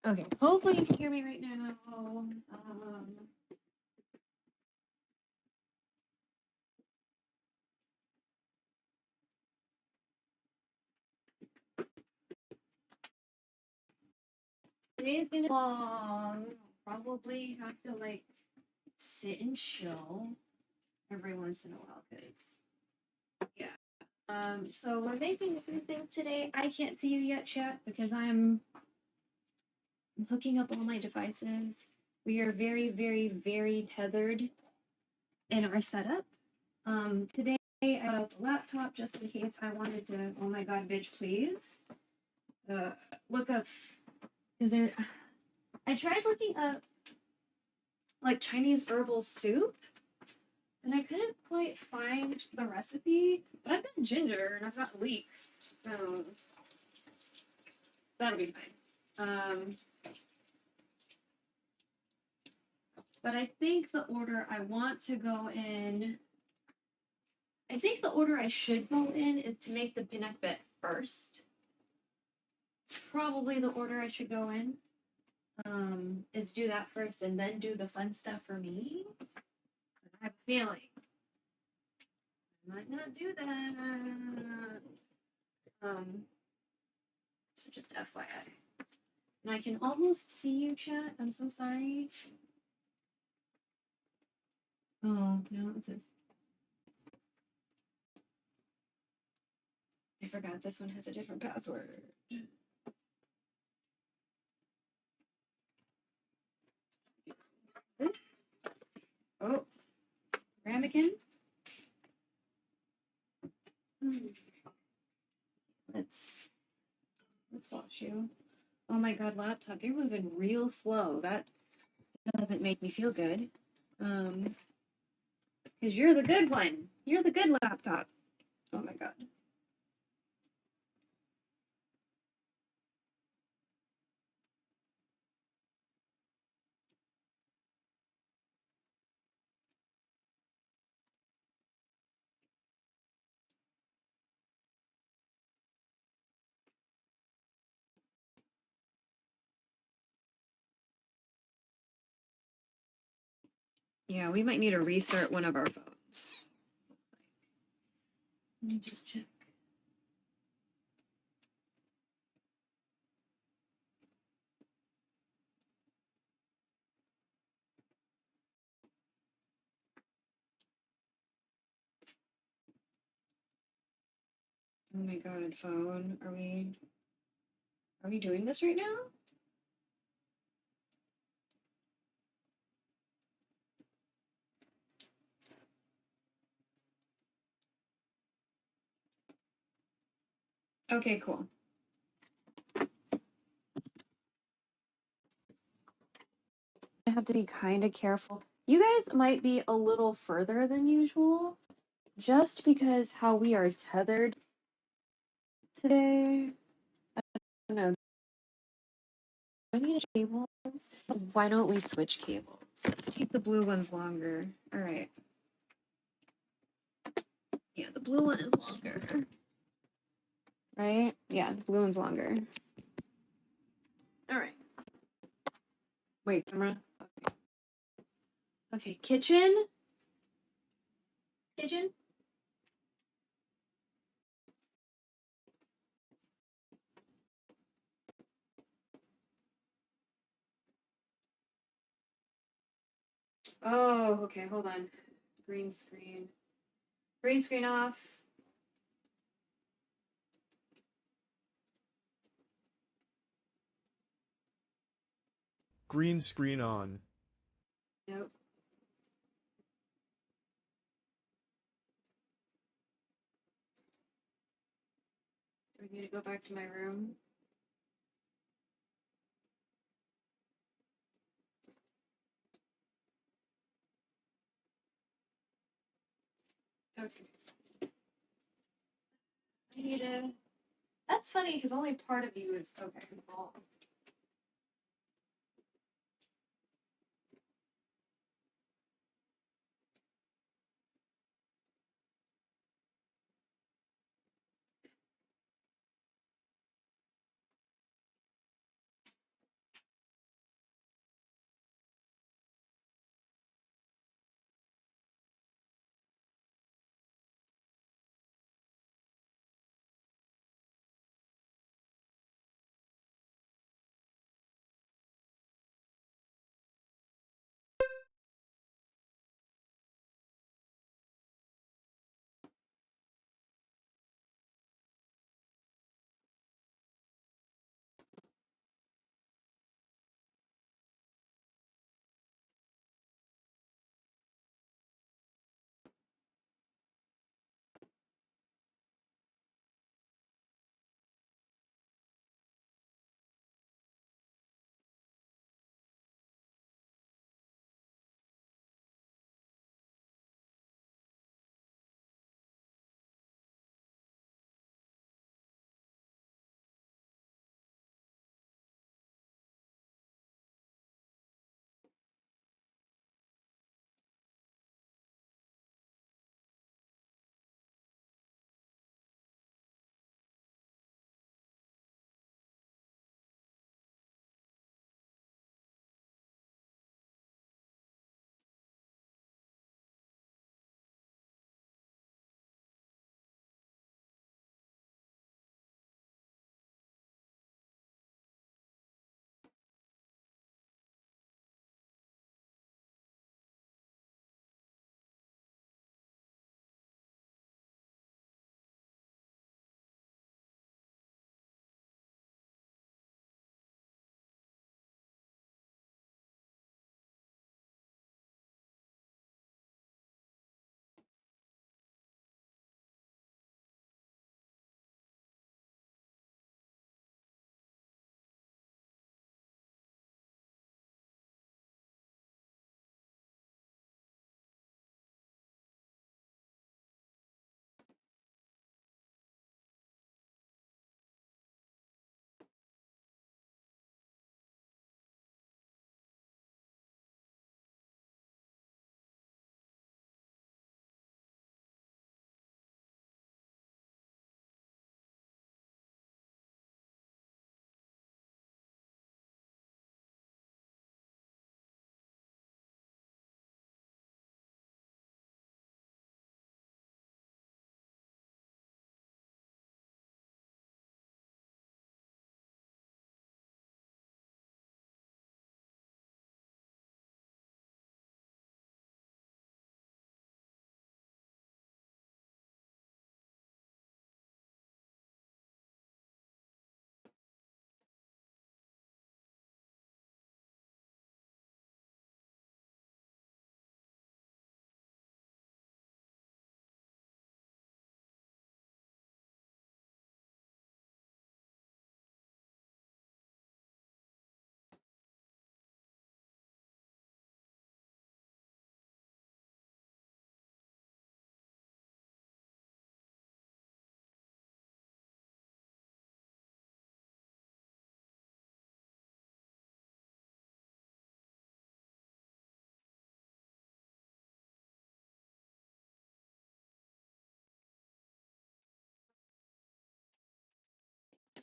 Okay, hopefully you can hear me right now. Today's gonna be long. Probably have to like sit and chill every once in a while, cause yeah. So we're making a few things today. I can't see you yet, chat, because I'm hooking up all my devices. We are very, very, very tethered in our setup. Today I got out the laptop just in case I wanted to. Oh my god, bitch, please. Look up because there. I tried looking up like Chinese herbal soup, and I couldn't quite find the recipe. But I've got ginger and I've got leeks, so that'll be fine. But I think the order I want to go in. I think the order I should go in is to make the PINAKBET first. It's probably the order I should go in. Is do that first and then do the fun stuff for me. But I have a feeling I might not do that. So just FYI. And I can almost see you, chat. I'm so sorry. Oh, no, this is. I forgot this one has a different password. Oh, ramekin. Let's watch you. Oh my god, laptop, you're moving real slow. That doesn't make me feel good. Because you're the good one. You're the good laptop. Oh my god. Yeah, we might need to restart one of our phones. Let me just check. Oh my god, phone. Are we doing this right now? Okay, cool. I have to be kind of careful. You guys might be a little further than usual, just because how we are tethered today. I don't know. Do we need cables? Why don't we switch cables? Keep the blue ones longer. All right. Yeah, the blue one is longer. Right? Yeah, the blue one's longer. All right. Wait, camera. Okay. Okay, kitchen. Kitchen. Oh, okay, hold on. Green screen. Green screen off. Green screen on. Nope. Do I need to go back to my room? Okay. I need to. That's funny because only part of you is okay. Well,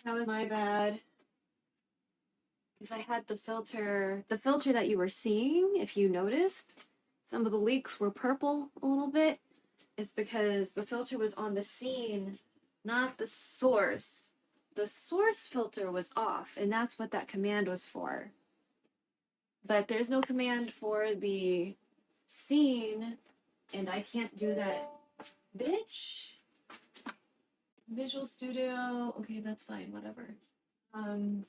That was my bad. Because I had the filter that you were seeing, if you noticed, some of the leeks were purple a little bit. It's because the filter was on the scene, not the source. The source filter was off, and that's what that command was for. But there's no command for the scene, and I can't do that. Bitch. Visual Studio. Okay, that's fine, whatever. I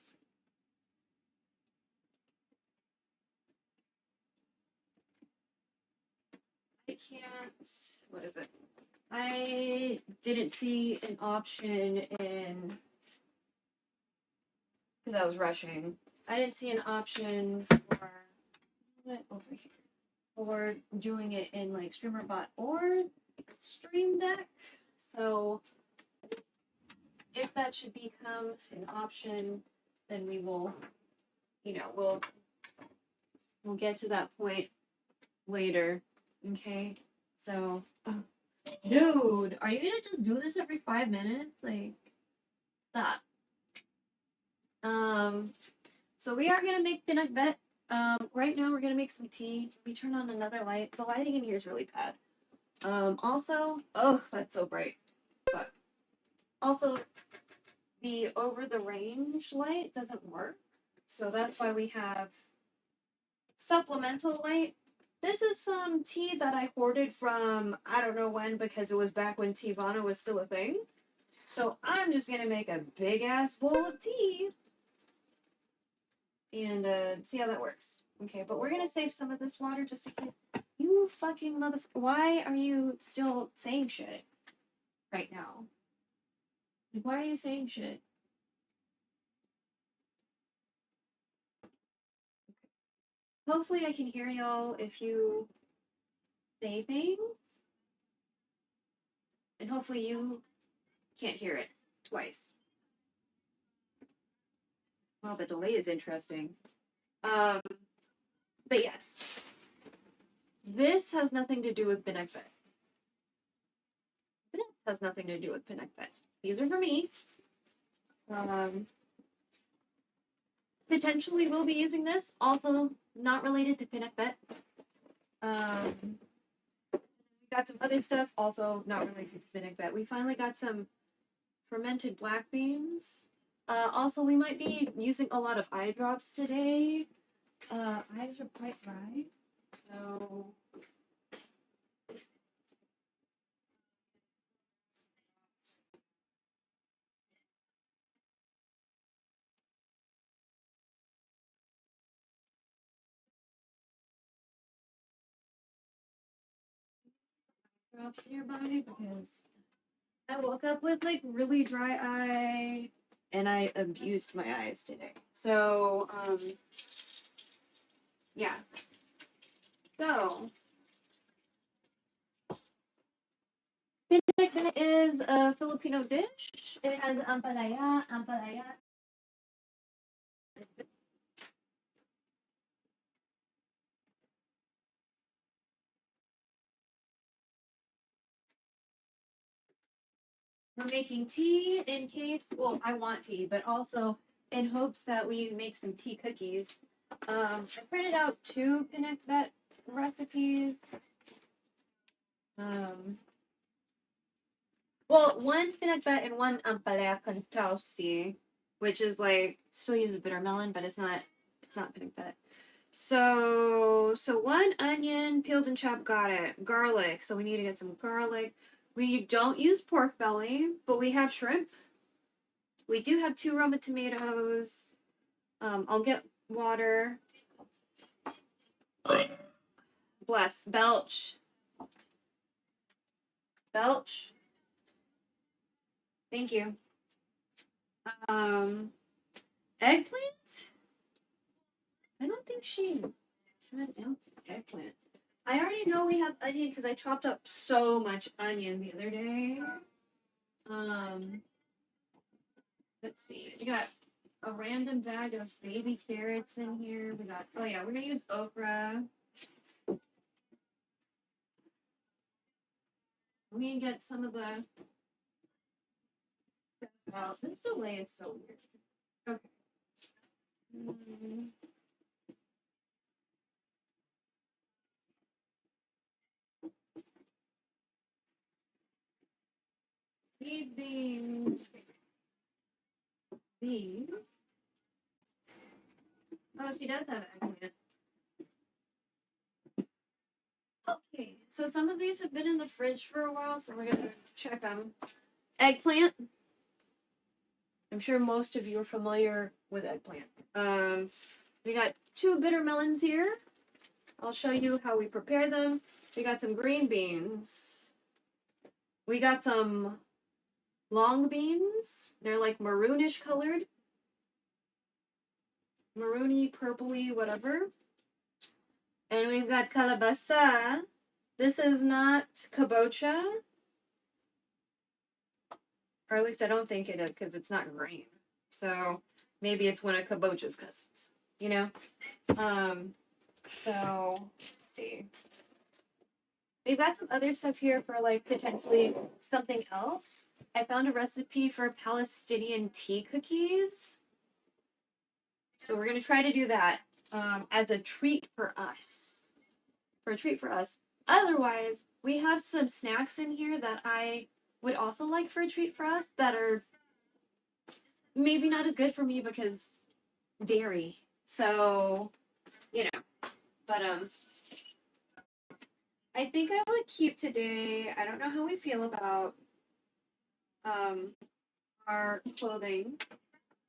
can't. What is it? I didn't see an option in. Because I was rushing. I didn't see an option for. What? Over here. For doing it in like StreamerBot or Stream Deck. So if that should become an option, then we will, we'll get to that point later. Okay? So, dude, are you gonna just do this every 5 minutes? Like, stop. So we are gonna make PINAKBET. Right now we're gonna make some tea. We turn on another light. The lighting in here is really bad. Also, oh, that's so bright. Fuck. Also, the over the range light doesn't work. So that's why we have supplemental light. This is some tea that I hoarded from I don't know when because it was back when Tivana was still a thing. So I'm just gonna make a big ass bowl of tea and see how that works. Okay, but we're gonna save some of this water just in case. You fucking why are you still saying shit right now? Like, why are you saying shit? Hopefully I can hear y'all if you say things. And hopefully you can't hear it twice. Well, the delay is interesting. But yes. This has nothing to do with PINAKBET. This has nothing to do with PINAKBET. These are for me. Potentially we'll be using this, also not related to PINAKBET. We got some other stuff, also not related to PINAKBET. We finally got some fermented black beans. Also, we might be using a lot of eye drops today. Eyes are quite dry, so drops nearby because I woke up with like really dry eye and I abused my eyes today. So, yeah. So, PINAKBET is a Filipino dish. It has ampalaya. We're making tea in case, well, I want tea, but also in hopes that we make some tea cookies. I printed out 2 PINAKBET recipes. Well, 1 PINAKBET and 1 ampalaya con tausi, which is like still uses BITTERMELON, but it's not PINAKBET. So 1 onion, peeled and chopped, got it. Garlic, so we need to get some garlic. We don't use pork belly, but we have shrimp. We do have 2 Roma tomatoes. I'll get water. Bless. Belch. Thank you. Eggplant? I don't think she had eggplant. I already know we have onion because I chopped up so much onion the other day. Let's see. We got a random bag of baby carrots in here. We got, oh yeah, we're gonna use okra. Let me get some of the Wow, this delay is so weird. Okay. These beans. These. Oh, she does have eggplant. Okay, so some of these have been in the fridge for a while, so we're gonna check them. Eggplant. I'm sure most of you are familiar with eggplant. We got 2 bitter melons here. I'll show you how we prepare them. We got some green beans. We got some long beans. They're like maroonish colored. Maroony, purpley, whatever. And we've got calabasa. This is not kabocha. Or at least I don't think it is because it's not green. So maybe it's one of kabocha's cousins, you know? So let's see. We've got some other stuff here for like potentially something else. I found a recipe for Palestinian tea cookies. So we're going to try to do that as a treat for us. Otherwise, we have some snacks in here that I would also like for a treat for us that are maybe not as good for me because dairy. So, you know, but I think I look cute today. I don't know how we feel about our clothing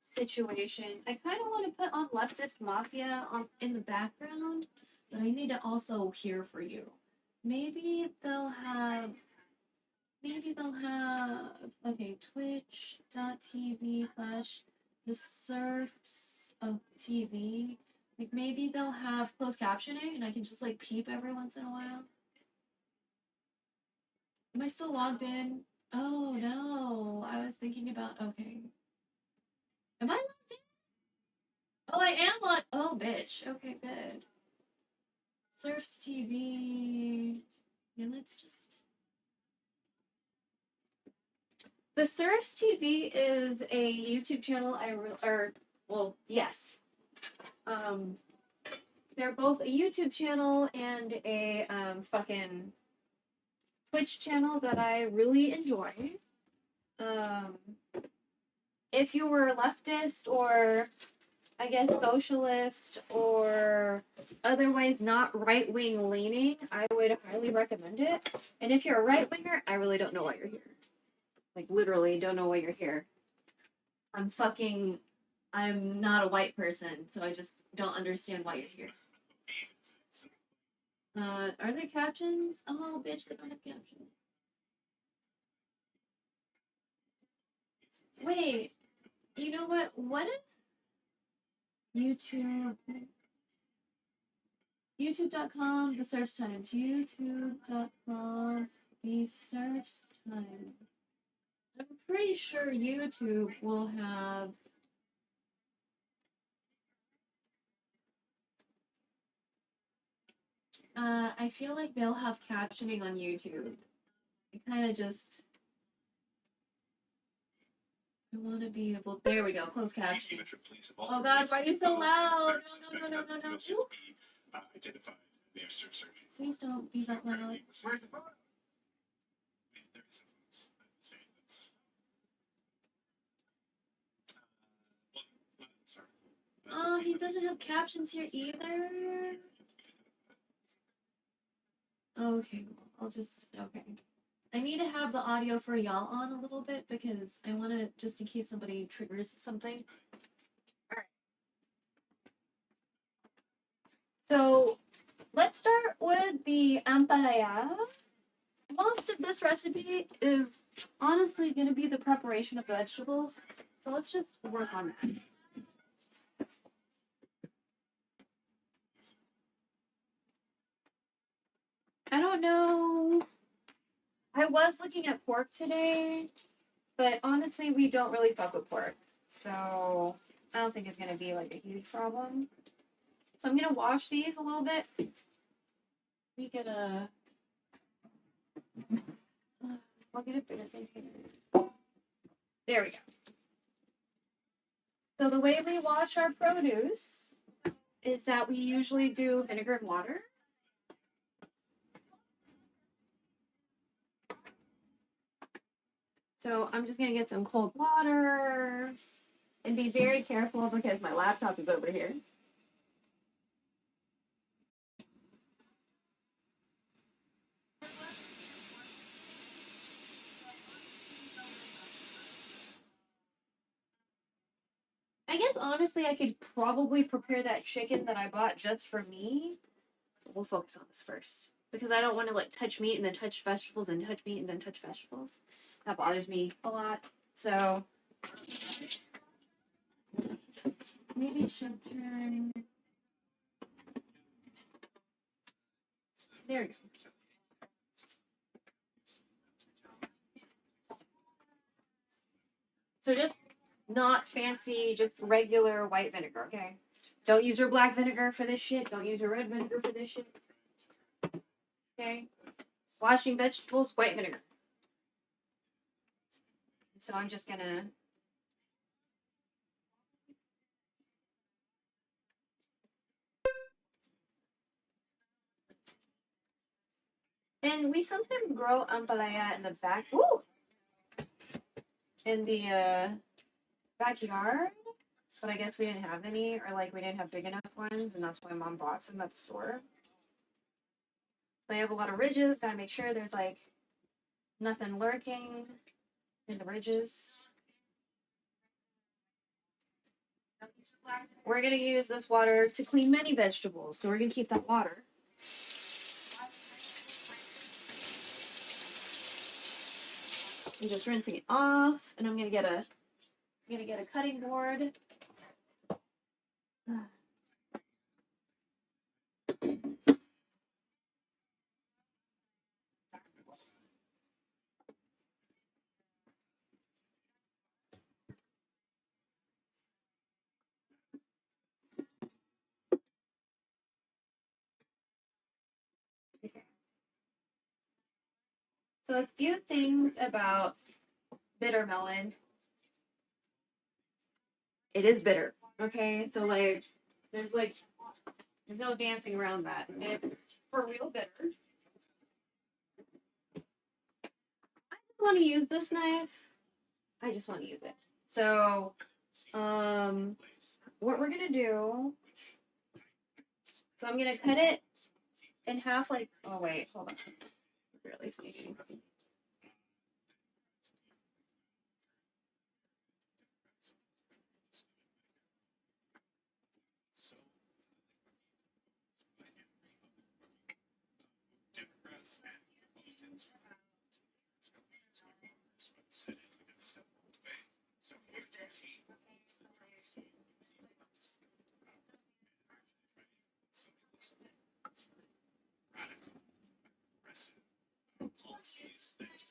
situation. I kind of want to put on Leftist Mafia in the background, but I need to also hear for you. Maybe they'll have okay, twitch.tv/the surfs of TV. Like maybe they'll have closed captioning and I can just like peep every once in a while. Am I still logged in? Oh no, I was thinking about, okay. Am I logged in? Oh, I am logged. Oh, bitch. Okay, good. Surfs TV. Yeah, let's just. The Surfs TV is a YouTube channel. Yes. They're both a YouTube channel and a fucking Twitch channel that I really enjoy. If you were leftist or I guess socialist or otherwise not right-wing leaning, I would highly recommend it. And if you're a right-winger, I really don't know why you're here. Like literally don't know why you're here. I'm not a white person, so I just don't understand why you're here. Are there captions? Oh, bitch, they don't have captions. Wait, you know what? What if YouTube.com, the surfs times. YouTube.com, the surfs times. I'm pretty sure YouTube will have. I feel like they'll have captioning on YouTube. I kind of just. I want to be able. There we go. Closed caption. Oh God, why are you so loud? No. Please don't be that loud. Oh, he doesn't have captions here either. Okay, well, I'll just. Okay. I need to have the audio for y'all on a little bit because I want to, just in case somebody triggers something. All right. So let's start with the ampalaya. Most of this recipe is honestly going to be the preparation of the vegetables. So let's just work on that. I don't know. I was looking at pork today, but honestly, we don't really fuck with pork. So I don't think it's going to be like a huge problem. So I'm going to wash these a little bit. We get a... I'll get a bit of it here. There we go. So the way we wash our produce is that we usually do vinegar and water. So I'm just gonna get some cold water and be very careful because my laptop is over here. I guess honestly I could probably prepare that chicken that I bought just for me. We'll focus on this first because I don't want to like touch meat and then touch vegetables and touch meat and then touch vegetables. That bothers me a lot. So maybe I should turn. There we go. So just not fancy, just regular white vinegar, okay? Don't use your black vinegar for this shit. Don't use your red vinegar for this shit. Okay? Washing vegetables, white vinegar. So I'm just gonna and we sometimes grow ampalaya in the back. Woo! In the backyard. But I guess we didn't have any, or like we didn't have big enough ones, and that's why mom bought some at the store. They have a lot of ridges, gotta make sure there's like nothing lurking in the ridges. We're gonna use this water to clean many vegetables, so we're gonna keep that water. I'm just rinsing it off, and I'm gonna get a cutting board. So a few things about bitter melon. It is bitter. Okay, so like there's no dancing around that. It's for real bitter. I just want to use this knife. I just want to use it. So, what we're gonna do? So I'm gonna cut it in half. Like, oh wait, hold on. I'm really sneaking.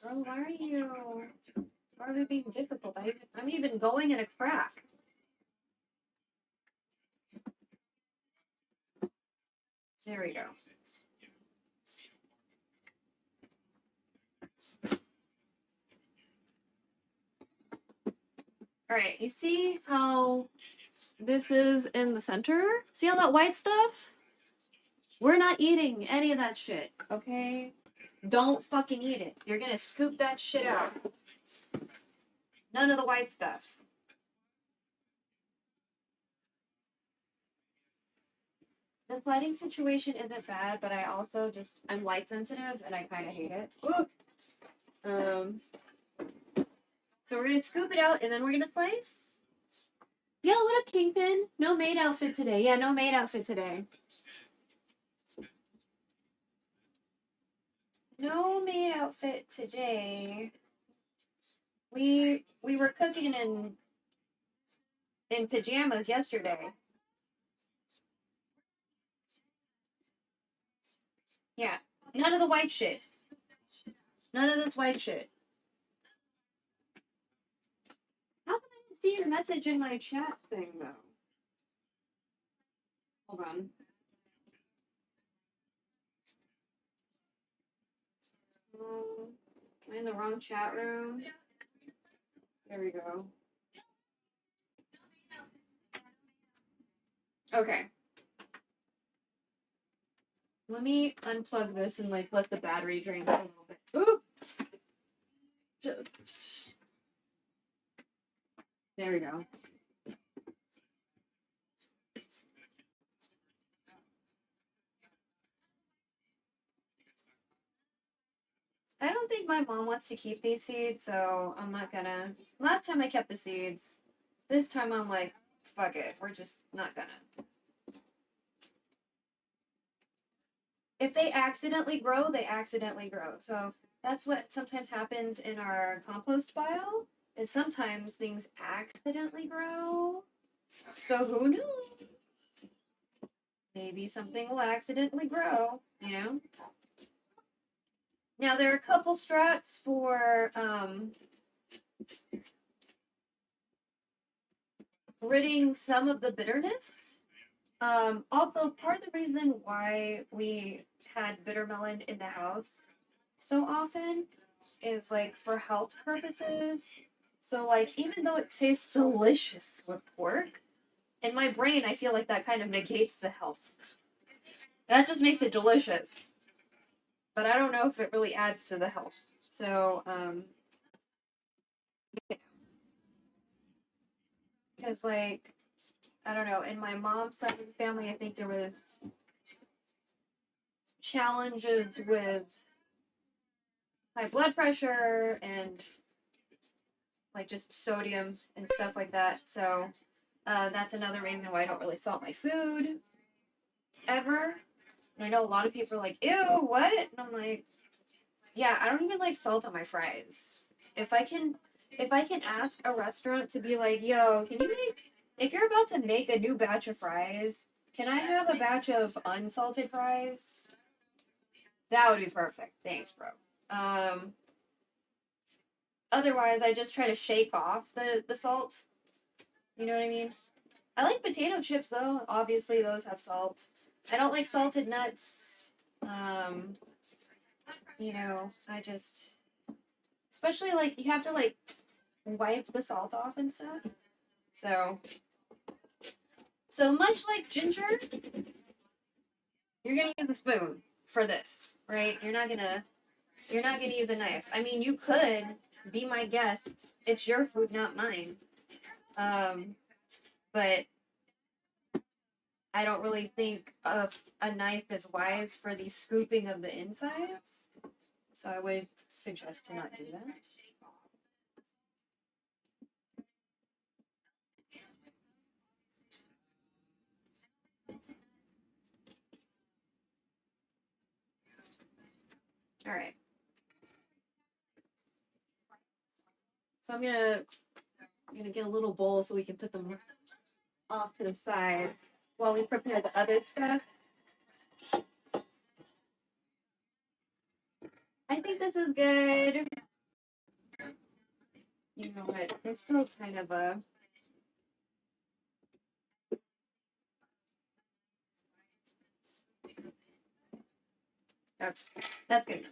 Girl, why are we being difficult? I'm even going in a crack. There we go. All right, you see how this is in the center? See all that white stuff? We're not eating any of that shit, okay? Don't fucking eat it. You're gonna scoop that shit out. None of the white stuff. The lighting situation isn't bad, but I also I'm light sensitive and I kind of hate it. Ooh. So we're gonna scoop it out and then we're gonna slice. Yo, what up, Kingpin? No maid outfit today. Yeah, no maid outfit today. No maid outfit today. We were cooking in pajamas yesterday. Yeah, none of the white shit. None of this white shit. How come I didn't see your message in my chat thing though? Hold on. Am I in the wrong chat room? There we go. Okay. Let me unplug this and like let the battery drain a little bit. Ooh! Just there we go. I don't think my mom wants to keep these seeds, so I'm not gonna. Last time I kept the seeds. This time I'm like, fuck it. We're just not gonna. If they accidentally grow, they accidentally grow. So that's what sometimes happens in our compost pile, is sometimes things accidentally grow. So who knew? Maybe something will accidentally grow, you know? Now there are a couple strats for ridding some of the bitterness. Also, part of the reason why we had bittermelon in the house so often is like for health purposes. So like even though it tastes delicious with pork, in my brain I feel like that kind of negates the health. That just makes it delicious. But I don't know if it really adds to the health. So because like I don't know, in my mom's side of the family I think there was challenges with high blood pressure and like just sodium and stuff like that. So that's another reason why I don't really salt my food ever. And I know a lot of people are like, ew, what? And I'm like, yeah, I don't even like salt on my fries. If I can ask a restaurant to be like, yo, can you make, if you're about to make a new batch of fries, can I have a batch of unsalted fries? That would be perfect. Thanks, bro. Otherwise I just try to shake off the salt. You know what I mean? I like potato chips though. Obviously those have salt. I don't like salted nuts. You know, I just, especially like you have to like wipe the salt off and stuff. So much like ginger, you're gonna use a spoon for this, right? You're not gonna use a knife. I mean, you could be my guest. It's your food, not mine. But I don't really think of a knife as wise for the scooping of the insides. So I would suggest to not do that. All right. So I'm gonna get a little bowl so we can put them off to the side while we prepare the other stuff. I think this is good. You know what? There's still kind of a. That's good.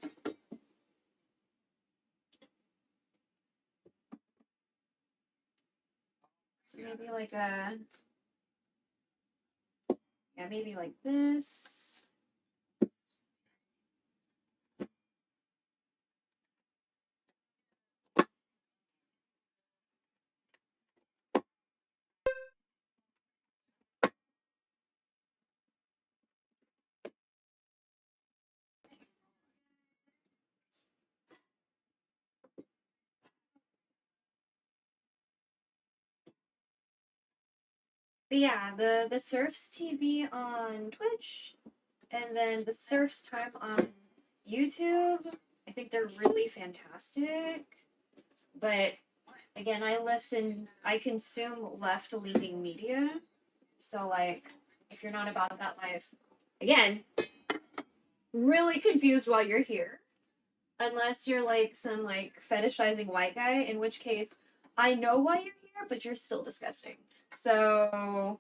So maybe like a. Yeah, maybe like this. But yeah, the Surfs TV on Twitch, and then the Surfs Time on YouTube. I think they're really fantastic. But again, I consume left-leaning media. So like, if you're not about that life, again, really confused while you're here. Unless you're like some like fetishizing white guy, in which case I know why you're here, but you're still disgusting. So,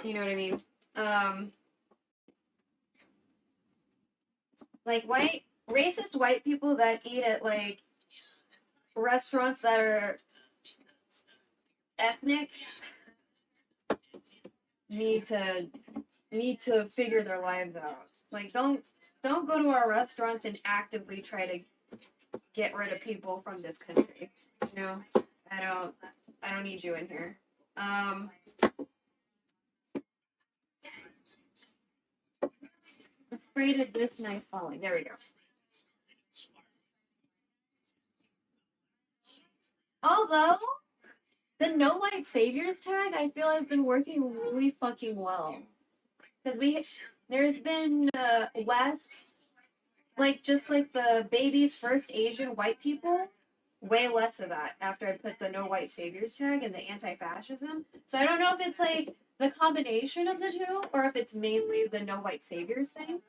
you know what I mean? Like racist white people that eat at like restaurants that are ethnic. need to figure their lives out. Like don't go to our restaurants and actively try to get rid of people from this country. You know, I don't need you in here. Afraid of this knife falling. There we go. Although the no white saviors tag, I feel has been working really fucking well because there's been less like just like the baby's first Asian white people, way less of that after I put the no white saviors tag and the anti-fascism. So I don't know if it's like the combination of the two or if it's mainly the no white saviors thing.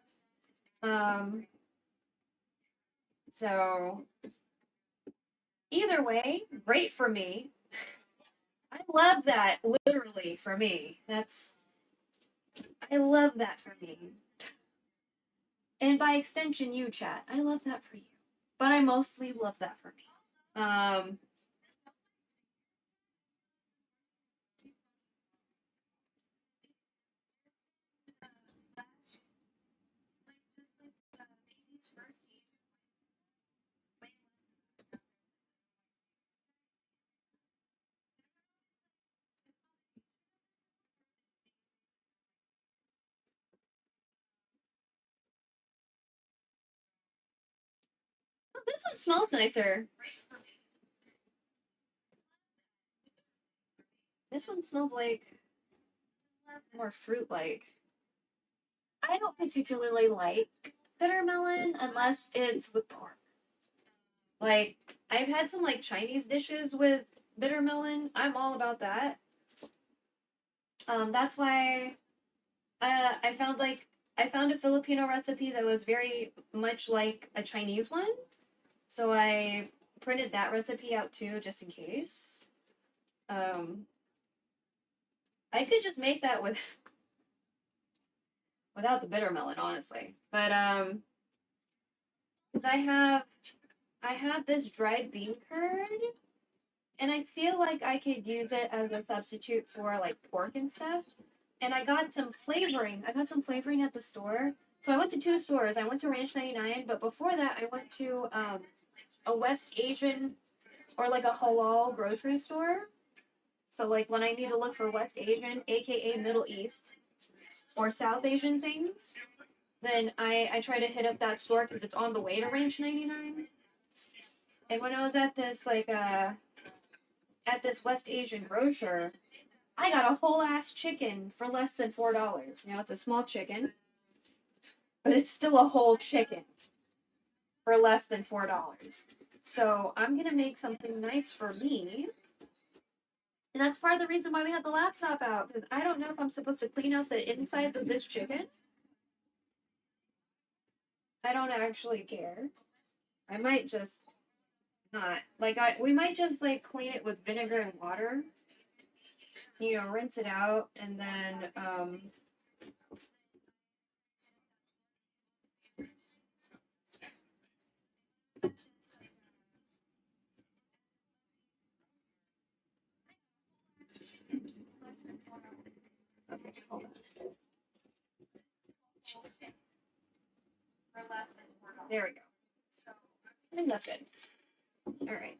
So either way, great for me. I love that literally for me. I love that for me. And by extension, you, chat. I love that for you. But I mostly love that for me. Oh, this one smells nicer. This one smells like more fruit-like. I don't particularly like bitter melon unless it's with pork. Like, I've had some like Chinese dishes with bitter melon. I'm all about that. That's why I found a Filipino recipe that was very much like a Chinese one. So I printed that recipe out too, just in case. I could just make that without the bitter melon, honestly. But because I have this dried bean curd, and I feel like I could use it as a substitute for like pork and stuff. And I got some flavoring. I got some flavoring at the store. So I went to two stores. I went to Ranch 99, but before that, I went to a West Asian or like a halal grocery store. So like when I need to look for West Asian, aka Middle East, or South Asian things, then I try to hit up that store because it's on the way to Ranch 99. And when I was at this at this West Asian grocer, I got a whole ass chicken for less than $4. Now it's a small chicken, but it's still a whole chicken for less than $4. So I'm gonna make something nice for me. And that's part of the reason why we had the laptop out, because I don't know if I'm supposed to clean out the insides of this chicken. I don't actually care. I might just not. Like we might just like clean it with vinegar and water. You know, rinse it out and then okay, hold on. There we go. I think that's good. All right.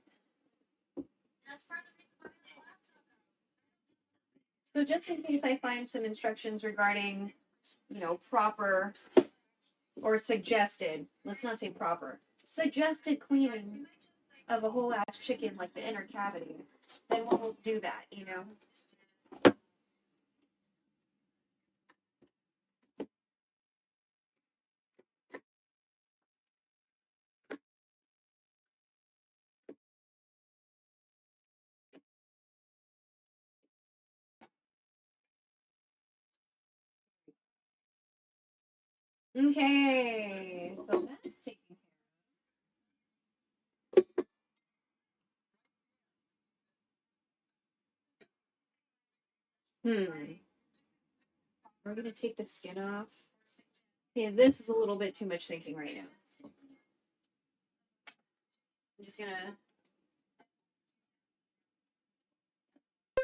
So just in case I find some instructions regarding, you know, proper or suggested, let's not say proper, suggested cleaning of a whole ass chicken, like the inner cavity, then we'll do that, you know? Okay, so that's taken care of. We're gonna take the skin off. Okay, this is a little bit too much thinking right now. I'm just gonna.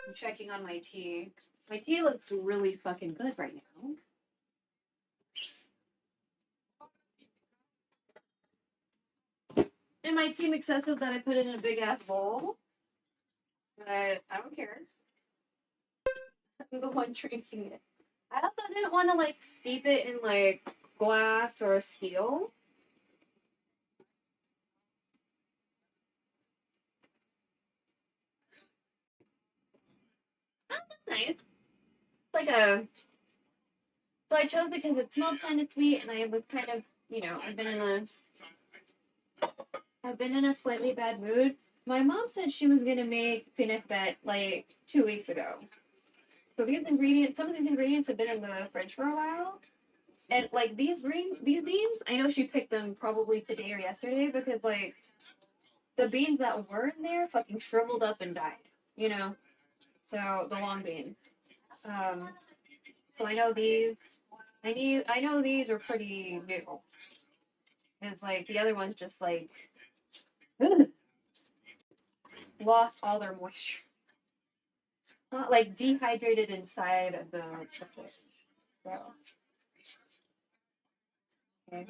I'm checking on my tea. My tea looks really fucking good right now. It might seem excessive that I put it in a big ass bowl, but I don't care. I'm the one drinking it. I also didn't want to like steep it in like glass or steel. Oh, that's nice. It's like a. So I chose it because it smelled kind of sweet, and I was kind of, you know, I've been in a slightly bad mood. My mom said she was gonna make PINAKBET like 2 weeks ago. So these ingredients, some of these ingredients have been in the fridge for a while. And like these beans, I know she picked them probably today or yesterday because like the beans that were in there fucking shriveled up and died, you know? So the long beans. Um, so I know these I know these are pretty new. Because like the other ones just like lost all their moisture. Not like dehydrated inside of the fish. So okay.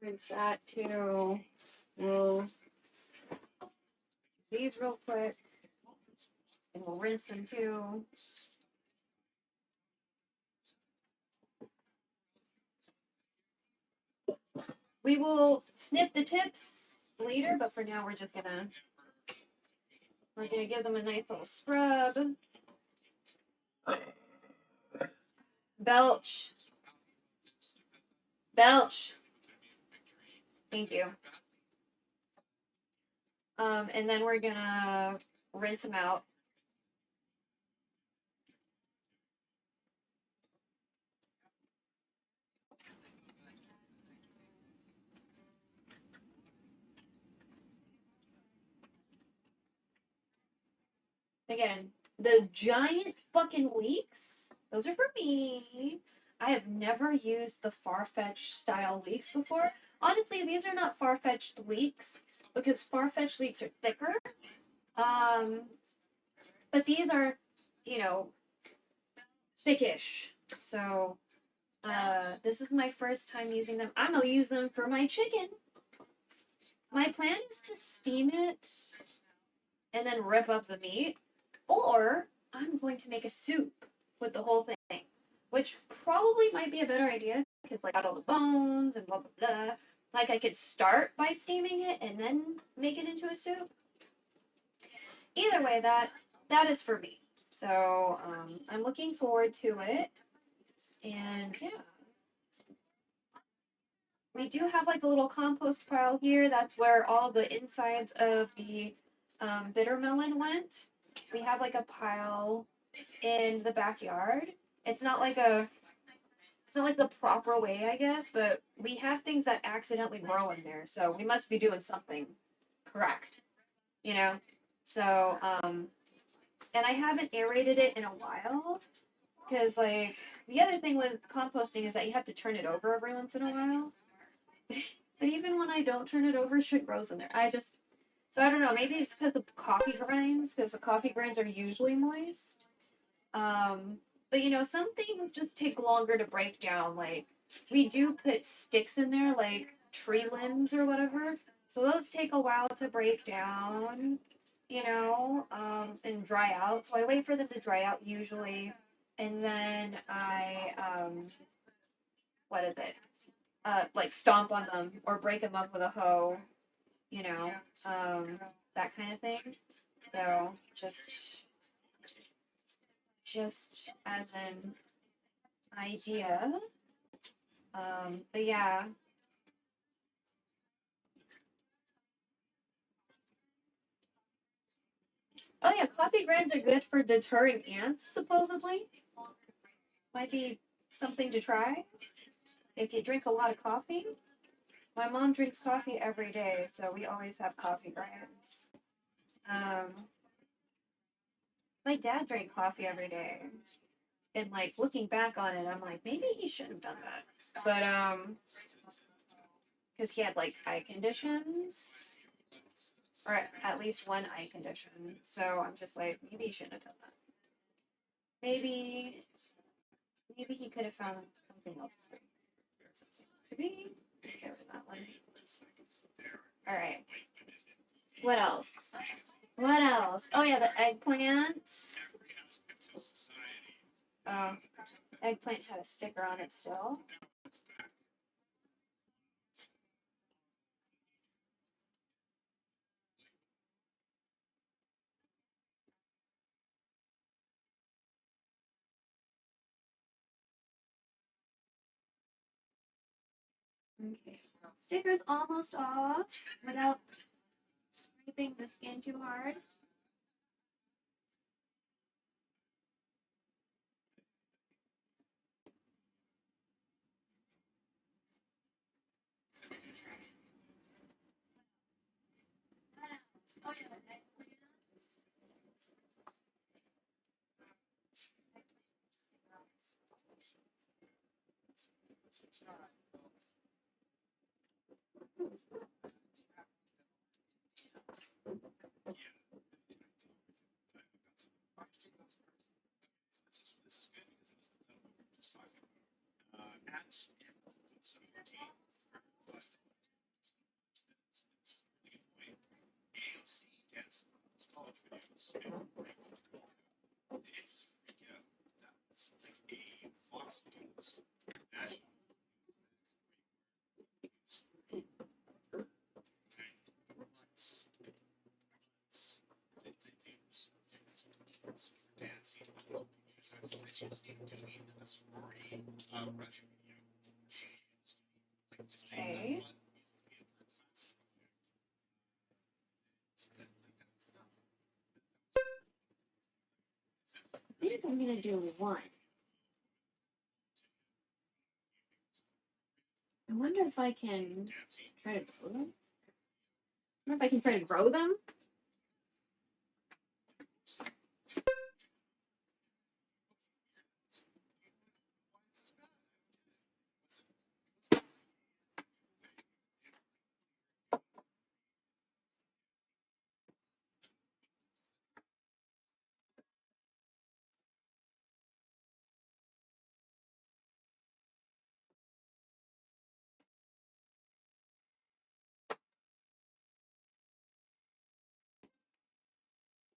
Rinse that too. We'll these real quick. And we'll rinse them too. We will snip the tips later, but for now we're gonna give them a nice little scrub. Belch. Belch. Thank you. And then we're gonna rinse them out. Again, the giant fucking leeks, those are for me. I have never used the Farfetch style leeks before. Honestly, these are not Farfetched leeks because Farfetch leeks are thicker. Um, but these are, you know, thickish. So, this is my first time using them. I'm gonna use them for my chicken. My plan is to steam it and then rip up the meat, or I'm going to make a soup with the whole thing, which probably might be a better idea because like got all the bones and blah blah blah. Like I could start by steaming it and then make it into a soup. Either way, that is for me. So I'm looking forward to it, and yeah. We do have like a little compost pile here. That's where all the insides of the bittermelon went. We have like a pile in the backyard. It's not like the proper way, I guess, but we have things that accidentally grow in there, so we must be doing something correct, you know. So and I haven't aerated it in a while because like the other thing with composting is that you have to turn it over every once in a while. But even when I don't turn it over, shit grows in there. So I don't know. Maybe it's because the coffee grinds, because the coffee grinds are usually moist. But you know, some things just take longer to break down. Like we do put sticks in there, like tree limbs or whatever. So those take a while to break down, you know, and dry out. So I wait for them to dry out usually, and then I what is it? Like stomp on them or break them up with a hoe, you know, that kind of thing. So just as an idea. But yeah. Oh yeah, coffee grinds are good for deterring ants, supposedly. Might be something to try if you drink a lot of coffee. My mom drinks coffee every day, so we always have coffee grinds. My dad drank coffee every day. And like looking back on it, I'm like, maybe he shouldn't have done that. But because he had like eye conditions, or at least one eye condition. So I'm just like, maybe he shouldn't have done that. Maybe he could have found something else to drink. Maybe that one. All right. What else? What else? Oh yeah, the eggplant. Eggplant had a sticker on it still. Okay. Sticker's almost off without scraping the skin too hard. Oh, yeah, okay. I think I'm gonna do one. I wonder if I can try to grow them. I wonder if I can try to grow them.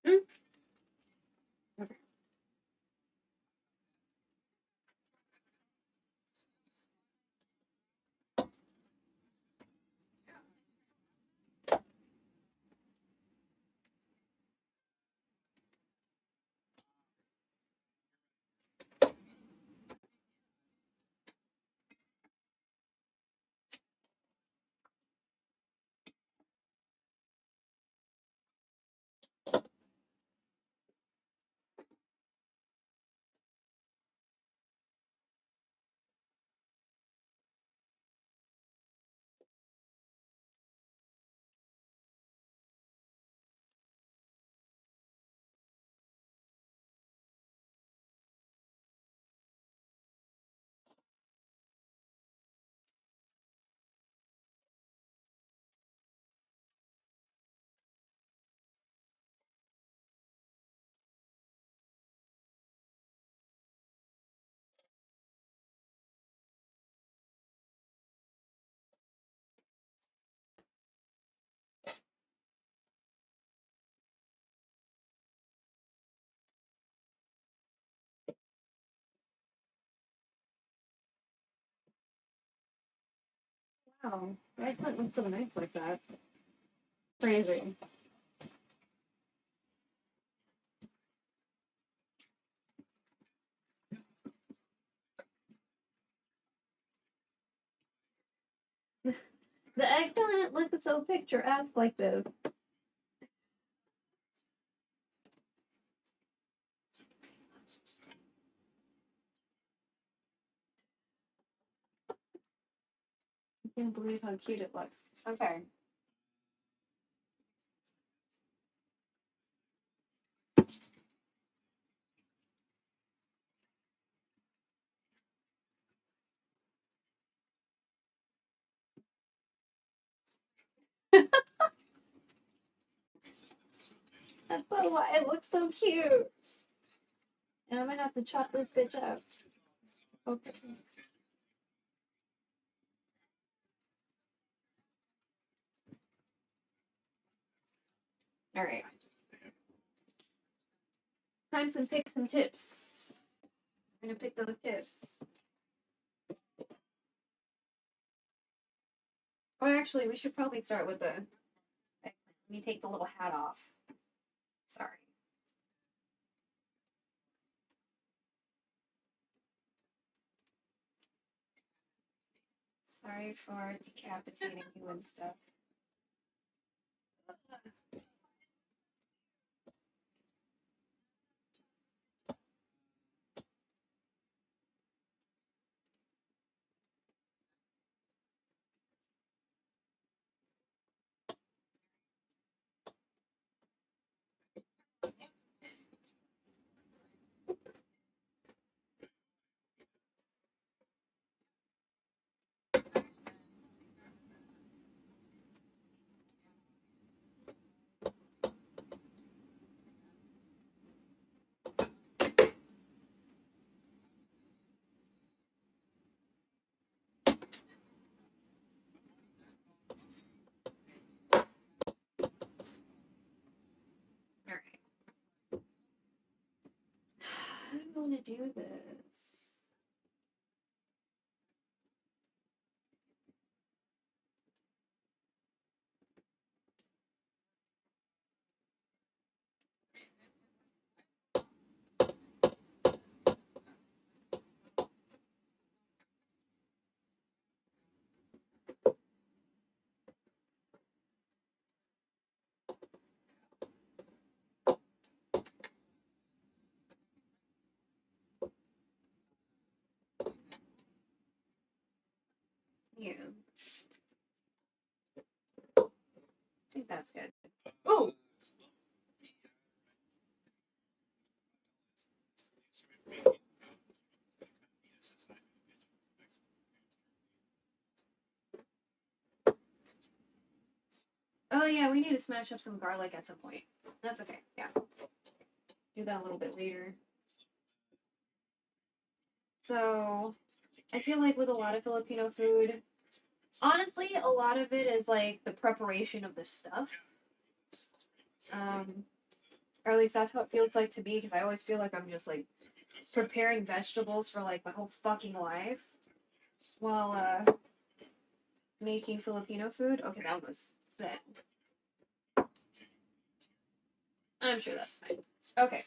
Mm. Okay. Wow. I just look so nice like that. Crazy. The eggplant looks so picturesque like this. can't believe how cute it looks. Okay. That's so why it looks so cute. And I'm gonna have to chop this bitch up. Okay. All right. Time to pick some tips. I'm gonna pick those tips. Or actually, we should probably start with the. Let me take the little hat off. Sorry. Sorry for decapitating you and stuff. How do I want to do this? Yeah. I think that's good. Oh! Oh yeah, we need to smash up some garlic at some point. That's okay. Yeah. Do that a little bit later. So, I feel like with a lot of Filipino food, honestly, a lot of it is like the preparation of the stuff. Or at least that's how it feels like to me, because I always feel like I'm just like preparing vegetables for like my whole fucking life while making Filipino food. Okay, that one was thin. I'm sure that's fine. Okay.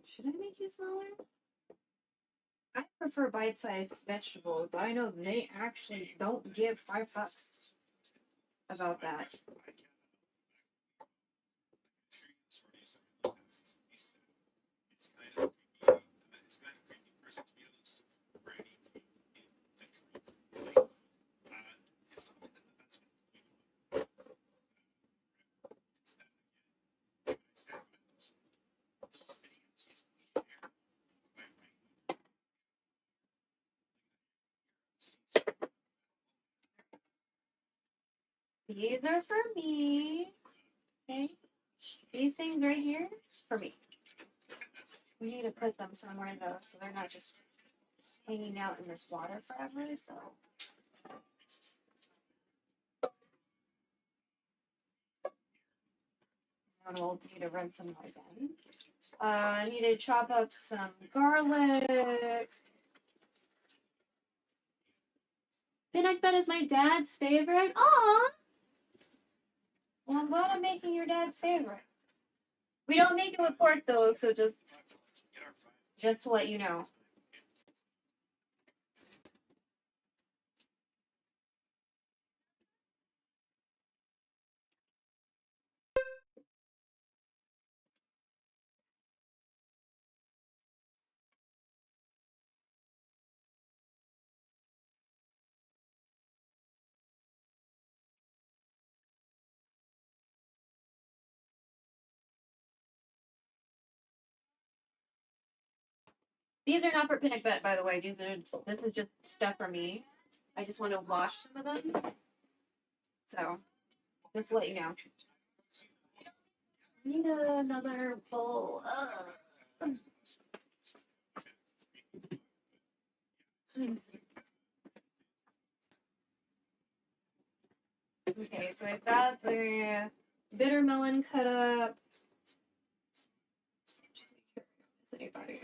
Should I make you smaller? I prefer bite-sized vegetables, but I know they actually don't give 5 fucks about that. These are for me. Okay. These things right here, for me. We need to put them somewhere though, so they're not just hanging out in this water forever. So we'll need to rinse them out again. I need to chop up some garlic. PINAKBET is my dad's favorite. Aww. Well, I'm glad I'm making your dad's favorite. We don't make it with pork though, so just to let you know. These are not for PINAKBET, by the way. This is just stuff for me. I just want to wash some of them. So, just to let you know. I need another bowl. Okay, so I've got the bitter melon cut up. Anybody?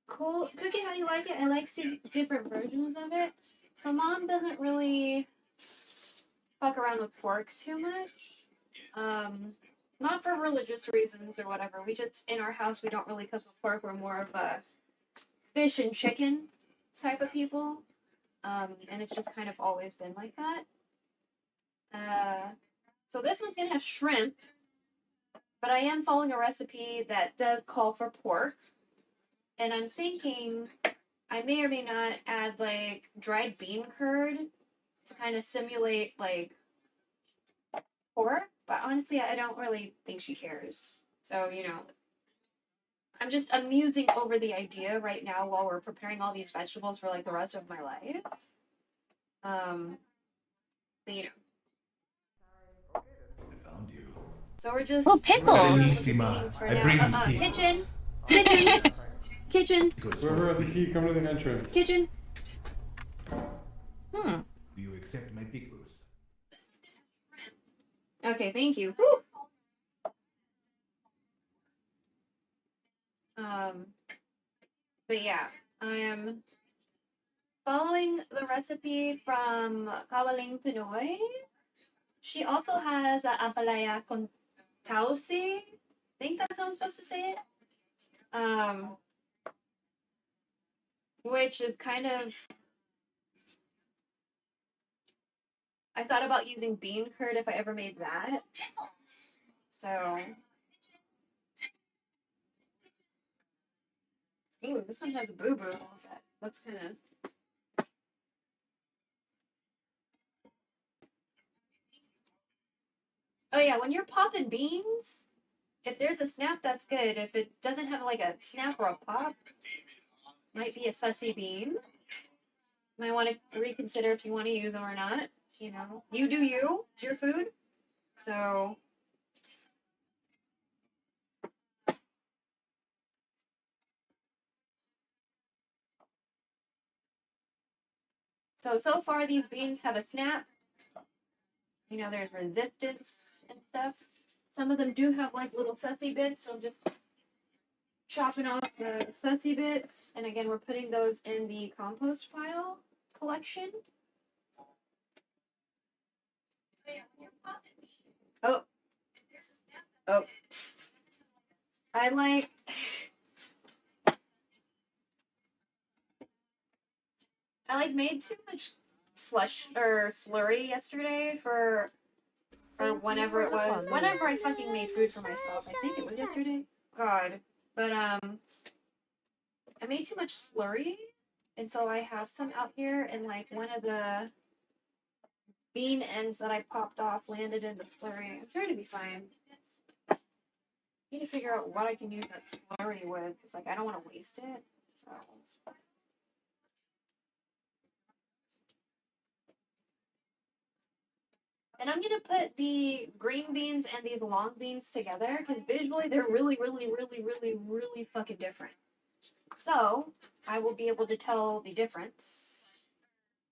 Cool. Cook it how you like it. I like seeing different versions of it. So mom doesn't really fuck around with pork too much. Not for religious reasons or whatever. We just, in our house, we don't really cook with pork. We're more of a fish and chicken type of people. And it's just kind of always been like that. So this one's gonna have shrimp, but I am following a recipe that does call for pork. And I'm thinking I may or may not add like dried bean curd to kind of simulate like pork, but honestly I don't really think she cares. So, you know, I'm musing over the idea right now while we're preparing all these vegetables for like the rest of my life. But you know. So we're just pickles. for now. Kitchen. Kitchen. Whoever has the key, come to the entrance. Kitchen. Hmm. Do you accept my pickles? Okay, thank you. Woo. But yeah, I am following the recipe from Kawalingpinoy. She also has a apalaya con tausi. I think that's how I'm supposed to say it. Which is kind of, I thought about using bean curd if I ever made that. So, ooh, this one has a boo-boo. That looks kind of. Oh yeah, when you're popping beans, if there's a snap, that's good. If it doesn't have like a snap or a pop, might be a sussy bean. Might want to reconsider if you want to use them or not. You know, you do you. It's your food. So. So far these beans have a snap. You know, there's resistance and stuff. Some of them do have like little sussy bits, so I'm just chopping off the sussy bits. And again, we're putting those in the compost pile collection. Oh. Oh. I made too much slush or slurry yesterday or whenever it was. Whenever I fucking made food for myself. I think it was yesterday. God. But I made too much slurry, and so I have some out here, and like one of the bean ends that I popped off landed in the slurry. I'm sure it'll be fine. I need to figure out what I can use that slurry with. It's like I don't want to waste it. So. And I'm gonna put the green beans and these long beans together because visually they're really, really, really, really, really fucking different. So I will be able to tell the difference.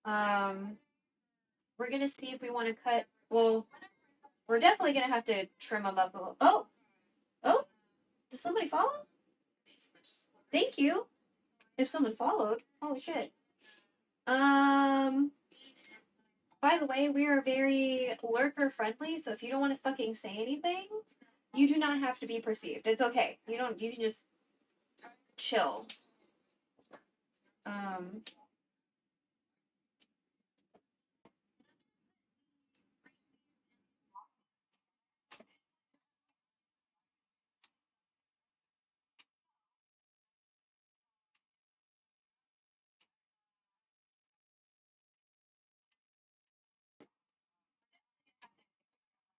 We're gonna see if we want to cut. Well, we're definitely gonna have to trim them up a little. Oh, oh, does somebody follow? Thank you. If someone followed, holy shit. By the way, we are very lurker friendly, so if you don't want to fucking say anything, you do not have to be perceived. It's okay. You can just chill.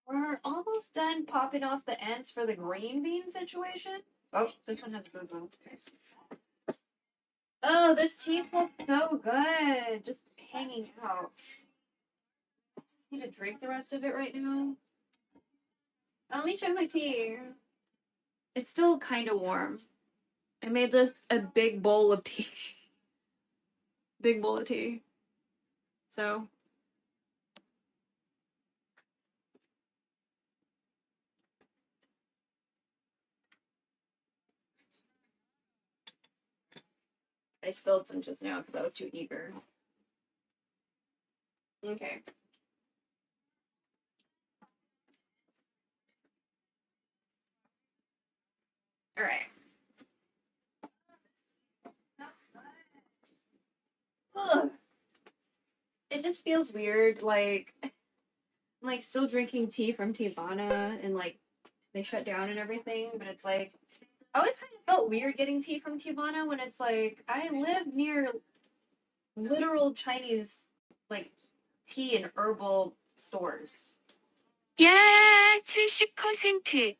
We're almost done popping off the ends for the green bean situation. Oh, this one has boo-boo. Okay. Oh, this tea smells so good. Just hanging out. I just need to drink the rest of it right now. Let me try my tea. It's still kind of warm. I made this a big bowl of tea. Big bowl of tea. So. I spilled some just now because I was too eager. Okay. All right. Ugh. It just feels weird, like still drinking tea from Teavana and like they shut down and everything, but it's like I always kind of felt weird getting tea from Teavana when it's like I live near literal Chinese like tea and herbal stores. 야, 70%.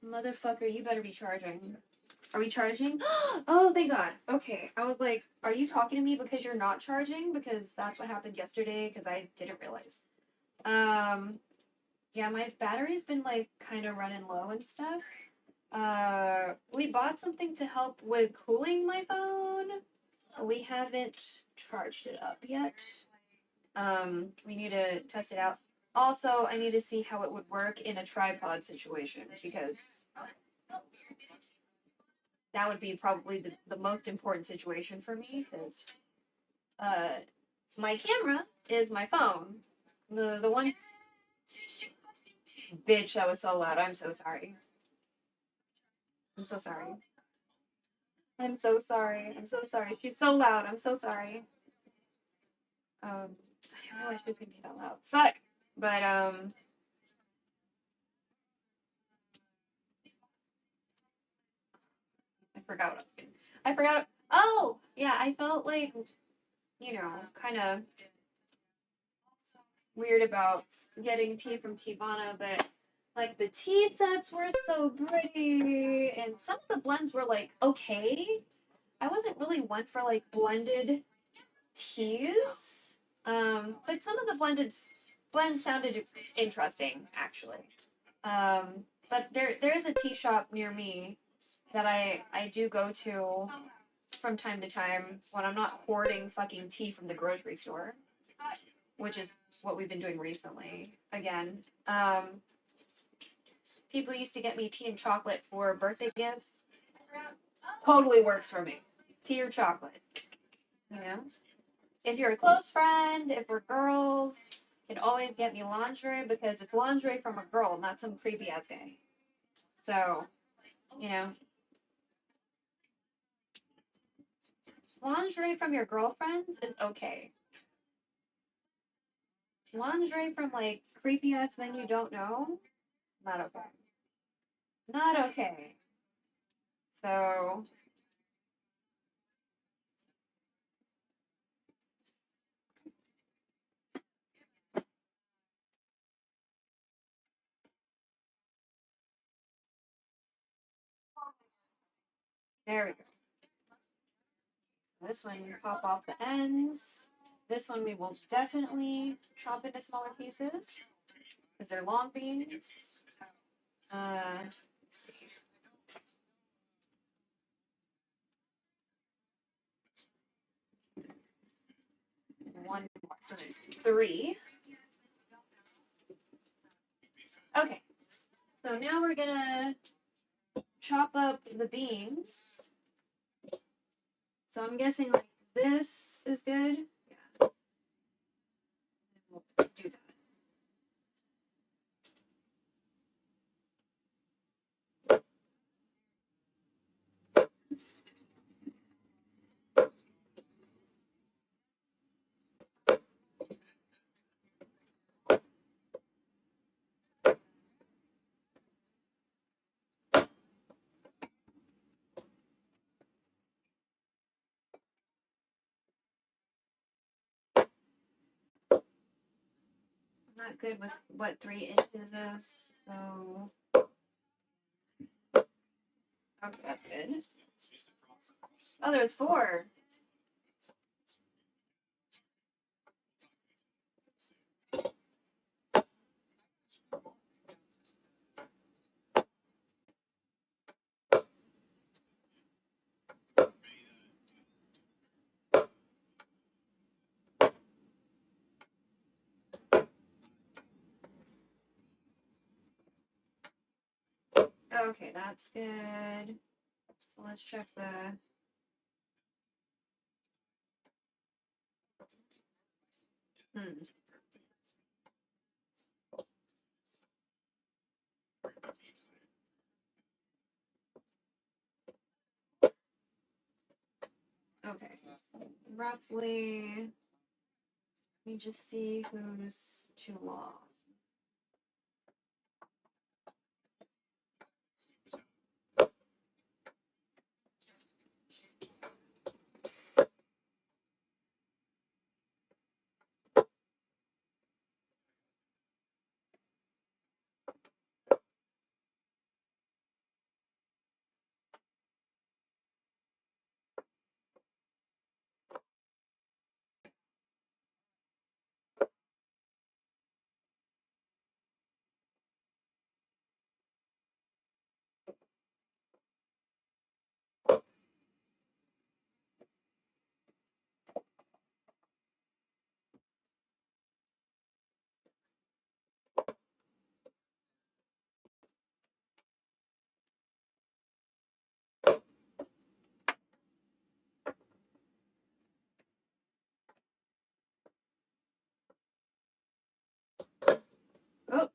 Motherfucker, you better be charging. Are we charging? Oh, thank God. Okay. I was like, are you talking to me because you're not charging? Because that's what happened yesterday because I didn't realize. Yeah, my battery's been like kind of running low and stuff. We bought something to help with cooling my phone. But we haven't charged it up yet. We need to test it out. Also, I need to see how it would work in a tripod situation because that would be probably the most important situation for me because my camera is my phone. The one bitch that was so loud. I'm so sorry. I'm so sorry. I'm so sorry. I'm so sorry. She's so loud. I'm so sorry. I didn't realize she was gonna be that loud. Fuck. But I forgot what I was saying. I forgot. Oh, yeah. I felt like, kind of weird about getting tea from Teavana, but like the tea sets were so pretty, and some of the blends were like okay. I wasn't really one for like blended teas, but some of the blends sounded interesting actually. But there is a tea shop near me that I do go to from time to time when I'm not hoarding fucking tea from the grocery store, which is what we've been doing recently. Again, people used to get me tea and chocolate for birthday gifts. Totally works for me. Tea or chocolate. You know? If you're a close friend, if we're girls, you can always get me lingerie because it's lingerie from a girl, not some creepy ass guy. So, lingerie from your girlfriends is okay. Lingerie from like creepy ass men you don't know, not okay. Not okay. So there we go. This one you pop off the ends. This one we will definitely chop into smaller pieces because they're long beans. Let's see. One more, so there's 3. Okay, so now we're gonna chop up the beans. So I'm guessing like this is good. Yeah. We'll do that. I'm not good with what 3 inches is, so okay, that's good. Oh, there was 4. Okay, that's good. So let's check the. Okay, so roughly, let me just see who's too long. Oh.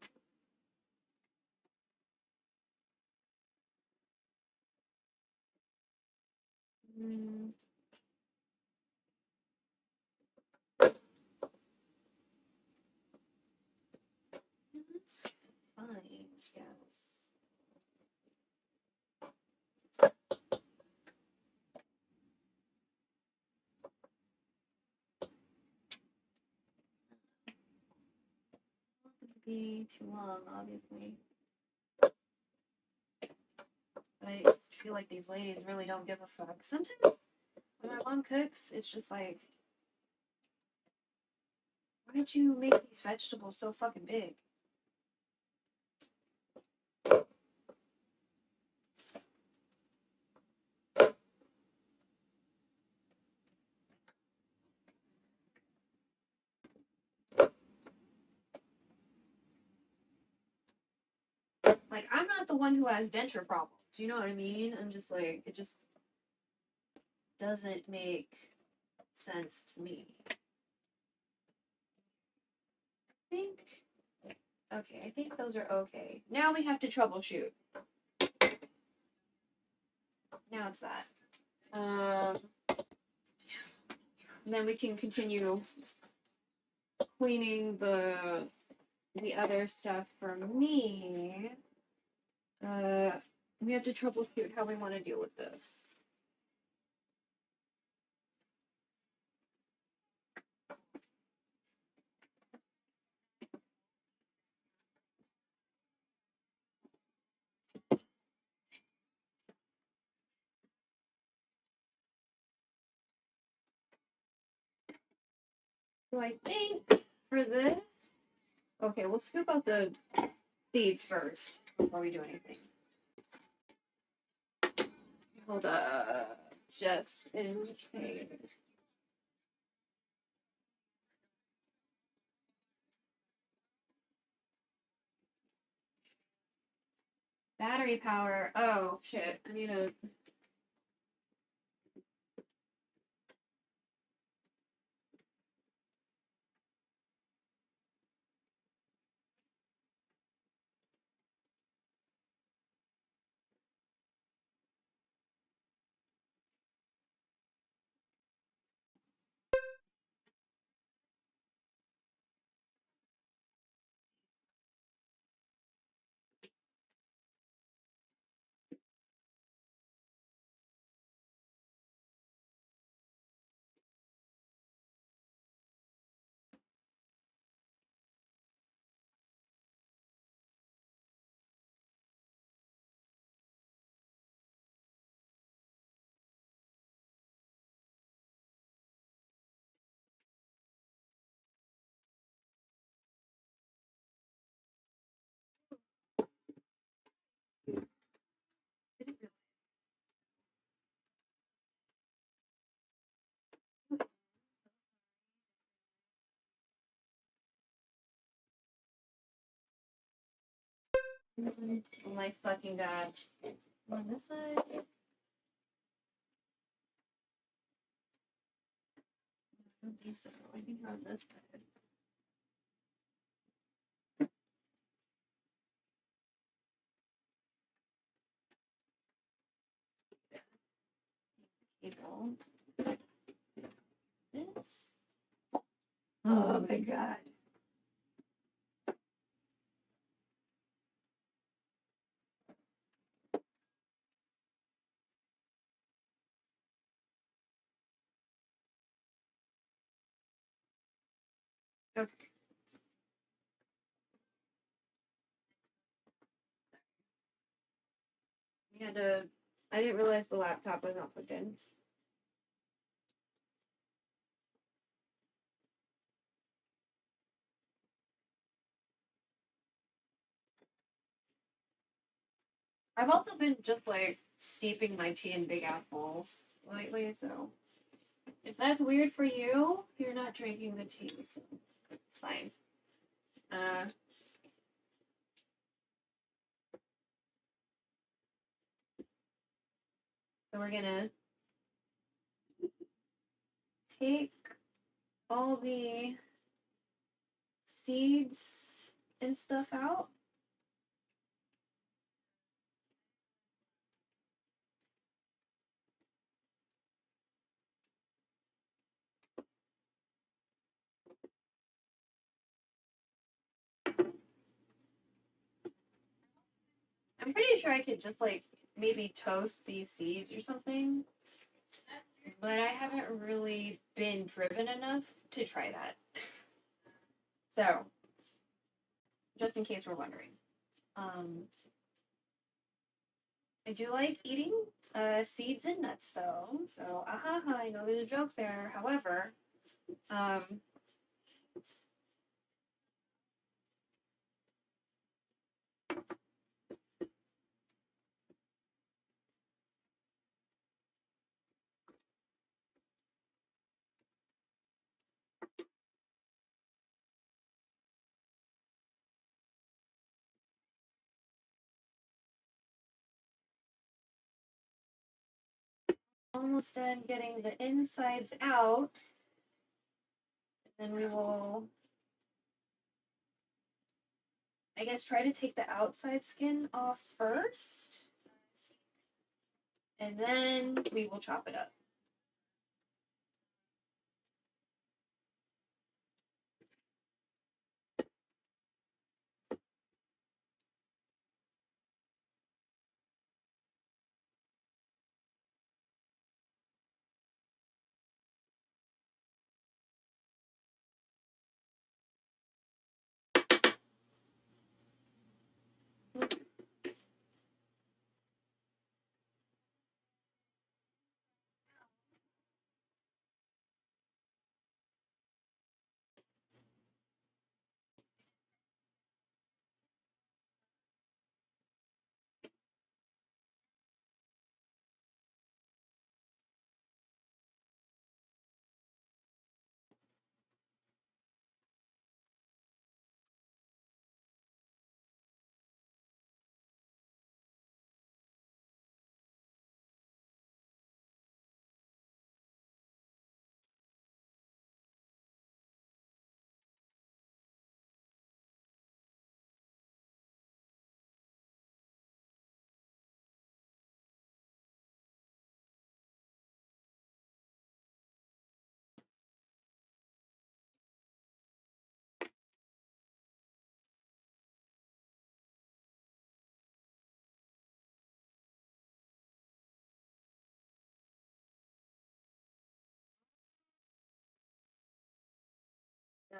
That's fine, yes. Be too long, obviously. But I just feel like these ladies really don't give a fuck. Sometimes when my mom cooks, it's just like, why'd you make these vegetables so fucking big? Like, I'm not the one who has denture problems. You know what I mean? I'm just like, it just doesn't make sense to me. I think those are okay. Now we have to troubleshoot. Now it's that. Then we can continue cleaning the other stuff for me. We have to troubleshoot how we want to deal with this. So I think for this, okay, we'll scoop out the seeds first before we do anything. Hold up, just in case. Battery power. Oh shit! I need a. Oh my fucking god! On this side. I don't think so. I think on this side. Cable. This. Oh my god. Okay. We had to. I didn't realize the laptop was not plugged in. I've also been just like steeping my tea in big ass bowls lately, so if that's weird for you, you're not drinking the tea, so it's fine. So we're gonna take all the seeds and stuff out. I'm pretty sure I could just like maybe toast these seeds or something, but I haven't really been driven enough to try that. So, just in case we're wondering. I do like eating seeds and nuts though, so I know there's a joke there. However, almost done getting the insides out. Then we will, I guess, try to take the outside skin off first. And then we will chop it up.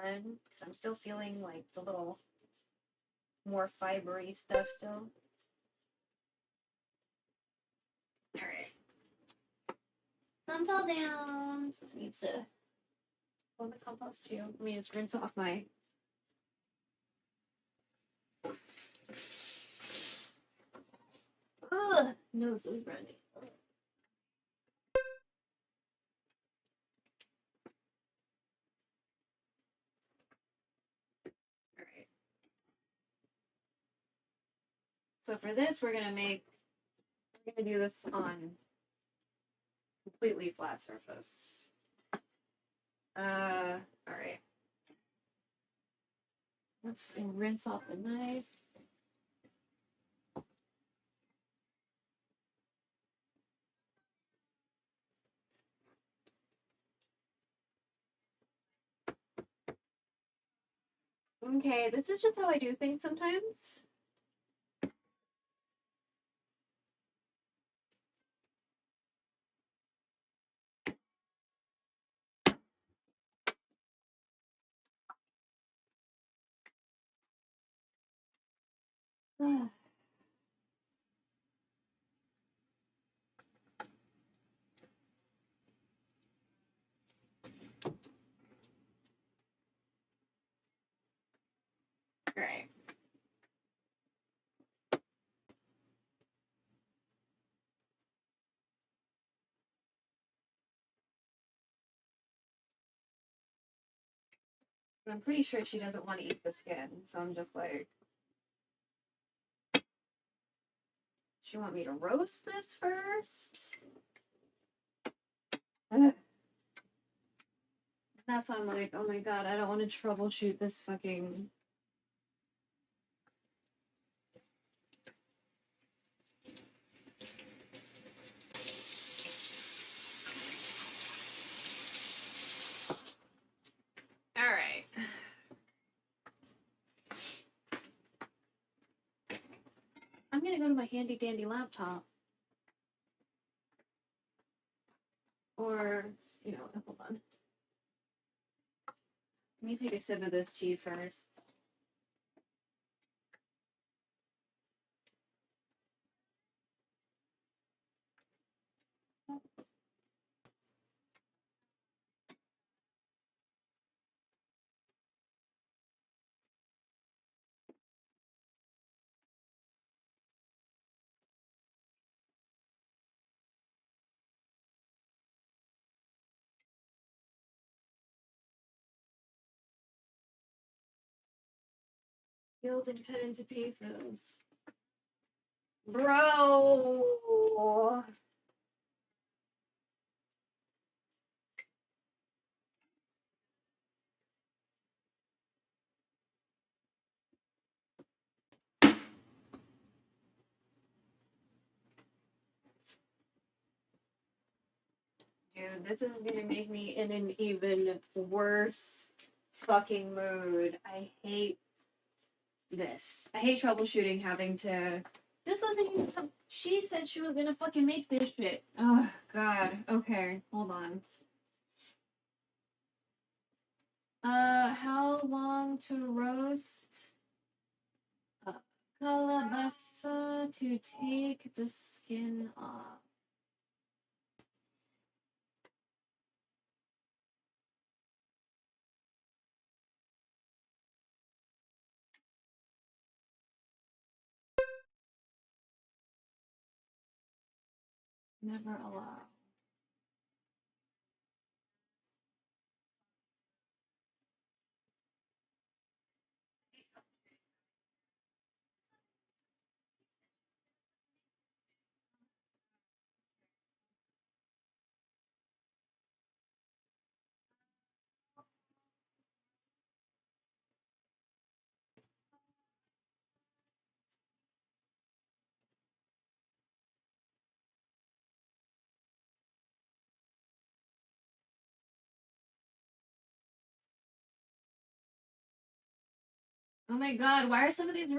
done. Because I'm still feeling like the little more fibery stuff still. Alright. Some fell down. So it needs to go in the compost too. Let me just rinse off my. Ugh, nose is running. Alright. So for this, we're gonna do this on completely flat surface. Alright. Let's rinse off the knife. Okay, this is just how I do things sometimes. Alright. I'm pretty sure she doesn't want to eat the skin, so I'm just like, she want me to roast this first? Ugh. That's why I'm like, oh my god, I don't want to troubleshoot this fucking. Alright. I'm gonna go to my handy dandy laptop. Or, hold on. Let me take a sip of this tea first. Peeled and cut into pieces. Bro! Dude, this is gonna make me in an even worse fucking mood. I hate this. I hate troubleshooting having to. This wasn't even some. She said she was gonna fucking make this shit. Oh, God. Okay, hold on. How long to roast calabasa to take the skin off? Never allow. Oh my god, why are some of these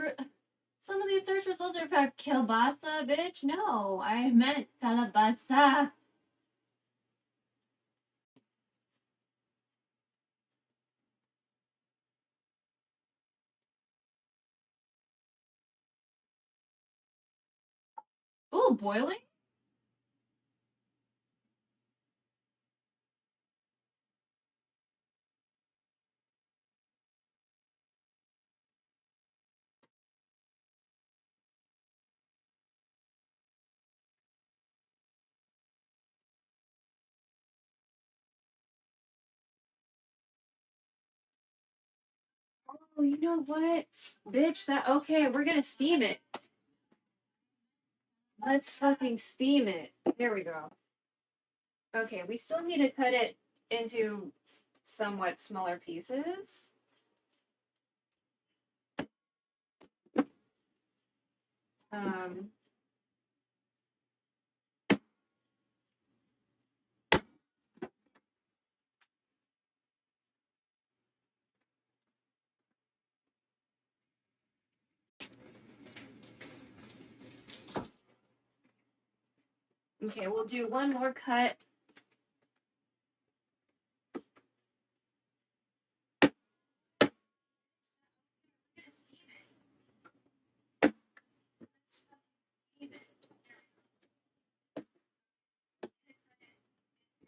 search results are for kielbasa, bitch? No, I meant calabasa. Oh, boiling? Oh, you know what? Bitch, okay, we're gonna steam it. Let's fucking steam it. There we go. Okay, we still need to cut it into somewhat smaller pieces. Um, okay, we'll do one more cut.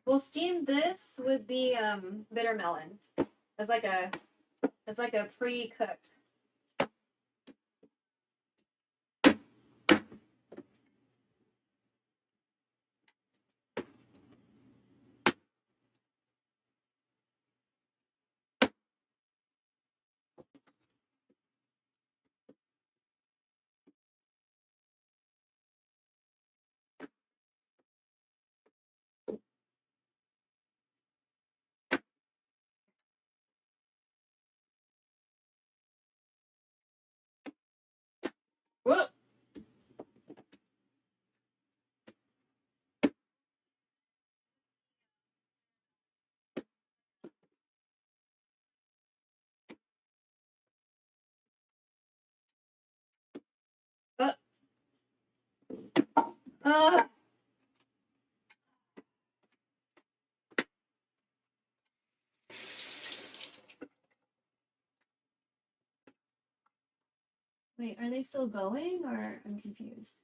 We'll steam this with the bitter melon as like a pre-cook. Whoop! Uh, wait, are they still going or I'm confused?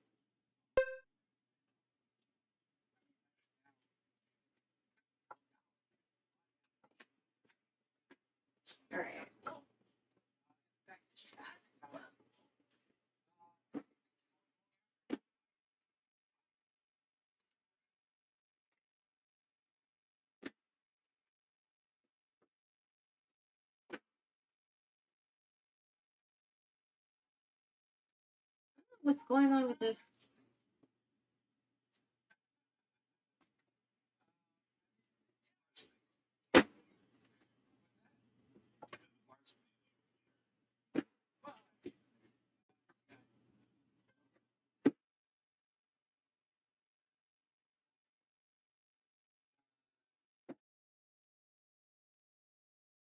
All right. What's going on with this?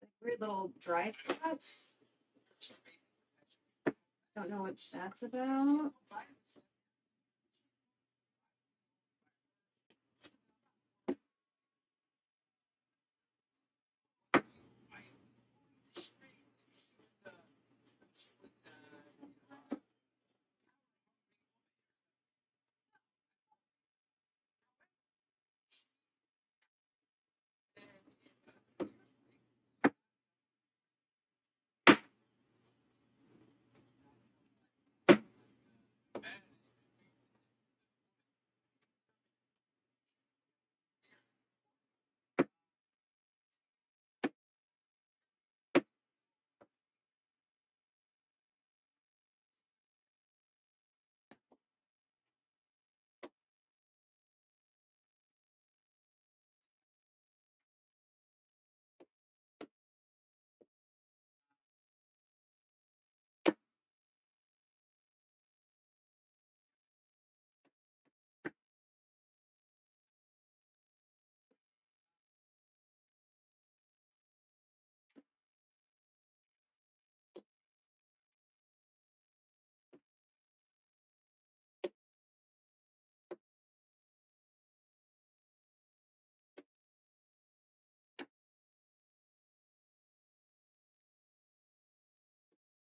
Like weird little dry spots. Don't know what that's about.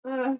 Ugh.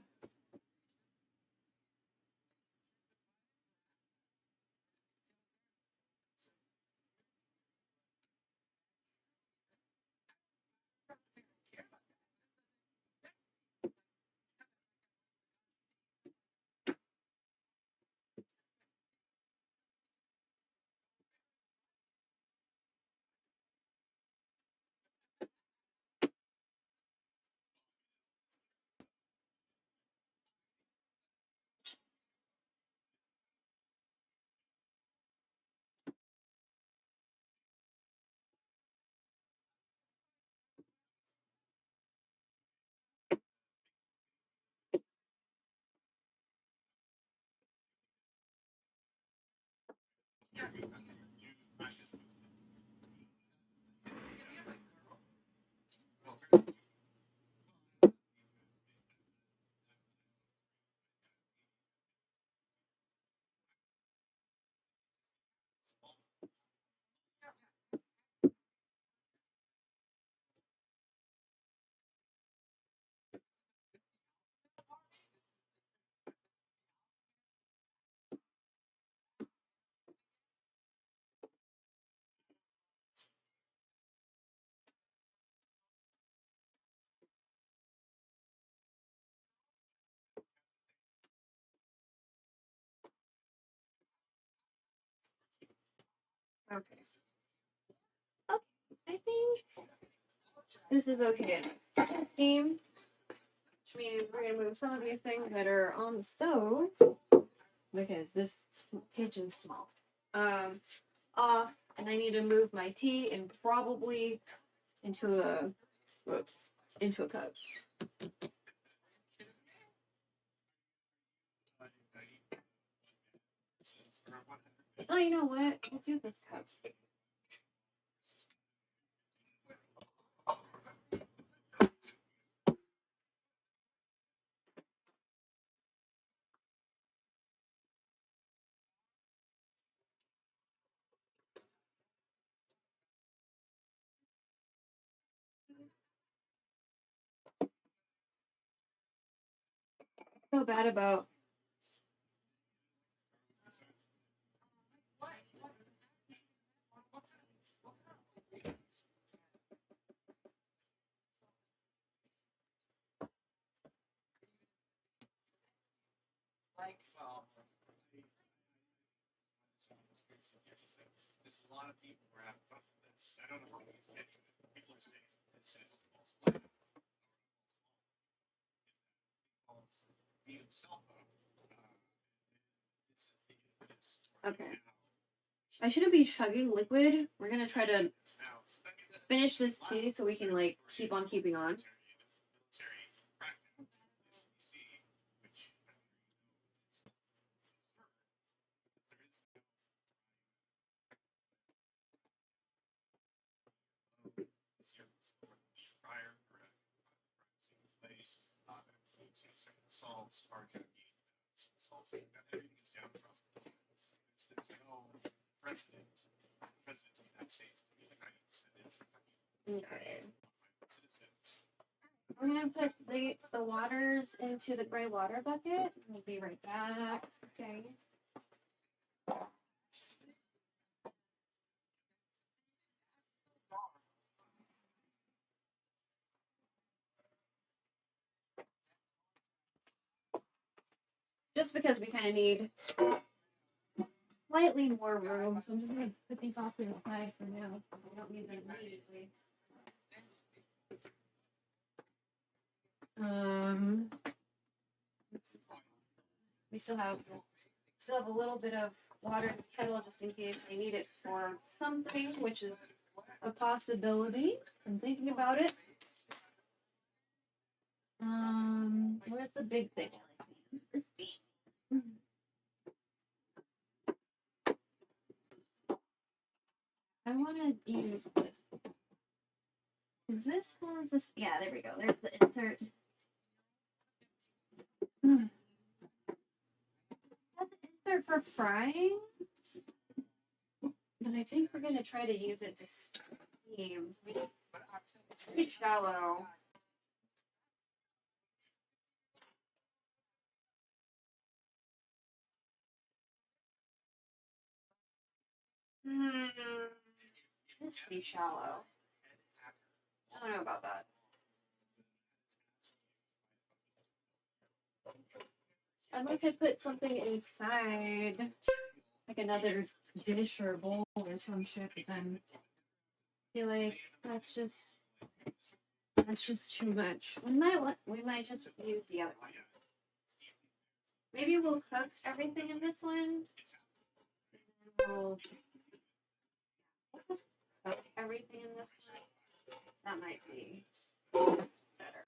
Okay. Okay, I think this is okay. Steam, which means we're gonna move some of these things that are on the stove because this kitchen's small. Off, and I need to move my tea and probably into a into a cup. Oh, you know what? We'll do this cup. I feel bad about There's a lot of people who are having fun with this. I don't know how many people are saying this is false flag. Beat himself up. This is the evidence. okay. I shouldn't be chugging liquid. We're gonna try to finish this tea so we can like keep on keeping on. Salts are going to be salts and everything is down across the board. There's no president of the United States to be the guy who sent it. Okay. Citizens. I'm gonna put the waters into the gray water bucket. We'll be right back. Okay. Just because we kind of need slightly more room, so I'm just gonna put these off to the side for now. I don't need them immediately. We still have a little bit of water in the kettle just in case I need it for something, which is a possibility. I'm thinking about it. Where's the big thing? I want to use this. Is this has this? Yeah, there we go. There's the insert. That's the insert for frying, but I think we're gonna try to use it to steam. It's pretty shallow. It's pretty shallow. I don't know about that. Unless I put something inside, like another dish or bowl or some shit, then I feel like that's just too much. We might just use the other one. Maybe we'll cook everything in this one. We'll just cook everything in this one. That might be better.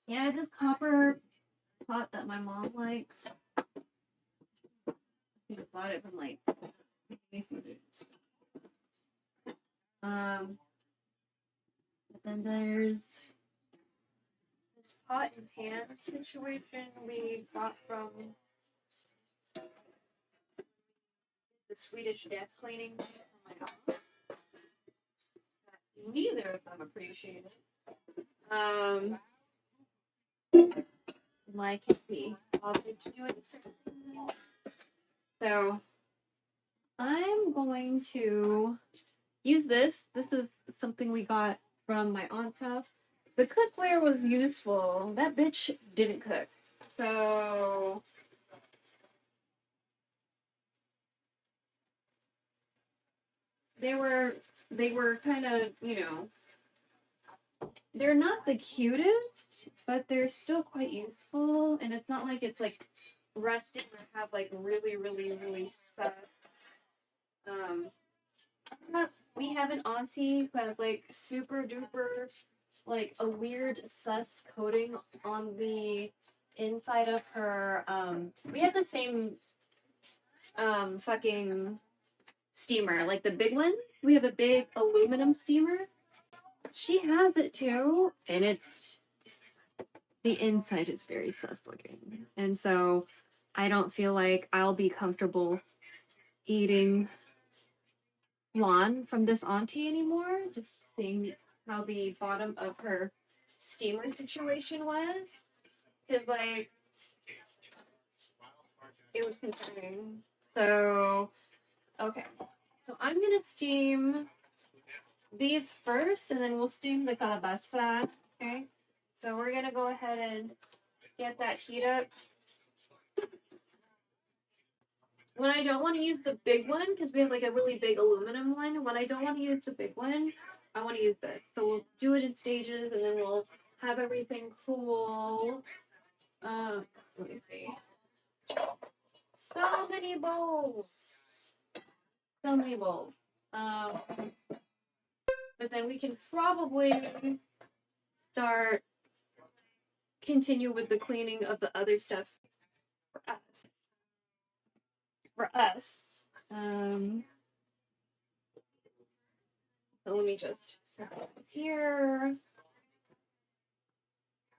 Yeah, this copper pot that my mom likes. I think bought it from like Scissors. But then there's this pot and pan situation we got from the Swedish death cleaning from my aunt. Neither of them appreciated. Like me, bothered to do it certain things. So I'm going to use this. This is something we got from my aunt's house. The cookware was useful. That bitch didn't cook. So they were kind of, you know, they're not the cutest, but they're still quite useful, and it's not like it's like rusting or have like really sus. We have an auntie who has like super duper like a weird sus coating on the inside of her. We have the same fucking steamer, like the big ones. We have a big aluminum steamer. She has it too, and it's the inside is very sus looking, and so I don't feel like I'll be comfortable eating flan from this auntie anymore. Just seeing how the bottom of her steamer situation was, because like it was concerning. So okay, so I'm gonna steam these first, and then we'll steam the calabasa. Okay, so we're gonna go ahead and get that heat up. When I don't want to use the big one, because we have like a really big aluminum one, when I don't want to use the big one, I want to use this. So we'll do it in stages, and then we'll have everything cool. Let me see. So many bowls. So many bowls. But then we can probably continue with the cleaning of the other stuff for us. So let me just here.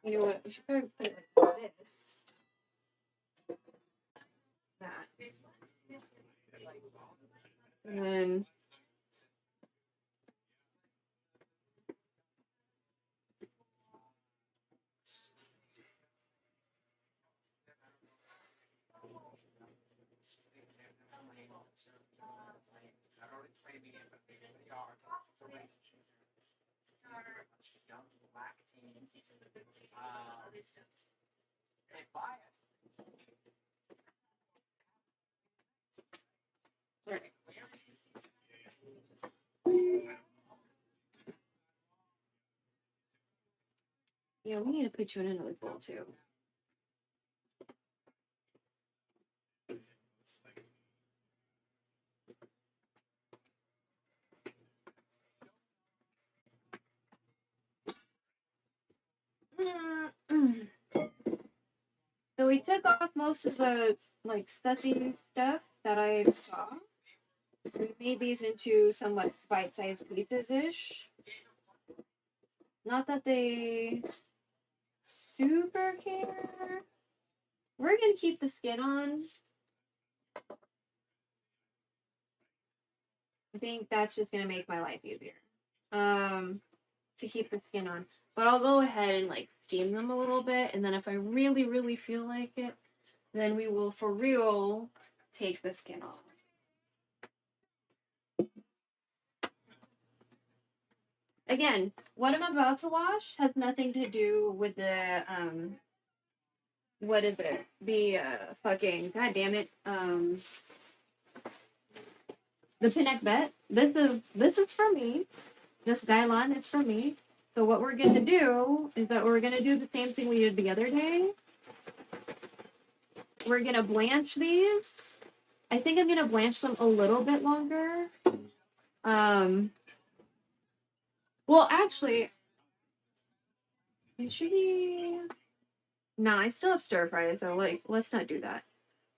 You know what? We should probably put it like this. That. And then right. Yeah, we need to put you in another bowl too. So we took off most of the like sussy stuff that I saw. We made these into somewhat bite-sized pieces-ish. Not that they super care. We're gonna keep the skin on. I think that's just gonna make my life easier. To keep the skin on. But I'll go ahead and like steam them a little bit, and then if I really feel like it, then we will for real take the skin off. Again, what I'm about to wash has nothing to do with the what is it? The fucking god damn it. The PINAKBET. This is for me. This guideline is for me. So what we're gonna do is that we're gonna do the same thing we did the other day. We're gonna blanch these. I think I'm gonna blanch them a little bit longer. Well, actually, it should be. Nah, I still have stir fry, so like, let's not do that.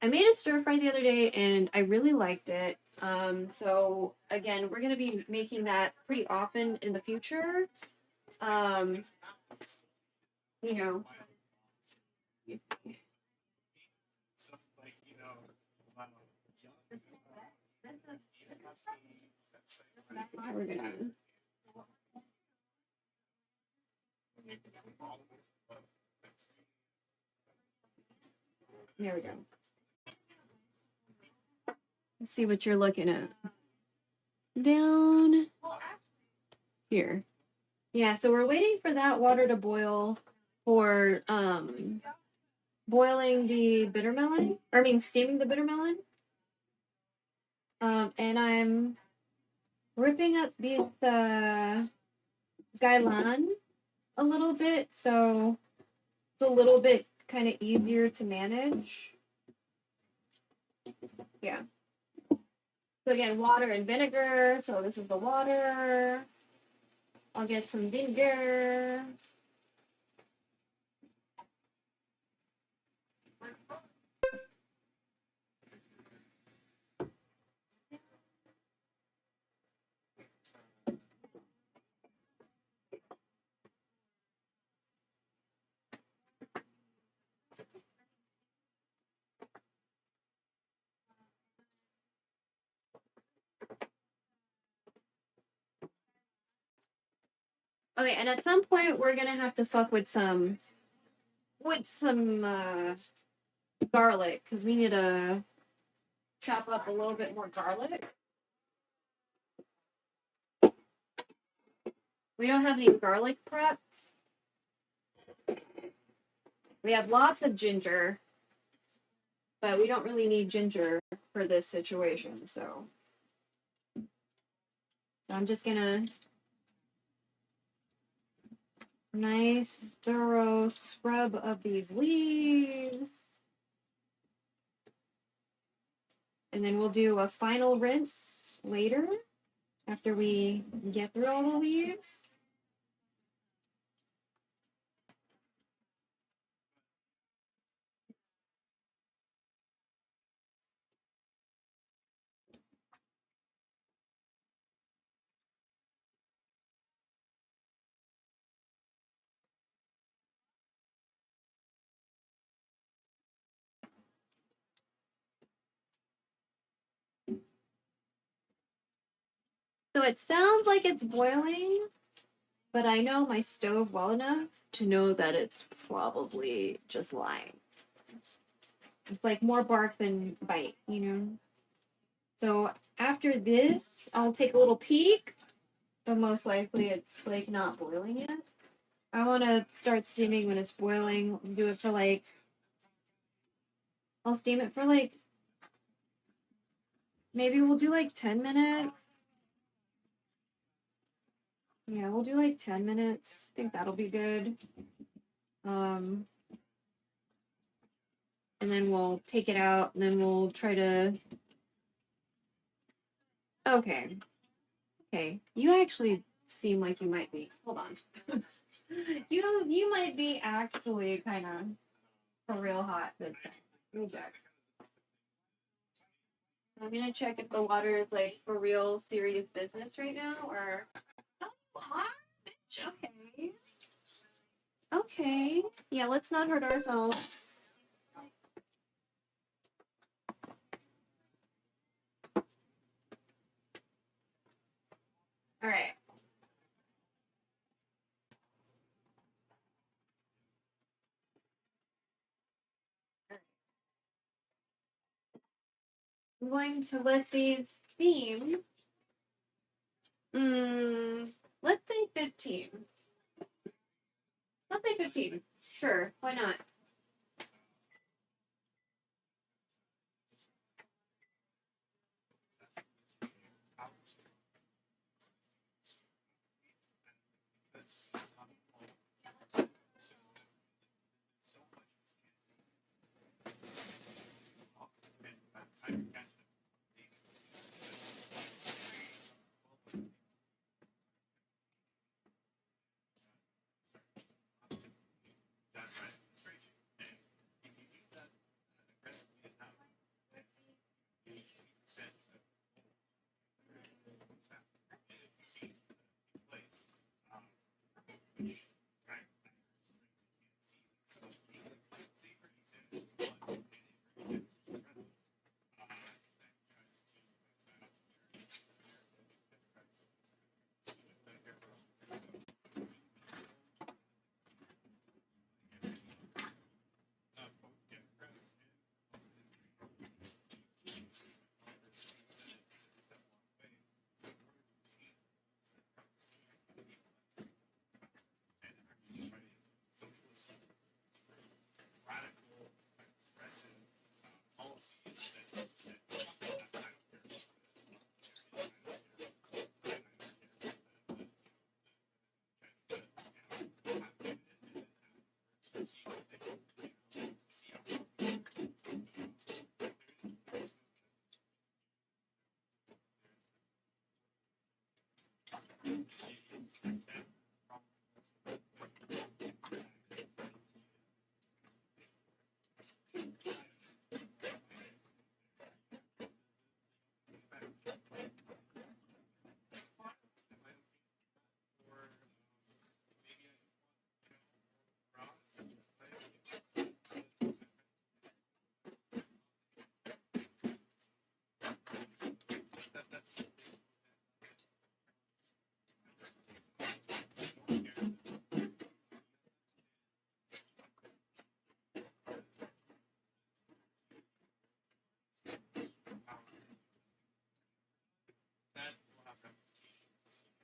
I made a stir fry the other day and I really liked it. So again, we're gonna be making that pretty often in the future. You know, So, like, you know, we're gonna. There we go. Let's see what you're looking at. Down here. Yeah, so we're waiting for that water to boil for boiling the bitter melon. Or I mean steaming the bitter melon. And I'm ripping up these gailan a little bit, so it's a little bit kind of easier to manage. Yeah. So again, water and vinegar. So this is the water. I'll get some vinegar. Okay, and at some point we're gonna have to fuck with some garlic because we need to chop up a little bit more garlic. We don't have any garlic prep. We have lots of ginger, but we don't really need ginger for this situation. So I'm just gonna nice thorough scrub of these leaves. And then we'll do a final rinse later after we get through all the leaves. So it sounds like it's boiling, but I know my stove well enough to know that it's probably just lying. It's like more bark than bite, you know? So after this, I'll take a little peek, but most likely it's like not boiling yet. I want to start steaming when it's boiling. Do it for like, I'll steam it for like, maybe we'll do like 10 minutes. Yeah, we'll do like 10 minutes. I think that'll be good. And then we'll take it out and then we'll try to. Okay. Okay. You actually seem like you might be. Hold on. you might be actually kind of for real hot this time. Let me check. I'm gonna check if the water is like for real serious business right now or. Oh, bitch. Okay. Okay. Yeah, let's not hurt ourselves. All right. I'm going to let these steam. Let's say 15. Let's say 15. Sure, why not?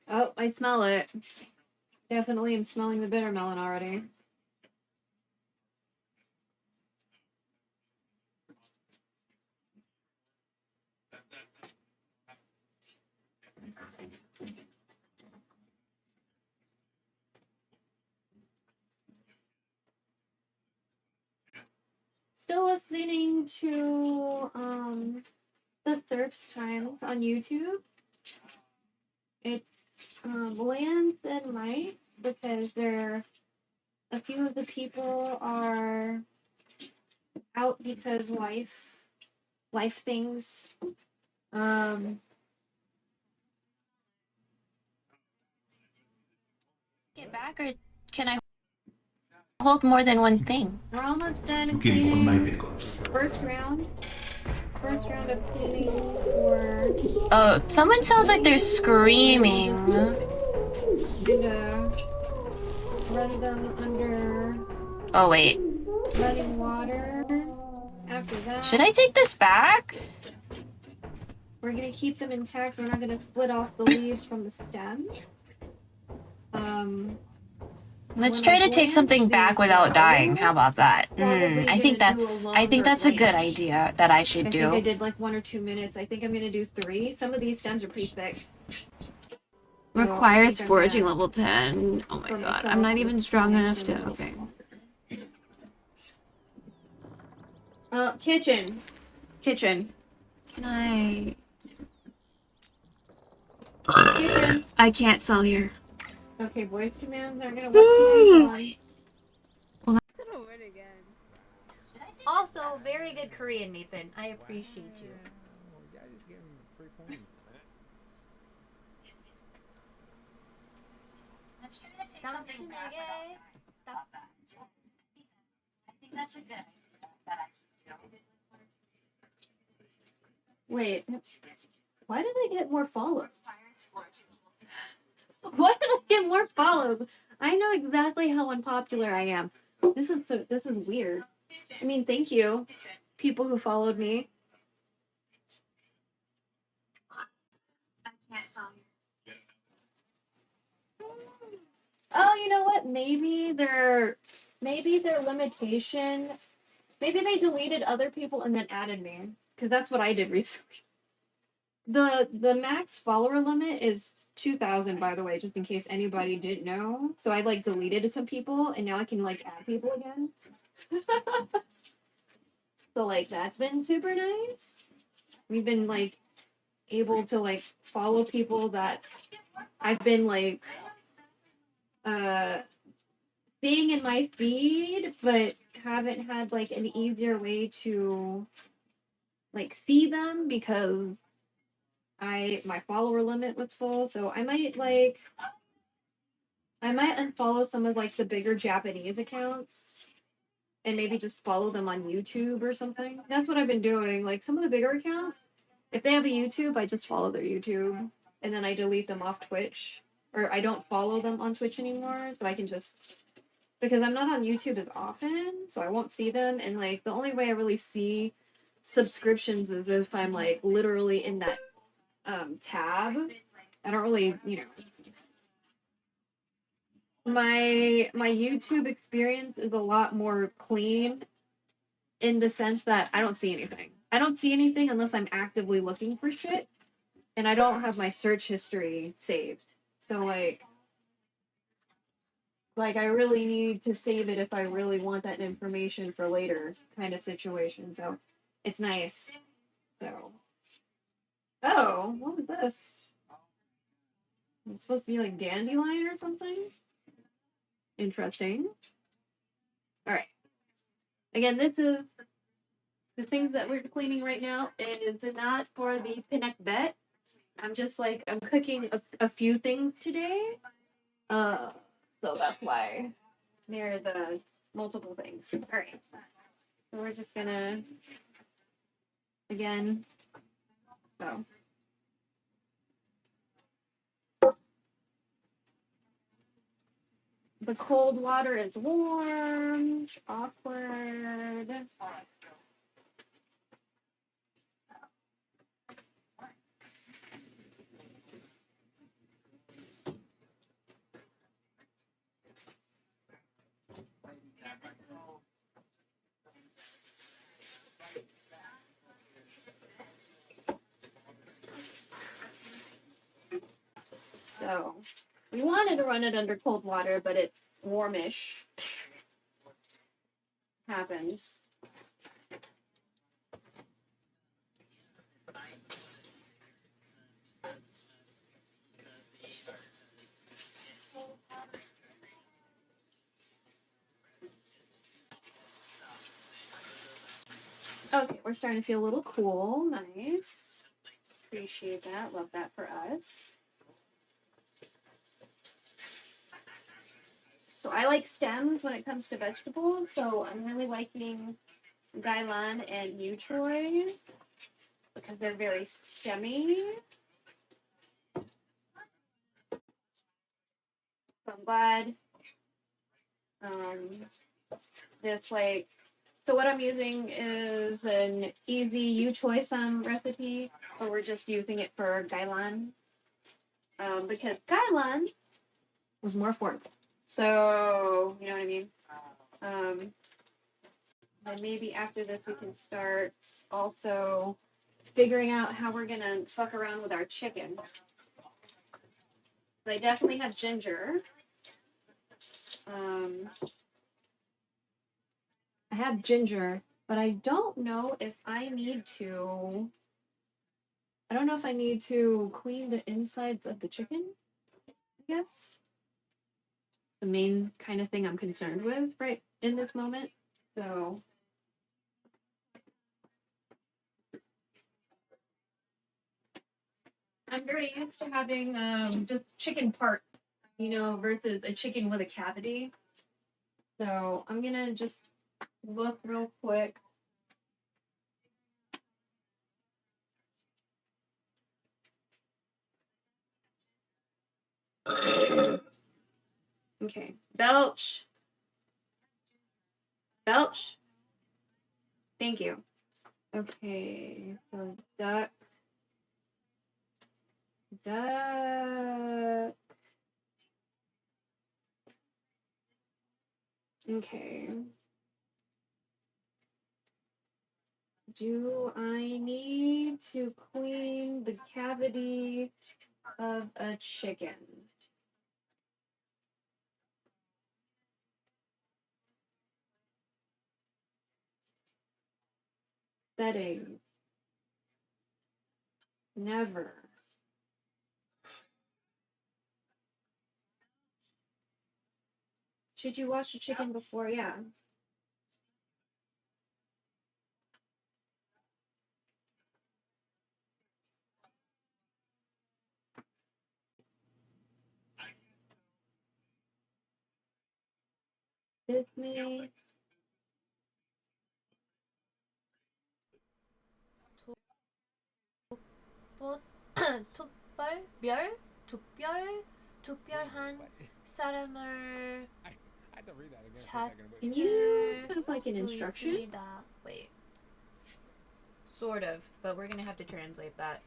Oh, I smell it. Definitely am smelling the bitter melon already. Still listening to the Thirps Times on YouTube. It's Lance and Mike, because a few of the people are out because life things. Get back, or can I hold more than one thing? We're almost done Looking on my cleaning. pickles. First round of cleaning for. Oh, someone sounds like they're screaming. And run them under Oh, wait. running water. After that, Should I take this back? we're gonna keep them intact. We're not gonna split off the leaves from the stem. Let's when try I to take something blanch back these without now, dying. How about that? probably I think gonna do that's a I think longer that's a good blanch. idea that I should I do. think I did like 1 or 2 minutes. I think I'm gonna do 3. Some of these stems are pretty thick. Requires So I think I'm foraging gonna level 10. Oh my for god, myself I'm not even strong finish enough them to. a Okay. little longer. Kitchen. Can I? Kitchen. I can't sell here. Okay, voice commands are gonna work. Also, very good Korean, Nathan. I appreciate you. Yeah, just give him 3 points. Let's try to take something back. I think that's a good idea. Wait, why did I get more follows? Why did I get more follows? I know exactly how unpopular I am. This is weird. I mean, thank you, people who followed me. Oh, you know what? Maybe their limitation. Maybe they deleted other people and then added me, because that's what I did recently. The max follower limit is 2,000, by the way, just in case anybody didn't know. So I like deleted some people, and now I can like add people again. So like that's been super nice. We've been like able to like follow people that I've been like seeing in my feed, but haven't had like an easier way to like see them because my follower limit was full. So I might unfollow some of like the bigger Japanese accounts and maybe just follow them on YouTube or something. That's what I've been doing. Like some of the bigger accounts, if they have a YouTube, I just follow their YouTube and then I delete them off Twitch, or I don't follow them on Twitch anymore, so I can just, because I'm not on YouTube as often, so I won't see them. And like the only way I really see subscriptions is if I'm like literally in that tab. I don't really, my YouTube experience is a lot more clean in the sense that I don't see anything. I don't see anything unless I'm actively looking for shit, and I don't have my search history saved. So like I really need to save it if I really want that information for later kind of situation. So it's nice. So, oh, what was this? It's supposed to be like dandelion or something. Interesting. All right. Again, this is the things that we're cleaning right now is not for the PINAKBET. I'm just like, I'm cooking a few things today. So that's why there are the multiple things. All right. So we're just gonna, again, so. The cold water is warm. Awkward. So we wanted to run it under cold water, but it's warmish. Happens. Okay, we're starting to feel a little cool. Nice. Appreciate that. Love that for us. So I like stems when it comes to vegetables. So I'm really liking gailan and yu-choy because they're very stemmy. So I'm glad this like, so what I'm using is an easy yu-choy recipe, but we're just using it for gailan because gailan was more affordable. So, you know what I mean? And maybe after this we can start also figuring out how we're gonna fuck around with our chicken. I definitely have ginger. I have ginger, but I don't know if I need to. I don't know if I need to clean the insides of the chicken, I guess. The main kind of thing I'm concerned with right in this moment. So I'm very used to having just chicken parts, you know, versus a chicken with a cavity. So I'm gonna just look real quick. Okay, belch. Belch. Thank you. Okay, so duck. Duck. Okay. Do I need to clean the cavity of a chicken? Settings. Never. Should you wash the chicken before? Yeah. With me. 특별한 사람을 I had to read that again for a second. But Can you have like an instruction? 있습니다. Wait. Sort of, but we're gonna have to translate that.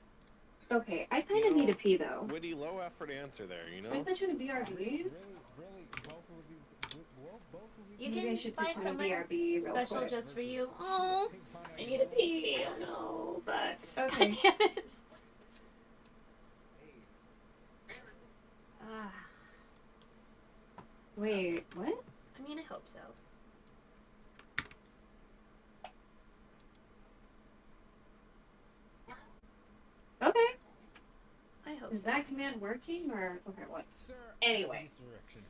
Okay, I kind of need a pee though. Witty, low effort answer there, you know? Should I put you in a BRB? really, both of these, You Maybe I can should put find you in a someone BRB real special quick. just for you. Oh, I need a pee. Oh no, but God okay. damn it. Ah, Wait, what? I mean, I hope so. Okay. I hope Is that command working or okay? What? Sir, Anyway, insurrection.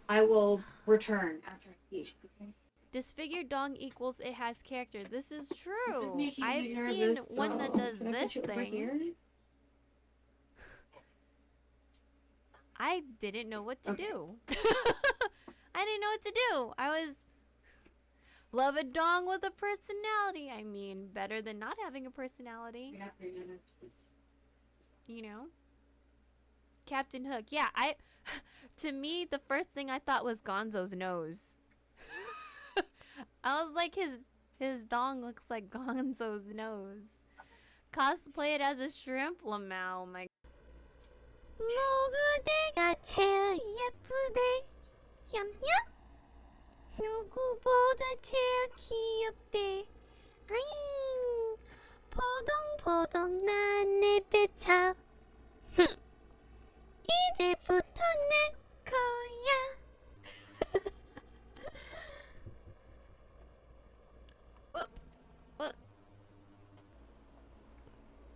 I will return after I eat. Okay. Disfigured dong equals it has character. This is true. This is making I've me seen nervous. one that does Should I this put you over thing. here? I didn't know what to Okay. do. I didn't know what to do. I was love a dong with a personality. I mean, better than not having a personality. Yeah, 3 minutes. You know? Captain Hook. Yeah, to me the first thing I thought was Gonzo's nose. I was like his dong looks like Gonzo's nose. Cosplay it as a shrimp lamau. My 모그대가 제일 예쁘대. 얌얌. 누구보다 제일 귀엽대. 아잉. 포동포동 난내 배차. 이제부터 내 거야.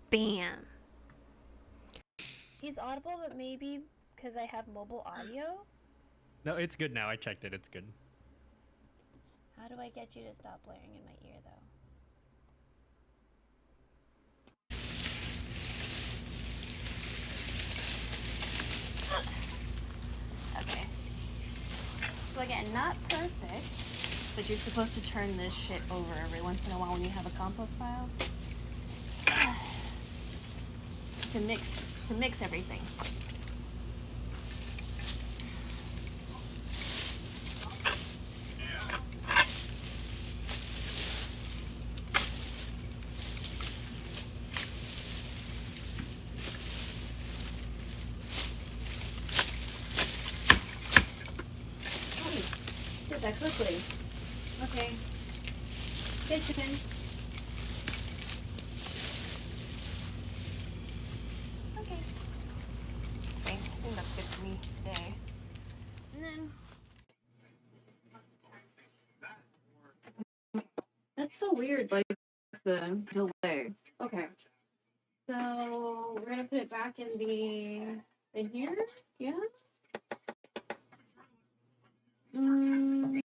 Bam. He's audible, but maybe because I have mobile audio? No, it's good now. I checked it. It's good. How do I get you to stop blaring in my ear, though? Okay. So again, not perfect, but you're supposed to turn this shit over every once in a while when you have a compost pile. to mix everything. Did that quickly. Okay. Kitchen. Okay. Okay, I think that's good for me today. And then That's so weird, like the delay. Okay. So we're gonna put it back in here? Yeah? Mm.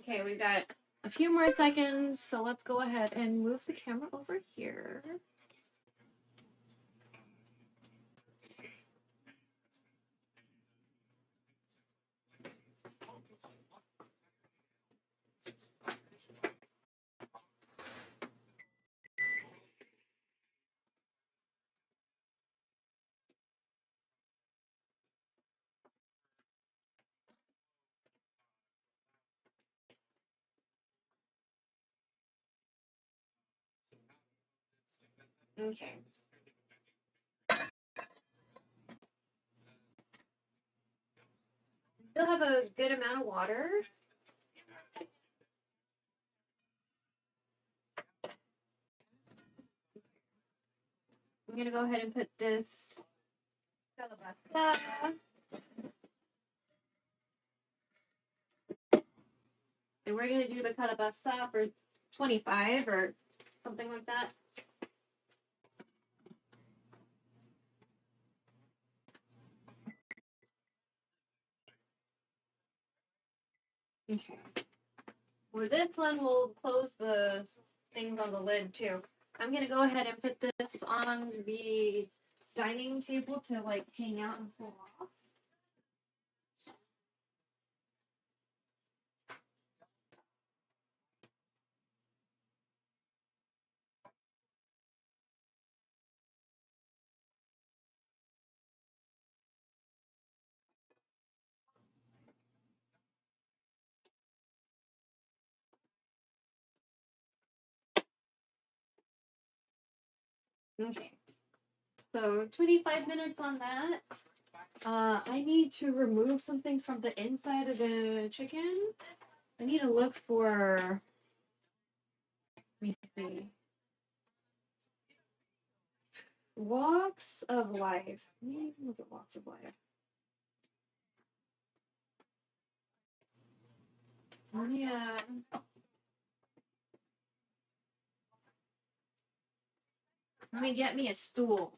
Okay, we've got a few more seconds, so let's go ahead and move the camera over here. Okay. Still have a good amount of water. I'm gonna go ahead and put this calabasa. And we're gonna do the calabasa for 25 or something like that. Okay. For this one, we'll close the things on the lid too. I'm gonna go ahead and put this on the dining table to like hang out and cool off. Okay. So 25 minutes on that. I need to remove something from the inside of the chicken. I need to look for. Let me see. Walks of life. Let me look at walks of life. Let me get me a stool.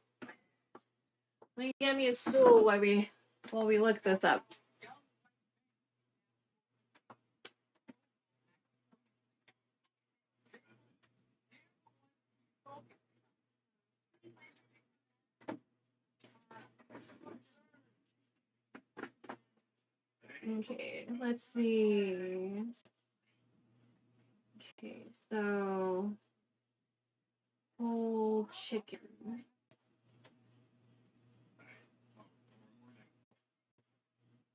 Let me get me a stool while we look this up. Okay, let's see. Okay, so whole chicken.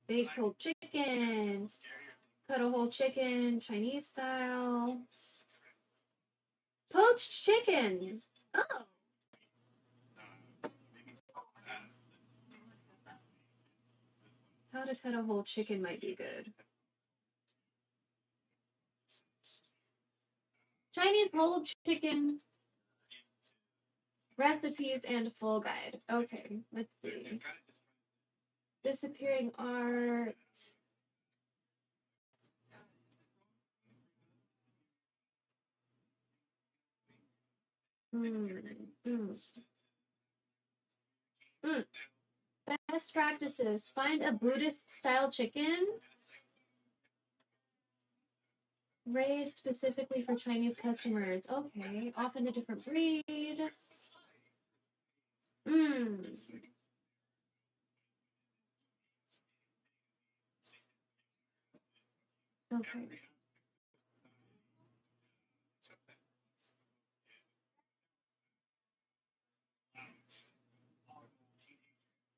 Baked whole chicken. Cut a whole chicken, Chinese style. Poached chicken. Oh. How to cut a whole chicken might be good. Chinese whole chicken recipes and full guide. Okay, let's see. Disappearing art. Best practices. Find a Buddhist style chicken raised specifically for Chinese customers. Okay, often a different breed. Okay.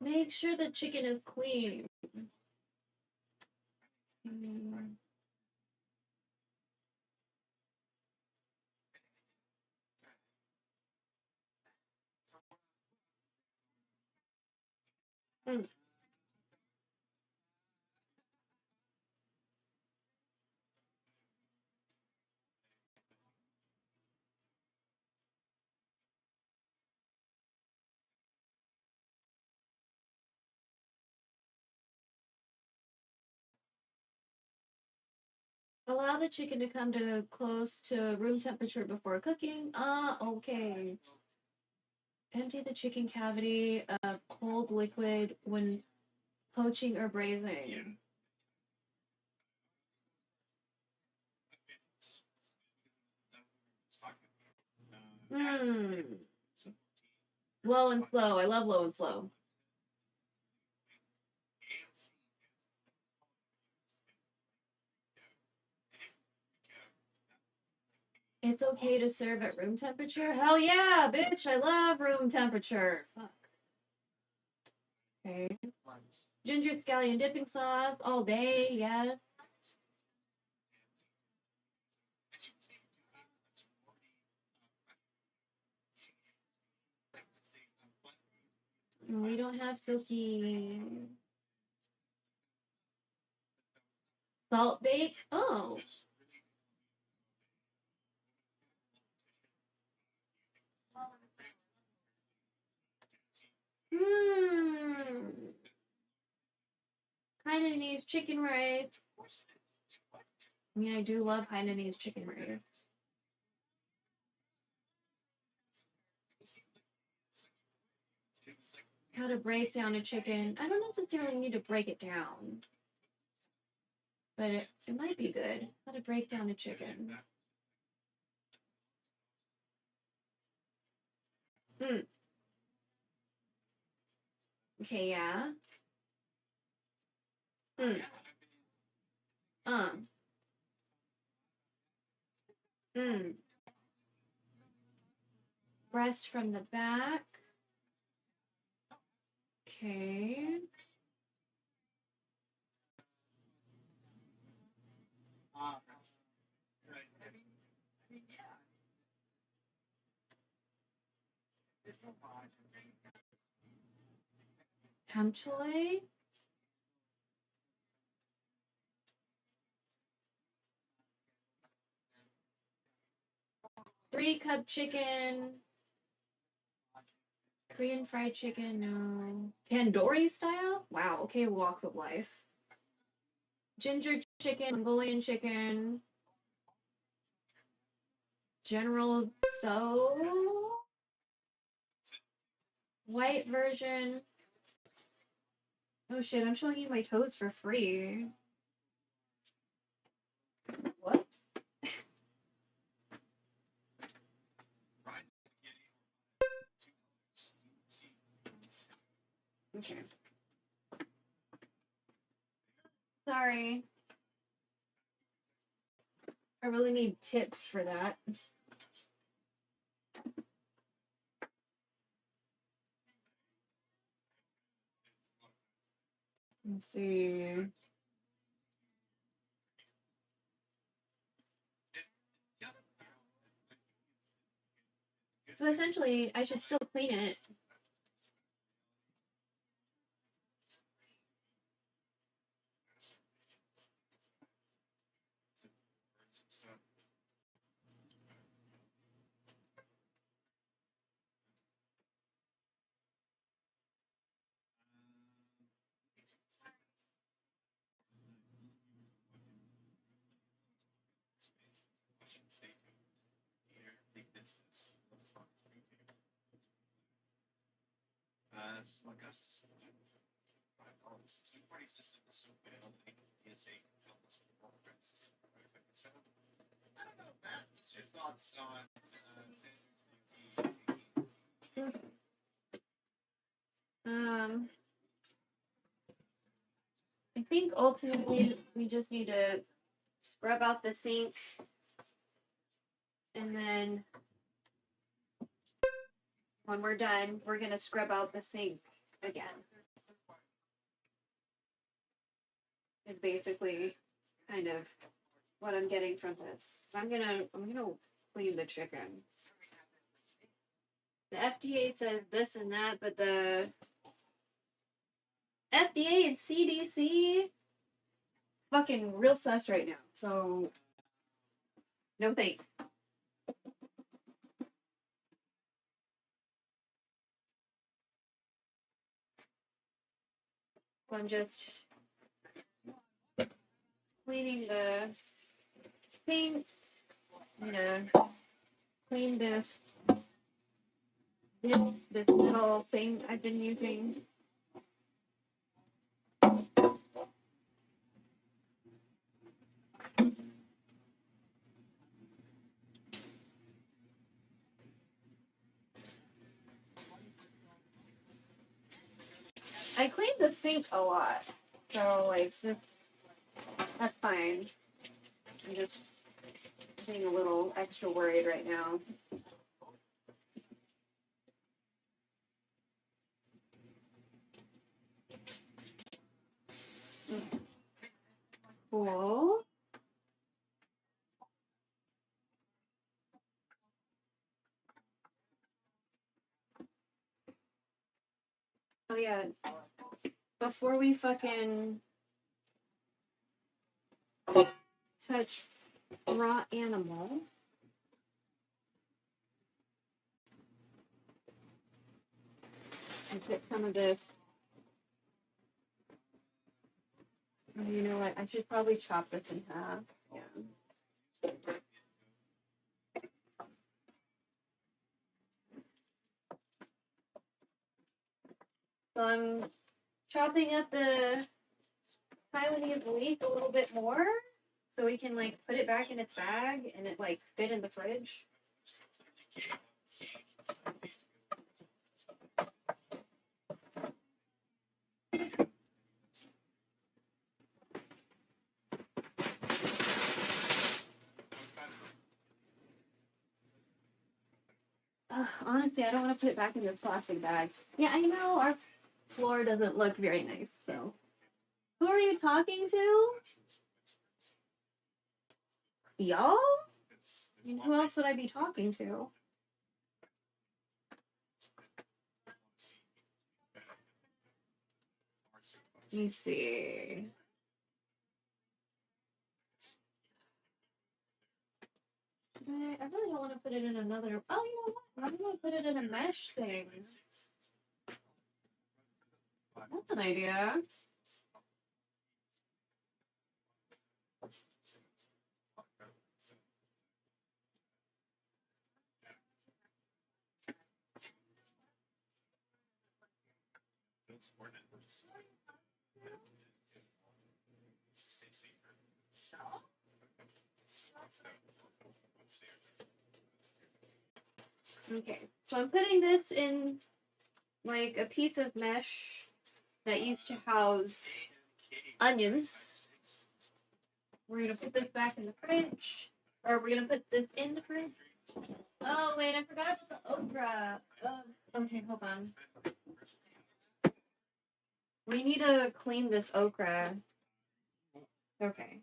Make sure the chicken is clean. Allow the chicken to come to close to room temperature before cooking. Okay. Empty the chicken cavity of cold liquid when poaching or braising. Low and slow. I love low and slow. It's okay to serve at room temperature? Hell yeah, bitch. I love room temperature. Fuck. Okay. Ginger scallion dipping sauce all day, yes. We don't have silky salt bake. Oh. Hainanese chicken rice. I mean, I do love Hainanese chicken rice. How to break down a chicken. I don't necessarily need to break it down, but it might be good. How to break down a chicken. Okay, yeah. Breast from the back. Okay. Hamchoy. 3-cup chicken. Korean fried chicken, no. Tandoori style? Wow, okay, walks of life. Ginger chicken, Mongolian chicken. General So. White version. Oh shit, I'm showing you my toes for free. Whoops. Okay. Sorry. I really need tips for that. Let's see. So essentially, I should still clean it. Augustus. Super system is so bad. PSA helpless program system. So I don't know, Matt. What's your thoughts on I think ultimately we just need to scrub out the sink and then when we're done, we're gonna scrub out the sink again. Is basically kind of what I'm getting from this. So I'm gonna clean the chicken. The FDA says this and that, but the FDA and CDC fucking real sus right now. So no thanks. So I'm just cleaning the thing. I'm gonna clean this little thing I've been using. I clean the sink a lot, so like that's fine. I'm just being a little extra worried right now. Cool. Oh yeah. Before we fucking touch raw animal. And put some of this. You know what? I should probably chop this in half. Yeah. So I'm chopping up the Taiwanese leek a little bit more so we can like put it back in its bag and it like fit in the fridge. Honestly, I don't want to put it back in this plastic bag. Yeah, I know our floor doesn't look very nice, so. Who are you talking to? Y'all? I mean, who else would I be talking to? Let me see. I really don't want to put it in another. Oh, you know what? I'm gonna put it in a mesh thing. That's an idea. Okay, so I'm putting this in like a piece of mesh that used to house onions. We're gonna put this back in the fridge, or we're gonna put this in the fridge. Oh wait, I forgot about the okra. Okay, hold on. We need to clean this okra. Okay.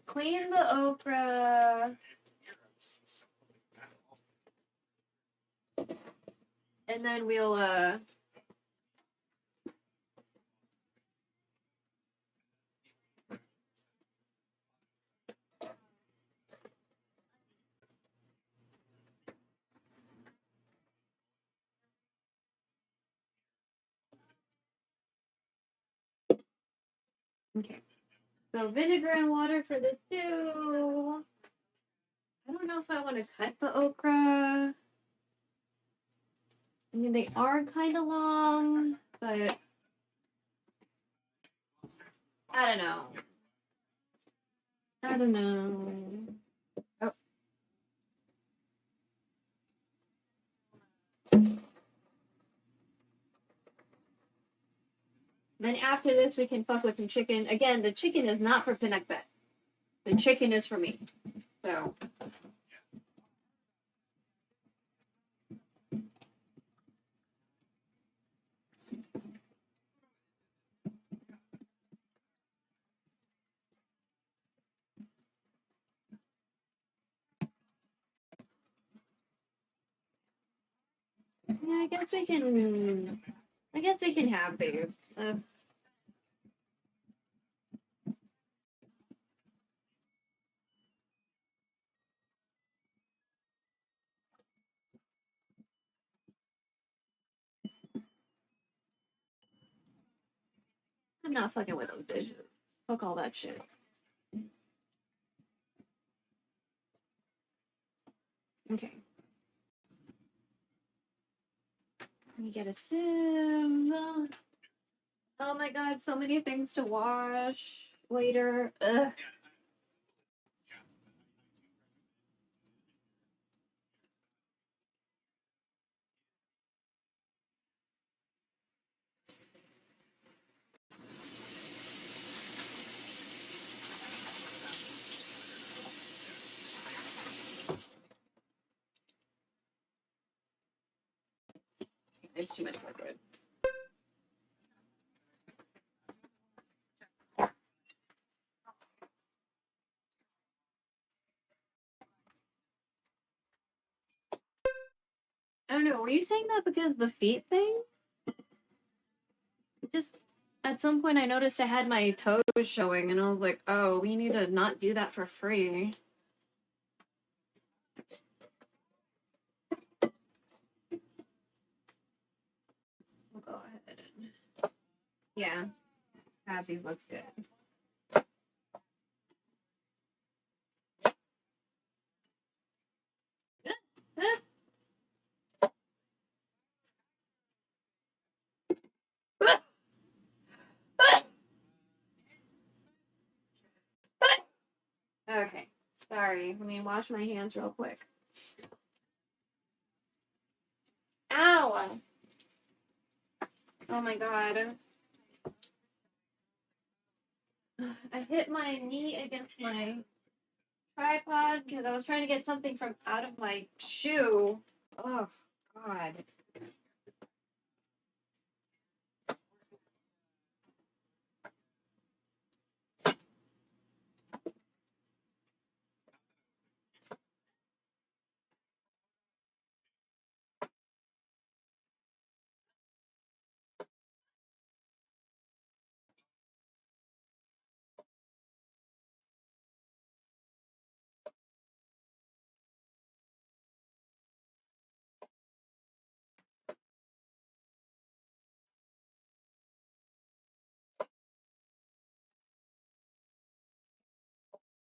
Clean the okra. And then we'll okay. So vinegar and water for this too. I don't know if I want to cut the okra. I mean, they are kind of long, but I don't know. I don't know. Oh. Then after this, we can fuck with some chicken. Again, the chicken is not for PINAKBET. The chicken is for me. So. Yeah, I guess we can. I guess we can have babe. I'm not fucking with those dishes. Fuck all that shit. Okay. Let me get a sieve. Oh my god, so many things to wash later. Ugh. There's too much liquid. I don't know. Were you saying that because the feet thing? Just at some point I noticed I had my toes showing and I was like, oh, we need to not do that for free. We'll go ahead and yeah. Absies looks good. Okay, sorry. Let me wash my hands real quick. Ow! Oh my god. I hit my knee against my tripod because I was trying to get something from out of my shoe. Oh god.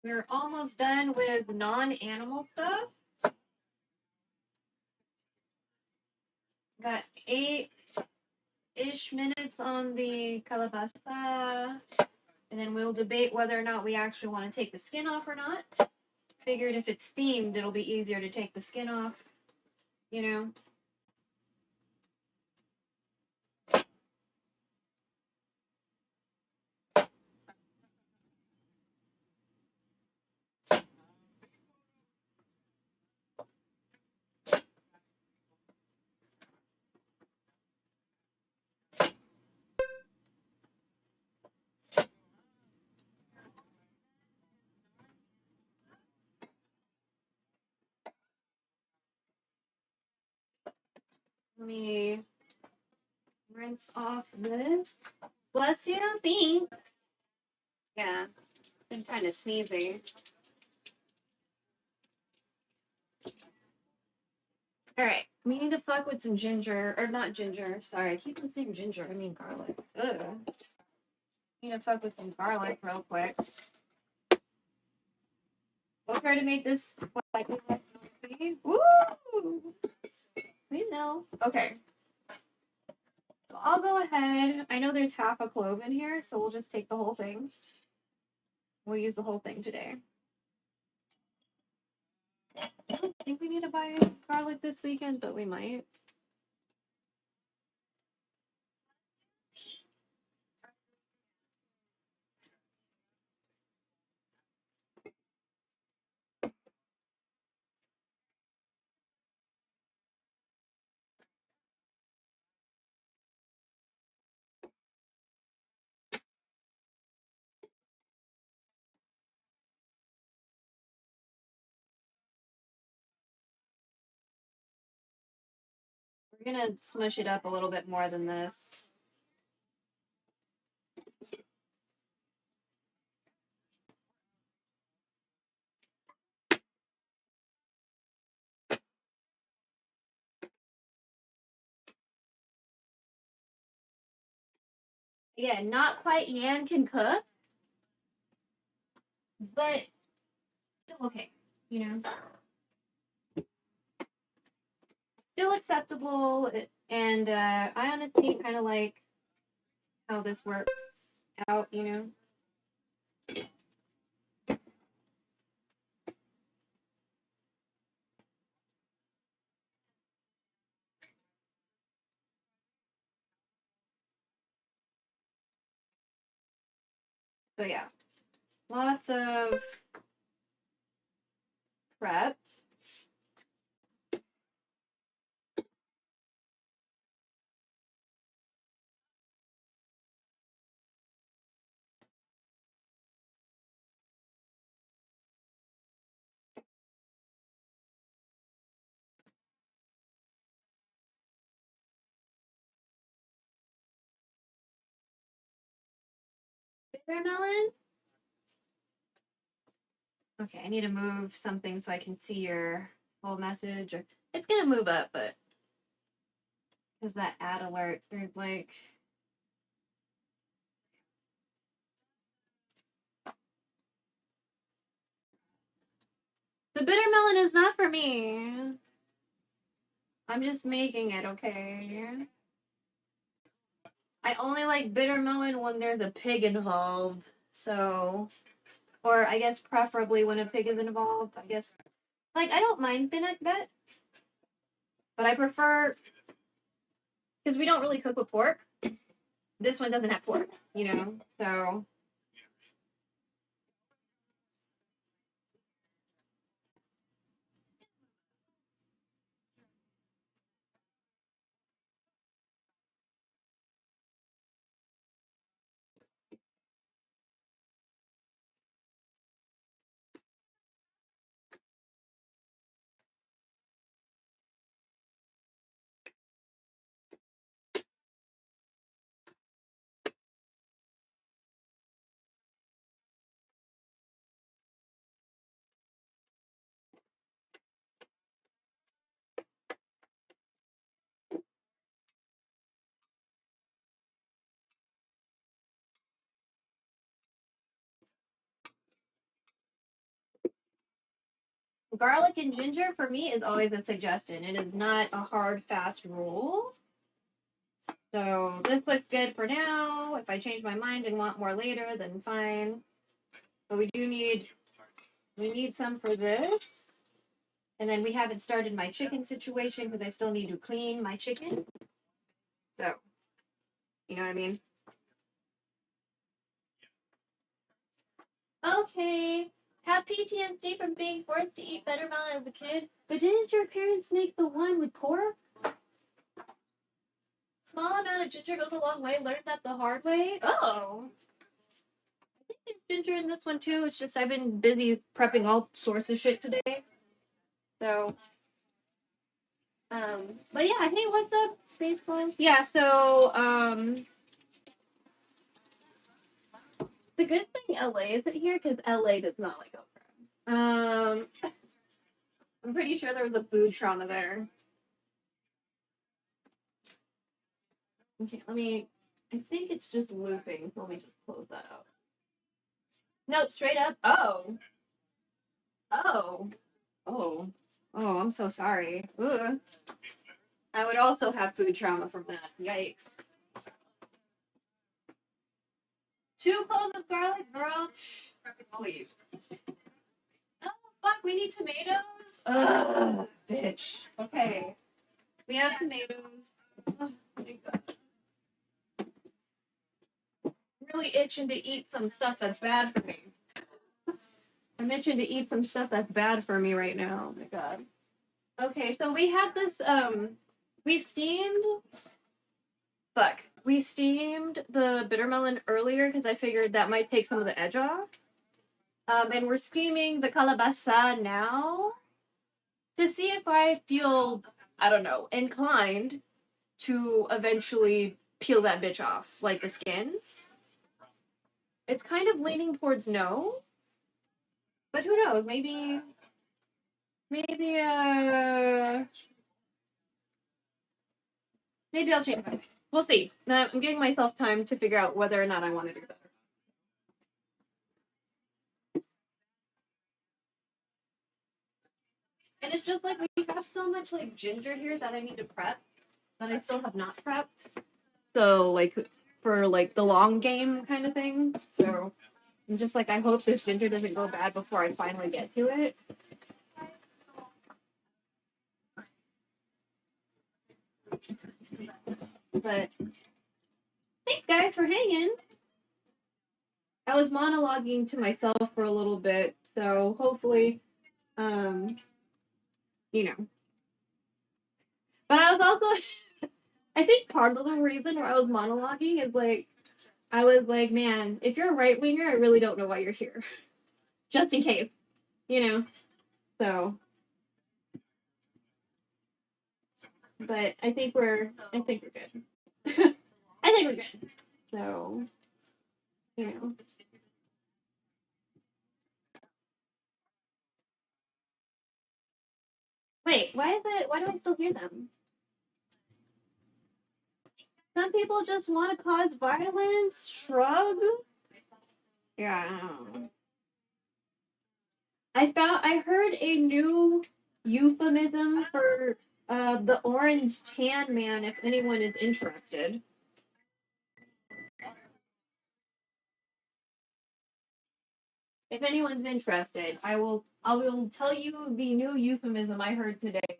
We're almost done with non-animal stuff. Got 8-ish minutes on the calabasa. And then we'll debate whether or not we actually want to take the skin off or not. Figured if it's steamed, it'll be easier to take the skin off, you know. Let me rinse off this. Bless you. Thanks. Yeah, been kind of sneezy. All right, we need to fuck with some ginger, or not ginger. Sorry, I keep on saying ginger. I mean garlic. Ugh. Need to fuck with some garlic real quick. We'll try to make this like woo. We know. Okay. So I'll go ahead. I know there's half a clove in here, so we'll just take the whole thing. We'll use the whole thing today. I don't think we need to buy garlic this weekend, but we might. We're gonna smush it up a little bit more than this. Yeah, not quite Yan can cook, but still okay, you know. Still acceptable, and I honestly kind of like how this works out, you know. So yeah, lots of prep. Bittermelon. Okay, I need to move something so I can see your full message. Or it's gonna move up, but because that ad alert, there's like the bittermelon is not for me. I'm just making it, okay? I only like bittermelon when there's a pig involved. So, or I guess preferably when a pig is involved. I guess, like, I don't mind PINAKBET, but I prefer, because we don't really cook with pork. This one doesn't have pork, you know? So, garlic and ginger for me is always a suggestion. It is not a hard, fast rule. So this looks good for now. If I change my mind and want more later, then fine. But we need some for this. And then we haven't started my chicken situation because I still need to clean my chicken. So, you know what I mean? Okay. Have PTSD from being forced to eat BITTERMELON as a kid, but didn't your parents make the one with pork? Small amount of ginger goes a long way. Learned that the hard way. Oh. I think there's ginger in this one too. It's just I've been busy prepping all sorts of shit today. So, but yeah, hey, what's up, Space Clones? Yeah, so, the good thing LA isn't here because LA does not like okra. I'm pretty sure there was a food trauma there. Okay, I think it's just looping, so let me just close that out. Nope, straight up. Oh. Oh. Oh. Oh, I'm so sorry. Ugh. I would also have food trauma from that. Yikes. 2 cloves of garlic, girl. Please. Oh, fuck, we need tomatoes? Ugh, bitch. Okay. We have tomatoes. Oh, thank God. Really itching to eat some stuff that's bad for me. I'm itching to eat some stuff that's bad for me right now. Oh my God. Okay, so we have this, we steamed the bittermelon earlier because I figured that might take some of the edge off. And we're steaming the calabasa now to see if I feel, I don't know, inclined to eventually peel that bitch off, like the skin. It's kind of leaning towards no, but who knows? Maybe I'll change my mind. We'll see. I'm giving myself time to figure out whether or not I want to do that. And it's just like we have so much like ginger here that I need to prep that I still have not prepped. So like for like the long game kind of thing. So I'm just like I hope this ginger doesn't go bad before I finally get to it. But thanks guys for hanging. I was monologuing to myself for a little bit, so hopefully you know. But I was also I think part of the reason why I was monologuing is like I was like, man, if you're a right winger, I really don't know why you're here. Just in case. You know. So but I think we're good. I think we're good. So you know. Wait, why do I still hear them? Some people just want to cause violence, shrug. Yeah, I don't know. I heard a new euphemism for the orange tan man if anyone is interested. If anyone's interested, I will tell you the new euphemism I heard today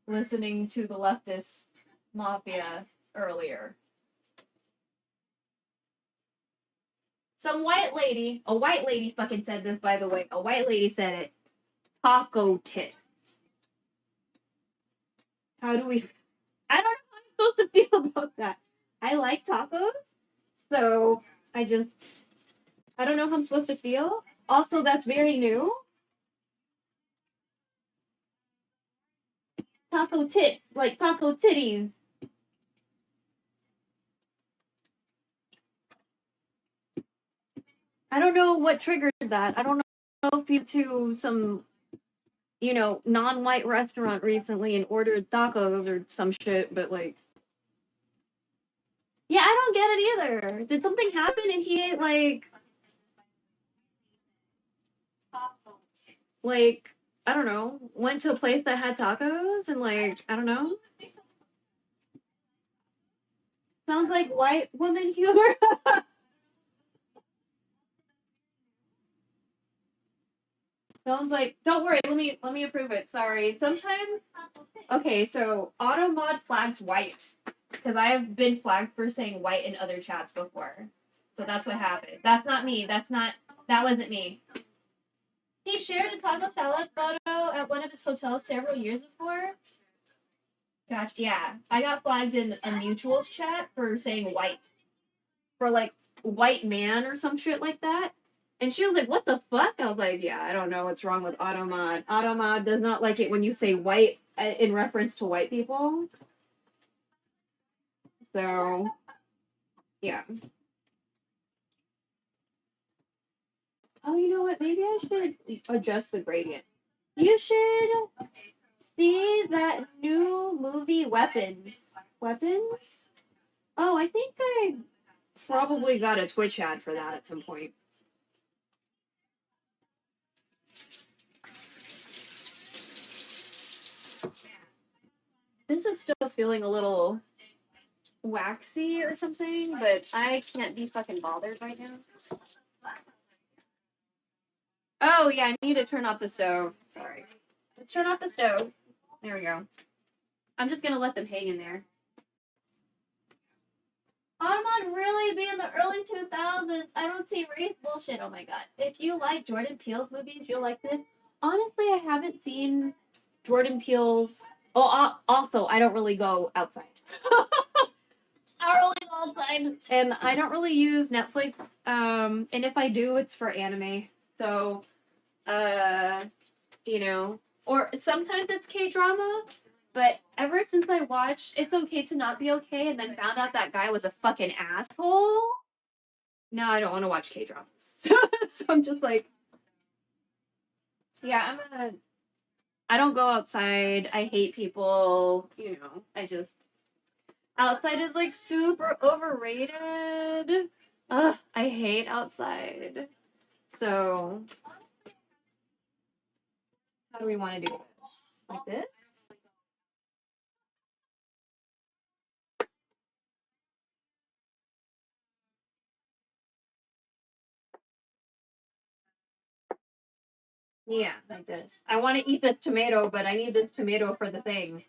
listening to the leftist mafia earlier. A white lady fucking said this, by the way. A white lady said it. Taco tits. I don't know how I'm supposed to feel about that. I like tacos, so I don't know how I'm supposed to feel. Also, that's very new. Taco tits, like taco titties. I don't know what triggered that. I don't know if you to some, non-white restaurant recently and ordered tacos or some shit, but like, yeah, I don't get it either. Did something happen and he ate like I don't know, went to a place that had tacos and like, I don't know. Sounds like white woman humor. Sounds like, don't worry, let me approve it. Sorry. Sometimes okay, so auto mod flags white. Because I have been flagged for saying white in other chats before. So that's what happened. That's not me. That wasn't me. He shared a taco salad photo at one of his hotels several years before. Gotcha. Yeah. I got flagged in a mutuals chat for saying white. For like white man or some shit like that. And she was like, what the fuck? I was like, yeah, I don't know what's wrong with Automod. Automod does not like it when you say white in reference to white people. So, yeah. Oh, you know what? Maybe I should adjust the gradient. You should see that new movie, Weapons. Weapons? Oh, I think I probably got a Twitch ad for that at some point. This is still feeling a little waxy or something, but I can't be fucking bothered right now. Oh, yeah, I need to turn off the stove. Sorry. Let's turn off the stove. There we go. I'm just gonna let them hang in there. Automod really be in the early 2000s. I don't see race bullshit. Oh my god. If you like Jordan Peele's movies, you'll like this. Honestly, I haven't seen Jordan Peele's. Oh, also, I don't really go outside. I don't really go outside. And I don't really use Netflix. And if I do, it's for anime. So, you know, or sometimes it's K-drama. But ever since I watched It's Okay to Not Be Okay and then found out that guy was a fucking asshole, now I don't want to watch K-dramas. So I'm just like, yeah, I don't go outside. I hate people, you know, outside is like super overrated. Ugh, I hate outside. So, how do we want to do this? Like this? Yeah, like this. I want to eat this tomato, but I need this tomato for the thing.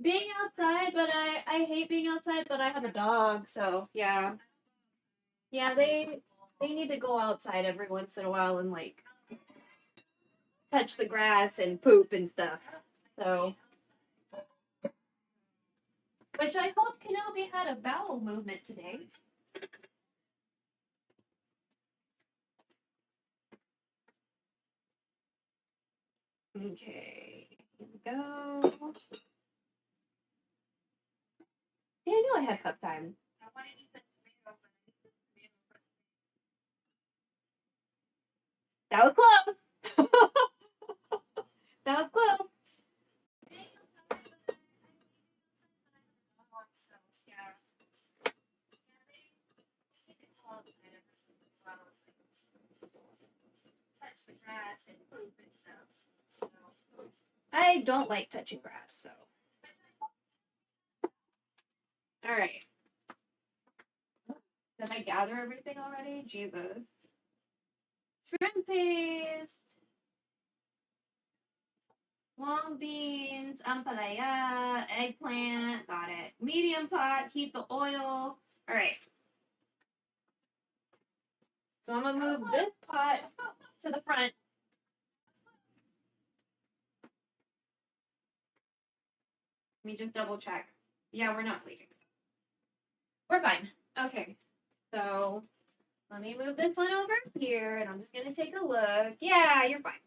Being outside, but I hate being outside, but I have a dog, so yeah. Yeah, they need to go outside every once in a while and like touch the grass and poop and stuff. So, which I hope Kenobi had a bowel movement today. Okay, here we go. See, I knew I had pup time. I want to eat the tomato, but that was close. That was close. I don't like touching grass, so. All right. Did I gather everything already? Jesus. Shrimp paste. Long beans, ampalaya, eggplant, got it. Medium pot, heat the oil. All right. So I'm gonna move this pot to the front. Let me just double check. Yeah, we're not bleeding. We're fine. Okay. So let me move this one over here, and I'm just gonna take a look. Yeah, you're fine.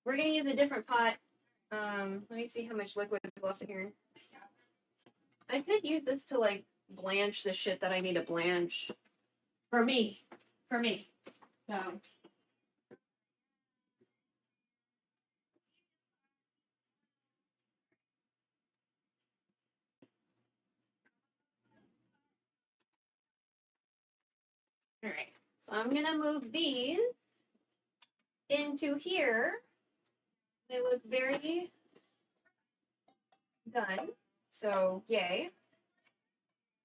We're gonna use a different pot. Let me see how much liquid is left in here. I could use this to like blanch the shit that I need to blanch. For me. So. So I'm gonna move these into here. They look very done. So yay.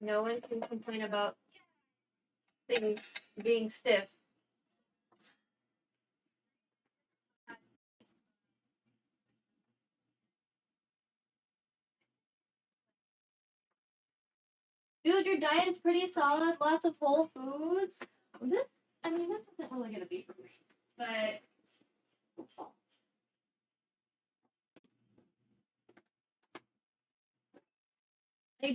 No one can complain about things being stiff. Dude, your diet is pretty solid. Lots of whole foods. This, I mean, this isn't really gonna be for me, but I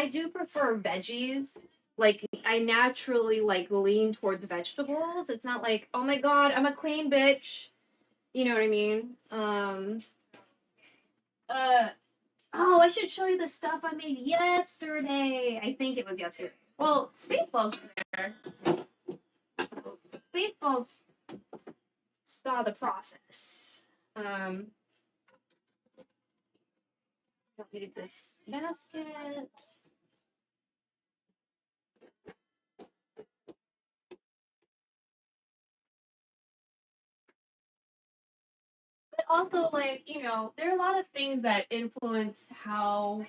do prefer veggies. Like I naturally like lean towards vegetables. It's not like, oh my god, I'm a clean bitch. You know what I mean? Oh, I should show you the stuff I made yesterday. I think it was yesterday. Well, Spaceballs were there. So Spaceballs saw the process. Don't need this basket. But also, like, you know, there are a lot of things that influence how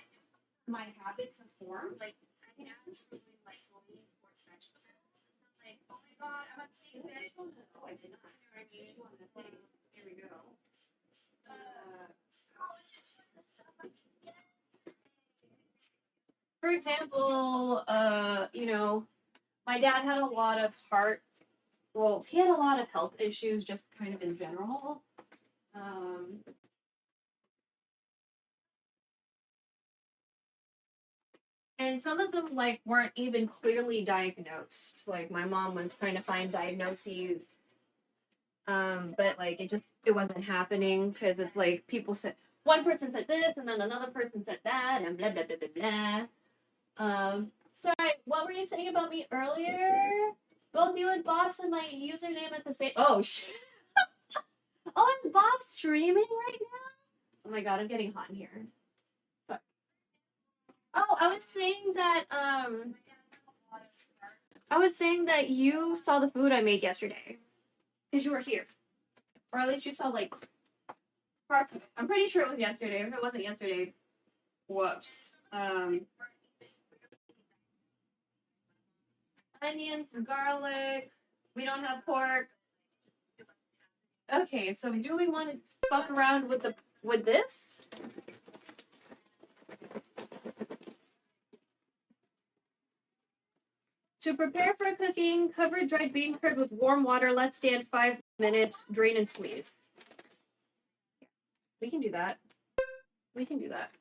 my habits have formed. Like, I can actually, like, lean towards vegetables. Like, oh my god, I'm a big vegetable. No, I did not. I mean, on the thing. Here we go. For example, you know, my dad had a lot of he had a lot of health issues just kind of in general. And some of them like weren't even clearly diagnosed. Like my mom was trying to find diagnoses, but like it wasn't happening because it's like people said one person said this and then another person said that and blah blah blah blah blah. Sorry, what were you saying about me earlier? Both you and Bob said my username at the same. Oh shit! Oh, is Bob streaming right now? Oh my god, I'm getting hot in here. Fuck. Oh, I was saying that you saw the food I made yesterday. Because you were here. Or at least you saw, like, parts of it. I'm pretty sure it was yesterday. If it wasn't yesterday, whoops. Onions, garlic. We don't have pork. Okay, so do we want to fuck around with this? To prepare for cooking, cover dried bean curd with warm water. Let stand 5 minutes. Drain and squeeze. We can do that. We can do that.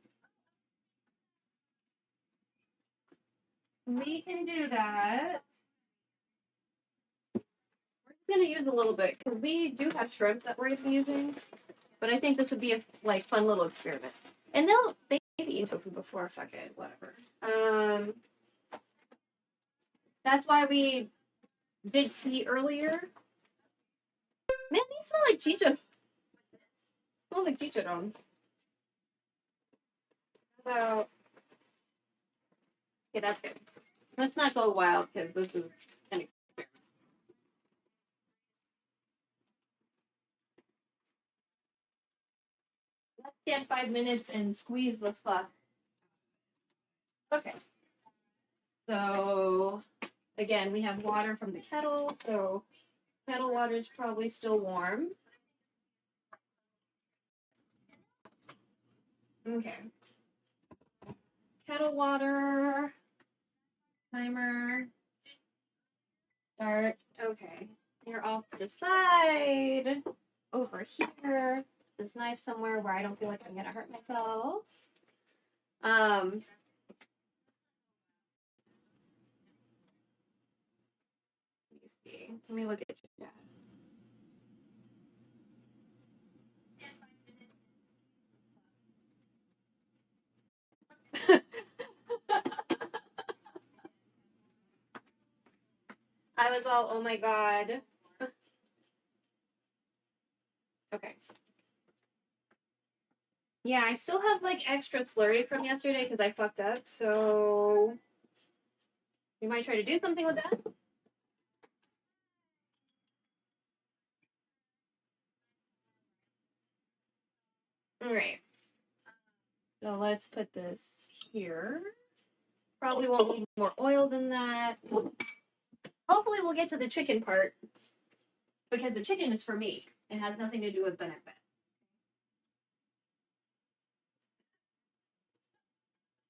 We can do that. We're just gonna use a little bit because we do have shrimp that we're gonna be using, but I think this would be a like fun little experiment. And they've eaten tofu before. Fuck it, whatever. That's why we did tea earlier. Man, these smell like chicharron. Smell like chicharron. So, okay, that's good. Let's not go wild because this is an experiment. Let's stand 5 minutes and squeeze the fuck. Okay. So, again, we have water from the kettle, so kettle water is probably still warm. Okay. Kettle water. Timer. Start. Okay. You're off to the side. Over here. This knife somewhere where I don't feel like I'm gonna hurt myself. Let me see. Let me look at chat. I was all, oh my god. Okay. Yeah, I still have like extra slurry from yesterday because I fucked up, so We might try to do something with that. All right. So let's put this here. Probably won't need more oil than that. Hopefully we'll get to the chicken part because the chicken is for me. It has nothing to do with PINAKBET.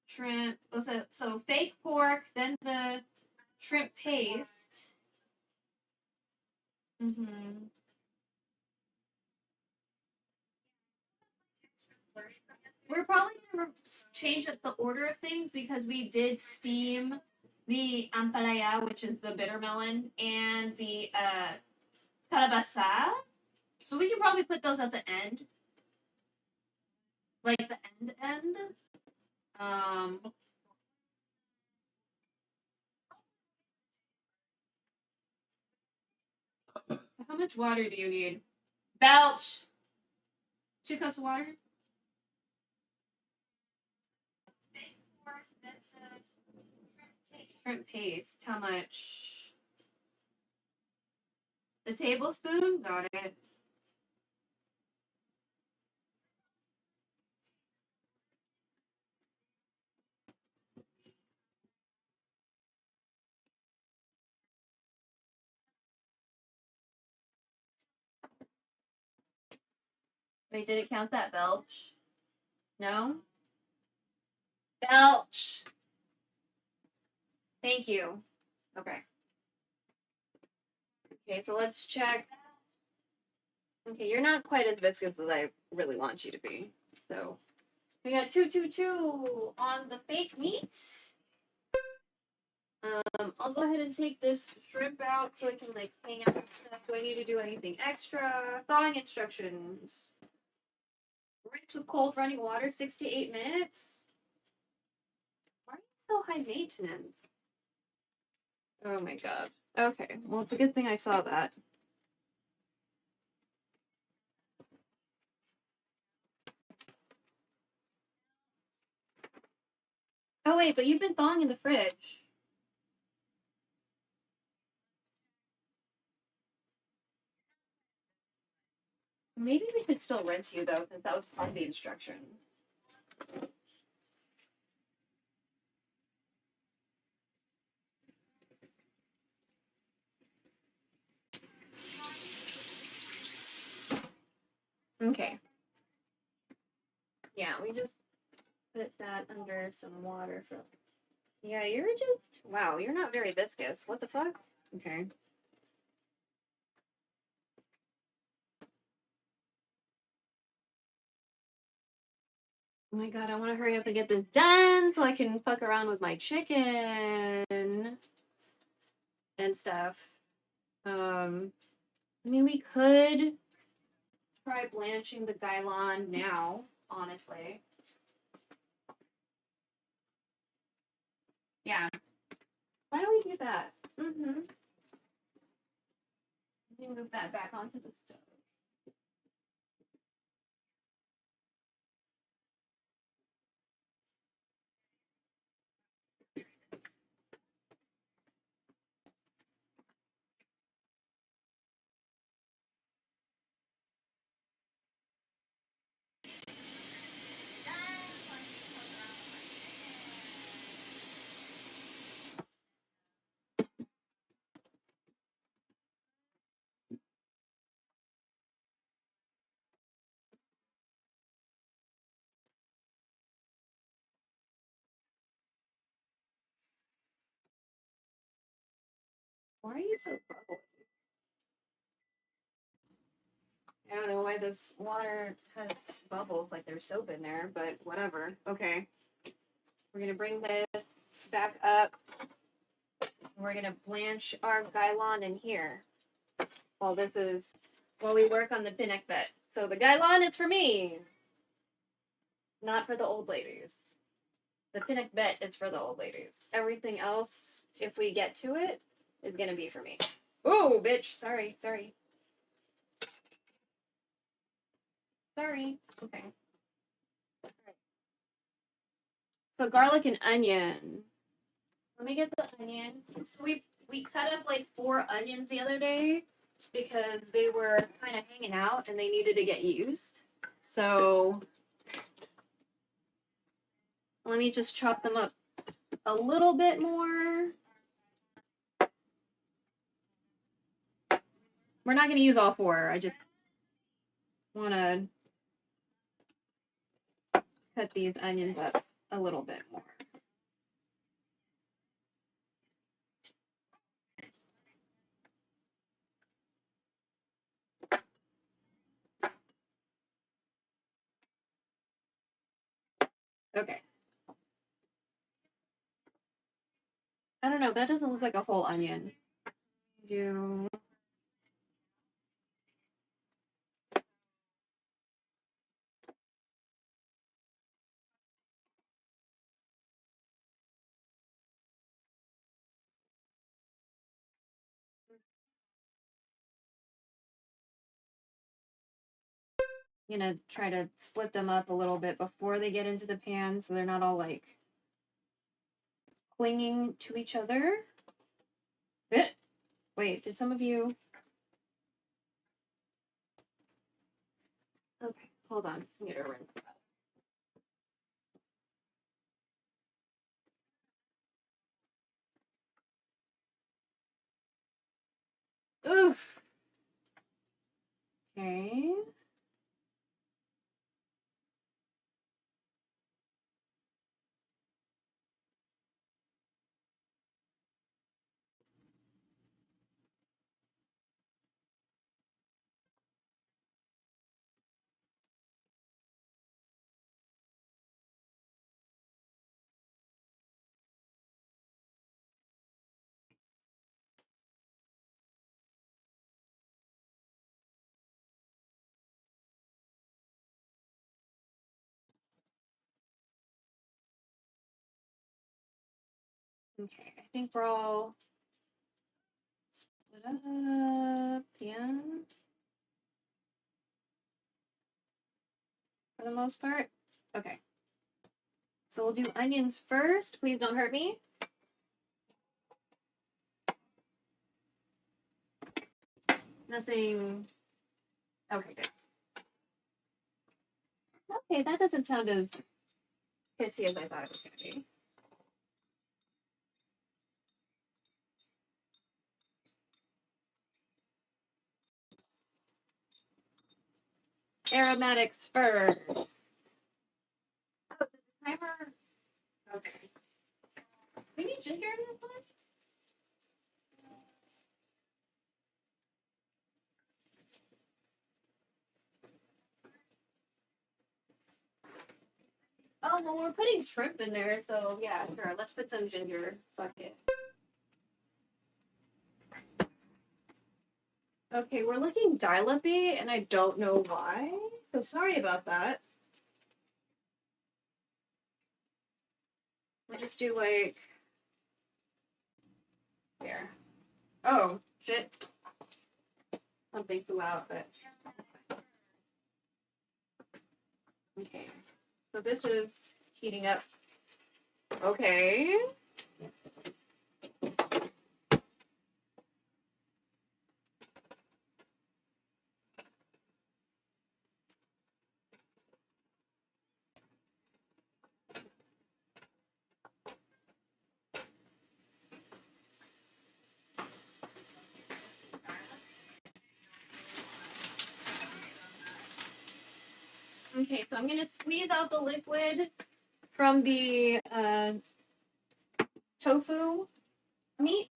Shrimp. Oh, so fake pork, then the shrimp paste. Mm-hmm. We're probably gonna change up the order of things because we did steam the ampalaya, which is the bitter melon, and the calabasa. So we can probably put those at the end, like the end. How much water do you need? Belch. 2 cups of water. Shrimp paste. How much? A tablespoon? Got it. Wait, did it count that belch? No? Belch. Thank you. Okay. Okay, so let's check. Okay, you're not quite as viscous as I really want you to be. So we got 222 on the fake meat. I'll go ahead and take this shrimp out so I can like hang out and stuff. Do I need to do anything extra? Thawing instructions. Rinse with cold running water, 6 to 8 minutes. Why are you so high maintenance? Oh my god. Okay, well it's a good thing I saw that. Oh wait, but you've been thawing in the fridge. Maybe we should still rinse you though, since that was part of the instruction. Okay. Yeah, we just put that under some water for. Yeah, you're just wow. You're not very viscous. What the fuck? Okay. Oh my god, I want to hurry up and get this done so I can fuck around with my chicken and stuff. I mean, we could try blanching the gailon now, honestly. Yeah. Why don't we do that? Mm-hmm. Let me move that back onto the stove. Why are you so bubbly? I don't know why this water has bubbles like there's soap in there, but whatever. Okay. We're going to bring this back up. We're going to blanch our gailon in here while we work on the PINAKBET. So the gailon is for me, not for the old ladies. The PINAKBET is for the old ladies. Everything else, if we get to it, is going to be for me. Oh, bitch. Sorry. Sorry. Okay. So garlic and onion. Let me get the onion. So we cut up like 4 onions the other day because they were kind of hanging out and they needed to get used. So let me just chop them up a little bit more. We're not going to use all 4. I just want to cut these onions up a little bit more. Okay. I don't know, that doesn't look like a whole onion. Do I'm gonna try to split them up a little bit before they get into the pan so they're not all like clinging to each other. Wait, did some of you? Okay, hold on. I'm gonna rinse that. Oof. Okay. Okay, I think we're all split up. Yeah. For the most part. Okay. So we'll do onions first. Please don't hurt me. Nothing. Okay, good. Okay, that doesn't sound as pissy as I thought it was going to be. Aromatics first. Oh, did the timer? Okay. We need ginger in this one? Oh, well, we're putting shrimp in there, so yeah, sure. Let's put some ginger. Fuck it. Okay, we're looking dial-up-y, and I don't know why. So sorry about that. We'll just do like here. Oh, shit. Something flew out, but okay. So this is heating up. Okay. Okay, so I'm gonna squeeze out the liquid from the tofu meat.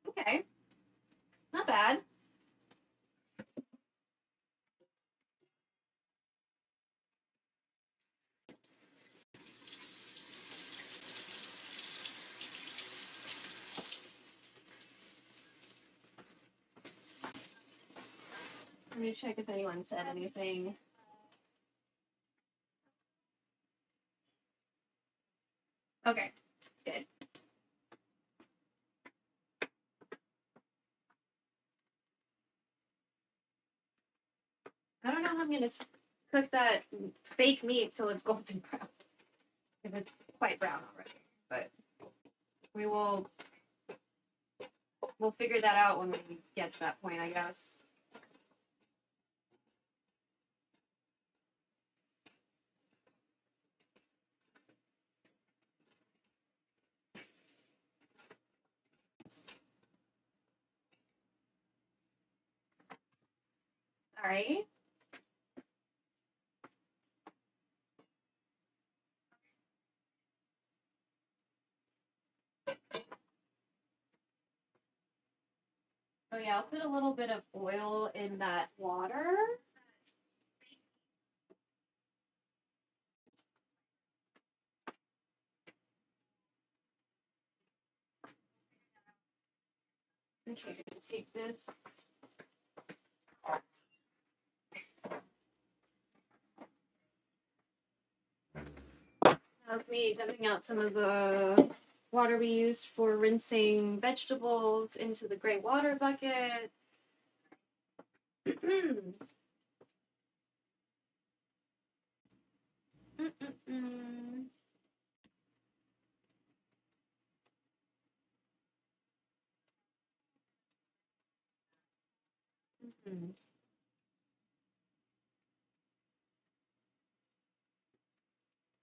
Okay, not bad. Let me check if anyone said anything. I'm gonna cook that fake meat till it's golden brown. If it's quite brown already, but we'll figure that out when we get to that point, I guess. All right. Oh yeah, I'll put a little bit of oil in that water. Okay, take this. That's me dumping out some of the water we used for rinsing vegetables into the gray water bucket.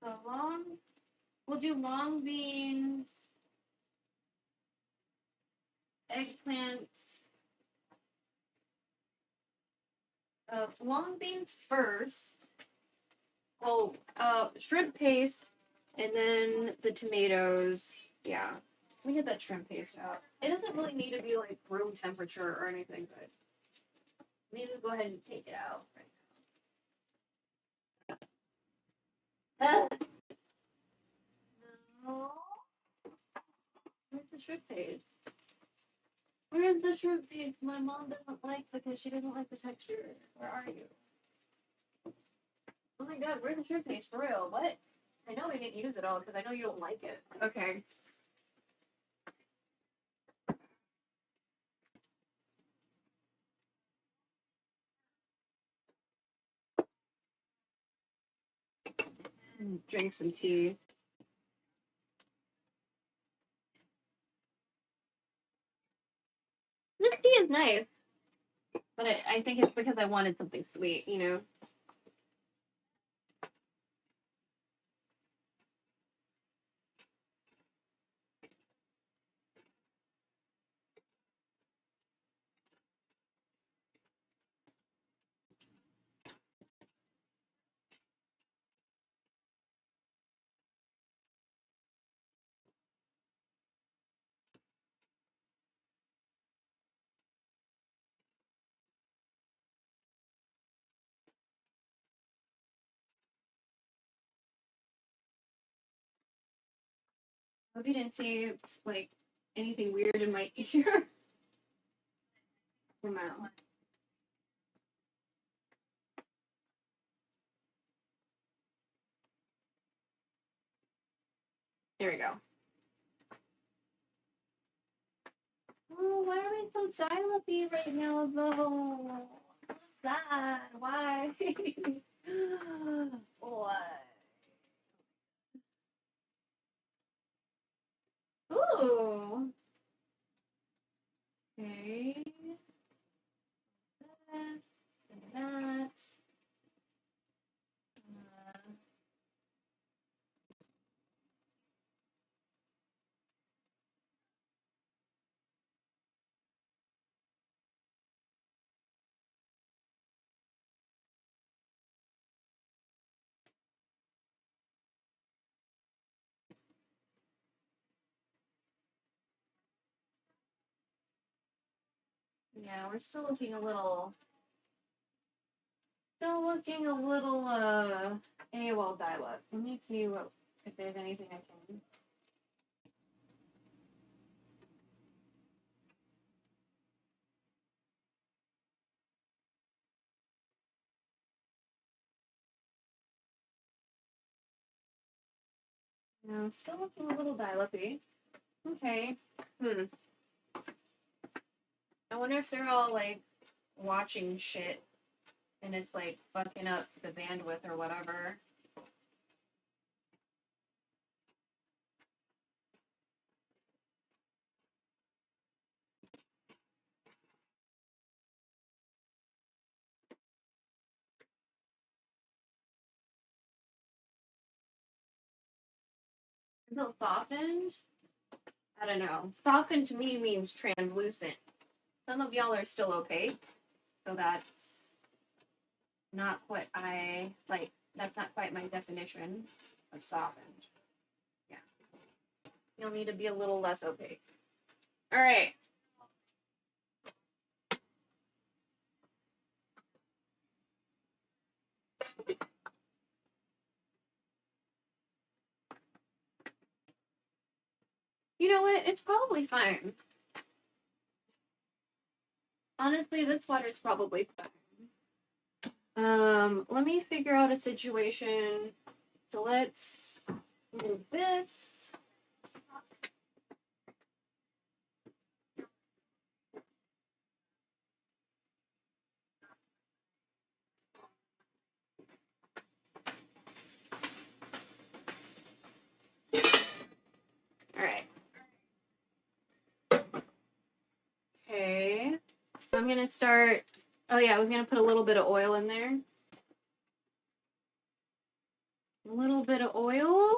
So we'll do long beans, eggplant, long beans first. Oh, shrimp paste, and then the tomatoes. Yeah, let me get that shrimp paste out. It doesn't really need to be like room temperature or anything, but let me just go ahead and take it out right now. No. Where's the shrimp paste? Where's the shrimp paste my mom doesn't like because she doesn't like the texture? Where are you? Oh my god, where's the shrimp paste for real? What? I know we didn't use it all because I know you don't like it. Okay. Drink some tea. This tea is nice, but I think it's because I wanted something sweet, you know? I hope you didn't see, like, anything weird in my ear. Come out. There we go. Oh, why are we so dial-up-y right now, though? So sad. Why? What? Ooh. Okay. This and that. Yeah, we're still looking a little AOL dial-up. Let me see if there's anything I can. No, still looking a little dial-up-y. Okay. I wonder if they're all like watching shit and it's like fucking up the bandwidth or whatever. Until softened? I don't know. Softened to me means translucent. Some of y'all are still opaque, so that's not what I like. That's not quite my definition of softened. Yeah. You'll need to be a little less opaque. All right. You know what? It's probably fine. Honestly, this water's probably fine. Let me figure out a situation. So let's move this. All right. Okay. So I'm gonna start. Oh yeah, I was gonna put a little bit of oil in there. A little bit of oil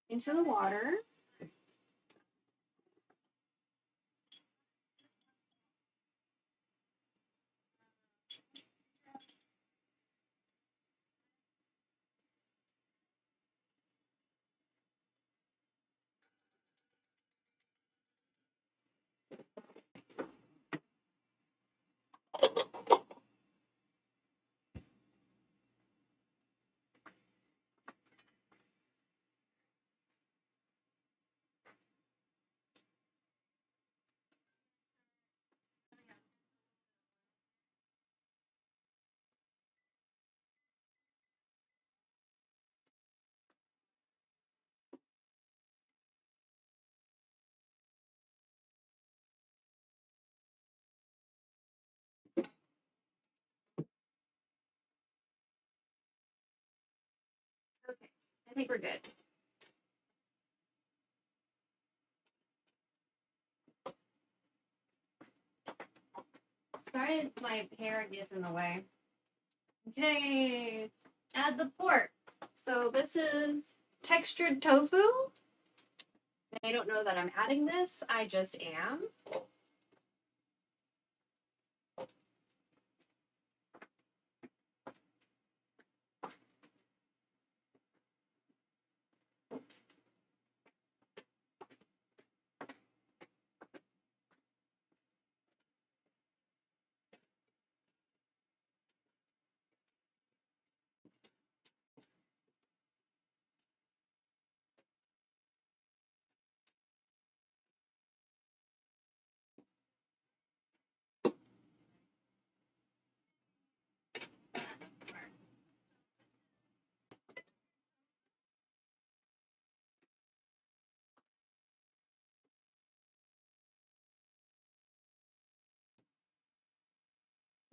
into the water. Okay, I think we're good. Sorry, my hair gets in the way. Okay, add the pork. So this is textured tofu. I don't know that I'm adding this. I just am.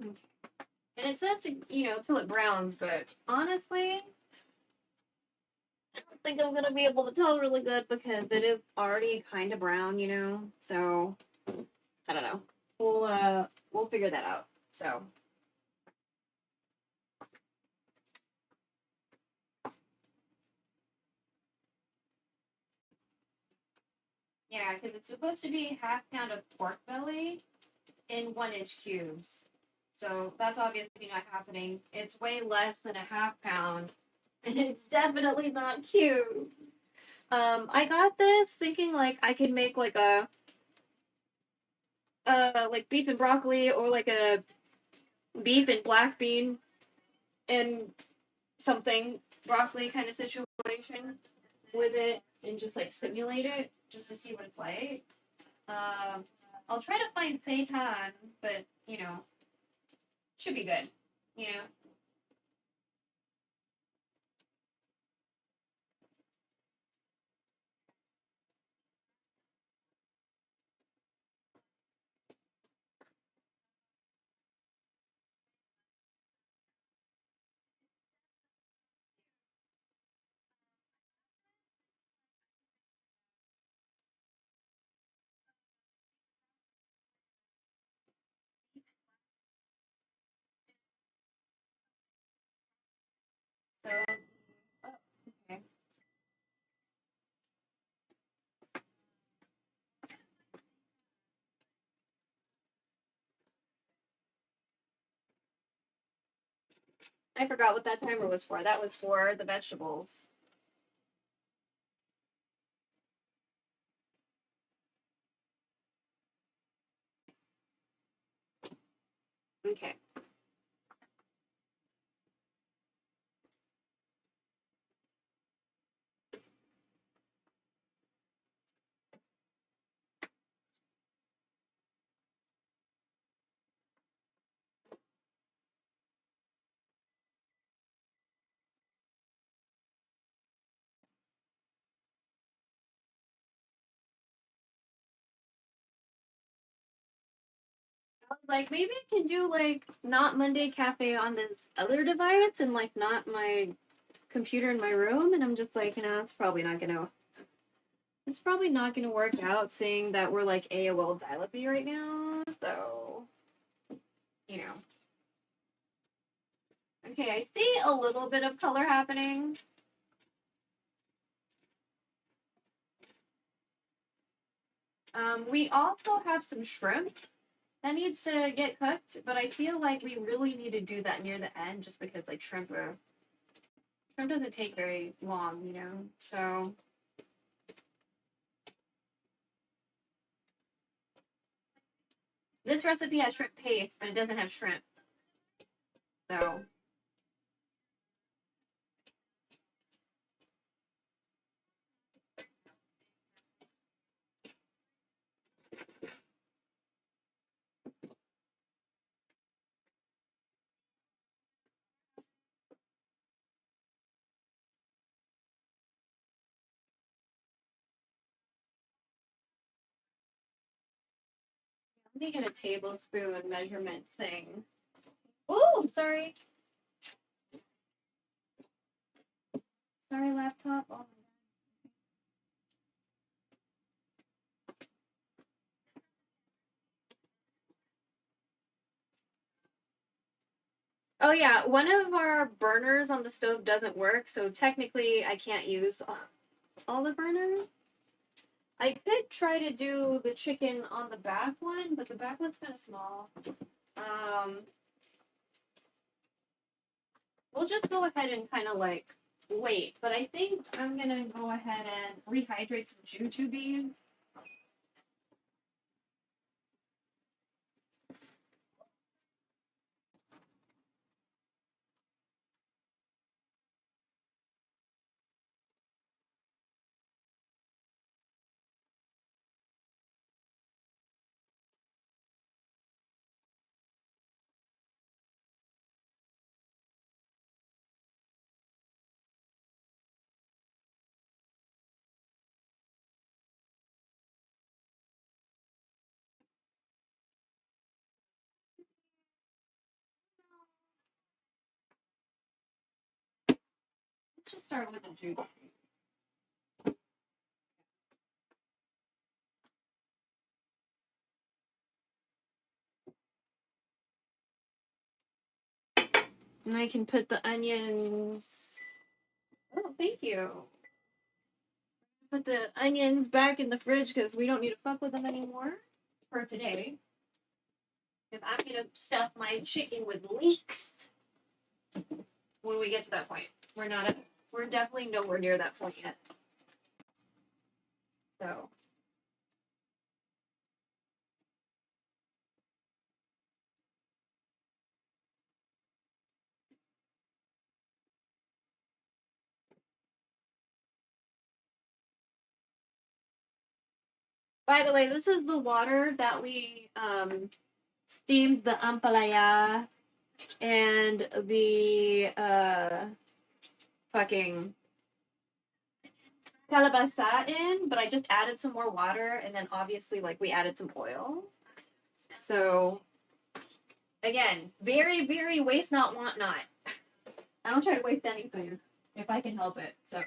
Okay. And it says to, till it browns, but honestly, I don't think I'm gonna be able to tell really good because it is already kind of brown, So I don't know. We'll figure that out. So yeah, because it's supposed to be half pound of pork belly in 1-inch cubes. So that's obviously not happening. It's way less than a half pound, and it's definitely not cubes. I got this thinking like I could make like a like beef and broccoli or like a beef and black bean and something broccoli kind of situation with it and just like simulate it just to see what it's like. I'll try to find seitan, but should be good. I forgot what that timer was for. That was for the vegetables. Okay. I was like, maybe I can do like not Monday Cafe on this other device and like not my computer in my room. And I'm just like, it's probably not gonna work out, seeing that we're like AOL dial-up-y right now. So, you know. Okay, I see a little bit of color happening. We also have some shrimp that needs to get cooked, but I feel like we really need to do that near the end just because like shrimp doesn't take very long, So this recipe has shrimp paste, but it doesn't have shrimp. So let me get a tablespoon measurement thing. Oh, I'm sorry. Sorry, laptop. Oh. Oh yeah, one of our burners on the stove doesn't work, so technically I can't use all the burners. I could try to do the chicken on the back one, but the back one's kind of small. We'll just go ahead and kind of like wait, but I think I'm gonna go ahead and rehydrate some jujubes. Let's just start with the jujube. And I can put the onions. Oh, thank you. Put the onions back in the fridge because we don't need to fuck with them anymore for today. Because I'm gonna stuff my chicken with leeks when we get to that point. We're definitely nowhere near that point yet. So. By the way, this is the water that we steamed the ampalaya and the fucking calabasa in, but I just added some more water, and then obviously like we added some oil. So again, very, very waste not, want not. I don't try to waste anything if I can help it. So I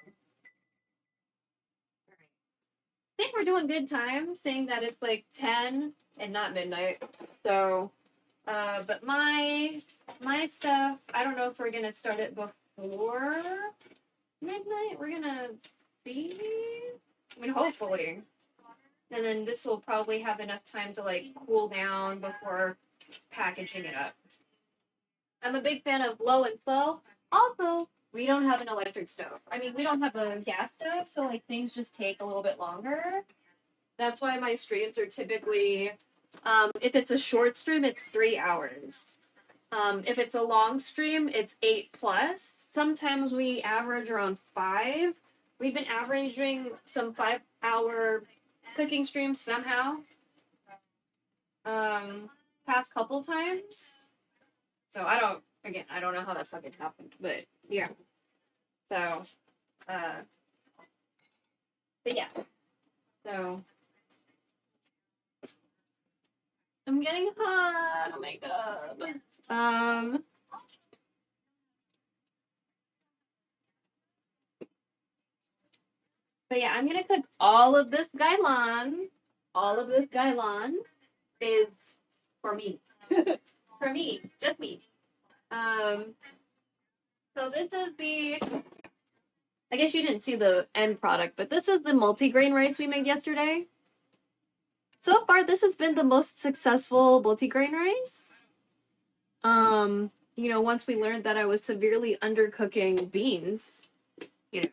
think we're doing good time, saying that it's like 10 and not midnight. So, but my stuff, I don't know if we're gonna start it before midnight. We're gonna see. I mean, hopefully. And then this will probably have enough time to like cool down before packaging it up. I'm a big fan of low and slow. Also, we don't have an electric stove. I mean, we don't have a gas stove, so like things just take a little bit longer. That's why my streams are typically, if it's a short stream, it's 3 hours. If it's a long stream, it's 8+. Sometimes we average around 5. We've been averaging some 5-hour cooking streams somehow. Past couple times. So I don't know how that fucking happened, but yeah. So, but yeah. So, I'm getting hot. Oh my god. But yeah, I'm gonna cook all of this gailan. All of this gailan is for me. For me, just me. So this is the, I guess you didn't see the end product, but this is the multigrain rice we made yesterday. So far, this has been the most successful multigrain rice. You know, once we learned that I was severely undercooking beans, you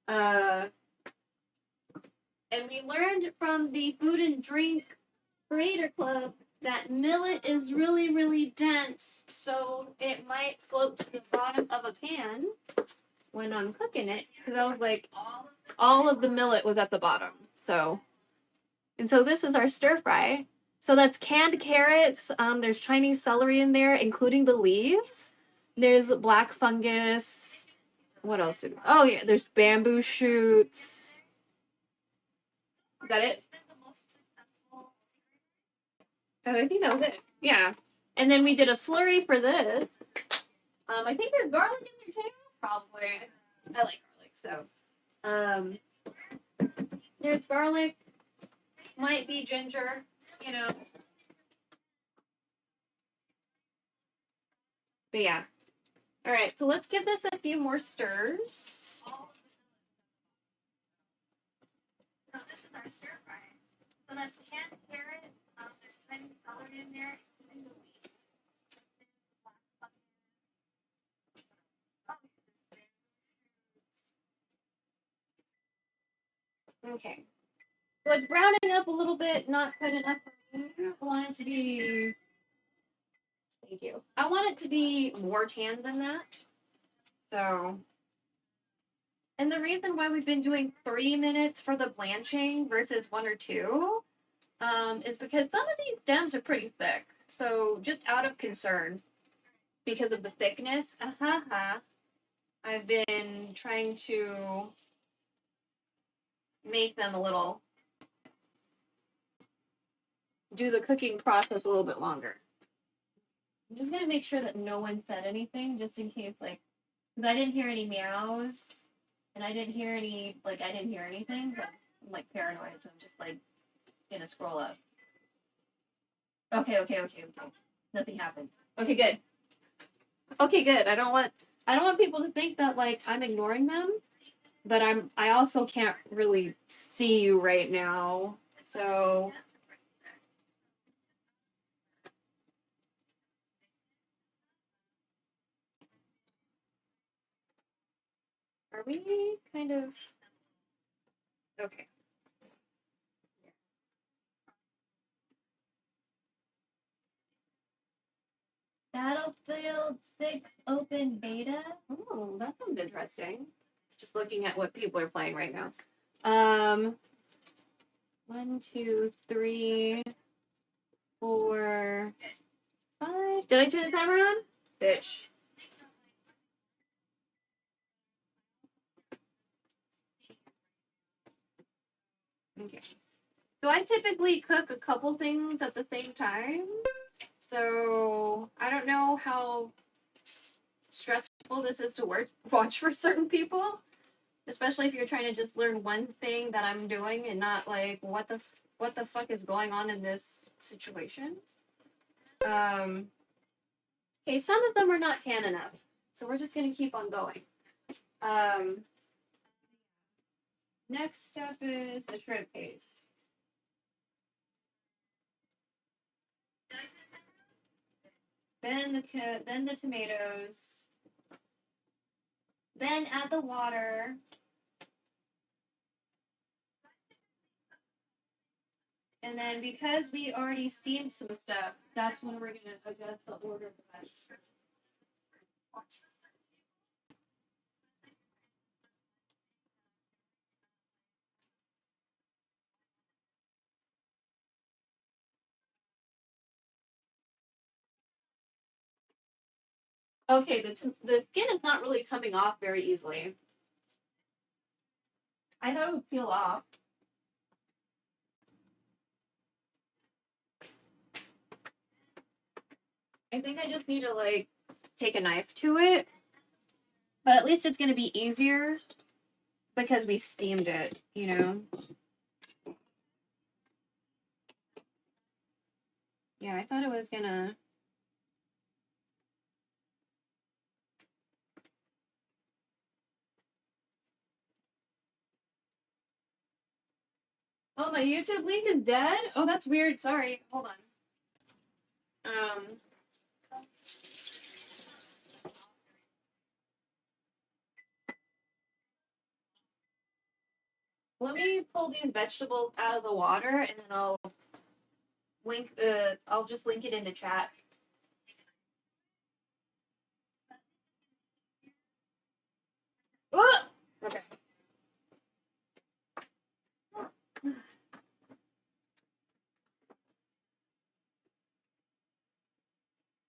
know. And we learned from the Food and Drink Creator Club that millet is really, really dense, so it might float to the bottom of a pan when I'm cooking it, because I was like, all of the millet was at the bottom. So, and so this is our stir fry. So that's canned carrots. There's Chinese celery in there, including the leaves. There's black fungus. What else did? Oh yeah, there's bamboo shoots. Is that it? Oh, I think that was it. Yeah. And then we did a slurry for this. I think there's garlic in there too. Probably. I like garlic, so. There's garlic. Might be ginger, you know. But yeah. All right, so let's give this a few more stirs. So this is our stir fry. So that's canned carrots. There's Chinese celery in there, including the leek. Okay. So it's browning up a little bit, not quite enough for me. I want it to be, thank you. I want it to be more tan than that. So, and the reason why we've been doing 3 minutes for the blanching versus 1 or 2 is because some of these stems are pretty thick. So just out of concern, because of the thickness, I've been trying to make them a little, do the cooking process a little bit longer. I'm just gonna make sure that no one said anything, just in case, like, because I didn't hear any meows, and I didn't hear any, like, I didn't hear anything, so I'm, like, paranoid, so I'm just, like, gonna scroll up. Okay. Nothing happened. Okay, good. Okay, good. I don't want people to think that, like, I'm ignoring them, but I also can't really see you right now, so. Are we kind of, okay. Battlefield 6 open beta. Oh, that sounds interesting. Just looking at what people are playing right now. 1, 2, 3, 4, 5. Did I turn the timer on? Bitch. Okay. So I typically cook a couple things at the same time. So I don't know how stressful this is to watch for certain people, especially if you're trying to just learn one thing that I'm doing and not like what the fuck is going on in this situation. Okay, some of them are not tan enough, so we're just gonna keep on going. Next step is the shrimp paste. then the tomatoes, then add the water. And then because we already steamed some stuff, that's when we're gonna adjust the order of the vegetables. Okay, the skin is not really coming off very easily. I thought it would peel off. I think I just need to like take a knife to it. But at least it's gonna be easier because we steamed it, you know? Yeah, I thought it was gonna. Oh, my YouTube link is dead? Oh, that's weird. Sorry. Hold on. Let me pull these vegetables out of the water and then I'll just link it into chat. Ugh! Okay.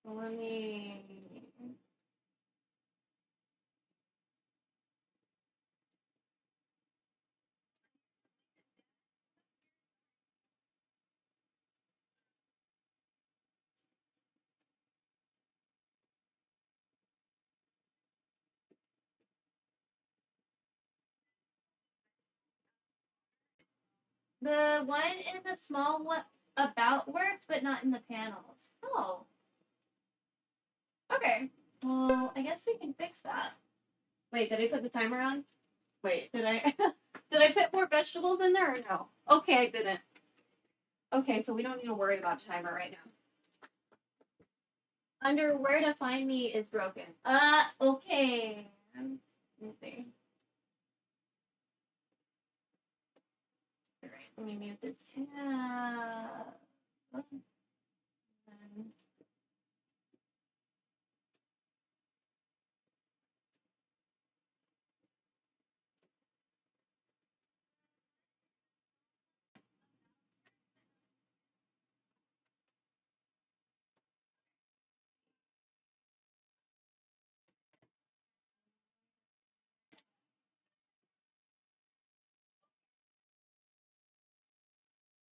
Let me. The one in the small one about works, but not in the panels. Oh. Okay. Well, I guess we can fix that. Wait, did I put the timer on? Wait, did I did I put more vegetables in there or no? Okay, I didn't. Okay, so we don't need to worry about a timer right now. Under where to find me is broken. Okay. Let me see. Alright, let me mute this tab.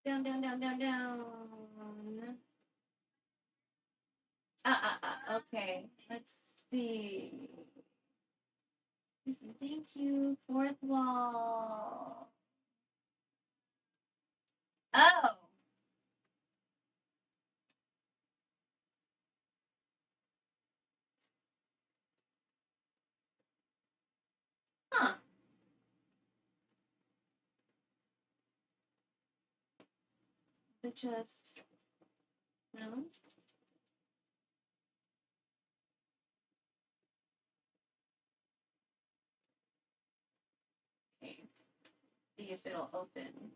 Down, down, down, down, down. Okay. Let's see. Thank you. Fourth wall. Oh. Huh. Is it just no? Okay. See if it'll open.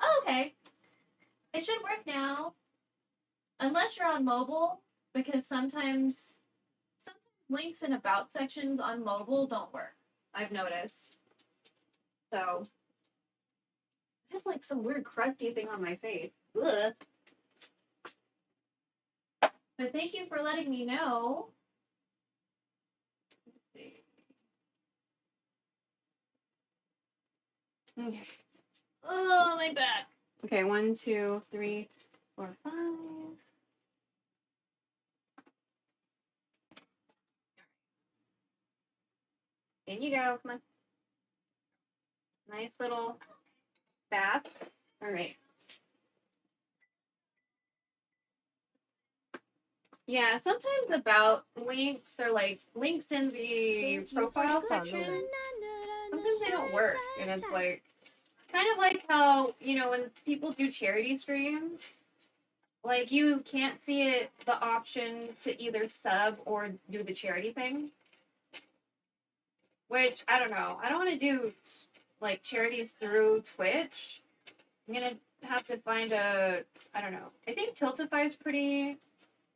Oh, okay. It should work now. Unless you're on mobile, because sometimes links and about sections on mobile don't work. I've noticed. So I have like some weird crusty thing on my face. Ugh. But thank you for letting me know. Let's see. Okay. Oh, my back. Okay, 1, 2, 3, 4, 5. In you go. Come on. Nice little bath. All right. Yeah, sometimes about links or like links in the profile section, sometimes they don't work. And it's like, kind of like how, you know, when people do charity streams, like you can't see it, the option to either sub or do the charity thing. Which, I don't know. I don't want to do like charities through Twitch. I'm gonna have to find a, I don't know. I think Tiltify is pretty,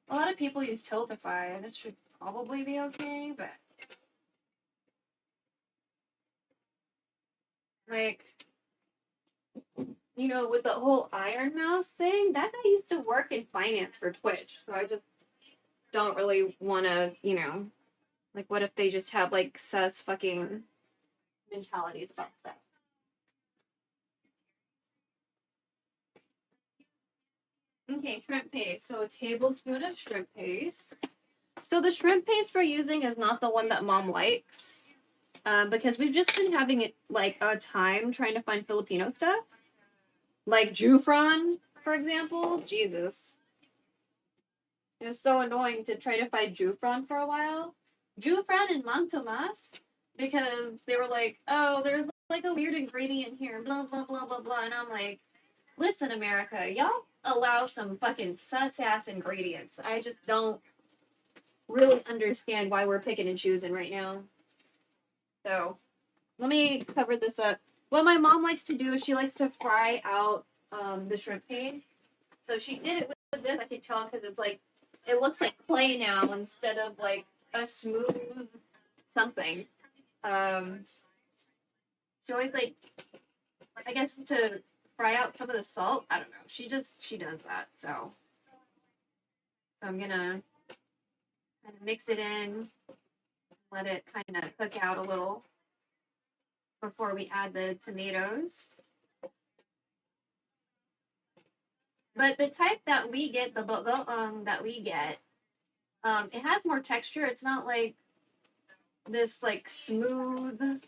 a lot of people use Tiltify and it should probably be okay, but like, you know, with the whole Iron Mouse thing, that guy used to work in finance for Twitch, so I just don't really want to, you know, like, what if they just have like sus fucking mentalities about stuff? Okay, shrimp paste. So a tablespoon of shrimp paste. So the shrimp paste we're using is not the one that Mom likes, because we've just been having it like a time trying to find Filipino stuff, like Jufran, for example. Jesus, it was so annoying to try to find Jufran for a while. Jufran and Mang Tomas, because they were like, oh, there's like a weird ingredient here, blah blah blah blah blah, and I'm like, listen, America, y'all allow some fucking sus ass ingredients. I just don't really understand why we're picking and choosing right now. So let me cover this up. What my mom likes to do is she likes to fry out the shrimp paste. So she did it with this. I can tell because it's like, it looks like clay now instead of like a smooth something. She always like, I guess to fry out some of the salt. I don't know. She does that. So I'm gonna kind of mix it in, let it kind of cook out a little before we add the tomatoes. But the type that we get, the bagoong that we get, it has more texture. It's not like this like smooth,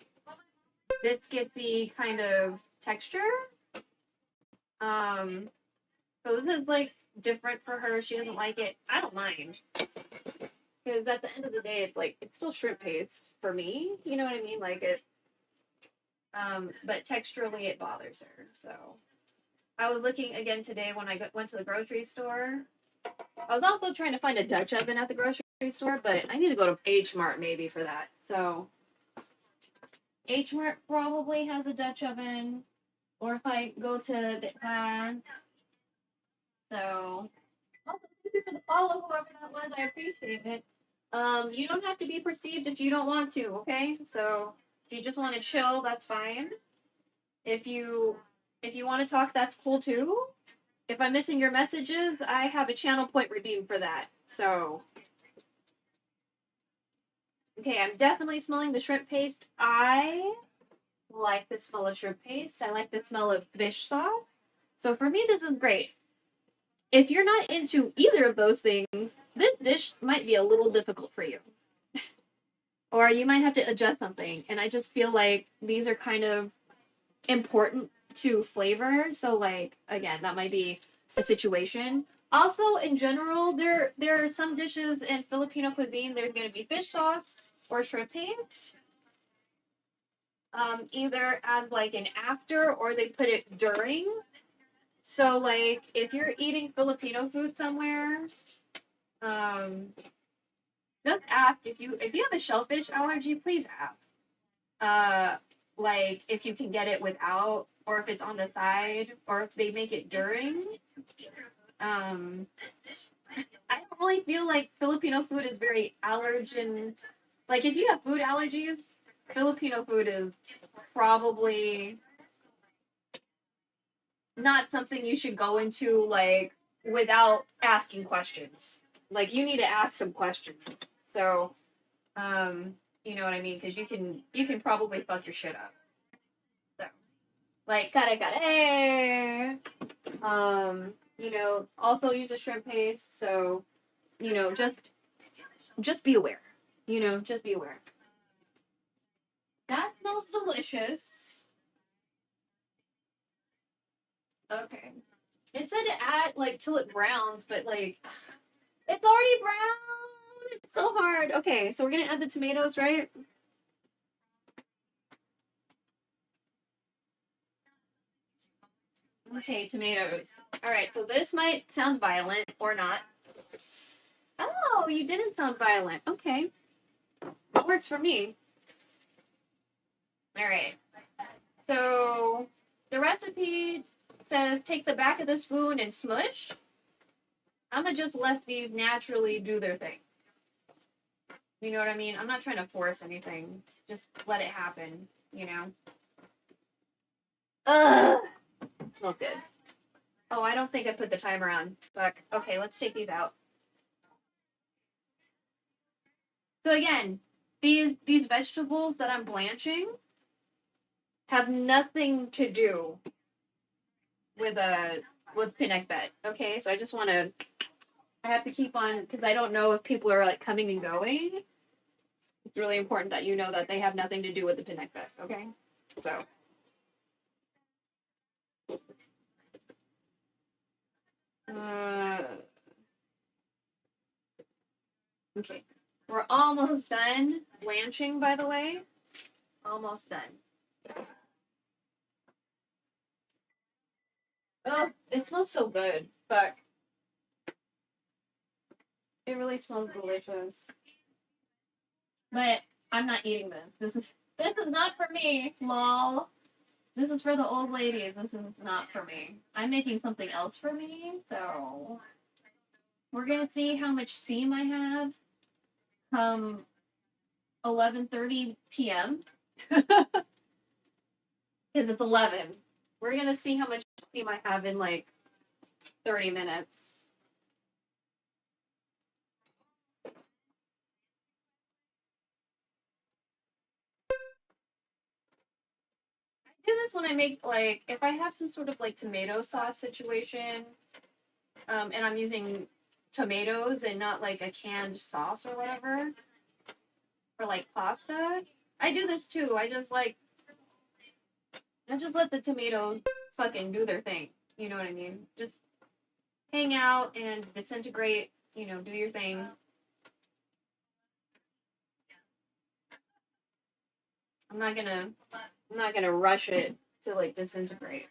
viscousy kind of texture. So this is like different for her. She doesn't like it. I don't mind. Because at the end of the day, it's like, it's still shrimp paste for me. You know what I mean? Like it, but texturally it bothers her. So I was looking again today when I went to the grocery store. I was also trying to find a Dutch oven at the grocery store, but I need to go to H Mart maybe for that. So H Mart probably has a Dutch oven, or if I go to Bitman. So also thank you for the follow, whoever that was. I appreciate it. You don't have to be perceived if you don't want to. Okay, so if you just want to chill, that's fine. If you want to talk, that's cool too. If I'm missing your messages, I have a channel point redeemed for that. So, okay, I'm definitely smelling the shrimp paste. I like the smell of shrimp paste. I like the smell of fish sauce. So for me, this is great. If you're not into either of those things, this dish might be a little difficult for you. Or you might have to adjust something. And I just feel like these are kind of important to flavor. So like, again, that might be a situation. Also, in general, there are some dishes in Filipino cuisine. There's going to be fish sauce or shrimp paste, either as like an after or they put it during. So like, if you're eating Filipino food somewhere, just ask if you have a shellfish allergy. Please ask. Like if you can get it without, or if it's on the side, or if they make it during. I don't really feel like Filipino food is very allergen. Like if you have food allergies, Filipino food is probably not something you should go into like without asking questions. Like you need to ask some questions. So, you know what I mean? Because you can probably fuck your shit up. So, like kare, you know, also use a shrimp paste. So, you know, just be aware. You know, just be aware. That smells delicious. Okay. It said to add like till it browns, but like It's already brown. It's so hard. Okay, so we're gonna add the tomatoes, right? Okay, tomatoes. All right, so this might sound violent or not. Oh, you didn't sound violent. Okay. That works for me. All right. So the recipe says take the back of the spoon and smush. I'm gonna just let these naturally do their thing. You know what I mean? I'm not trying to force anything. Just let it happen, you know? Ugh! It smells good. Oh, I don't think I put the timer on. Fuck. Okay, let's take these out. So again, these vegetables that I'm blanching have nothing to do with PINAKBET. Okay, so I just want to. I have to keep on because I don't know if people are like coming and going. It's really important that you know that they have nothing to do with the PINAKBET. Okay, so. Okay, we're almost done blanching. By the way, almost done. Oh, it smells so good. Fuck. It really smells delicious. But I'm not eating this. This is not for me, lol. This is for the old ladies. This is not for me. I'm making something else for me, so we're gonna see how much steam I have come 11:30 p.m. because it's 11. We're gonna see how much steam I have in like 30 minutes. I do this when I make like if I have some sort of like tomato sauce situation, and I'm using tomatoes and not like a canned sauce or whatever, or like pasta. I do this too. I just let the tomatoes fucking do their thing. You know what I mean? Just hang out and disintegrate. You know, do your thing. I'm not gonna rush it to like disintegrate.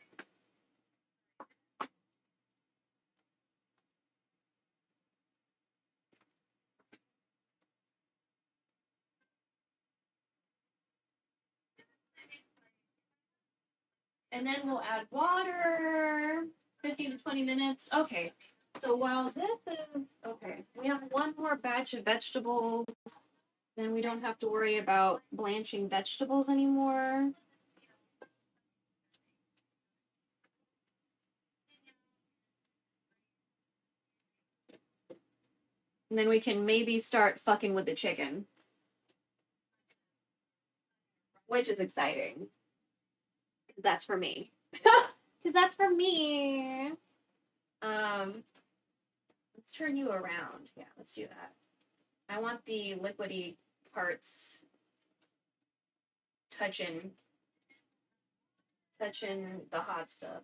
And then we'll add water, 15 to 20 minutes. Okay, so while this is, okay, we have one more batch of vegetables. Then we don't have to worry about blanching vegetables anymore. And then we can maybe start fucking with the chicken. Which is exciting. That's for me. Because that's for me. Let's turn you around. Yeah, let's do that. I want the liquidy parts touching the hot stuff.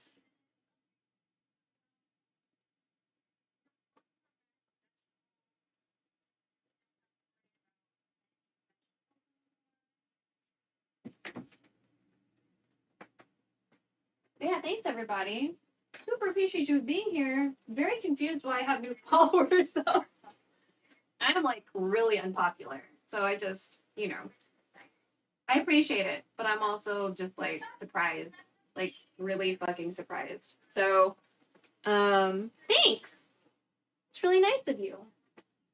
Yeah, thanks everybody. Super appreciate you being here. Very confused why I have new followers though. I'm like really unpopular. So I just, you know, I appreciate it, but I'm also just like surprised. Like really fucking surprised. So, thanks. It's really nice of you.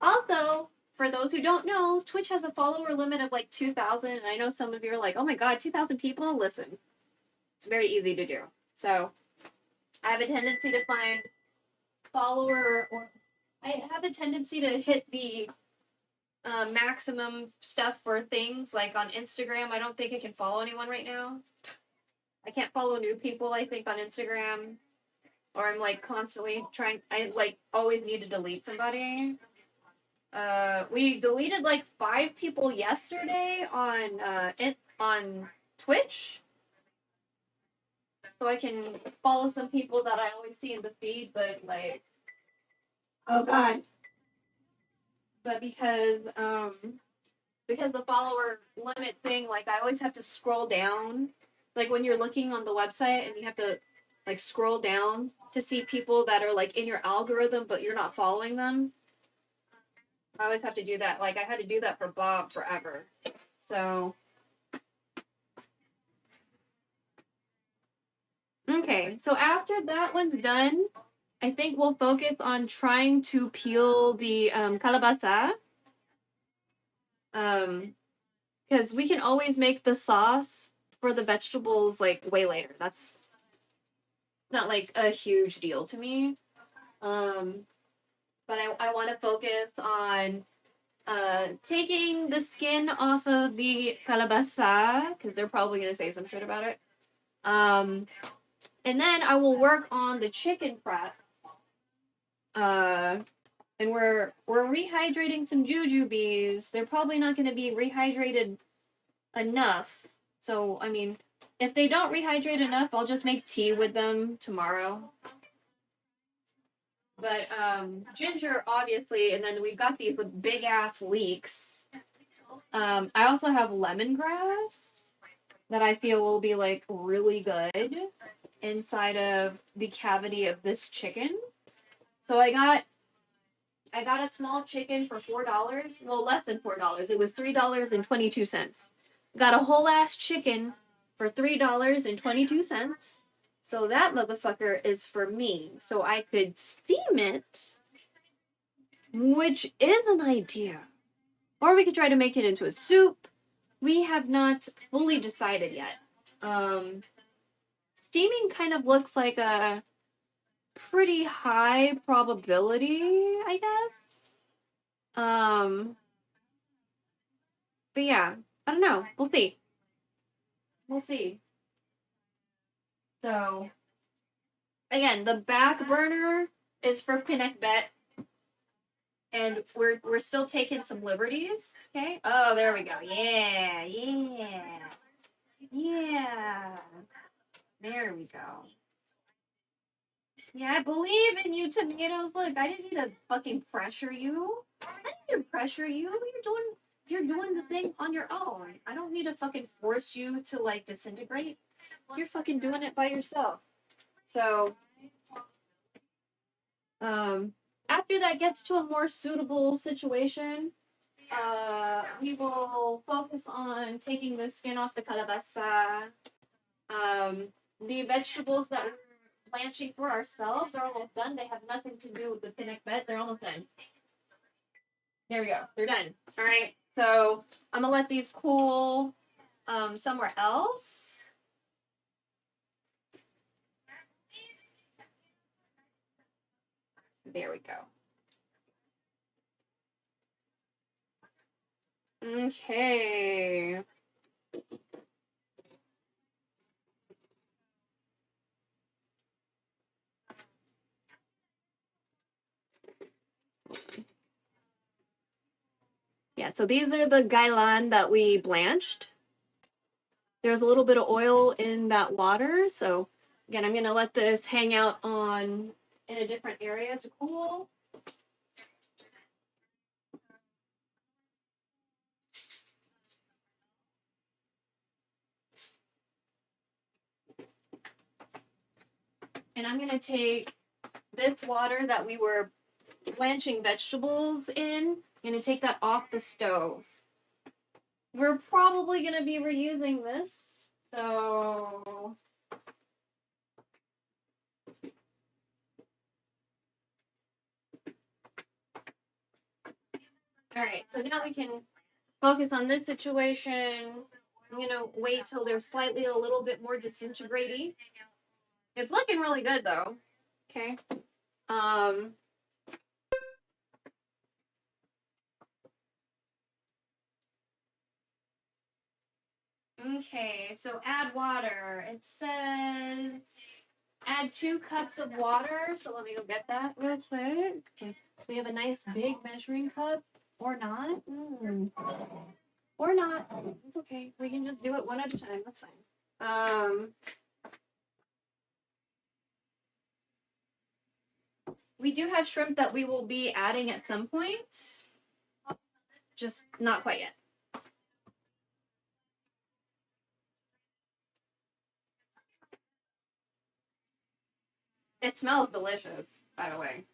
Also, for those who don't know, Twitch has a follower limit of like 2,000. And I know some of you are like, oh my god, 2,000 people? Listen, it's very easy to do. So, I have a tendency to find I have a tendency to hit the maximum stuff for things like on Instagram. I don't think I can follow anyone right now. I can't follow new people, I think, on Instagram. Or I'm like constantly I like always need to delete somebody. We deleted like 5 people yesterday on Twitch. So I can follow some people that I always see in the feed, but like, oh god. but because the follower limit thing, like I always have to scroll down. Like when you're looking on the website and you have to like scroll down to see people that are like in your algorithm, but you're not following them. I always have to do that. Like I had to do that for Bob forever. So okay, so after that one's done, I think we'll focus on trying to peel the calabasa. Because we can always make the sauce for the vegetables like way later. That's not like a huge deal to me. But I want to focus on taking the skin off of the calabasa because they're probably gonna say some shit about it. And then I will work on the chicken prep. And we're rehydrating some jujubes. They're probably not going to be rehydrated enough. So I mean, if they don't rehydrate enough, I'll just make tea with them tomorrow. But ginger, obviously, and then we've got these big ass leeks. I also have lemongrass that I feel will be like really good inside of the cavity of this chicken. So I got a small chicken for $4. Well, less than $4. It was $3.22. Got a whole ass chicken for $3.22. So that motherfucker is for me. So I could steam it, which is an idea. Or we could try to make it into a soup. We have not fully decided yet. Steaming kind of looks like a pretty high probability, I guess. But yeah, I don't know. We'll see. We'll see. So, again, the back burner is for PINAKBET. And we're still taking some liberties. Okay. Oh, there we go. Yeah, yeah. Yeah. There we go. Yeah, I believe in you, tomatoes. Look, I didn't need to fucking pressure you. I didn't need to pressure you. You're doing the thing on your own. I don't need to fucking force you to like disintegrate. You're fucking doing it by yourself. So, after that gets to a more suitable situation, we will focus on taking the skin off the calabasa. The vegetables that we're blanching for ourselves are almost done. They have nothing to do with the PINAKBET. They're almost done. There we go. They're done. All right. So I'm gonna let these cool somewhere else. There we go. Okay. Yeah, so these are the gailan that we blanched. There's a little bit of oil in that water, so again, I'm gonna let this hang out in a different area to cool. And I'm gonna take this water that we were blanching vegetables in. I'm gonna take that off the stove. We're probably gonna be reusing this, so all right. So now we can focus on this situation. I'm gonna wait till they're slightly a little bit more disintegrating. It's looking really good though. Okay. Okay, so add water. It says add 2 cups of water. So let me go get that real quick. Okay. We have a nice big measuring cup. Or not. Or not. It's okay. We can just do it one at a time. That's fine. We do have shrimp that we will be adding at some point. just not quite yet. It smells delicious, by the way.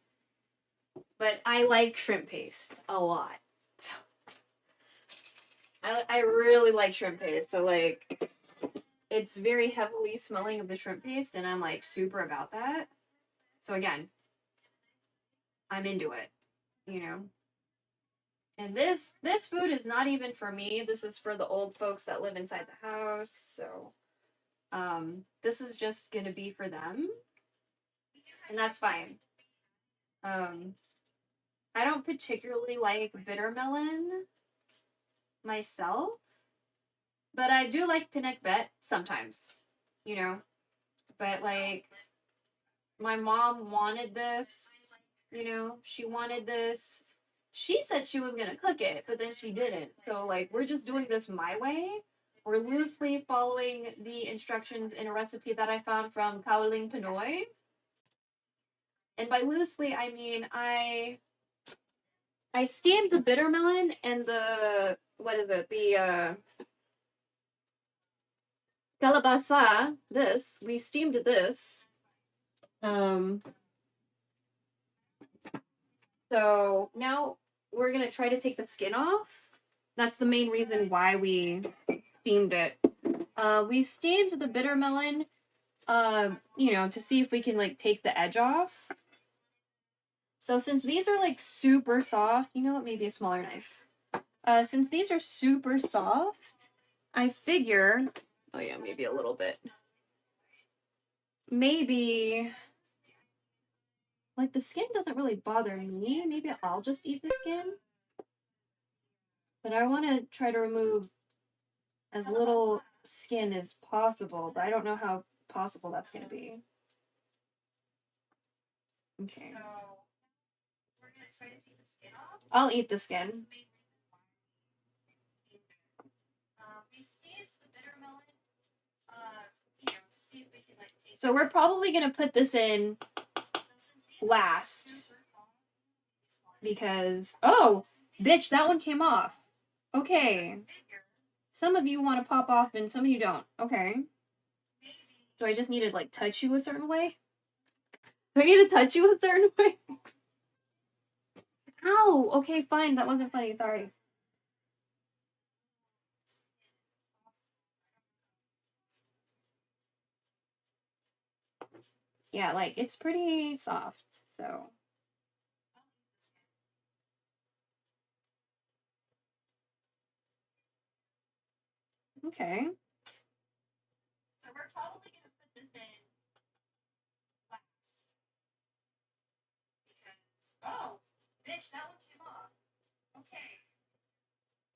But I like shrimp paste a lot. So, I really like shrimp paste. So, like, it's very heavily smelling of the shrimp paste, and I'm, like, super about that. So, again, I'm into it, you know? And this food is not even for me. This is for the old folks that live inside the house. So, this is just gonna be for them. And that's fine. I don't particularly like bittermelon myself, but I do like PINAKBET sometimes, you know. But like, my mom wanted this, you know, she wanted this. She said she was gonna cook it, but then she didn't. So like, we're just doing this my way. We're loosely following the instructions in a recipe that I found from kawalingpinoy. And by loosely, I mean I steamed the bittermelon and the, what is it? The kalabasa, we steamed this. So now we're gonna try to take the skin off. That's the main reason why we steamed it. We steamed the bittermelon, you know, to see if we can like take the edge off. So since these are like super soft, you know what, maybe a smaller knife. Since these are super soft, I figure, oh yeah, maybe a little bit. Maybe, like the skin doesn't really bother me. Maybe I'll just eat the skin. But I want to try to remove as little skin as possible, but I don't know how possible that's going to be. Okay. We're going to try to take the skin off. I'll eat the skin. We steamed the bittermelon, you know, to see if we can like take. So we're probably going to put this in last. Because, oh, bitch, that one came off. Okay. Some of you want to pop off and some of you don't. Okay. Do I just need to like touch you a certain way? Do I need to touch you a certain way? Ow! Okay, fine. That wasn't funny. Sorry. Yeah, like it's pretty soft, so. Okay. So we're probably gonna put this in last. Because, oh, bitch, that one came off. Okay.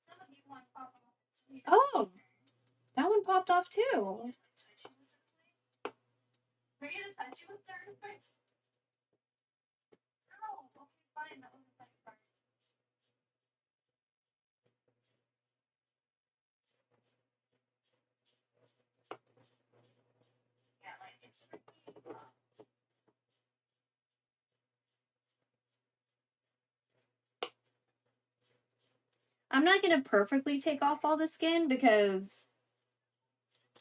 Some of you want to pop off. Oh, that one popped off too. We're gonna touch you a certain way. Oh, okay, fine. That wasn't funny. Sorry. Yeah, like it's pretty soft. I'm not gonna perfectly take off all the skin because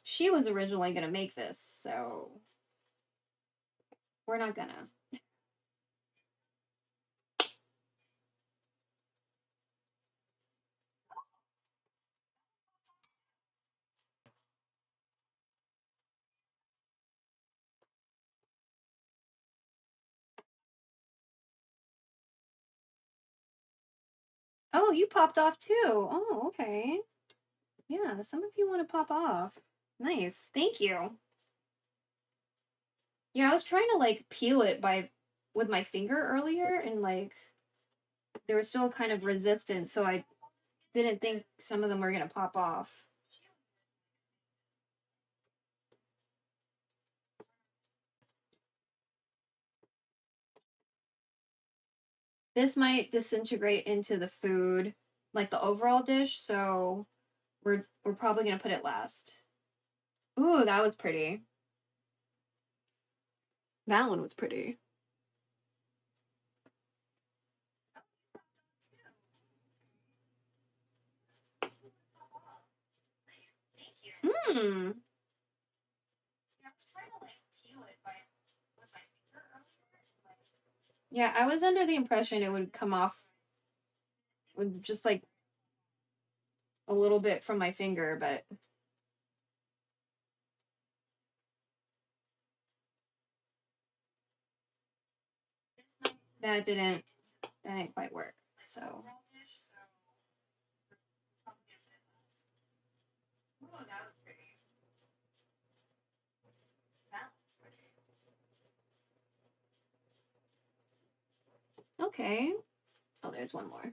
she was originally gonna make this, so we're not gonna. Oh, you popped off too. Oh, okay. Yeah, some of you want to pop off. Nice. Thank you. Yeah, I was trying to like peel it with my finger earlier and like there was still kind of resistance, so I didn't think some of them were going to pop off. This might disintegrate into the food, like the overall dish, so we're probably going to put it last. Ooh, that was pretty. That one was pretty. Hmm. Yeah, I was under the impression it would come off with just like a little bit from my finger, but that didn't quite work. So okay. Oh, there's one more.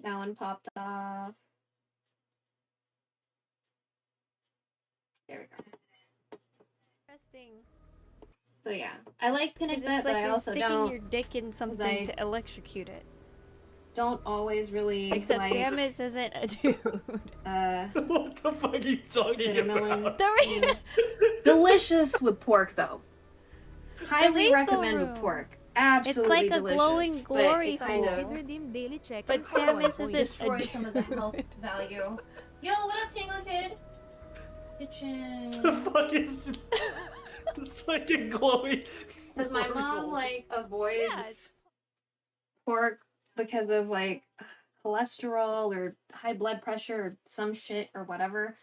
That one popped off. There we go. Interesting. So yeah, I like Because PINAKBET, it's but like I you're also sticking your dick in something I to electrocute it. don't always really Except like Samus isn't a dude. What the fuck are you talking BITTERMELON. about? Delicious with pork though. Highly lethal recommend with room. pork. Absolutely It's like a delicious. glowing glory but it kind hole. of Redeem daily check. But Samus isn't destroy a some of the dude. health value. Yo, what up, Tangle Kid? The Kitchen. fuck is this fucking glowing? Because my mom like avoids pork because of like cholesterol or high blood pressure or some shit or whatever.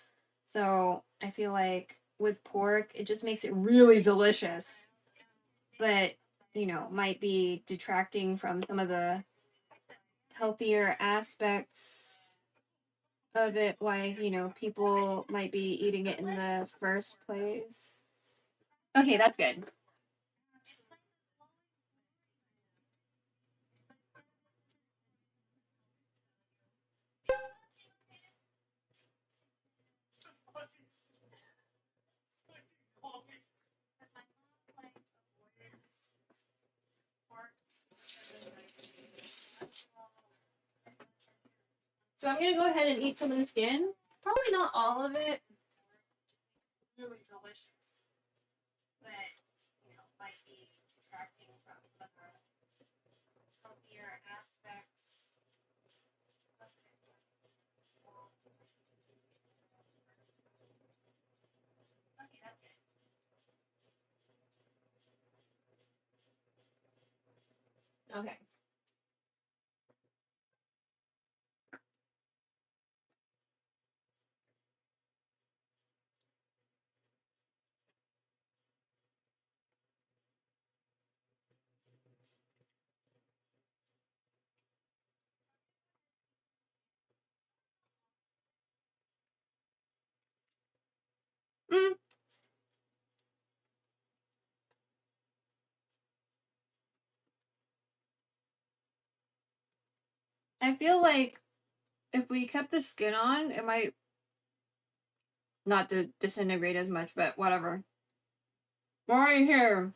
So I feel like with pork, it just makes it really delicious. But, you know, might be detracting from some of the healthier aspects of it, why, you know, people might be eating it in the first place. Okay, that's good. So I'm gonna go ahead and eat some of the skin. Probably not all of it. Really delicious. But, you know, might be detracting from the healthier aspects of it. Okay, that's good. Okay. Mm. I feel like if we kept the skin on, it might not disintegrate as much, but whatever. Right here.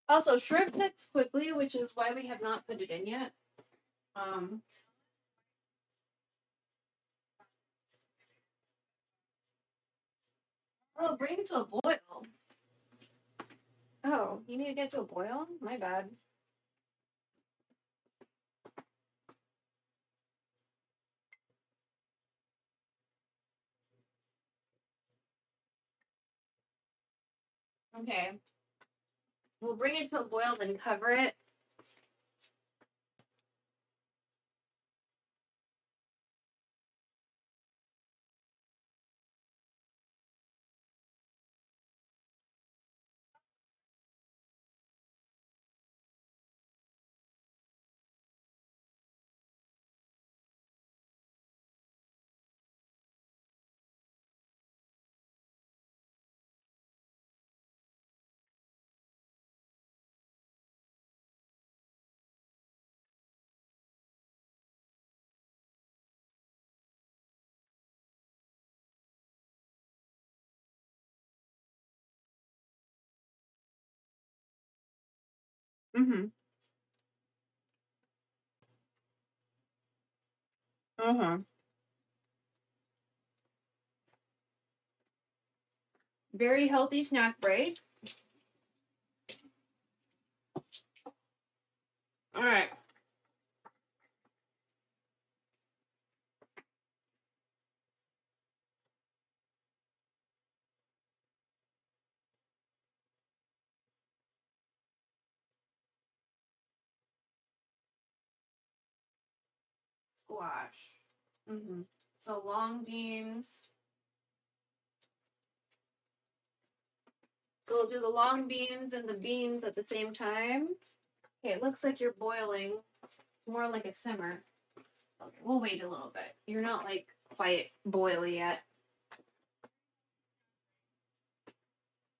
Also, shrimp cooks quickly, which is why we have not put it in yet. Oh, bring it to a boil. Oh, you need to get to a boil? My bad. Okay. We'll bring it to a boil, then cover it. Mm-hmm. Uh-huh. Very healthy snack break. All right. Squash. Mm-hmm. So long beans. So we'll do the long beans and the beans at the same time. Okay, it looks like you're boiling. It's more like a simmer. Okay, we'll wait a little bit. You're not like quite boily yet.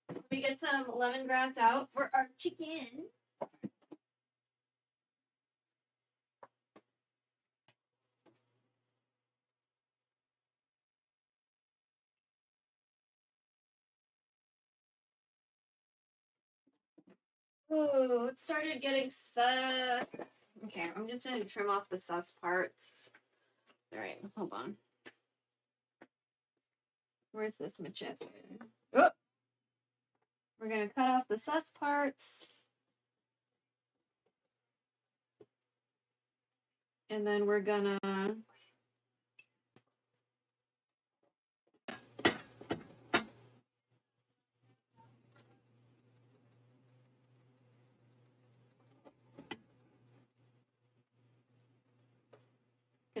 Let me get some lemongrass out for our chicken. Oh, it started getting sus. Okay, I'm just gonna trim off the sus parts. All right, hold on. Where's this machete? Oh! We're gonna cut off the sus parts. And then we're gonna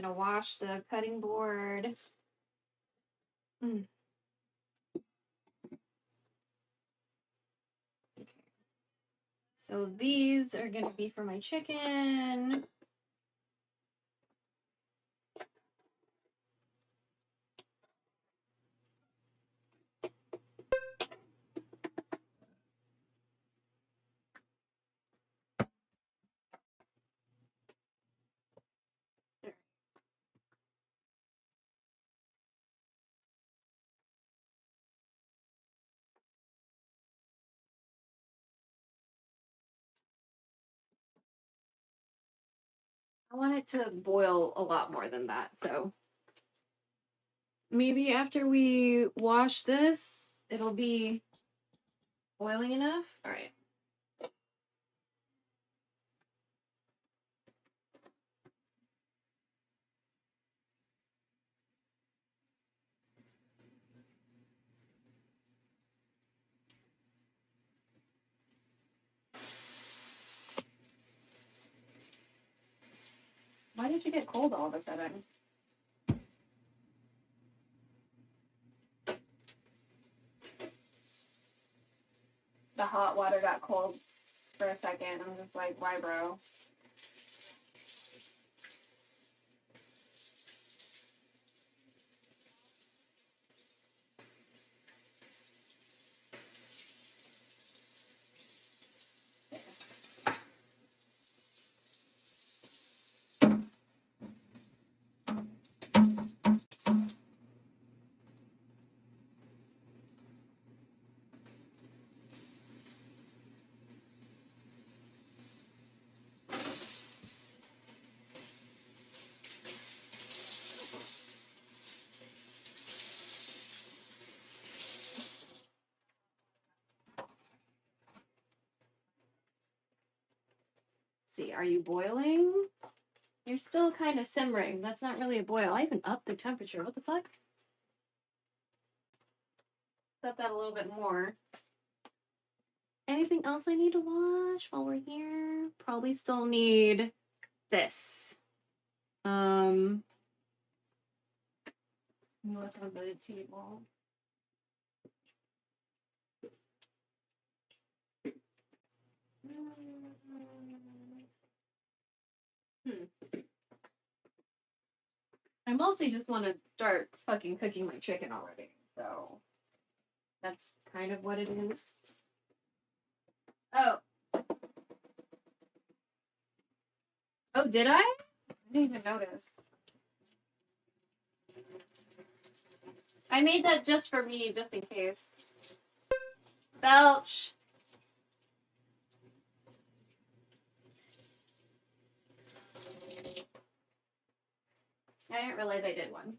wash the cutting board. Okay. So these are gonna be for my chicken. I want it to boil a lot more than that, so maybe after we wash this, it'll be boiling enough. All right. Why did you get cold all of a sudden? The hot water got cold for a second. I'm just like, why, bro? See, are you boiling? You're still kind of simmering. That's not really a boil. I even upped the temperature. What the fuck? Set that a little bit more. Anything else I need to wash while we're here? Probably still need this. Let me look on the table. I mostly just want to start fucking cooking my chicken already, so that's kind of what it is. Oh. Oh, did I? I didn't even notice. I made that just for me, just in case. Belch. I didn't realize I did one.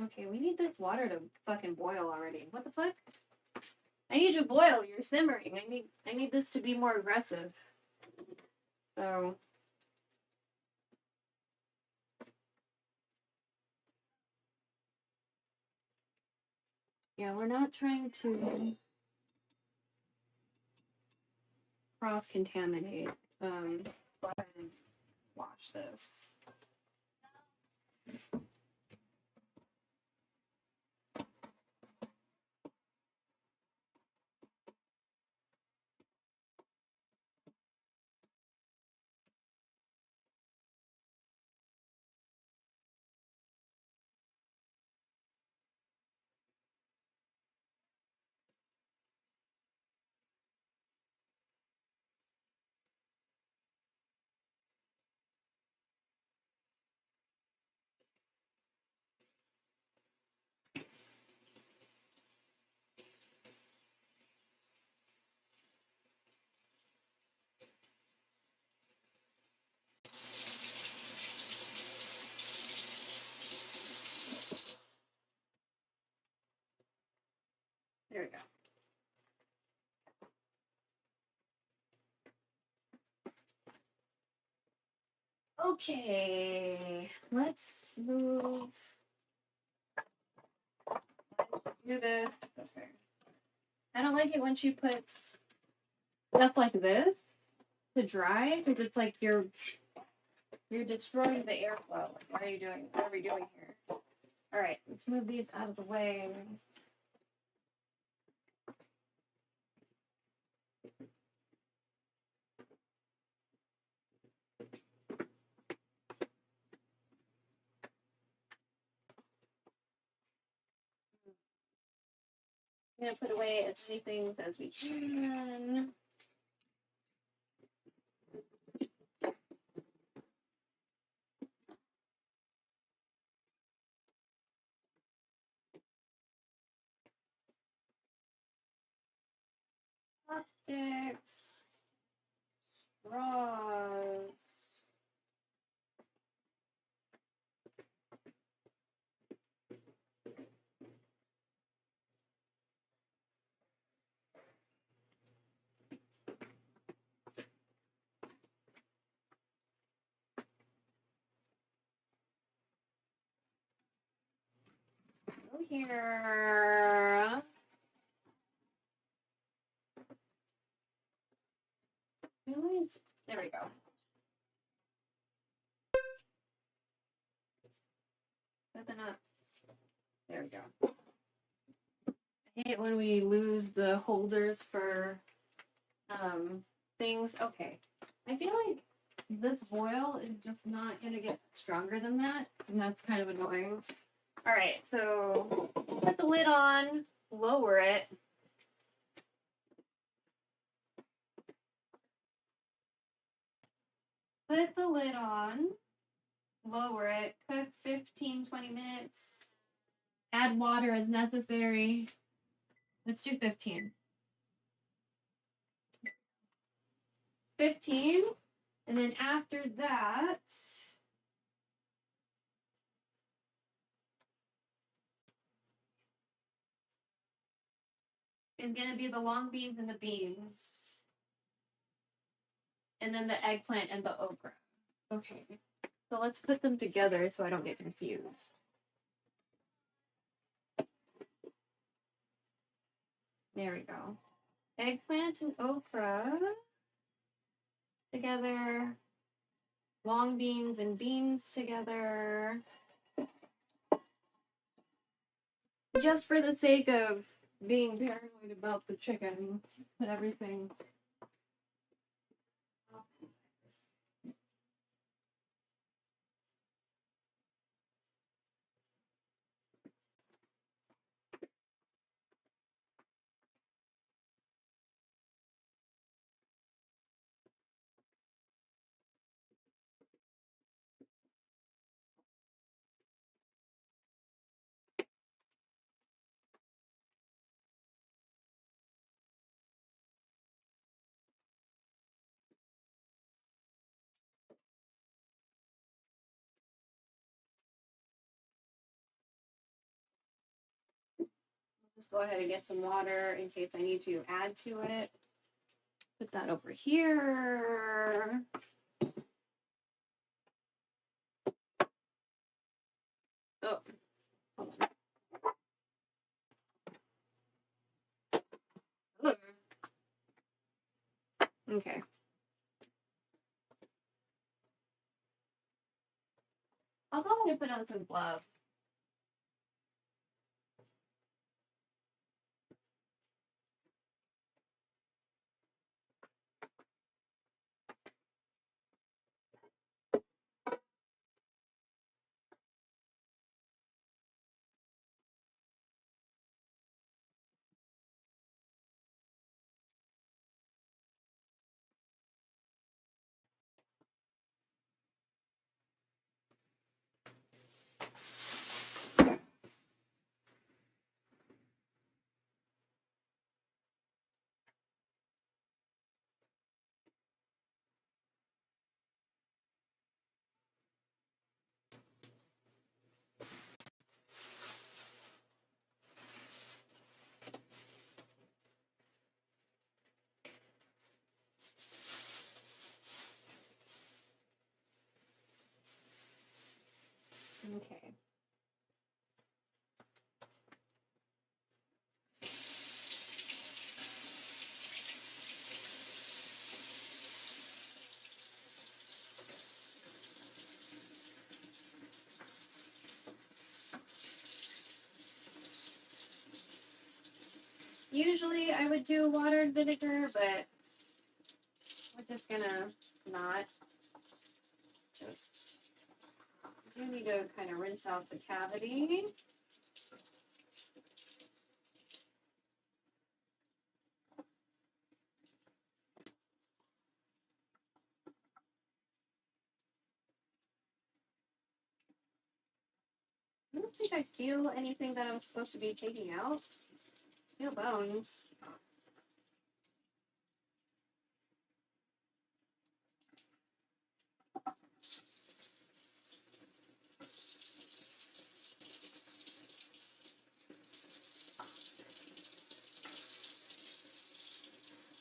Okay, we need this water to fucking boil already. What the fuck? I need you to boil. You're simmering. I need this to be more aggressive. So yeah, we're not trying to cross-contaminate. Let's go ahead and wash this. There we go. Okay, let's move. Do this. Okay. I don't like it when she puts stuff like this to dry because it's like you're destroying the airflow. Like, what are you doing? What are we doing here? All right, let's move these out of the way. I'm gonna put away as many things as we can. Plastics, straws. Go here. Always. There we go. Set that up. There we go. I hate when we lose the holders for things. Okay. I feel like this boil is just not gonna get stronger than that, and that's kind of annoying. All right, so put the lid on, lower it. Put the lid on, lower it, cook 15-20 minutes. Add water as necessary. Let's do 15. 15, and then after that, is going to be the long beans and the beans. And then the eggplant and the okra. Okay. So let's put them together so I don't get confused. There we go. Eggplant and okra together. Long beans and beans together. Just for the sake of being paranoid about the chicken and everything. Just go ahead and get some water in case I need to add to it. Put that over here. Oh, hold on. Ugh. Okay. I'll go ahead and put on some gloves. Okay. Usually I would do water and vinegar, but we're just gonna not. Just do need to kind of rinse out the cavity. I don't think I feel anything that I'm supposed to be taking out. I feel bones.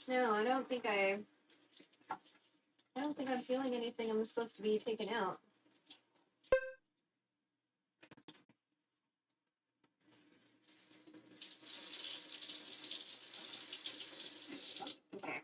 No, I don't think I'm feeling anything I'm supposed to be taking out. Okay.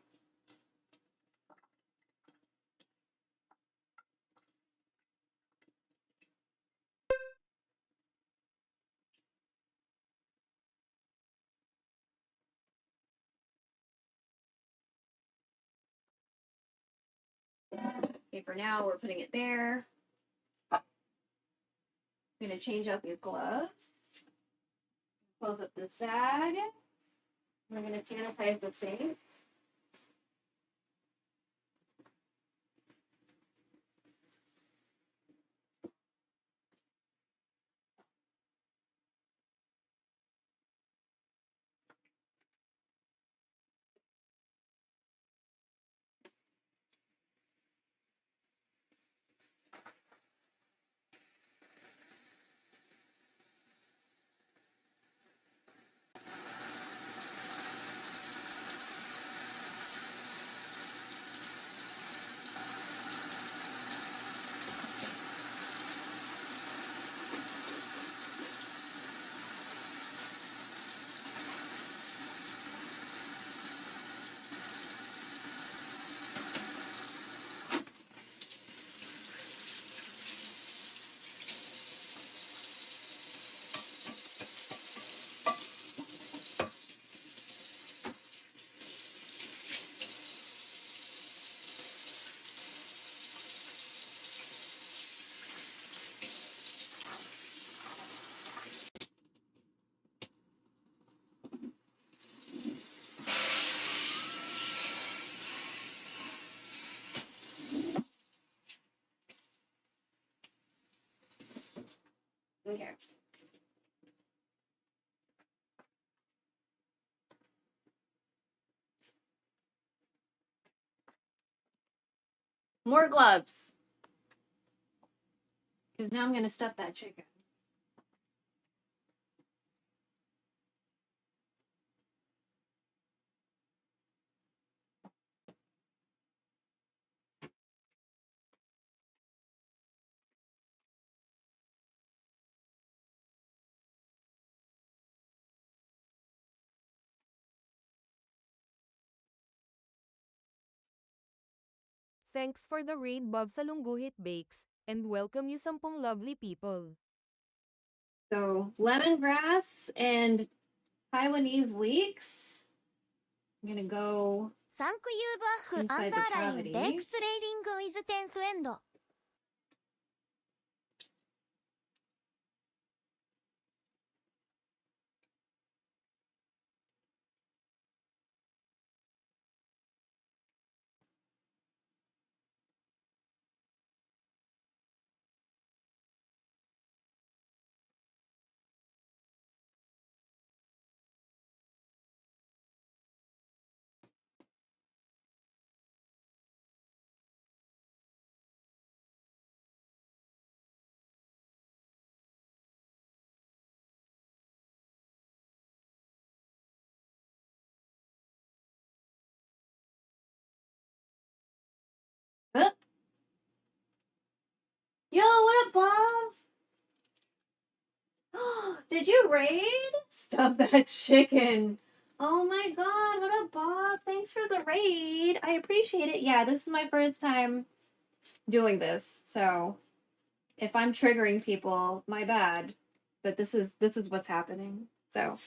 Okay, for now we're putting it there. I'm gonna change out these gloves. Close up this bag. We're gonna sanitize the sink. Okay. More gloves. Because now I'm gonna stuff that chicken. Thanks for the raid, Bob Salungguhit Bakes, and welcome you 10 lovely people. So lemongrass and Taiwanese leeks. I'm gonna go サンクユーバッフアン inside ダ the ーライン cavity. レイクスレーディングウィズテンスエンド Huh? Yo, what up, Bob? Did you raid? Stuff that chicken. Oh my god, what up, Bob? Thanks for the raid. I appreciate it. Yeah, this is my first time doing this, so if I'm triggering people, my bad. But this is what's happening. So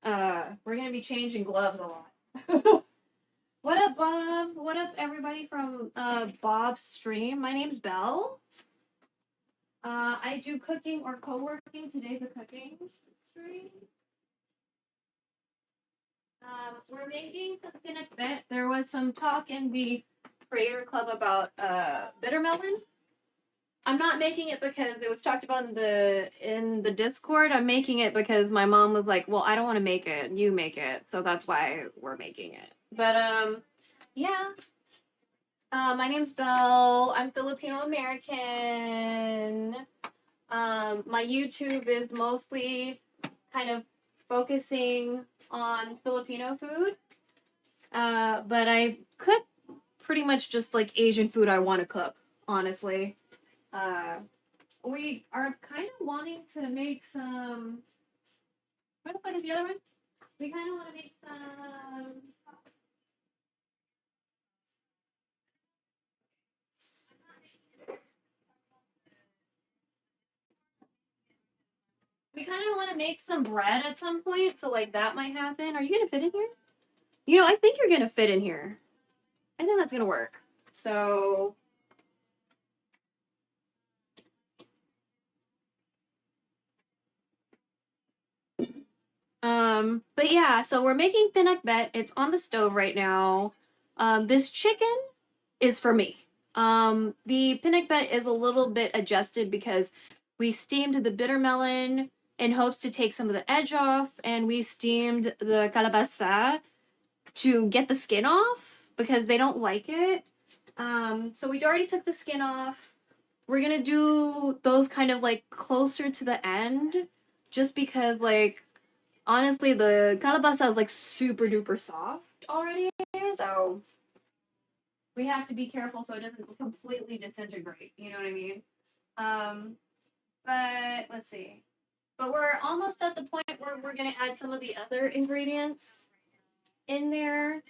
we're gonna be changing gloves a lot. What up, Bob? What up, everybody from Bob's stream? My name's Belle. I do cooking or co-working. Today's a cooking stream. We're making some PINAKBET. There was some talk in the creator club about bittermelon. I'm not making it because it was talked about in the Discord. I'm making it because my mom was like, "Well, I don't want to make it. You make it." So that's why we're making it. But yeah. My name's Belle. I'm Filipino American. My YouTube is mostly kind of focusing on Filipino food. But I cook pretty much just like Asian food I want to cook, honestly. We are kind of wanting to make some. Where the fuck is the other one? We kind of want to make some. We kind of want to make some bread at some point, so like that might happen. Are you gonna fit in here? You know, I think you're gonna fit in here. I think that's gonna work. So. But yeah, so we're making pinakbet. It's on the stove right now. This chicken is for me. The pinakbet is a little bit adjusted because we steamed the bittermelon in hopes to take some of the edge off, and we steamed the calabasa to get the skin off because they don't like it. So we already took the skin off. We're gonna do those kind of like closer to the end, just because like honestly the calabasa is like super duper soft already, so we have to be careful so it doesn't completely disintegrate. You know what I mean? But let's see. But we're almost at the point where we're gonna add some of the other ingredients in there.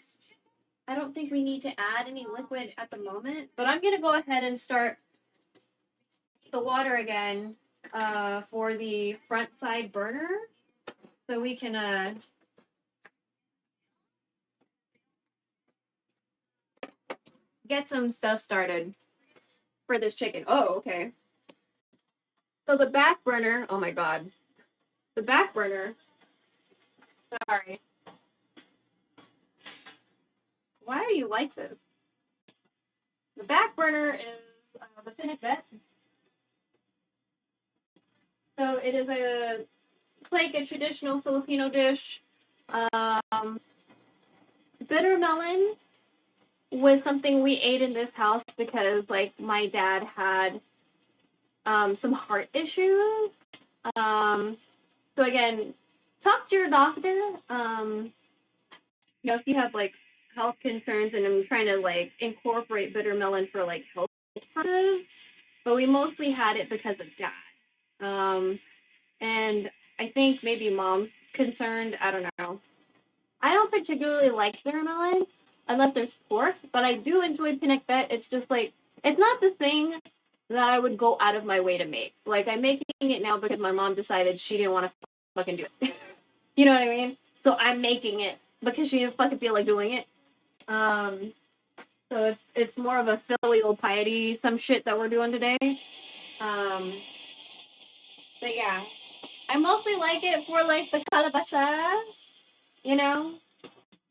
I don't think we need to add any liquid at the moment, but I'm gonna go ahead and start the water again for the front side burner, so we can get some stuff started for this chicken. Oh, okay. So the back burner, oh my god. The back burner, sorry. Why are you like this? The back burner is the pinakbet. So it is like a traditional Filipino dish. Bitter melon was something we ate in this house because like my dad had some heart issues. So again, talk to your doctor. You know, if you have like health concerns, and I'm trying to like incorporate bitter melon for like health purposes, but we mostly had it because of dad. And I think maybe mom's concerned. I don't know. I don't particularly like bitter melon. unless there's pork. But I do enjoy pinakbet. It's just like, it's not the thing that I would go out of my way to make. Like, I'm making it now because my mom decided she didn't want to fucking do it. You know what I mean? So I'm making it because she didn't fucking feel like doing it. So it's more of a filial piety, some shit that we're doing today. But yeah, I mostly like it for like the kalabasa, you know?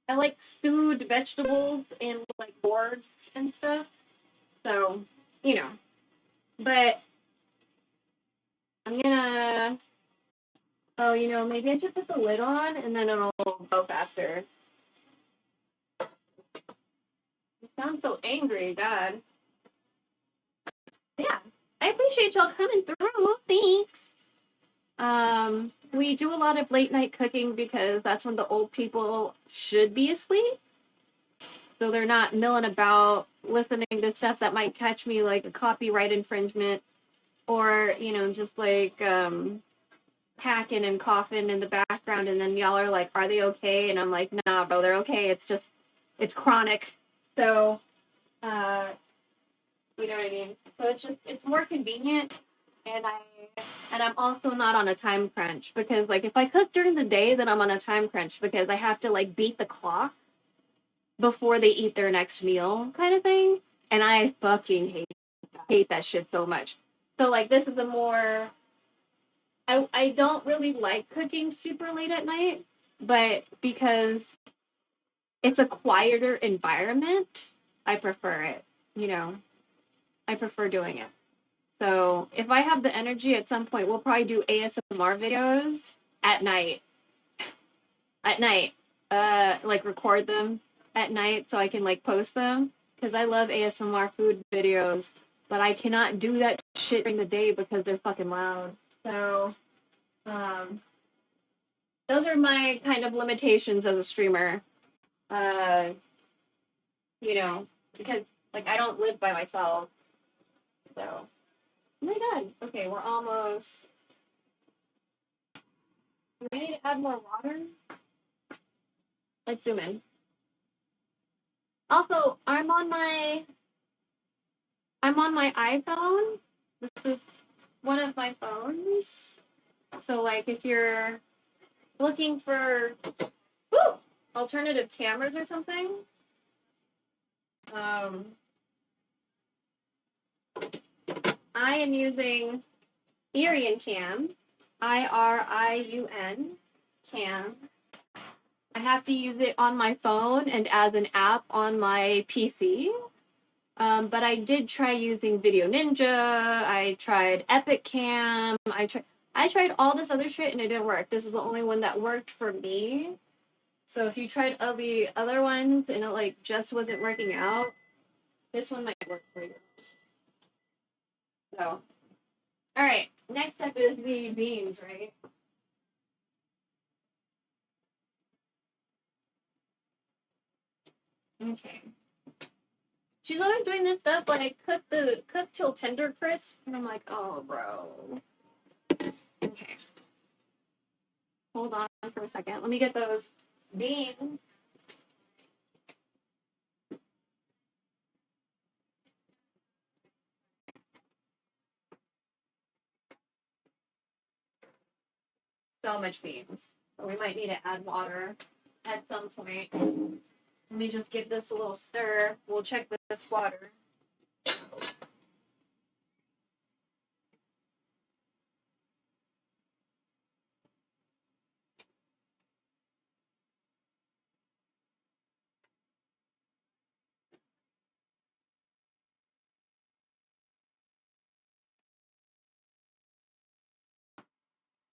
I like stewed vegetables and like gourds and stuff. So, you know. But I'm gonna, oh, you know, maybe I should put the lid on and then it'll go faster. You sound so angry, God. Yeah, I appreciate y'all coming through. Thanks. We do a lot of late night cooking because that's when the old people should be asleep. So they're not milling about listening to stuff that might catch me like a copyright infringement or, you know, just like hacking and coughing in the background. And then y'all are like, are they okay? And I'm like, nah, bro, they're okay. It's just, it's chronic. So, you know what I mean? So it's just, it's more convenient. And I'm also not on a time crunch because like if I cook during the day, then I'm on a time crunch because I have to like beat the clock before they eat their next meal kind of thing. And I fucking hate that shit so much. So like this is a more I don't really like cooking super late at night, but because it's a quieter environment, I prefer it. You know, I prefer doing it. So if I have the energy at some point, we'll probably do ASMR videos at night. At night. Like record them at night so I can like post them. Because I love ASMR food videos. But I cannot do that shit during the day because they're fucking loud. So those are my kind of limitations as a streamer. You know, because like I don't live by myself. So oh my god. Okay, we're almost. Do we need to add more water? Let's zoom in. Also, I'm on my iPhone. This is one of my phones. So like if you're looking for alternative cameras or something, I am using Irion Cam, IRIUN Cam. I have to use it on my phone and as an app on my PC. But I did try using Video Ninja. I tried Epic Cam. I tried all this other shit and it didn't work. This is the only one that worked for me. So if you tried all the other ones and it like just wasn't working out, this one might work for you. So, all right. Next up is the beans, right? Okay. She's always doing this stuff like cook till tender crisp, and I'm like, oh, bro. Okay. Hold on for a second. Let me get those beans. So much beans. So we might need to add water at some point. Let me just give this a little stir. We'll check this water.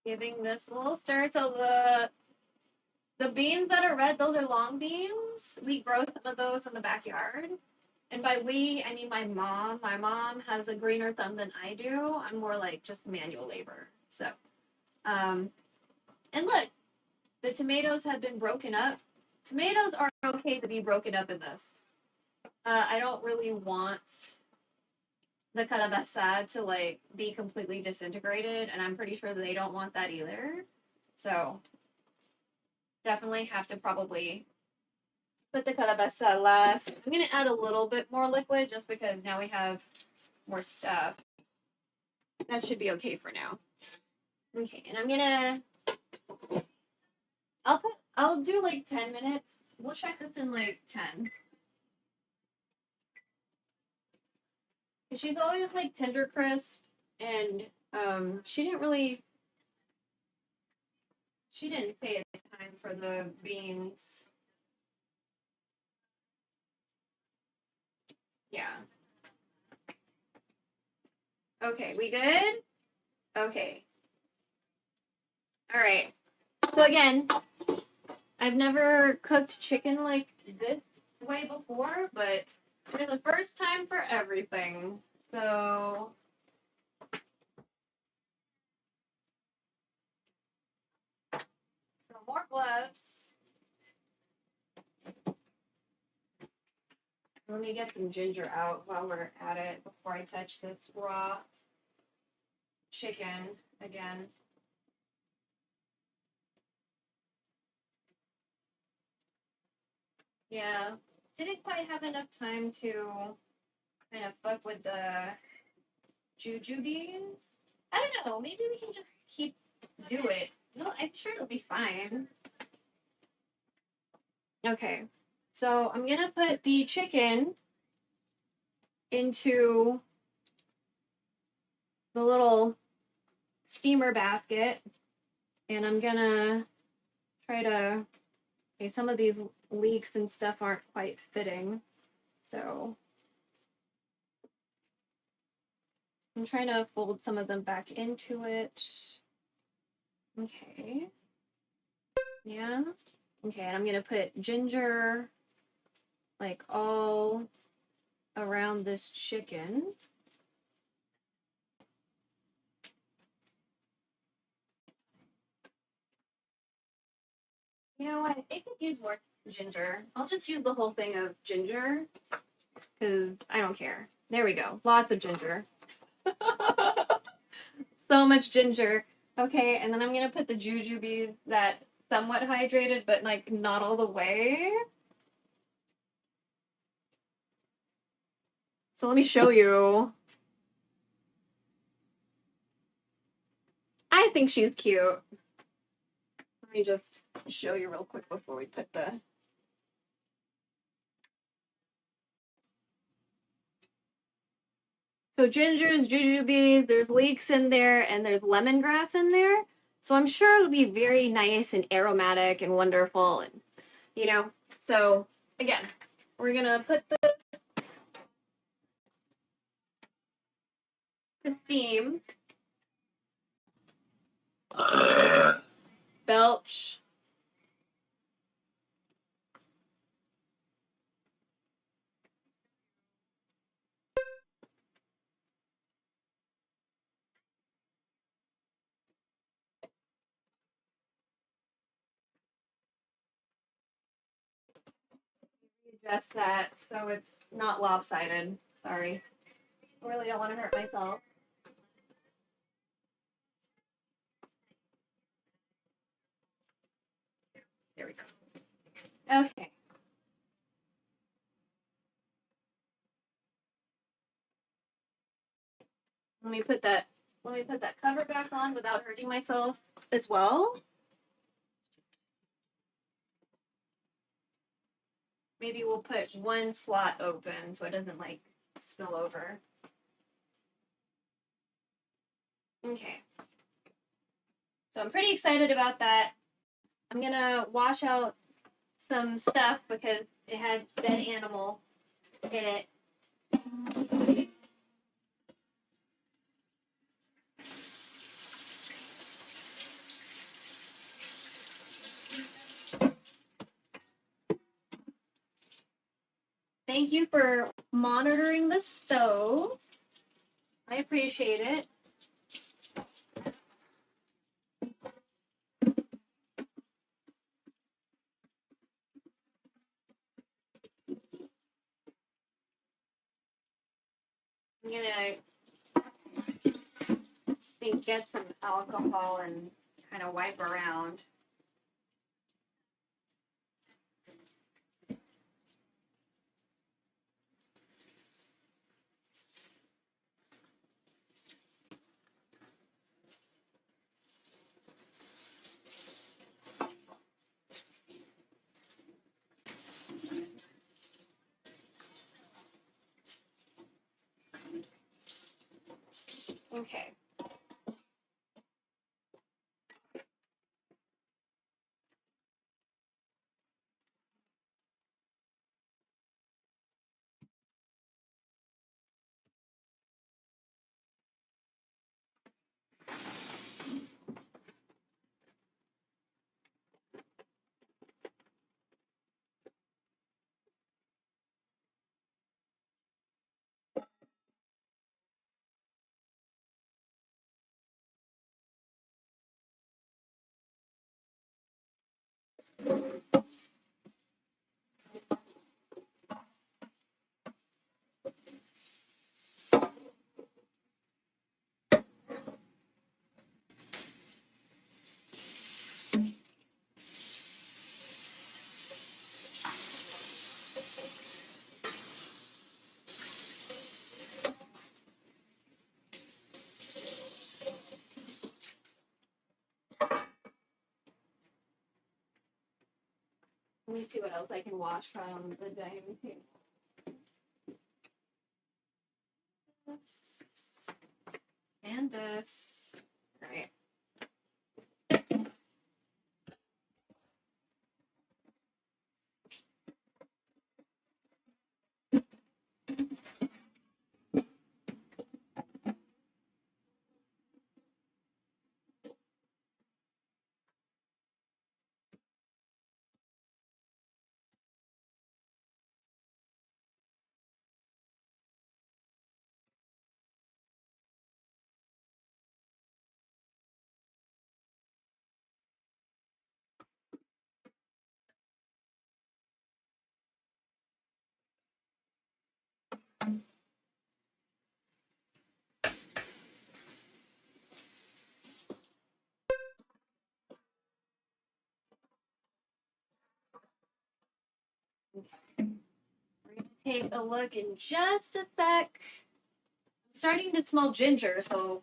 Giving this a little stir. So the beans that are red, those are long beans. We grow some of those in the backyard. And by we, I mean my mom. My mom has a greener thumb than I do. I'm more like just manual labor. So, and look, the tomatoes have been broken up. Tomatoes are okay to be broken up in this. I don't really want the calabasa to like be completely disintegrated, and I'm pretty sure that they don't want that either. So definitely have to probably put the calabasa last. I'm gonna add a little bit more liquid just because now we have more stuff. That should be okay for now. Okay, and I'm gonna, I'll do like 10 minutes. We'll check this in like 10. She's always like tender crisp, and she didn't say it's time for the beans. Yeah. Okay, we good? Okay. All right. So again, I've never cooked chicken like this way before, but there's a first time for everything. So more gloves. Let me get some ginger out while we're at it before I touch this raw chicken again. Yeah, didn't quite have enough time to kind of fuck with the jujubes. I don't know, maybe we can just do it. No, I'm sure it'll be fine. Okay, so I'm gonna put the chicken into the little steamer basket, and I'm gonna try to, okay, some of these leeks and stuff aren't quite fitting, so I'm trying to fold some of them back into it. Okay. Yeah. Okay, and I'm gonna put ginger like all around this chicken. You know what? It could use more ginger. I'll just use the whole thing of ginger because I don't care. There we go. Lots of ginger. So much ginger. Okay, and then I'm gonna put the jujubes that somewhat hydrated, but like not all the way. So let me show you. I think she's cute. Let me just show you real quick before we put the... So gingers, jujubes, there's leeks in there, and there's lemongrass in there. So I'm sure it'll be very nice and aromatic and wonderful, and you know. So again, we're gonna put this to steam. Belch. Adjust that so it's not lopsided. Sorry. I really don't want to hurt myself. There we go. Okay. Let me put that cover back on without hurting myself as well. Maybe we'll put one slot open so it doesn't like spill over. Okay. So I'm pretty excited about that. I'm gonna wash out some stuff because it had dead animal in it. Thank you for monitoring the stove. I appreciate it. I'm gonna get some alcohol and kind of wipe around. Okay. Let me see what else I can wash from the dining table. And this. All right. We're gonna take a look in just a sec. I'm starting to smell ginger, so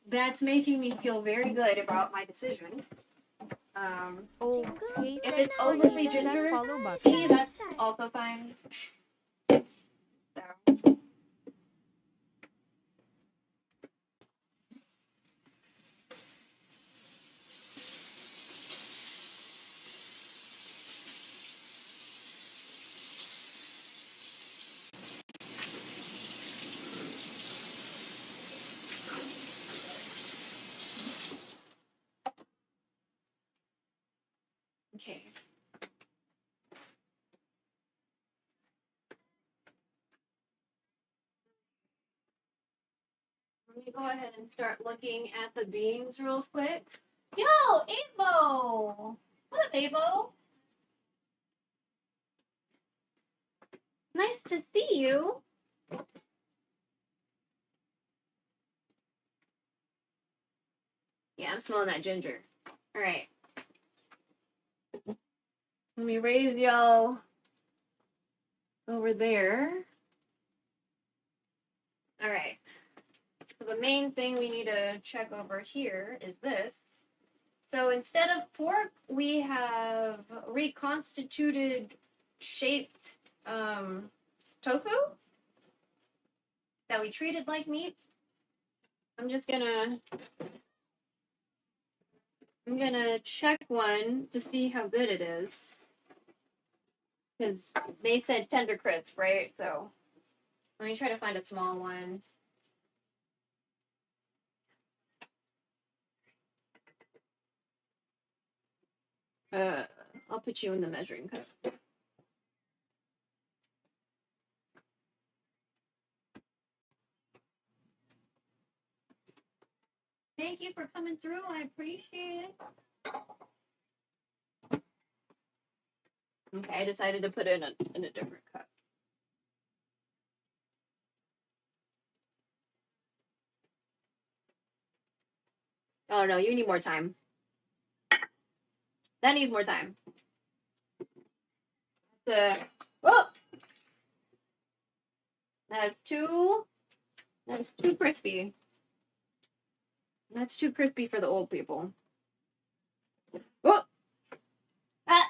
that's making me feel very good about my decision. Okay, If thanks it's for overly hitting that ginger, follow button. see, that's also fine. So. Okay. Let me go ahead and start looking at the beans real quick. Yo, Avo! What up, Avo? Nice to see you. Yeah, I'm smelling that ginger. All right. Let me raise y'all over there. All right. So the main thing we need to check over here is this. So instead of pork, we have reconstituted shaped tofu that we treated like meat. I'm gonna check one to see how good it is. Because they said tender crisp, right? So let me try to find a small one. I'll put you in the measuring cup. Thank you for coming through. I appreciate it. Okay, I decided to put it in a different cup. Oh no, you need more time. That needs more time. Oh, that's too crispy. That's too crispy for the old people. Oh, ah.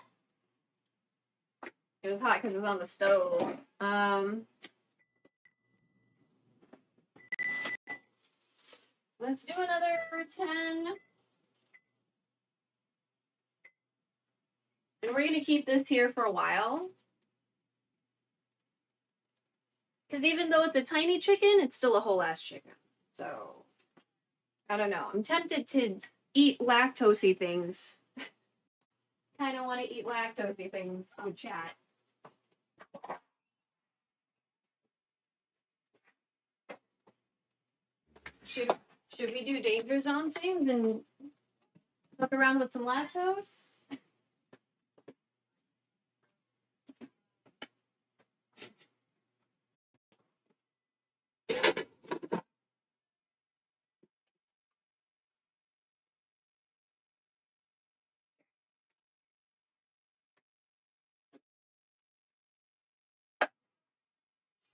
It was hot because it was on the stove. Let's do another 10. And we're gonna keep this here for a while. Because even though it's a tiny chicken, it's still a whole ass chicken. So, I don't know. I'm tempted to eat lactosey things. Kind of want to eat lactosey things with chat. Should we do danger zone things and fuck around with some lactose?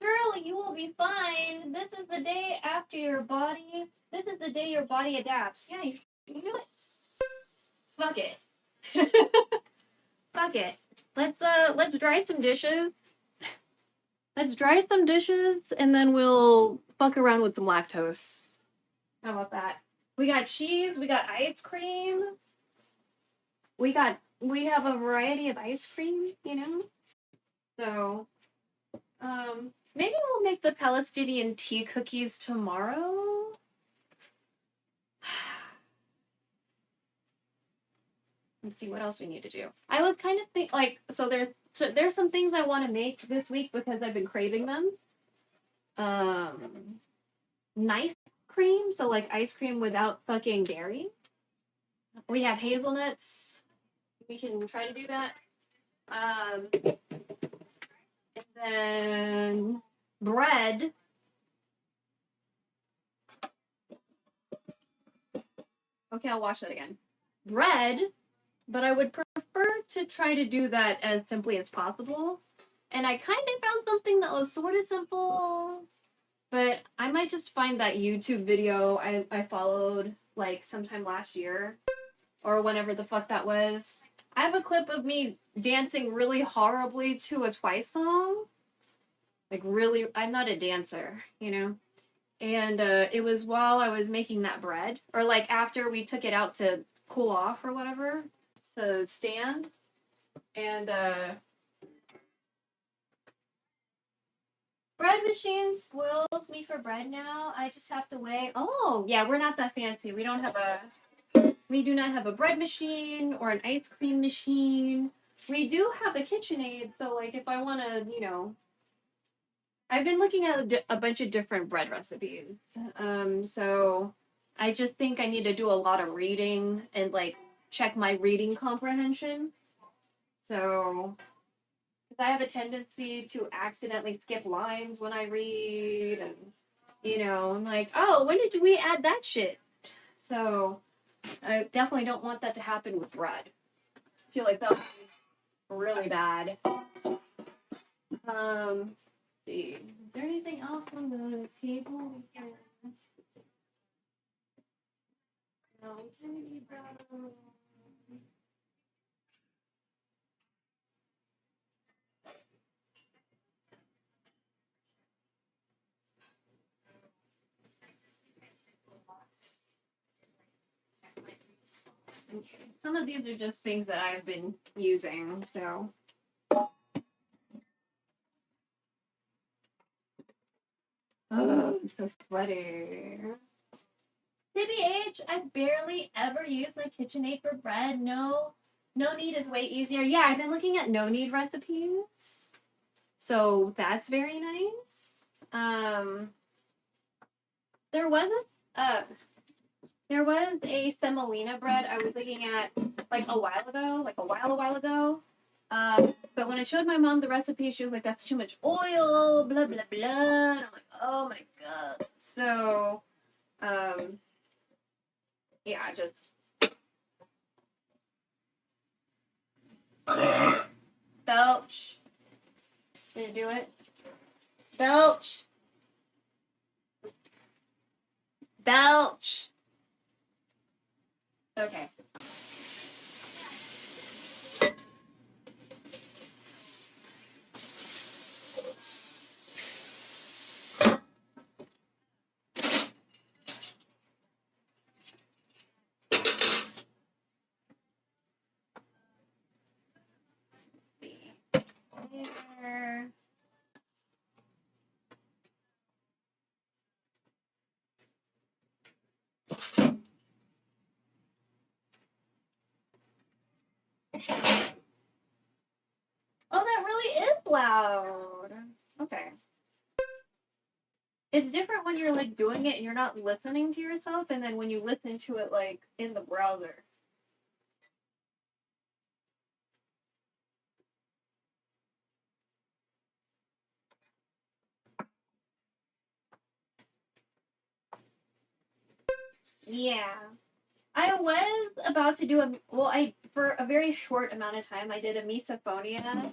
Surely you will be fine. This is the day after your body. This is the day your body adapts. Yeah, you know it. Fuck it. Fuck it. Let's dry some dishes. Let's dry some dishes and then we'll fuck around with some lactose. How about that? We got cheese, we got ice cream. We have a variety of ice cream, you know? So, maybe we'll make the Palestinian tea cookies tomorrow. Let's see what else we need to do. I was kind of there's some things I want to make this week because I've been craving them. Nice cream, so like ice cream without fucking dairy. We have hazelnuts. We can try to do that. And then bread. Okay, I'll watch that again. Bread, but I would prefer to try to do that as simply as possible. And I kind of found something that was sort of simple, but I might just find that YouTube video I followed like sometime last year or whenever the fuck that was. I have a clip of me dancing really horribly to a Twice song. Like really, I'm not a dancer, you know? And it was while I was making that bread, or like after we took it out to cool off or whatever, to stand. And bread machine spoils me for bread now. I just have to wait. Oh, yeah, we're not that fancy. We do not have a bread machine or an ice cream machine. We do have a KitchenAid, so like if I want to, you know, I've been looking at a bunch of different bread recipes. So I just think I need to do a lot of reading and like check my reading comprehension. So, because I have a tendency to accidentally skip lines when I read, and you know, I'm like, oh, when did we add that shit? So I definitely don't want that to happen with bread. I feel like that would be really bad. See. Is there anything else on the table? No. Okay. Some of these are just things that I've been using, so. Oh, I'm so sweaty. TBH, I barely ever use my KitchenAid for bread. No knead is way easier. Yeah, I've been looking at no knead recipes. So that's very nice. There was a semolina bread I was looking at like a while ago. But when I showed my mom the recipe, she was like, that's too much oil, blah, blah, blah. And I'm like, oh my God. So, yeah, just. Belch. Did it do it? Belch. Belch. Okay. Oh, that really is loud. Okay. It's different when you're like doing it and you're not listening to yourself, and then when you listen to it like in the browser. Yeah. I was about to do for a very short amount of time, I did a misophonia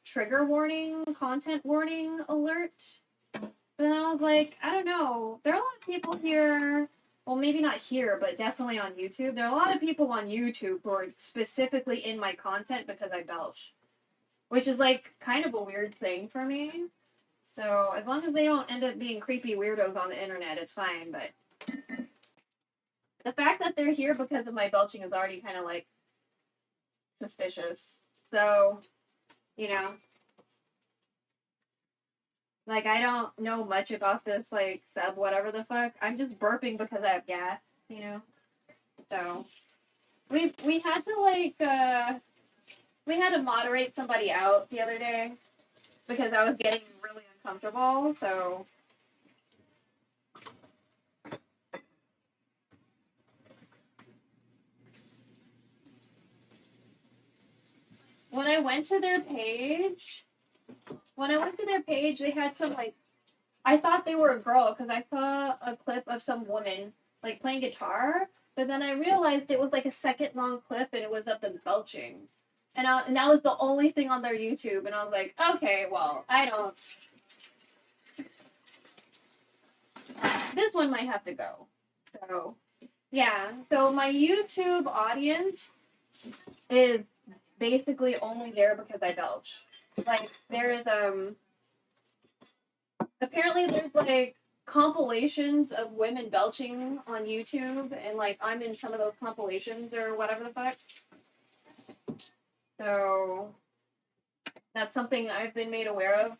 trigger warning, content warning alert. But then I was like, I don't know. There are a lot of people here, well, maybe not here, but definitely on YouTube. There are a lot of people on YouTube who are specifically in my content because I belch, which is like kind of a weird thing for me. So as long as they don't end up being creepy weirdos on the internet, it's fine. But the fact that they're here because of my belching is already kind of like suspicious. So, you know, like I don't know much about this like sub whatever the fuck. I'm just burping because I have gas, you know. So we had to like we had to moderate somebody out the other day because I was getting really uncomfortable. So when I went to their page, they had some like, I thought they were a girl because I saw a clip of some woman like playing guitar, but then I realized it was like a second long clip and it was of them belching. And that was the only thing on their YouTube, and I was like, okay, well, this one might have to go. So, yeah. So my YouTube audience is basically only there because I belch. Like, there's, apparently there's, like, compilations of women belching on YouTube, and, like, I'm in some of those compilations or whatever the fuck. So, that's something I've been made aware of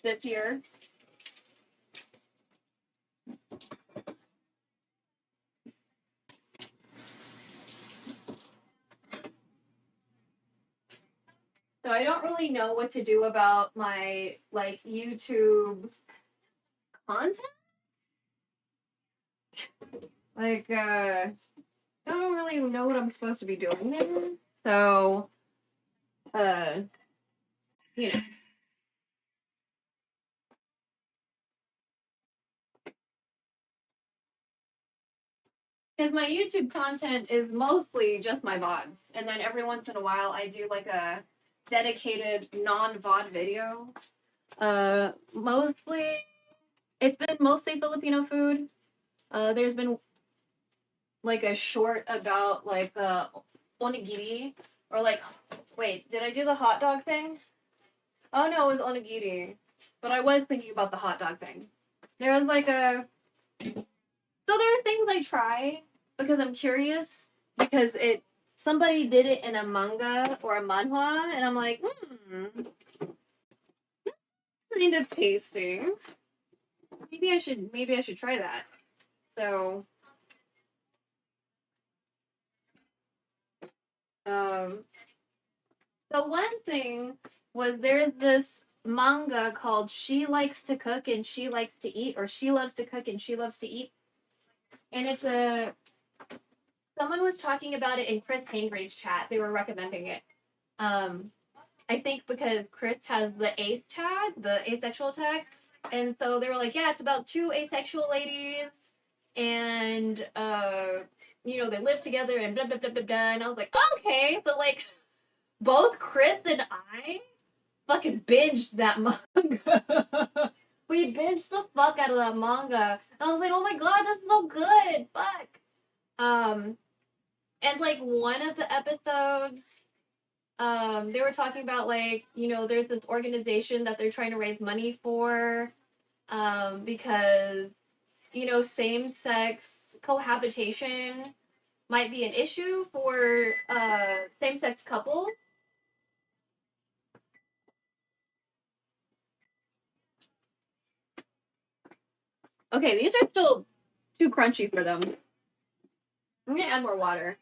this year. So I don't really know what to do about my, like, YouTube content. Like, I don't really know what I'm supposed to be doing there. So, you know. Because my YouTube content is mostly just my VODs. And then every once in a while I do like a dedicated non-VOD video. It's been mostly Filipino food. There's been like a short about like onigiri, or like, wait, did I do the hot dog thing? Oh no, it was onigiri. But I was thinking about the hot dog thing. There was like so there are things I try because I'm curious, because somebody did it in a manga or a manhwa, and I'm like, kind of tasty. Maybe I should try that. So, so one thing was, there's this manga called She Likes to Cook and She Likes to Eat, or She Loves to Cook and She Loves to Eat. And someone was talking about it in Chris Hangry's chat. They were recommending it. I think because Chris has the ace tag, the asexual tag. And so they were like, yeah, it's about two asexual ladies, and you know, they live together and blah blah blah blah blah. And I was like, okay, so like both Chris and I fucking binged that manga. We binged the fuck out of that manga. I was like, oh my god, this is so good. Fuck. And like one of the episodes, they were talking about, like, you know, there's this organization that they're trying to raise money for, because, you know, same-sex cohabitation might be an issue for same-sex couples. Okay, these are still too crunchy for them. I'm gonna add more water.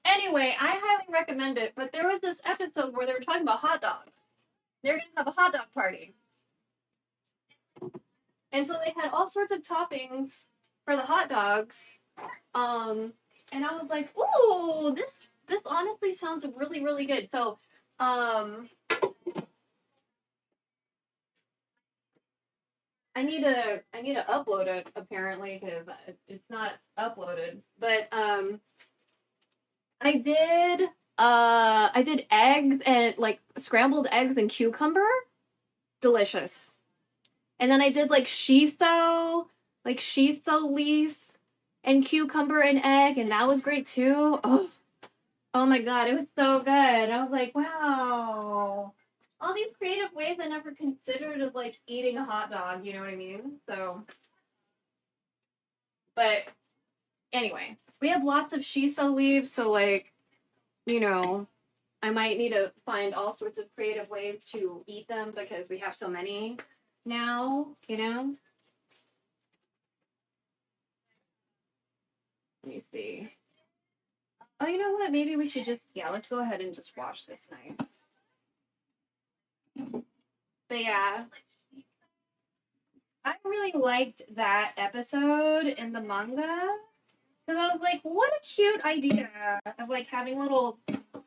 Anyway, I highly recommend it. But there was this episode where they were talking about hot dogs. They're gonna have a hot dog party, and so they had all sorts of toppings for the hot dogs. And I was like, ooh, this honestly sounds really, really good. So, I need to upload it apparently because it's not uploaded. But I did eggs and like scrambled eggs and cucumber, delicious. And then I did like shiso leaf and cucumber and egg, and that was great too. Oh my god, it was so good. I was like, wow. All these creative ways I never considered of like eating a hot dog, you know what I mean? So, but anyway, we have lots of shiso leaves, so like, you know, I might need to find all sorts of creative ways to eat them because we have so many now, you know? Let me see. Oh, you know what? Maybe we should just, yeah, let's go ahead and just watch this night. But yeah, I really liked that episode in the manga because I was like, what a cute idea of like having a little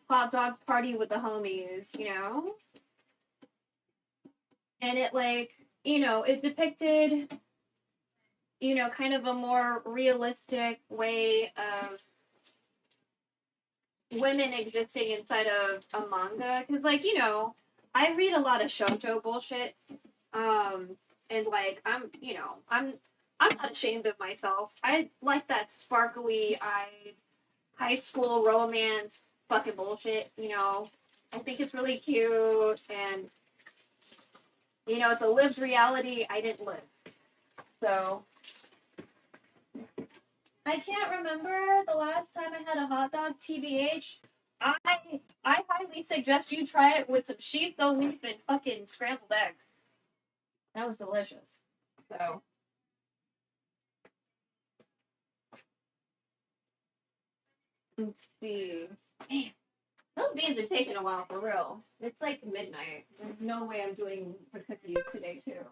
hot dog party with the homies, you know? And it like, you know, it depicted, you know, kind of a more realistic way of women existing inside of a manga because like, you know, I read a lot of shoujo bullshit. And like I'm not ashamed of myself. I like that sparkly eyed high school romance fucking bullshit, you know. I think it's really cute and you know, it's a lived reality I didn't live. So I can't remember the last time I had a hot dog, TBH. I highly suggest you try it with some shiso leaf and fucking scrambled eggs. That was delicious. So let's see. Man, those beans are taking a while for real. It's like midnight. There's no way I'm doing the cookies today too.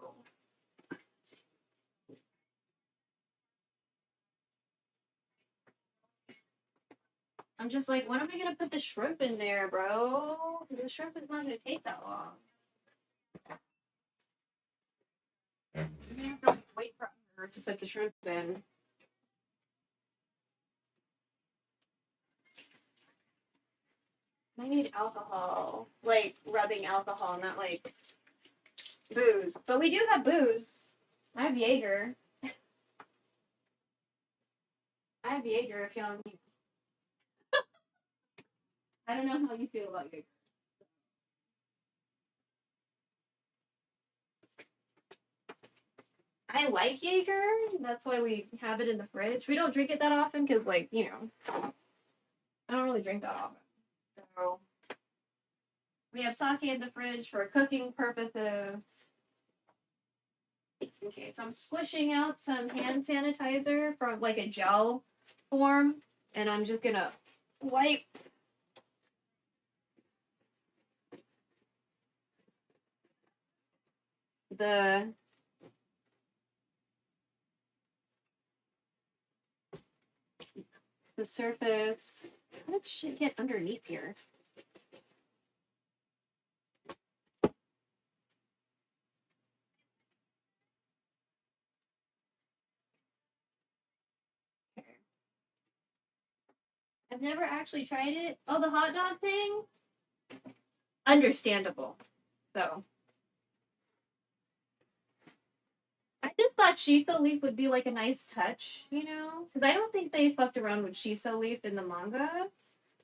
I'm just like, when am I gonna put the shrimp in there, bro? The shrimp is not gonna take that long. I'm gonna have to like, wait for her to put the shrimp in. I need alcohol, like rubbing alcohol, not like booze. But we do have booze. I have Jaeger. I have Jaeger if y'all need. I don't know how you feel about Jaeger. I like Jaeger. That's why we have it in the fridge. We don't drink it that often because, like, you know, I don't really drink that often. So we have sake in the fridge for cooking purposes. Okay, so I'm squishing out some hand sanitizer from like a gel form, and I'm just gonna wipe the surface. How did shit get underneath here? Okay. I've never actually tried it. Oh, the hot dog thing? Understandable. So I just thought shiso leaf would be like a nice touch, you know? Because I don't think they fucked around with shiso leaf in the manga,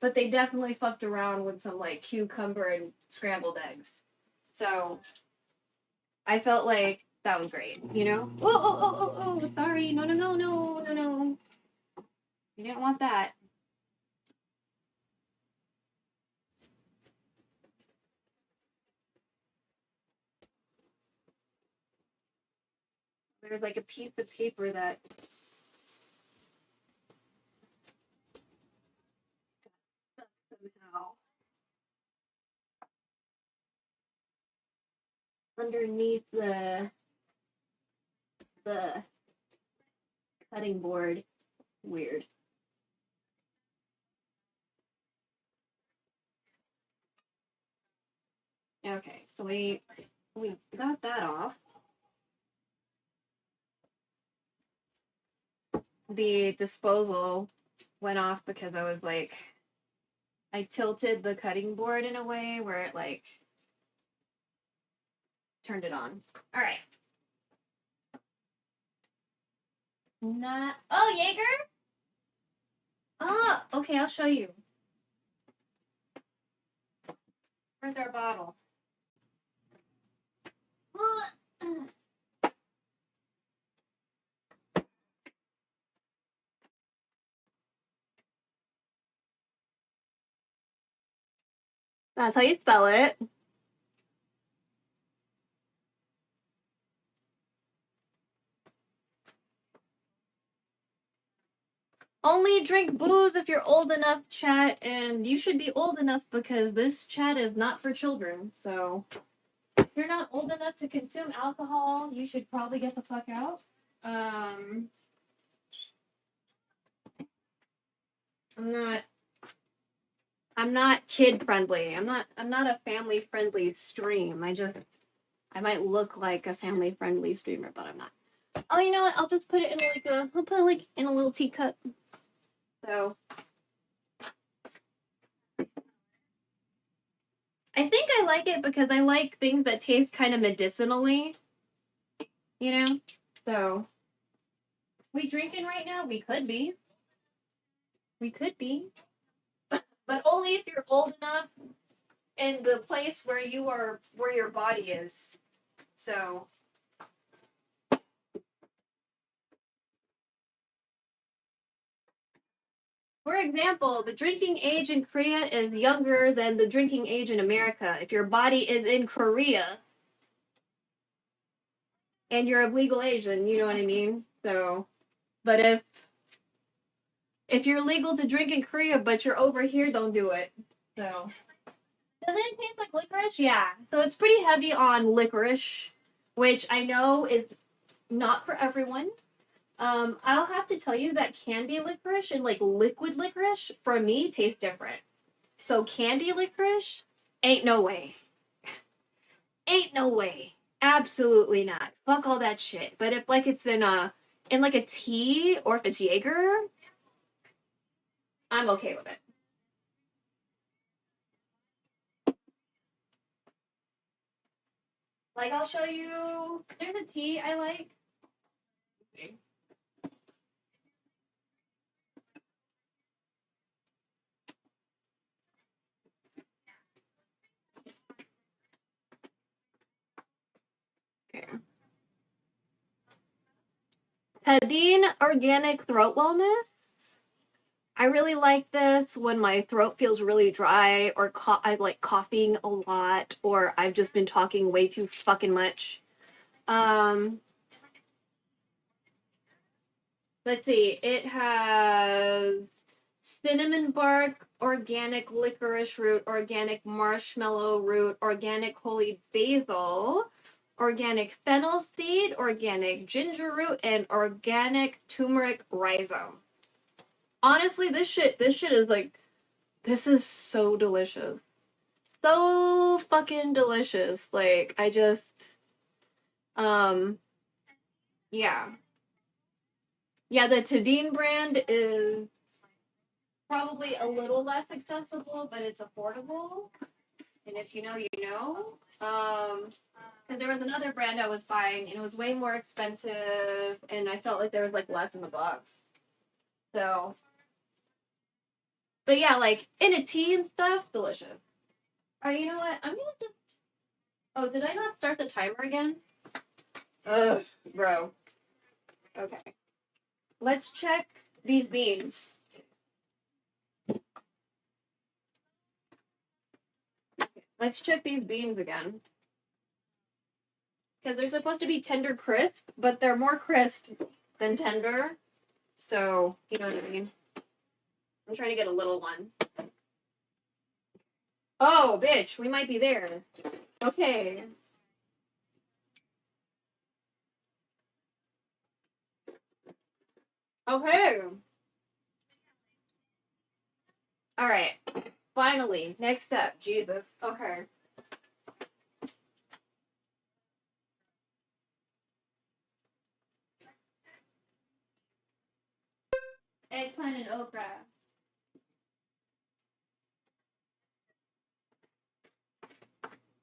but they definitely fucked around with some like cucumber and scrambled eggs. So I felt like that was great, you know? Oh, sorry. No. You didn't want that. There's like a piece of paper that underneath the cutting board. Weird. Okay, so we got that off. The disposal went off because I was like, I tilted the cutting board in a way where it like turned it on. All right. Not. Oh, Jaeger. Oh, okay. I'll show you. Where's our bottle? That's how you spell it. Only drink booze if you're old enough, chat, and you should be old enough because this chat is not for children. So if you're not old enough to consume alcohol, you should probably get the fuck out. I'm not kid friendly. I'm not a family friendly stream. I might look like a family friendly streamer, but I'm not. Oh, you know what? I'll just put it in I'll put it like in a little teacup. So I think I like it because I like things that taste kind of medicinally, you know? So we drinking right now? We could be. We could be. But only if you're old enough in the place where where your body is. So for example, the drinking age in Korea is younger than the drinking age in America. If your body is in Korea and you're of legal age, then you know what I mean? So, but if you're legal to drink in Korea, but you're over here, don't do it. So, does it taste like licorice? Yeah. So it's pretty heavy on licorice, which I know is not for everyone. I'll have to tell you that candy licorice and like liquid licorice for me tastes different. So candy licorice, ain't no way. Ain't no way. Absolutely not. Fuck all that shit. But if like it's in like a tea or if it's Jaeger, I'm okay with it. Like I'll show you. There's a tea I like. Okay. Tadine Organic Throat Wellness. I really like this when my throat feels really dry or I'm like coughing a lot or I've just been talking way too fucking much. Let's see. It has cinnamon bark, organic licorice root, organic marshmallow root, organic holy basil, organic fennel seed, organic ginger root, and organic turmeric rhizome. Honestly, this shit is like, this is so delicious. So fucking delicious. Like, I just, yeah. Yeah, the Tadine brand is probably a little less accessible, but it's affordable. And if you know, you know. Because there was another brand I was buying, and it was way more expensive, and I felt like there was like less in the box. So, but yeah, like in a tea and stuff, delicious. All right, you know what? I'm gonna just. Oh, did I not start the timer again? Ugh, bro. Okay. Let's check these beans. Let's check these beans again. Because they're supposed to be tender crisp, but they're more crisp than tender. So, you know what I mean? I'm trying to get a little one. Oh, bitch, we might be there. Okay. Okay. All right. Finally, next step. Jesus. Okay. Eggplant and okra.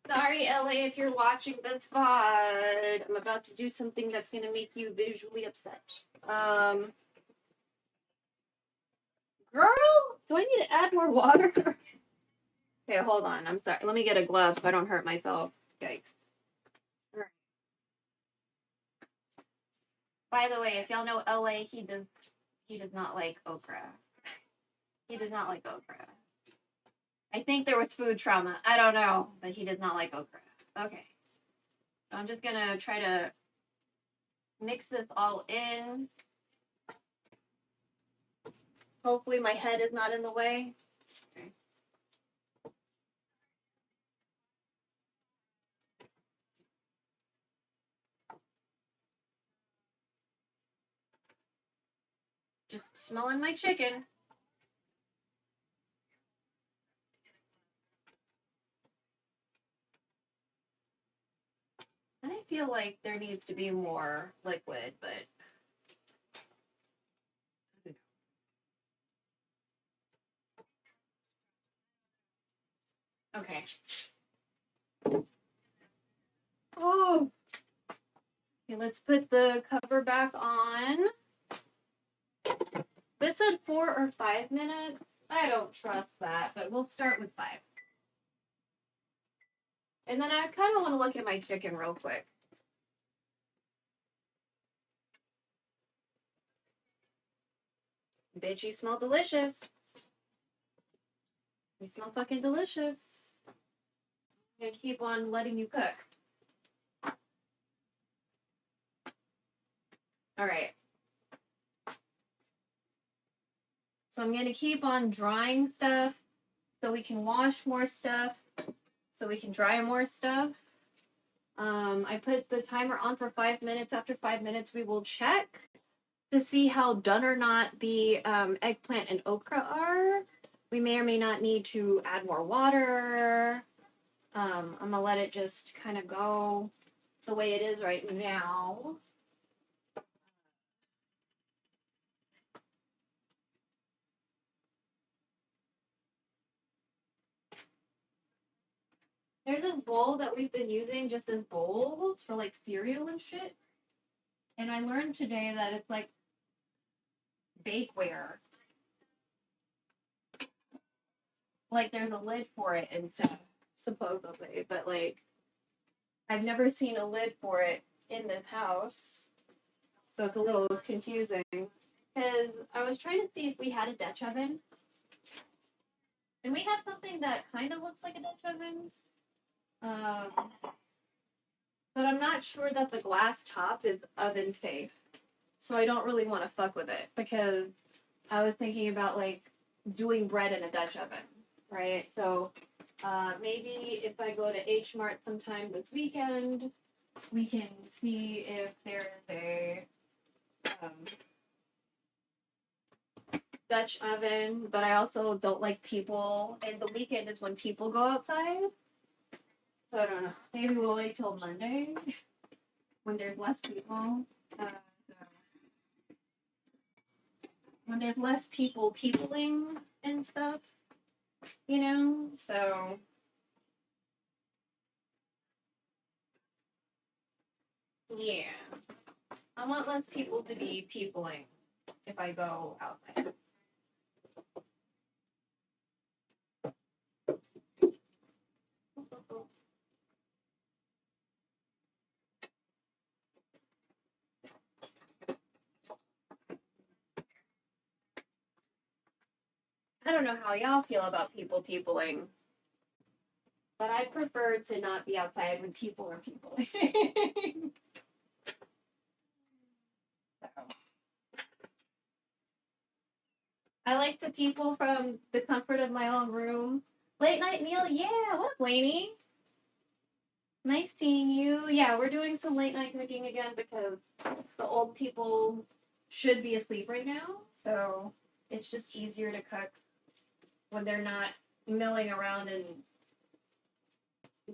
Sorry, LA, if you're watching this VOD. I'm about to do something that's gonna make you visually upset. Girl, do I need to add more water? Okay, hold on. I'm sorry. Let me get a glove so I don't hurt myself. Yikes. All right. By the way, if y'all know LA, he does not like okra. He does not like okra. I think there was food trauma. I don't know, but he does not like okra. Okay. So I'm just gonna try to mix this all in. Hopefully my head is not in the way. Okay. Just smelling my chicken. I feel like there needs to be more liquid, but okay. Oh. Okay, let's put the cover back on. This said 4 or 5 minutes. I don't trust that, but we'll start with 5. And then I kind of want to look at my chicken real quick. Bitch, you smell delicious. You smell fucking delicious. I'm gonna keep on letting you cook. Alright. So I'm gonna keep on drying stuff so we can wash more stuff, so we can dry more stuff. I put the timer on for 5 minutes. After 5 minutes, we will check to see how done or not the eggplant and okra are. We may or may not need to add more water. I'm gonna let it just kind of go the way it is right now. There's this bowl that we've been using just as bowls for like cereal and shit. And I learned today that it's like bakeware. Like there's a lid for it and stuff, supposedly. But like, I've never seen a lid for it in this house. So it's a little confusing. Because I was trying to see if we had a Dutch oven. And we have something that kind of looks like a Dutch oven. But I'm not sure that the glass top is oven safe. So I don't really want to fuck with it. Because I was thinking about like doing bread in a Dutch oven. Right? So maybe if I go to H Mart sometime this weekend, we can see if there's a Dutch oven, but I also don't like people, and the weekend is when people go outside. So I don't know. Maybe we'll wait till Monday when there's less people. When there's less people peopling and stuff, you know? So yeah. I want less people to be peopling if I go outside. I don't know how y'all feel about people peopling, but I prefer to not be outside when people are peopling. So. I like to people from the comfort of my own room. Late night meal, yeah. What up, Lainey? Nice seeing you. Yeah, we're doing some late night cooking again because the old people should be asleep right now, so it's just easier to cook when they're not milling around and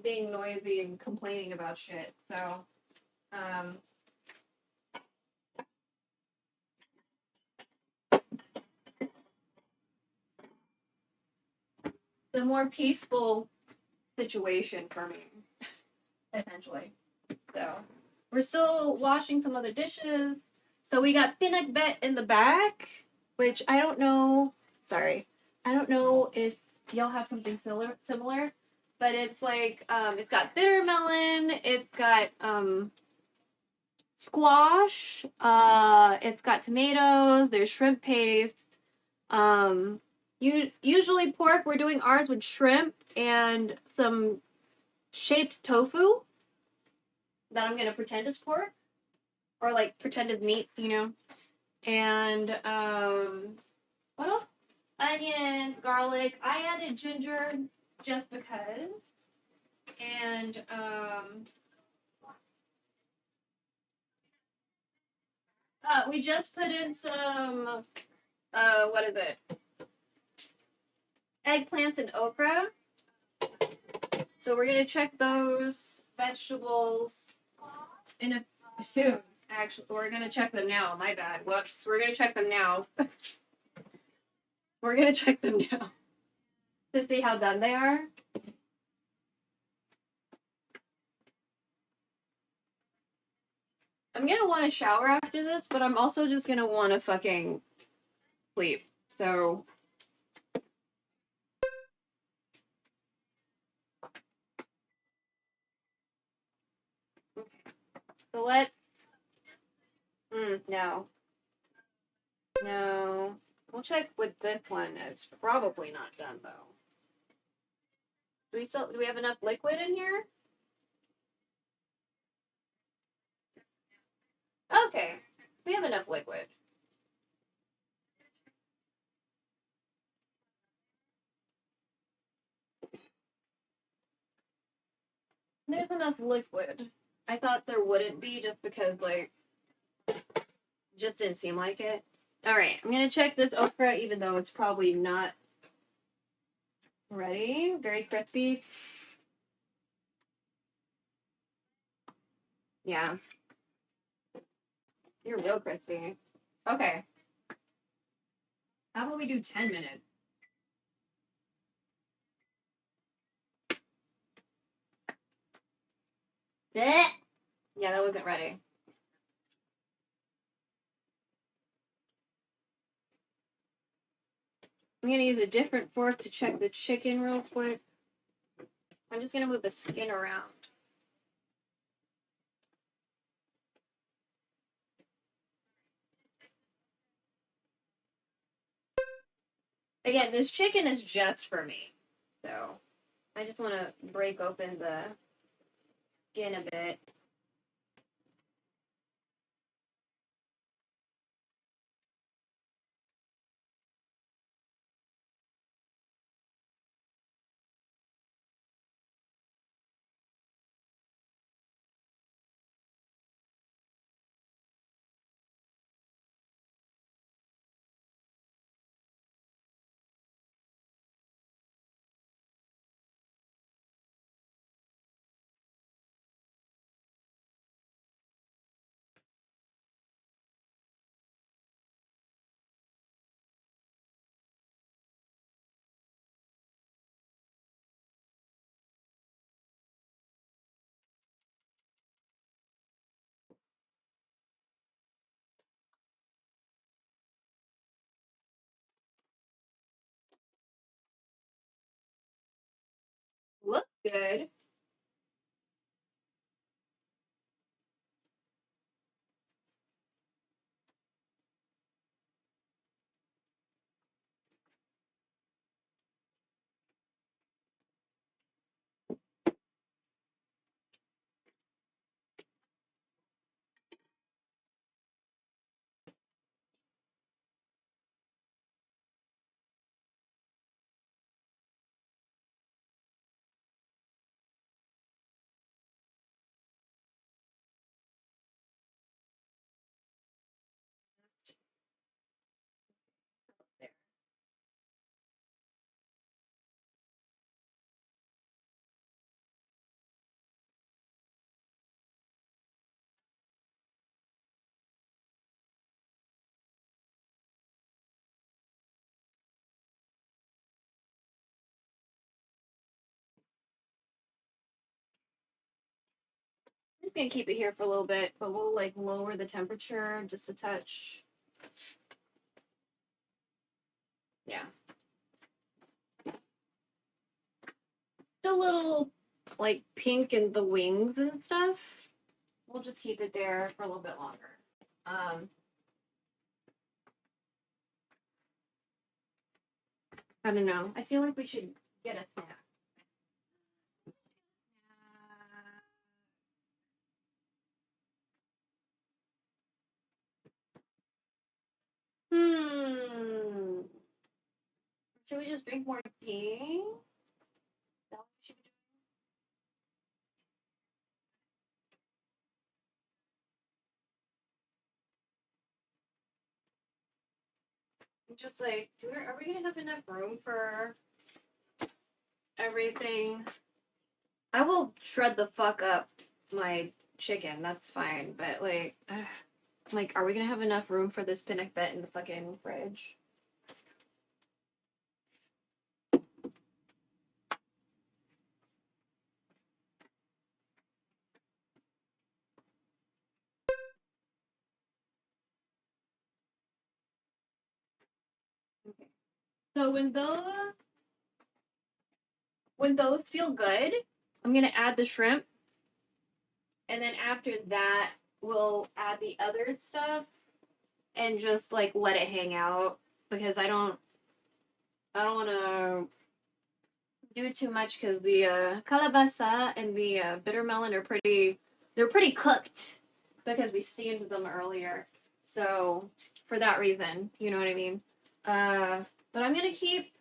being noisy and complaining about shit. So, the more peaceful situation for me, essentially. So, we're still washing some other dishes. So we got PINAKBET in the back, which I don't know. Sorry, I don't know if y'all have something similar, but it's like it's got bittermelon, it's got squash, it's got tomatoes. There's shrimp paste. Usually pork. We're doing ours with shrimp and some shaped tofu that I'm gonna pretend is pork, or like pretend is meat, you know. And what else? Onions, garlic. I added ginger just because. And we just put in some what is it? Eggplants and okra. So we're gonna check those vegetables in a soon. Actually, we're gonna check them now. My bad. Whoops. We're gonna check them now. We're gonna check them now to see how done they are. I'm gonna want to shower after this, but I'm also just gonna want to fucking sleep. So. Okay. So let's. No. No. We'll check with this one. It's probably not done though. Do we have enough liquid in here? Okay. We have enough liquid. There's enough liquid. I thought there wouldn't be just because like just didn't seem like it. Alright, I'm gonna check this okra even though it's probably not ready. Very crispy. Yeah. You're real crispy. Okay. How about we do 10 minutes? Blech. Yeah, that wasn't ready. I'm gonna use a different fork to check the chicken real quick. I'm just gonna move the skin around. Again, this chicken is just for me. So I just want to break open the skin a bit. Looks good. just gonna keep it here for a little bit, but we'll like lower the temperature just a touch. Yeah. Still a little like pink in the wings and stuff. We'll just keep it there for a little bit longer. I don't know. I feel like we should get a snack. Should we just drink more tea? Is that what we should be doing? Just like, are we gonna have enough room for everything? I will shred the fuck up my chicken. That's fine, but like, are we gonna have enough room for this PINAKBET in the fucking fridge? Okay. So when those feel good, I'm gonna add the shrimp, and then after that, we'll add the other stuff and just like let it hang out because I don't want to do too much because the calabasa and the bittermelon are pretty cooked because we steamed them earlier. So for that reason, you know what I mean. But I'm gonna keep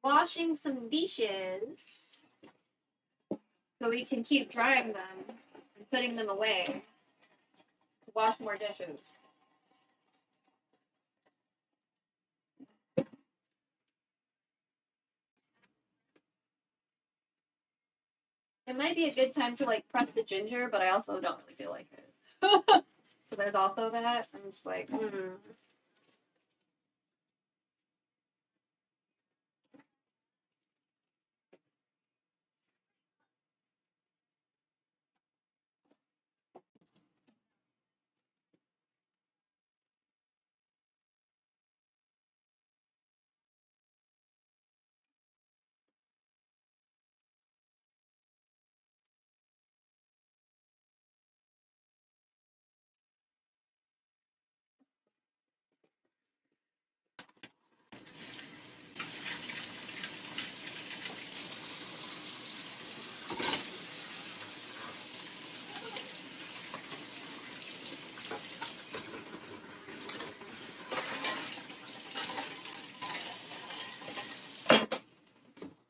washing some dishes so we can keep drying them and putting them away. Wash more dishes. It might be a good time to like prep the ginger, but I also don't really feel like it. So there's also that. I'm just like,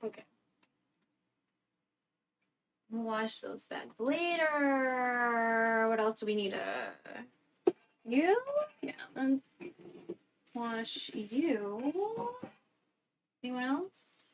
okay. We'll wash those bags later. What else do we need? You? Yeah, let's wash you. Anyone else?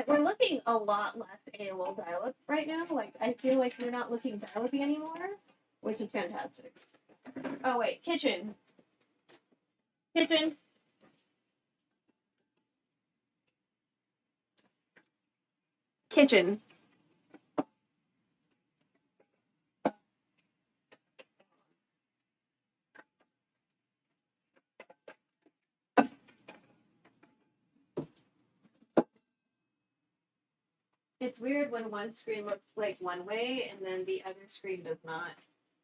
We're looking a lot less AOL dial-up right now. Like, I feel like we're not looking dial-up-y anymore, which is fantastic. Oh, wait. Kitchen. Kitchen. Kitchen. It's weird when one screen looks like one way and then the other screen does not.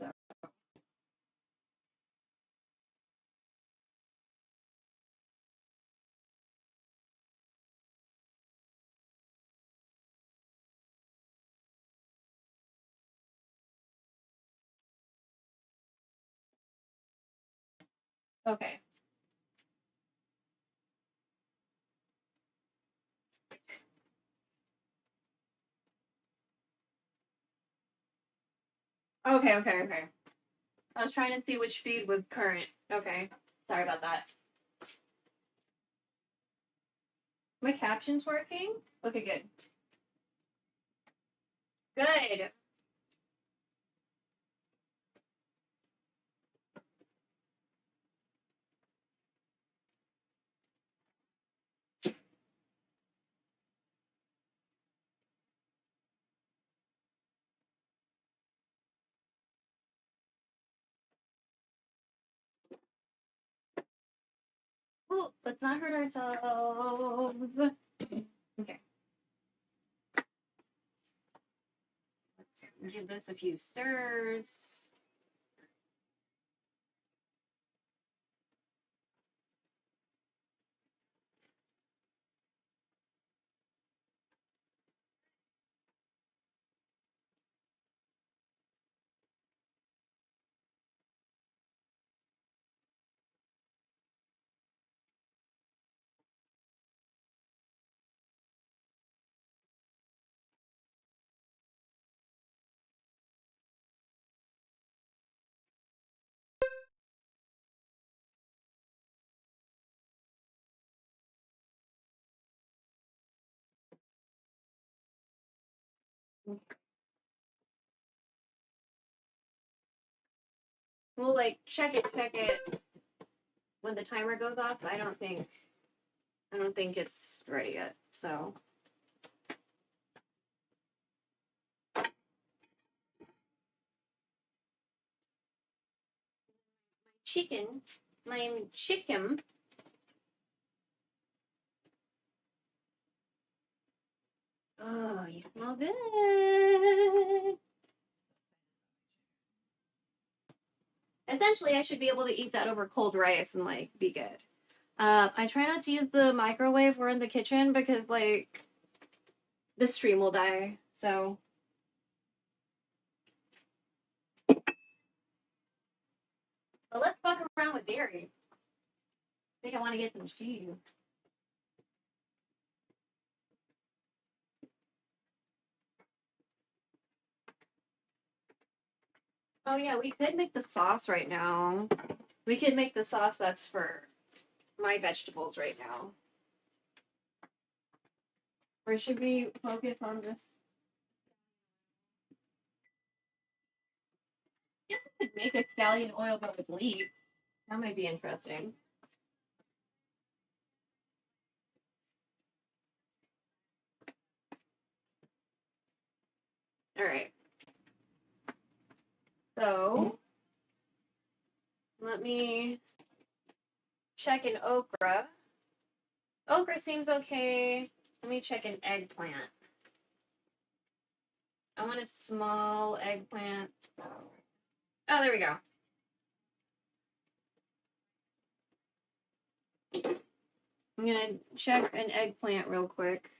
So. Okay. Okay. I was trying to see which feed was current. Okay. Sorry about that. My caption's working? Okay, good. Good. Ooh, let's not hurt ourselves. Okay. Let's give this a few stirs. We'll like check it when the timer goes off. I don't think it's ready yet. So my chicken. Oh, you smell good. Essentially, I should be able to eat that over cold rice and like be good. I try not to use the microwave. We're in the kitchen because like the stream will die. So. But let's fuck around with dairy. I think I want to get some cheese. Oh yeah, we could make the sauce right now. We could make the sauce that's for my vegetables right now. Or should we focus on this? I guess we could make a scallion oil but with leeks. That might be interesting. All right. So let me check an okra. Okra seems okay. Let me check an eggplant. I want a small eggplant. Oh, there we go. I'm gonna check an eggplant real quick.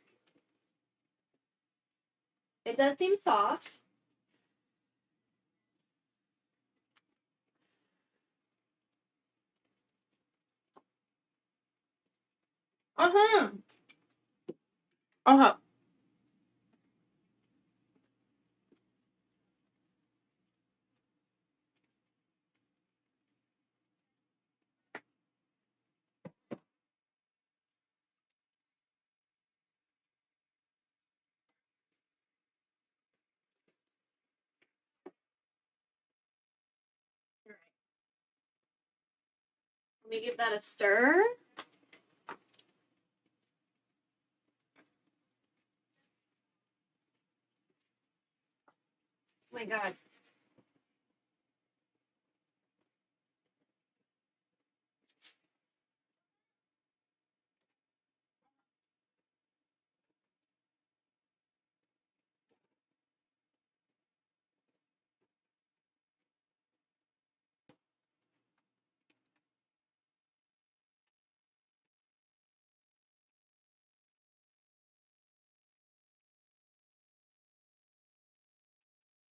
It does seem soft. Uh-huh. Uh-huh. Let me give that a stir. Oh my God.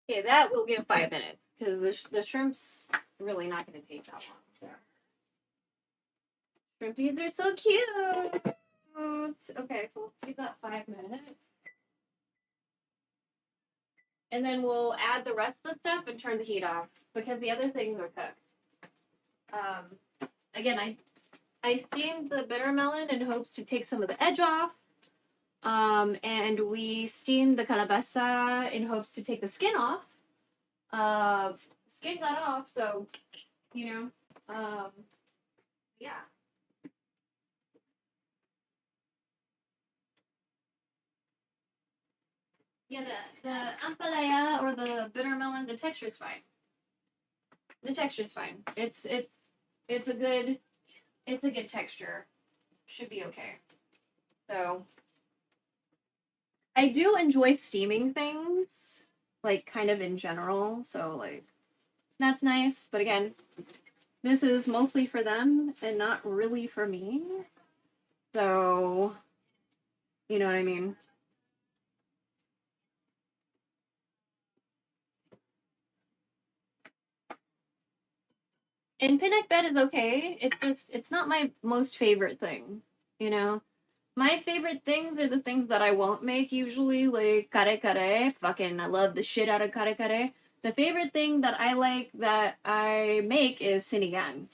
Okay, that will give 5 minutes because the shrimp's really not going to take that long. So. Shrimpies are so cute. Okay, so let's give that 5 minutes. And then we'll add the rest of the stuff and turn the heat off because the other things are cooked. Again, I steamed the bitter melon in hopes to take some of the edge off. And we steamed the calabasa in hopes to take the skin off. Skin got off, so, you know, yeah. Yeah, the ampalaya or the bitter melon, the texture is fine. The texture is fine. It's a good texture. should be okay. So I do enjoy steaming things, like kind of in general. So like that's nice. But again, this is mostly for them and not really for me. So you know what I mean? And PINAKBET is okay. It's not my most favorite thing, you know? My favorite things are the things that I won't make usually, like kare kare. Fucking, I love the shit out of kare kare. The favorite thing that I like that I make is sinigang.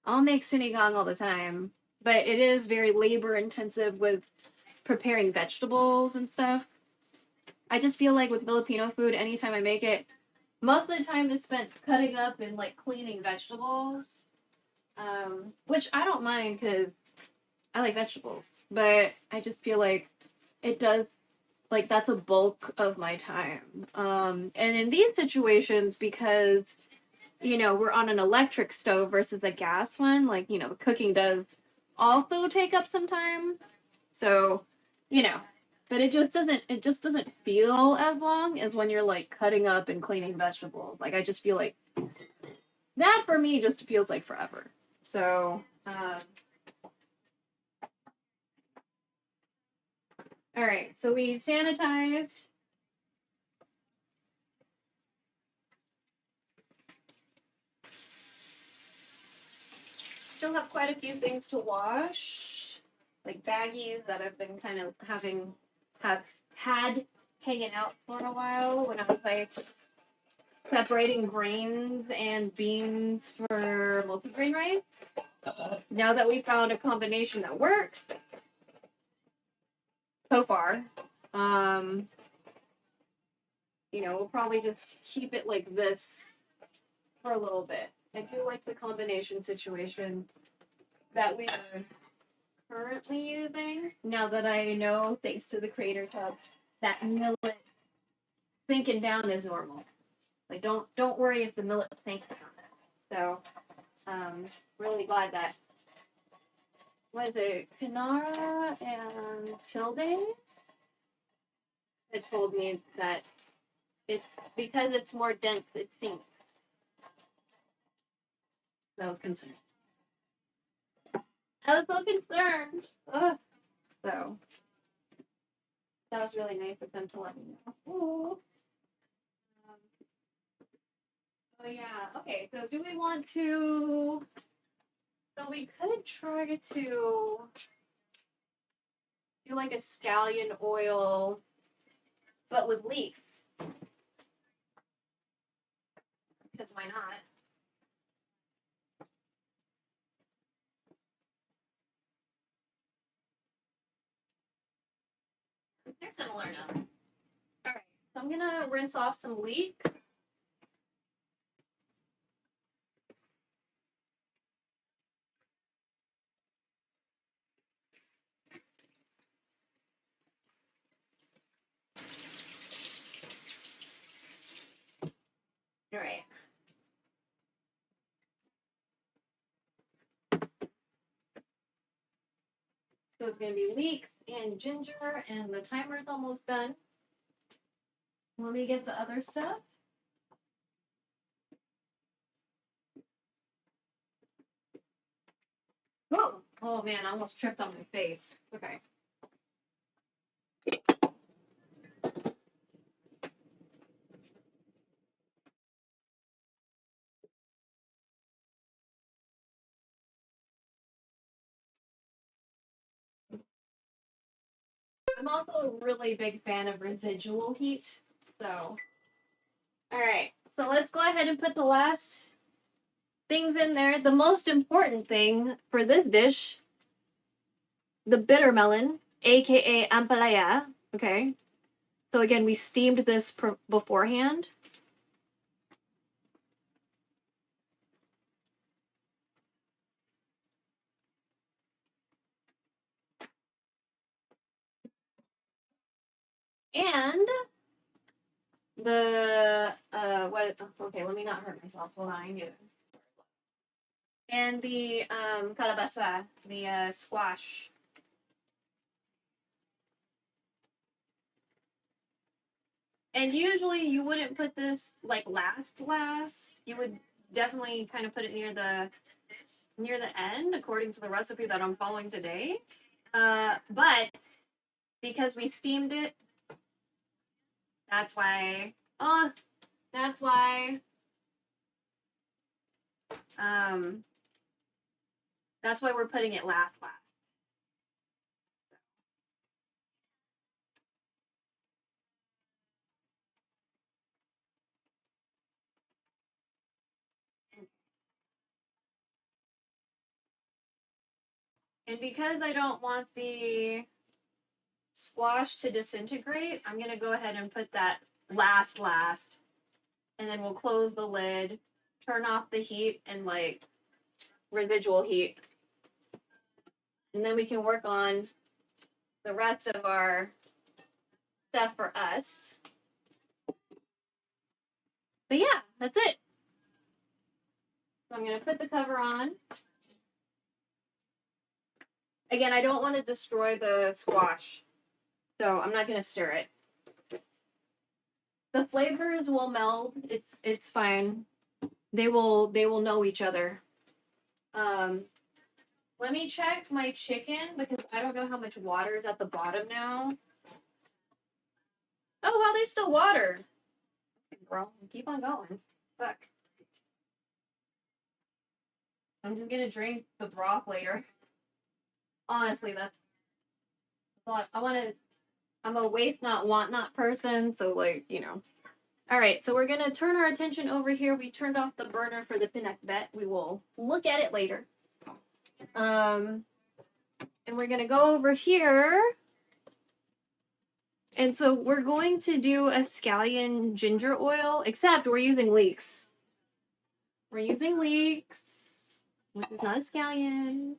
I'll make sinigang all the time, but it is very labor intensive with preparing vegetables and stuff. I just feel like with Filipino food, anytime I make it, most of the time is spent cutting up and like cleaning vegetables, which I don't mind because I like vegetables, but I just feel like it does, like, that's a bulk of my time. And in these situations, because, you know, we're on an electric stove versus a gas one, like, you know, cooking does also take up some time. So, you know, but it just doesn't feel as long as when you're like cutting up and cleaning vegetables. Like, I just feel like that for me just feels like forever. So, all right, so we sanitized. Still have quite a few things to wash, like baggies that I've been kind of had hanging out for a while when I was like separating grains and beans for multigrain rice. Now that we found a combination that works so far, you know, we'll probably just keep it like this for a little bit. I do like the combination situation that we are currently using. Now that I know, thanks to the Creators Hub, that millet sinking down is normal. Like, don't worry if the millet sinks down. So, really glad that was it Kanara and Tilde had told me that it's because it's more dense, it sinks. I was concerned. I was so concerned. Ugh. So that was really nice of them to let me know. Ooh. Oh yeah. Okay. So do we want to? So we could try to do like a scallion oil, but with leeks. Because why not? They're similar enough. All right. So I'm gonna rinse off some leeks. All right. So it's gonna be leeks and ginger, and the timer's almost done. Let me get the other stuff. Whoa! Oh man, I almost tripped on my face. Okay. I'm also a really big fan of residual heat. So, all right. So let's go ahead and put the last things in there. The most important thing for this dish, the bittermelon, aka ampalaya. Okay. So again, we steamed this beforehand. And the what? Okay, let me not hurt myself while I do it. And the kalabasa, the squash. And usually you wouldn't put this like last. You would definitely kind of put it near the end according to the recipe that I'm following today. But because we steamed it, that's why. That's why. That's why we're putting it last. And because I don't want the squash to disintegrate, I'm going to go ahead and put that last. And then we'll close the lid, turn off the heat and like residual heat. And then we can work on the rest of our stuff for us. But yeah, that's it. So I'm going to put the cover on. Again, I don't want to destroy the squash, so I'm not going to stir it. The flavors will meld. It's fine. They will know each other. Let me check my chicken because I don't know how much water is at the bottom now. Oh wow, there's still water. Girl, keep on going. Fuck. I'm just gonna drink the broth later. Honestly, that's I'm a waste not, want not person, so like, you know. Alright, so we're gonna turn our attention over here. We turned off the burner for the PINAKBET. We will look at it later. And we're gonna go over here. And so we're going to do a scallion ginger oil, except we're using leeks. We're using leeks. This is not a scallion.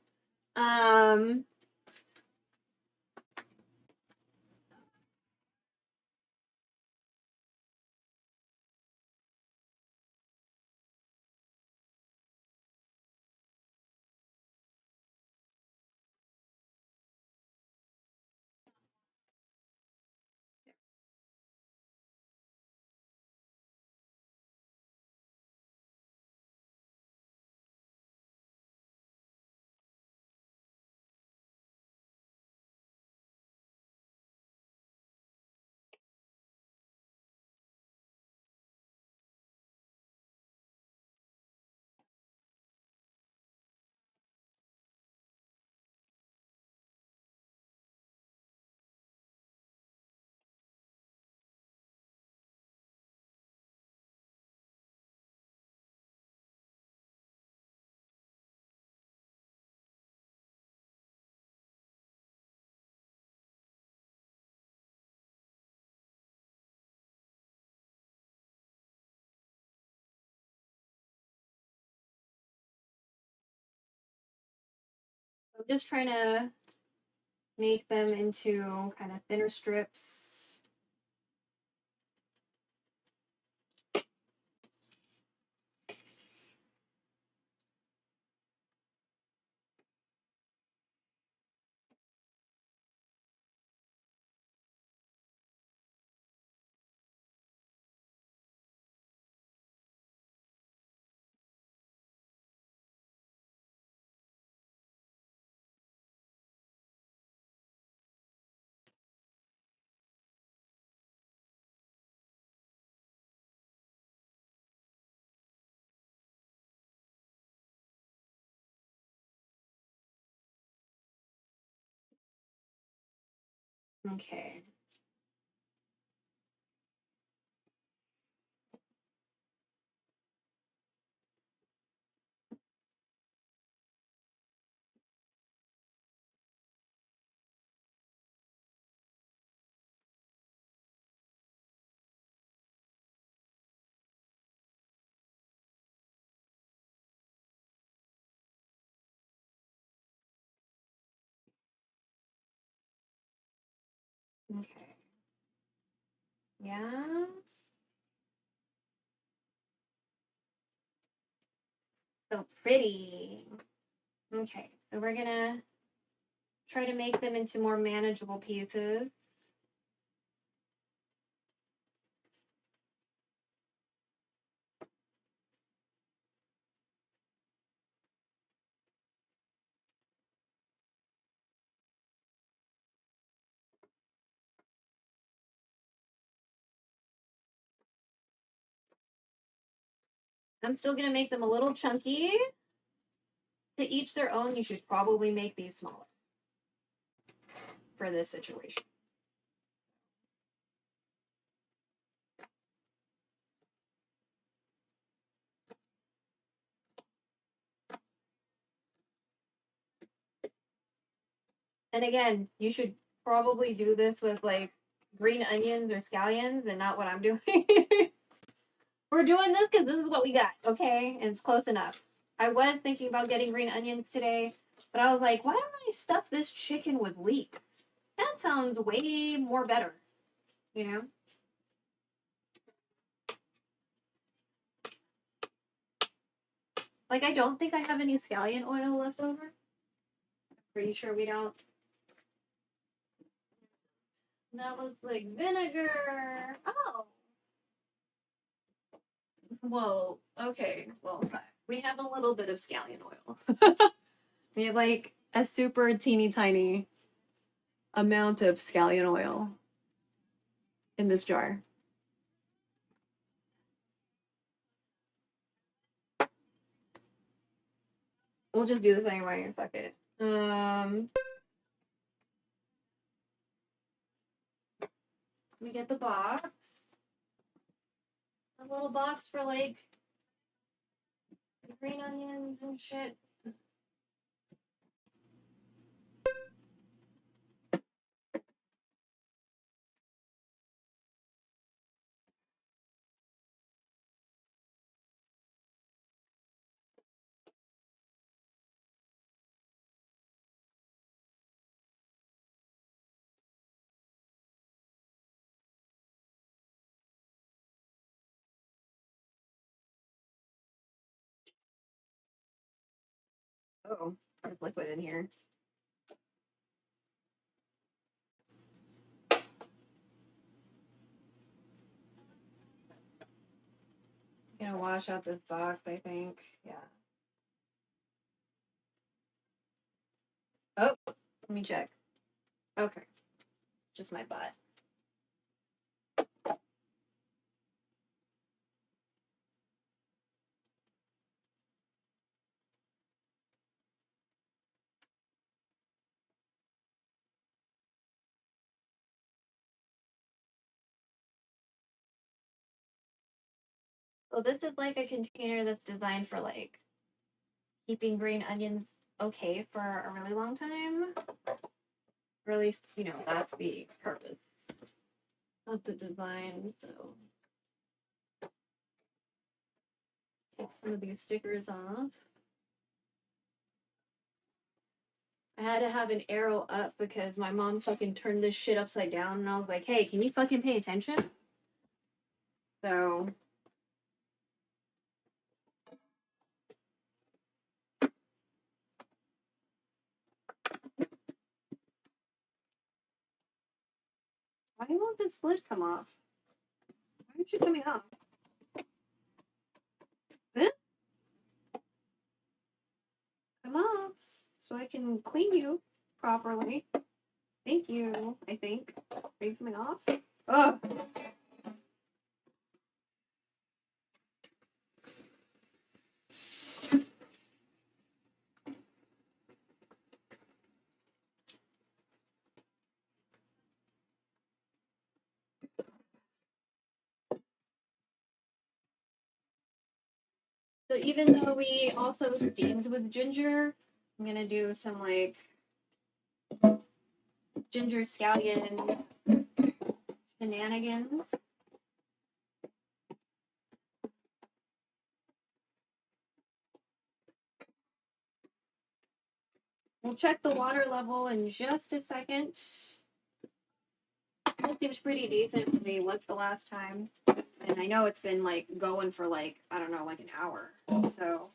I'm just trying to make them into kind of thinner strips. Okay. Okay. Yeah. So pretty. Okay, so we're gonna try to make them into more manageable pieces. I'm still gonna make them a little chunky. To each their own, you should probably make these smaller for this situation. And again, you should probably do this with like green onions or scallions and not what I'm doing. We're doing this because this is what we got, okay? And it's close enough. I was thinking about getting green onions today, but I was like, why don't I stuff this chicken with leek? That sounds way more better, you know? Like, I don't think I have any scallion oil left over. Pretty sure we don't. That looks like vinegar. Oh. Whoa. Okay. Well, we have a little bit of scallion oil. We have like a super teeny tiny amount of scallion oil in this jar. We'll just do this anyway. Fuck it. Let me get the box. A little box for like green onions and shit. Oh, there's liquid in here. I'm gonna wash out this box, I think. Yeah. Oh, let me check. Okay. Just my butt. Well, this is like a container that's designed for like keeping green onions okay for a really long time. Or at least, you know, that's the purpose of the design. So take some of these stickers off. I had to have an arrow up because my mom fucking turned this shit upside down and I was like, hey, can you fucking pay attention? So why won't this lid come off? Why aren't you coming off? Huh? Come off so I can clean you properly. Thank you, I think. Are you coming off? Oh. So even though we also steamed with ginger, I'm gonna do some like ginger scallion shenanigans. We'll check the water level in just a second. Still seems pretty decent when we looked the last time. And I know it's been like going for like, I don't know, like an hour. So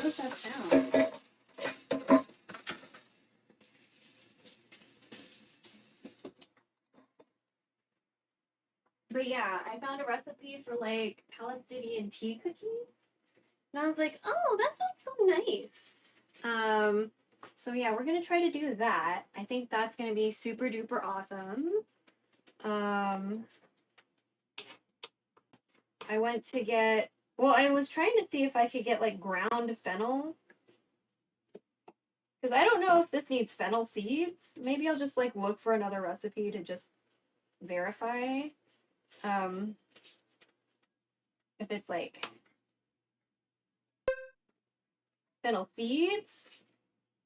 was that sound? But yeah, I found a recipe for like Palestinian tea cookies. And I was like, oh, that sounds so nice. So yeah, we're gonna try to do that. I think that's gonna be super duper awesome. I went to get, well, I was trying to see if I could get like ground fennel. Because I don't know if this needs fennel seeds. Maybe I'll just like look for another recipe to just verify. If it's like fennel seeds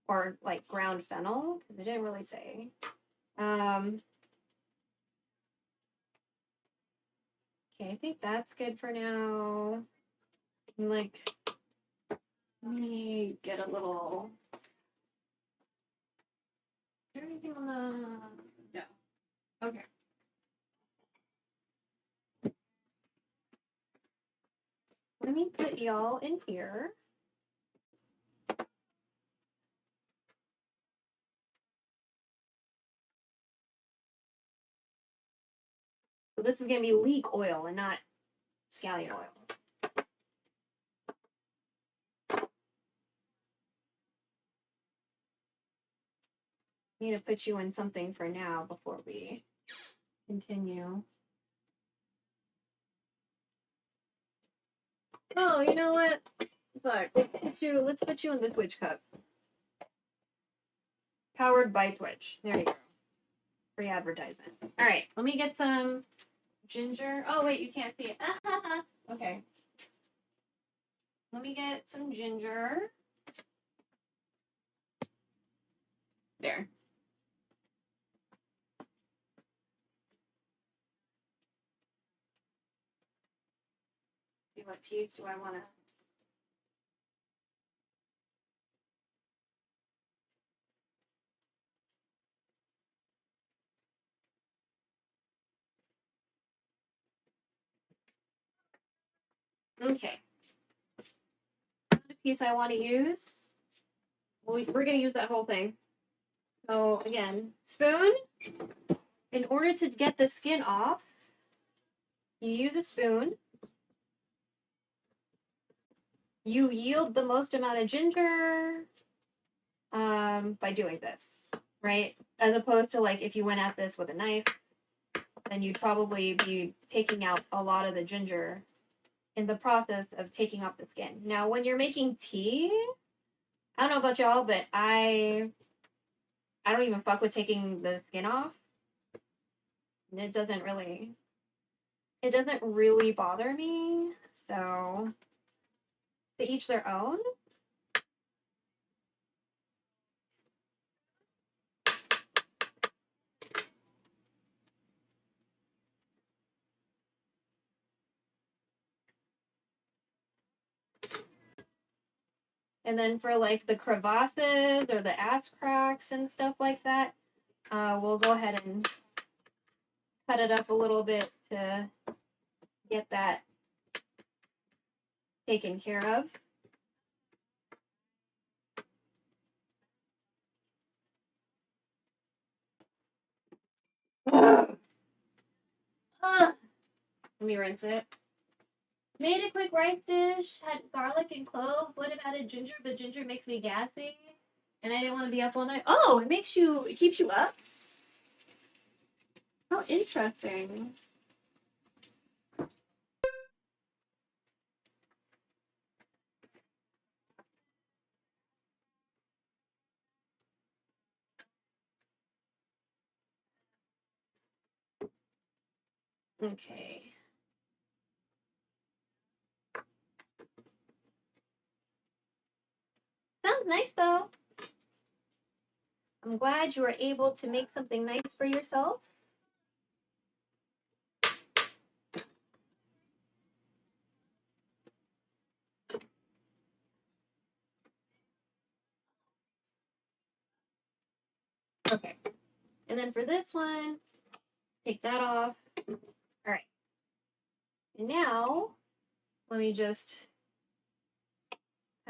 or like ground fennel, because it didn't really say. Okay, I think that's good for now. And like, let me get a little. Is there anything on the? No. Okay. Let me put y'all in here. So this is gonna be leek oil and not scallion oil. Need to put you in something for now before we continue. Oh, you know what? Fuck. Let's put you in the Twitch cup. Powered by Twitch. There you go. Free advertisement. All right, let me get some ginger. Oh wait, you can't see it. Okay. Let me get some ginger. There. See, what piece do I want to? Okay. The piece I want to use. Well, we're going to use that whole thing. So again, spoon. In order to get the skin off, you use a spoon. You yield the most amount of ginger by doing this, right? As opposed to like if you went at this with a knife, then you'd probably be taking out a lot of the ginger in the process of taking off the skin. Now, when you're making tea, I don't know about y'all, but I don't even fuck with taking the skin off. It doesn't really bother me. So to each their own. And then for like the crevasses or the ass cracks and stuff like that, we'll go ahead and cut it up a little bit to get that taken care of. Let me rinse it. Made a quick rice dish, had garlic and clove, would have added ginger, but ginger makes me gassy. And I didn't want to be up all night. Oh, it keeps you up? How interesting. Okay. Sounds nice though. I'm glad you were able to make something nice for yourself. Okay. And then for this one, take that off. All right. And now, let me just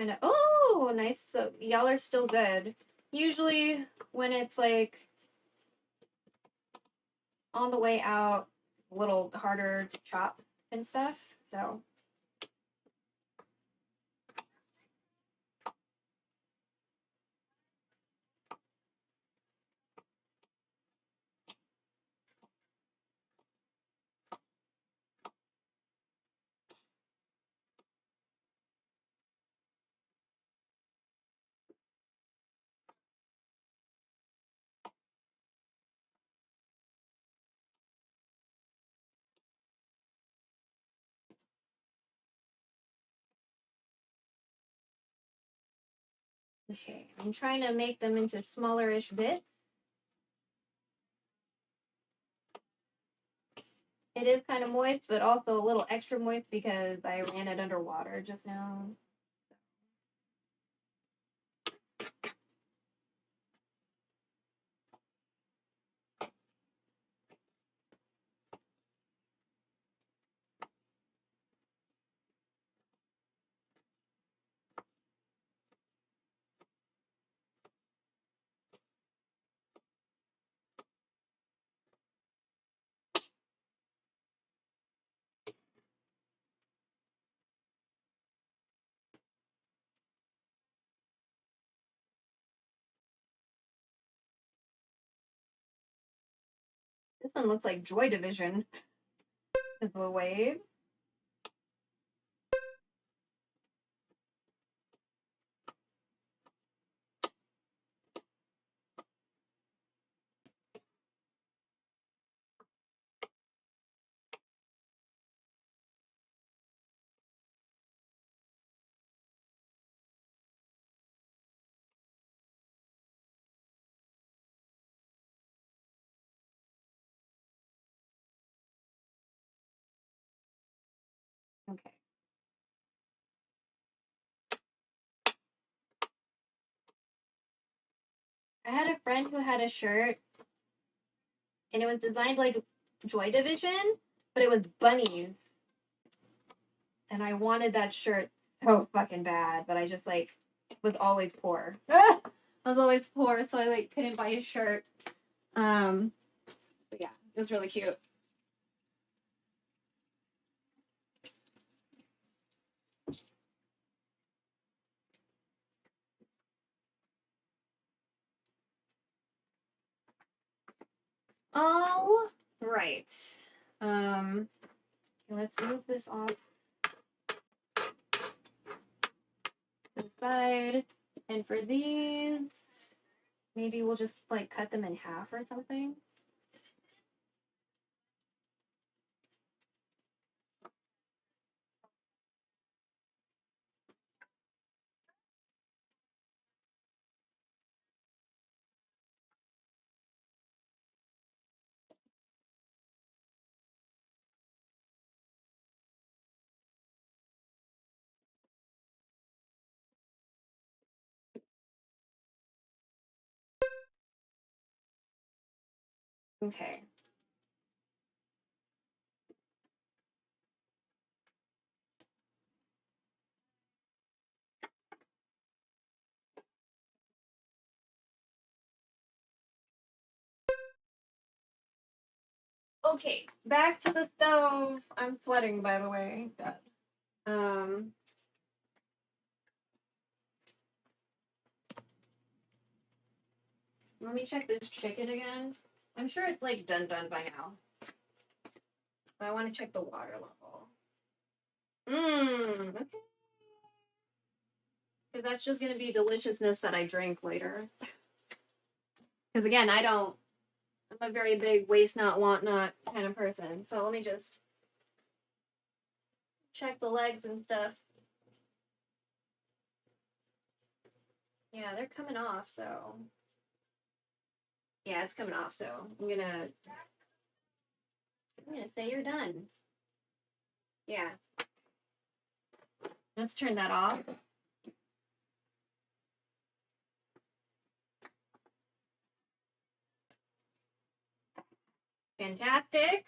kind of, oh, nice. So y'all are still good. Usually when it's like on the way out, a little harder to chop and stuff. So okay, I'm trying to make them into smaller-ish bits. It is kind of moist, but also a little extra moist because I ran it underwater just now. This one looks like Joy Division. Is the wave. Okay. I had a friend who had a shirt and it was designed like Joy Division, but it was bunnies. And I wanted that shirt so fucking bad, but I just like was always poor. I was always poor, so I like couldn't buy a shirt. But yeah, it was really cute. All right. Okay, let's move this off to the side. And for these, maybe we'll just like cut them in half or something. Okay. Okay, back to the stove. I'm sweating, by the way. God. Let me check this chicken again. I'm sure it's like done by now. But I want to check the water level. Okay. Because that's just going to be deliciousness that I drink later. Because again, I'm a very big waste not, want not kind of person. So let me just check the legs and stuff. Yeah, they're coming off, so. Yeah, it's coming off, so I'm gonna say you're done. Yeah. Let's turn that off. Fantastic.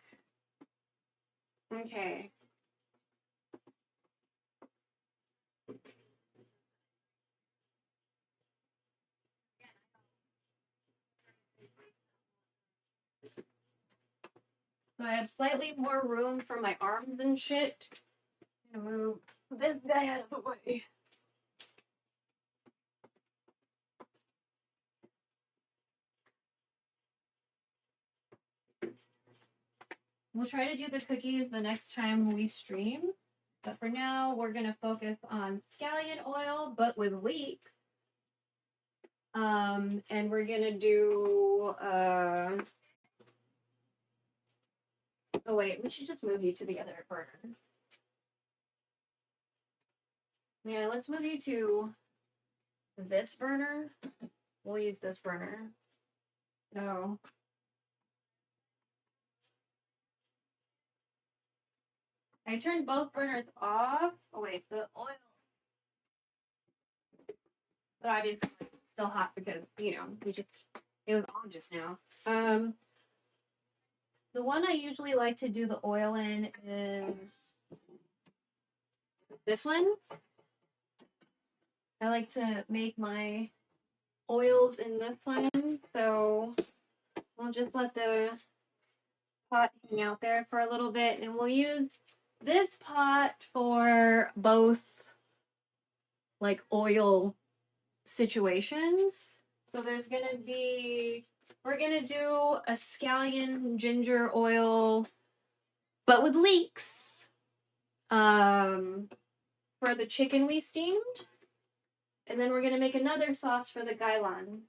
Okay. So I have slightly more room for my arms and shit. I'm gonna move this guy out of the way. We'll try to do the cookies the next time we stream. But for now, we're going to focus on scallion oil, but with leek. And we're going to do... Oh, wait. We should just move you to the other burner. Yeah, let's move you to this burner. We'll use this burner. So... I turned both burners off. Oh, wait. The oil... But obviously it's still hot because, you know, it was on just now. The one I usually like to do the oil in is this one. I like to make my oils in this one, so we'll just let the pot hang out there for a little bit, and we'll use this pot for both like oil situations. So there's gonna be, we're gonna do a scallion ginger oil, but with leeks, for the chicken we steamed. And then we're gonna make another sauce for the gailan.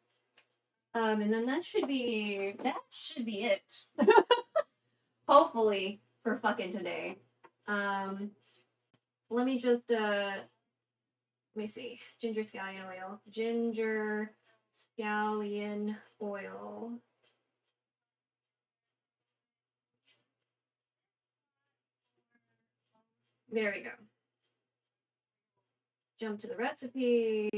And then that should be it. Hopefully for fucking today. Let me just let me see. Ginger scallion oil. Ginger scallion oil. There we go. Jump to the recipe.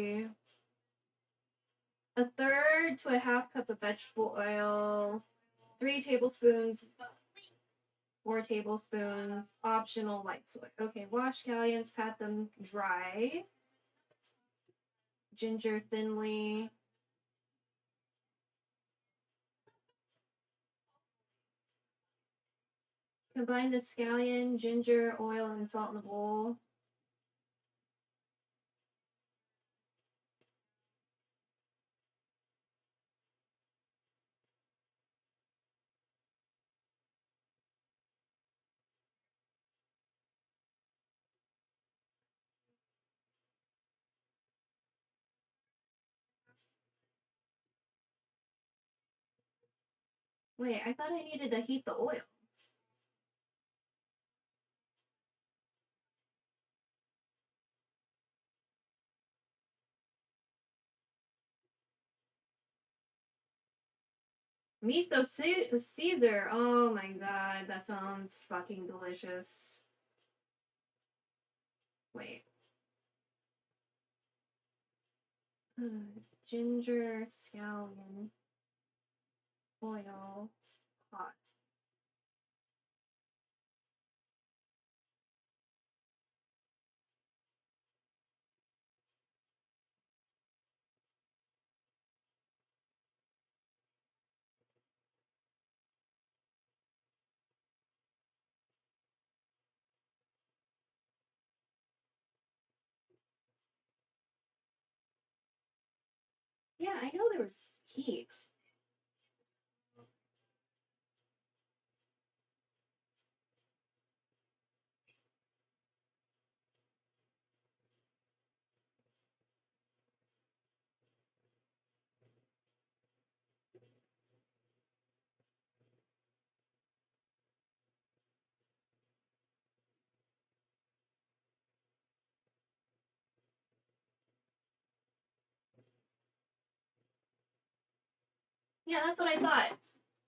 1/3 to a 1/2 cup of vegetable oil. 3 tablespoons. 4 tablespoons. Optional light soy. Okay, wash scallions, pat them dry. Ginger thinly. Combine the scallion, ginger, oil, and salt in the bowl. Wait, I thought I needed to heat the oil. Miso Caesar. Oh my god, that sounds fucking delicious. Wait. Ginger, scallion, oil, hot. Yeah, I know there was heat. Yeah, that's what I thought.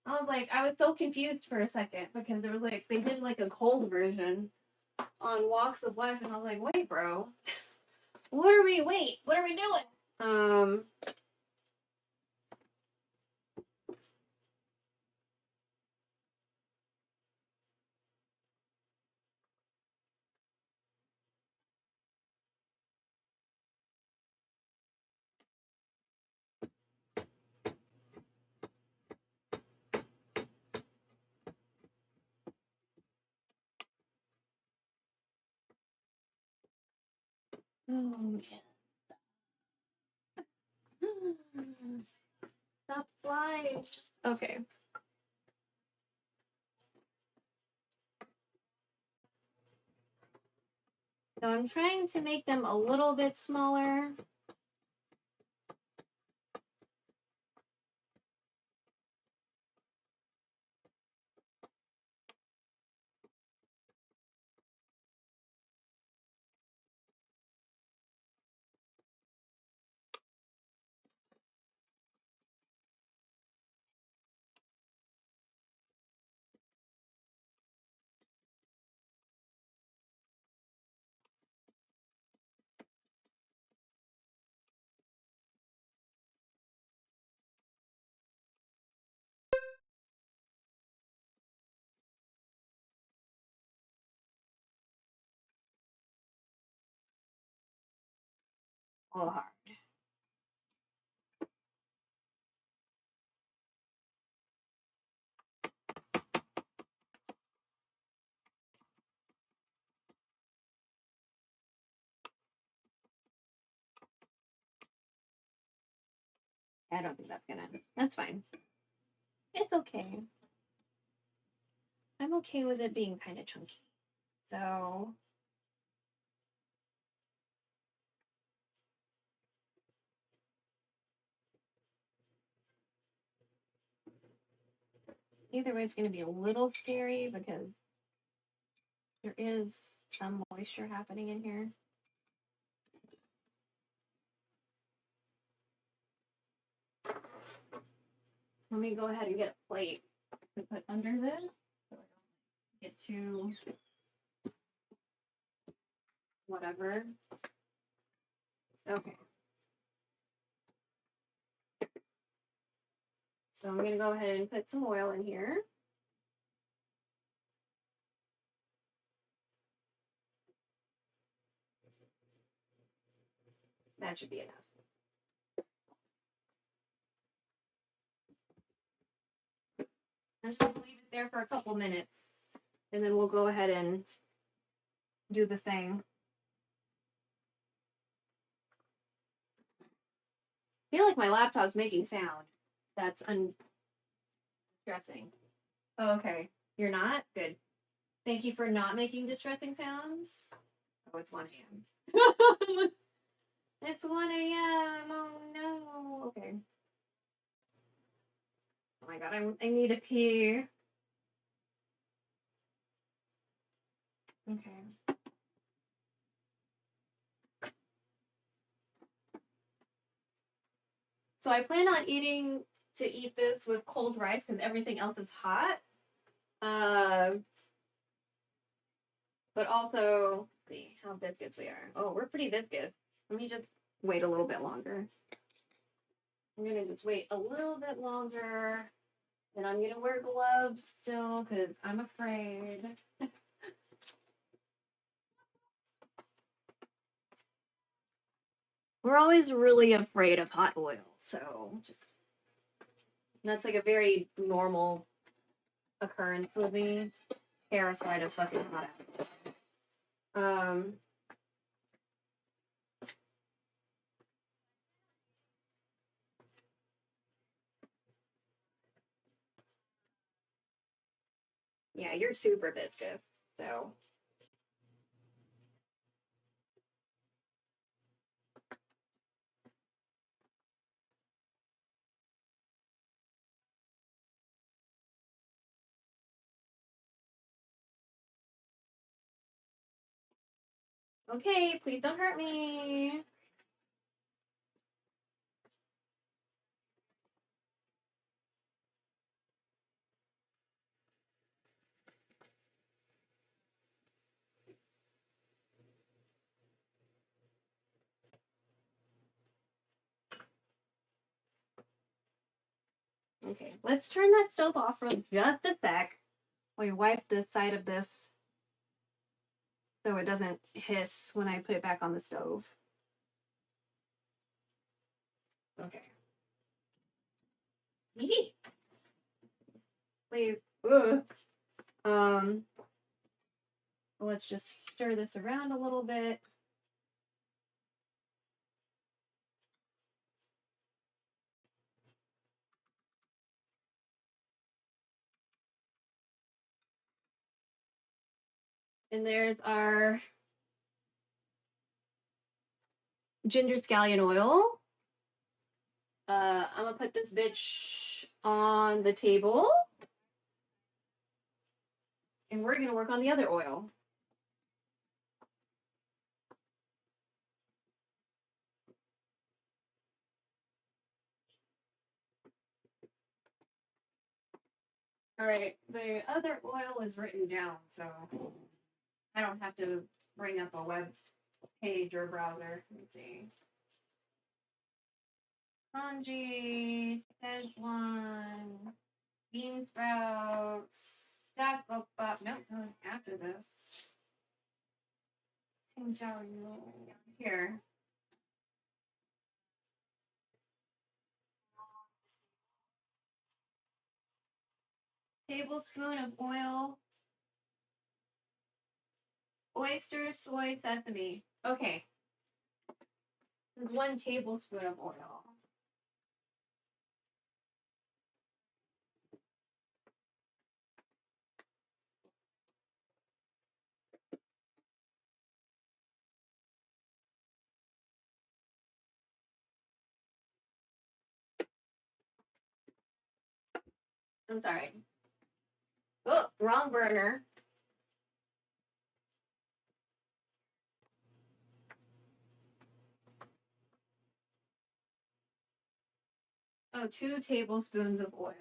I was so confused for a second because there was like, they did like a cold version on Walks of Life, and I was like, wait, bro. What are we doing? Oh man. Stop flying. Okay. So I'm trying to make them a little bit smaller. A little hard. I don't think that's fine. It's okay. I'm okay with it being kind of chunky. So either way, it's going to be a little scary because there is some moisture happening in here. Let me go ahead and get a plate to put under this so I don't get too whatever. Okay. So I'm going to go ahead and put some oil in here. That should be enough. I'm just going to leave it there for a couple minutes, and then we'll go ahead and do the thing. I feel like my laptop's making sound. That's undistressing. Oh, okay. You're not? Good. Thank you for not making distressing sounds. Oh, it's 1 a.m. It's 1 a.m. Oh no. Okay. Oh my god, I need to pee. Okay. So I plan on eat this with cold rice because everything else is hot. But also, let's see how viscous we are. Oh, we're pretty viscous. Let me just wait a little bit longer. I'm gonna just wait a little bit longer, and I'm gonna wear gloves still because I'm afraid. We're always really afraid of hot oil, so just that's like a very normal occurrence with me. Just terrified of fucking hot oil. Yeah, you're super viscous, so. Okay, please don't hurt me. Okay, let's turn that stove off for just a sec. We wipe this side of this so it doesn't hiss when I put it back on the stove. Okay. Please. Ugh. Let's just stir this around a little bit. And there's our ginger scallion oil. I'm gonna put this bitch on the table. And we're gonna work on the other oil. All right, the other oil is written down, so I don't have to bring up a web page or browser. Let me see. Congee, Szechuan, bean sprouts, Dakopa. Nope, no, after this. Here. Tablespoon of oil. Oyster, soy, sesame. Okay. There's 1 tablespoon of oil. I'm sorry. Oh, wrong burner. Oh, 2 tablespoons of oil.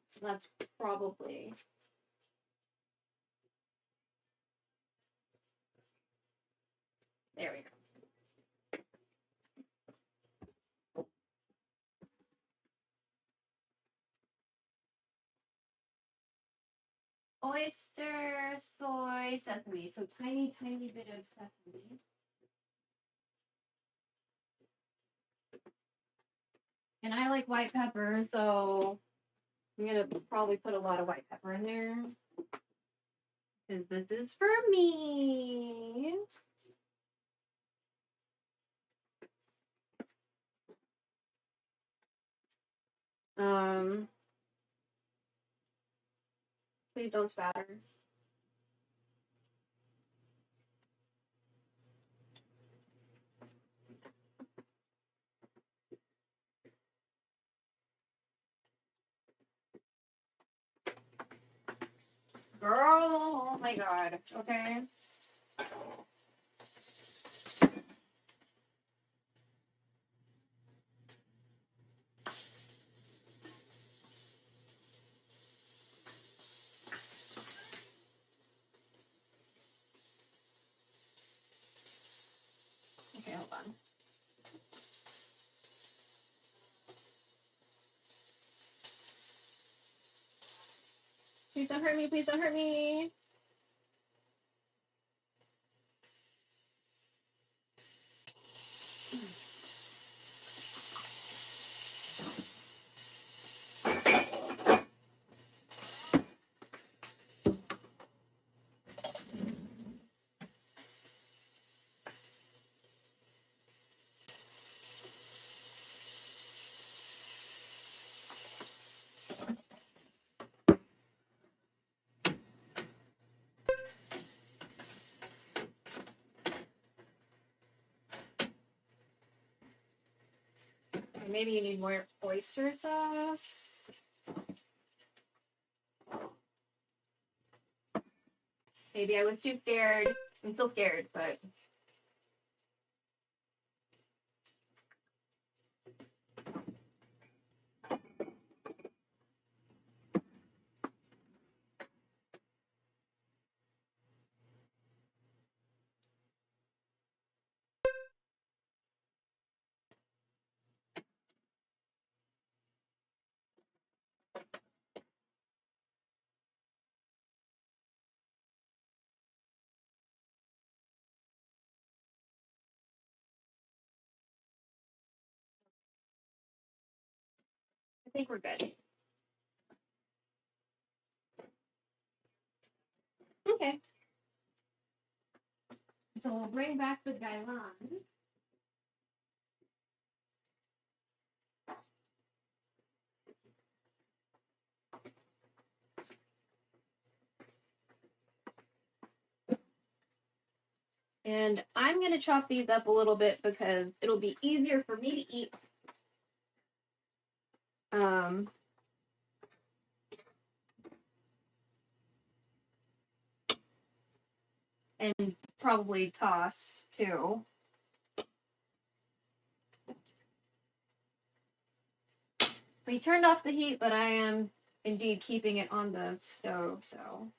So that's probably. There we go. Oyster, soy, sesame. So tiny, tiny bit of sesame. And I like white pepper, so I'm gonna probably put a lot of white pepper in there. Because this is for me. Please don't spatter. Girl, oh my god. Okay. Okay, hold on. Please don't hurt me, please don't hurt me. Maybe you need more oyster sauce. Maybe I was too scared. I'm still scared, but. I think we're good. Okay. So we'll bring back the gailan. And I'm going to chop these up a little bit because it'll be easier for me to eat. And probably toss too. We turned off the heat, but I am indeed keeping it on the stove, so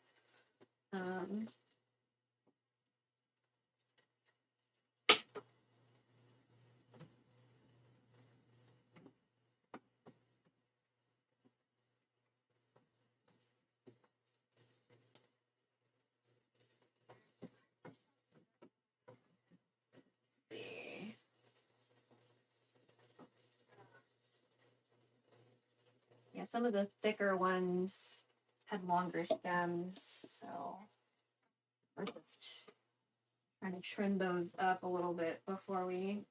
see. Yeah, some of the thicker ones had longer stems, so we're just trying to trim those up a little bit before we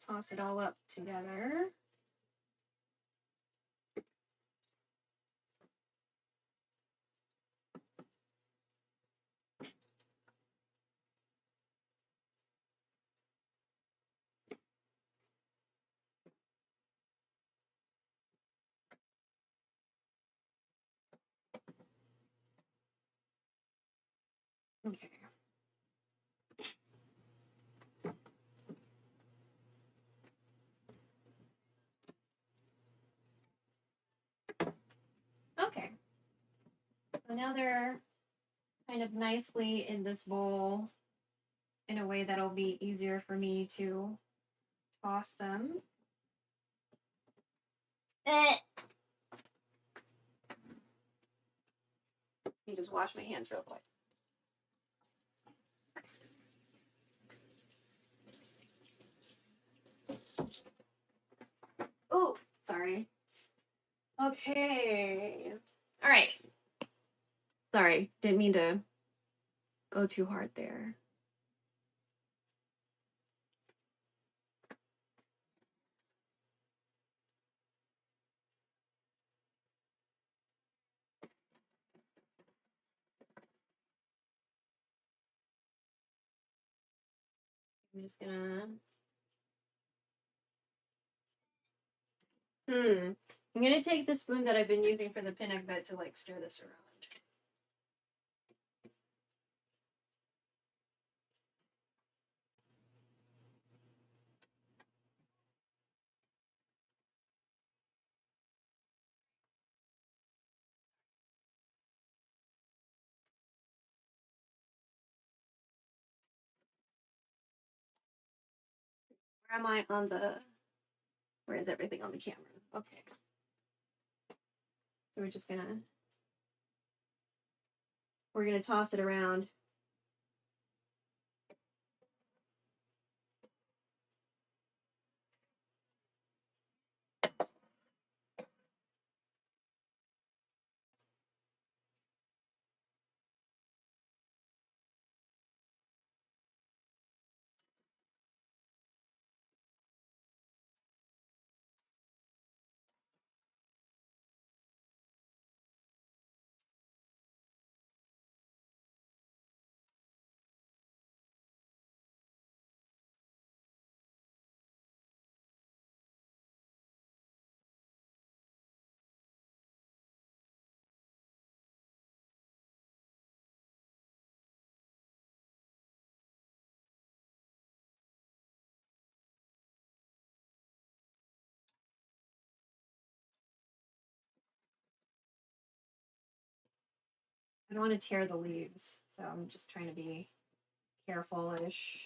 toss it all up together. Okay. Okay. So now they're kind of nicely in this bowl in a way that'll be easier for me to toss them. Let me just wash my hands real quick. Oh, sorry. Okay. All right. Sorry, didn't mean to go too hard there. I'm just gonna... I'm gonna take the spoon that I've been using for the PINAKBET to like stir this around. Where am I on the... Where is everything on the camera? Okay. So we're gonna toss it around. I don't want to tear the leaves, so I'm just trying to be careful-ish.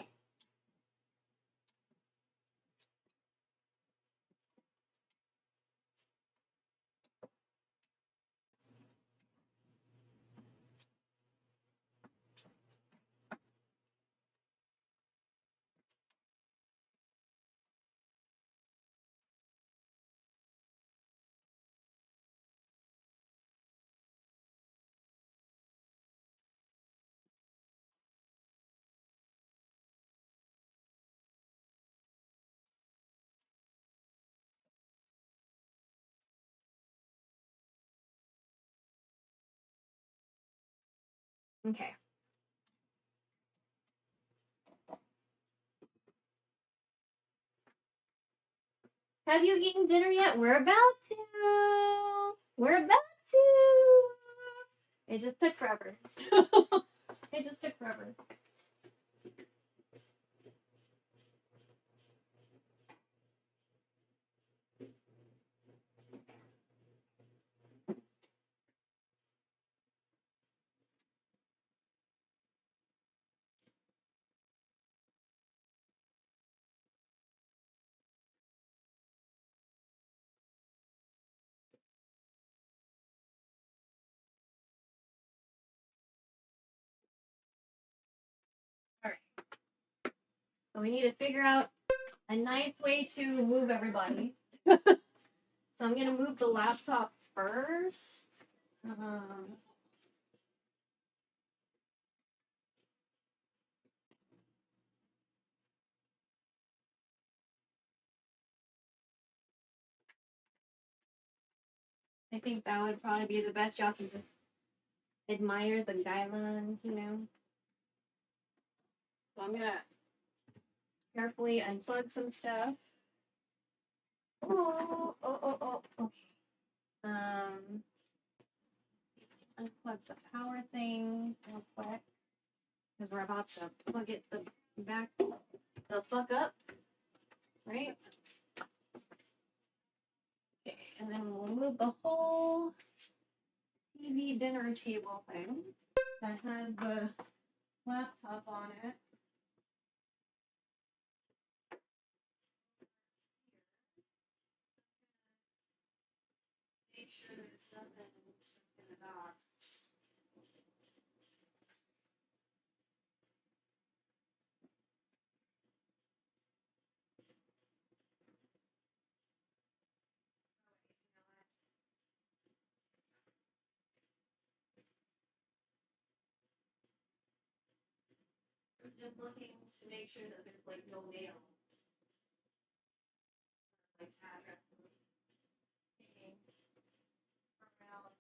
Okay. Have you eaten dinner yet? We're about to. We're about to. It just took forever. It just took forever. All right. So we need to figure out a nice way to move everybody. So I'm gonna move the laptop first. I think that would probably be the best. Y'all can just admire the guideline, you know. So I'm gonna carefully unplug some stuff. Oh, okay. Unplug the power thing real quick because we're about to plug it back the fuck up, right? Okay, and then we'll move the whole TV dinner table thing that has the laptop on it. Make sure there's nothing in the box. I'm just looking to make sure that there's like no mail, like addresses hanging around.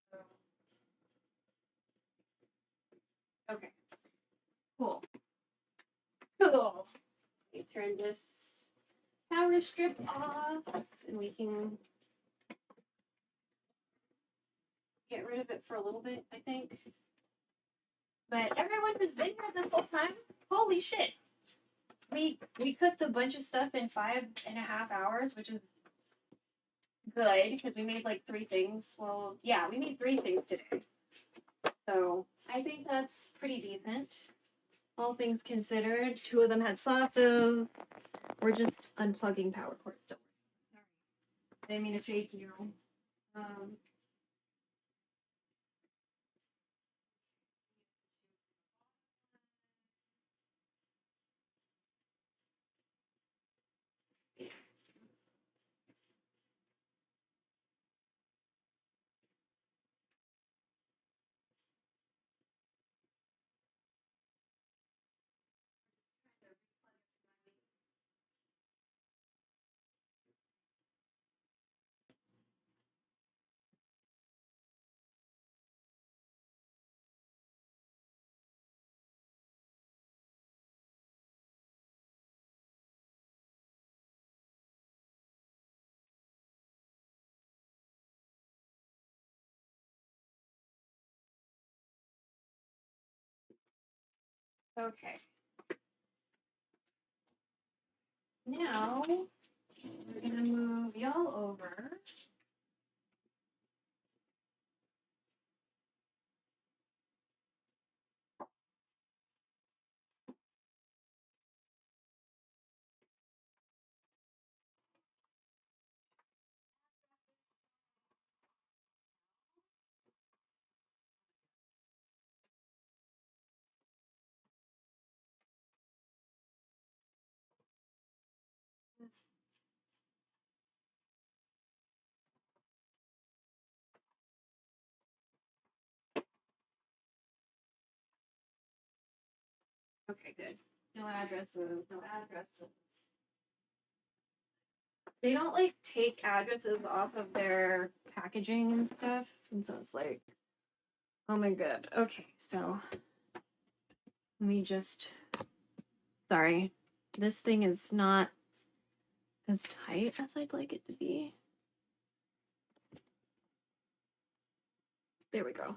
So. Okay. Cool. Cool. Let me turn this power strip off and we can get rid of it for a little bit, I think. But everyone who's been here this whole time, holy shit. We cooked a bunch of stuff in 5.5 hours, which is good because we made like 3 things. Well, yeah, we made 3 things today. So I think that's pretty decent. All things considered, 2 of them had sauces. We're just unplugging power cords. Don't worry. Sorry. I didn't mean to shake you. Okay. Now, we're going to move y'all over. Okay, good. No addresses, no addresses. They don't like take addresses off of their packaging and stuff. And so it's like, oh my god. Okay, so let me just, sorry. This thing is not as tight as I'd like it to be. There we go.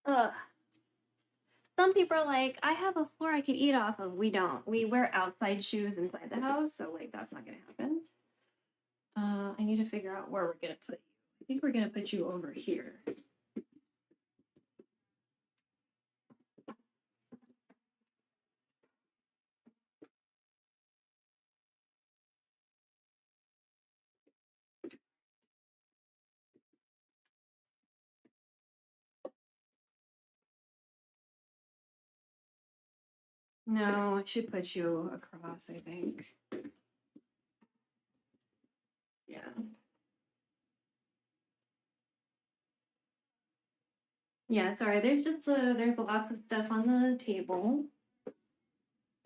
Ugh. Some people are like, I have a floor I could eat off of. We don't. We wear outside shoes inside the house, so like that's not gonna happen. I need to figure out where we're gonna put you. I think we're gonna put you over here. No, I should put you across, I think. Yeah. Yeah, sorry, there's just there's lots of stuff on the table.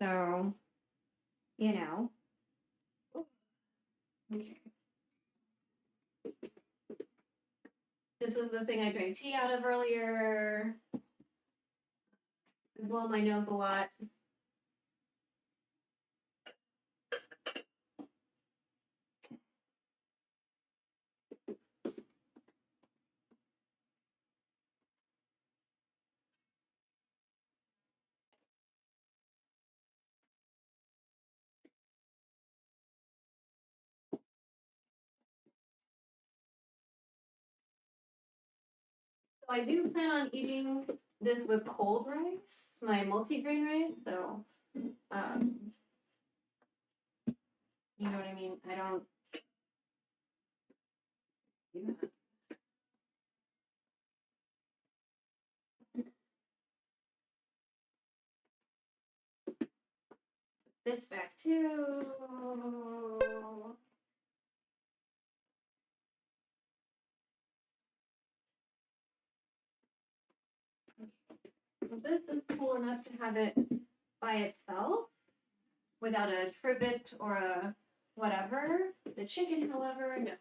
So, you know. Okay. This was the thing I drank tea out of earlier. I blow my nose a lot. So I do plan on eating this with cold rice, my multi-grain rice, so you know what I mean? I don't do that. This back too. So this is cool enough to have it by itself without a trivet or a whatever. The chicken, however, no.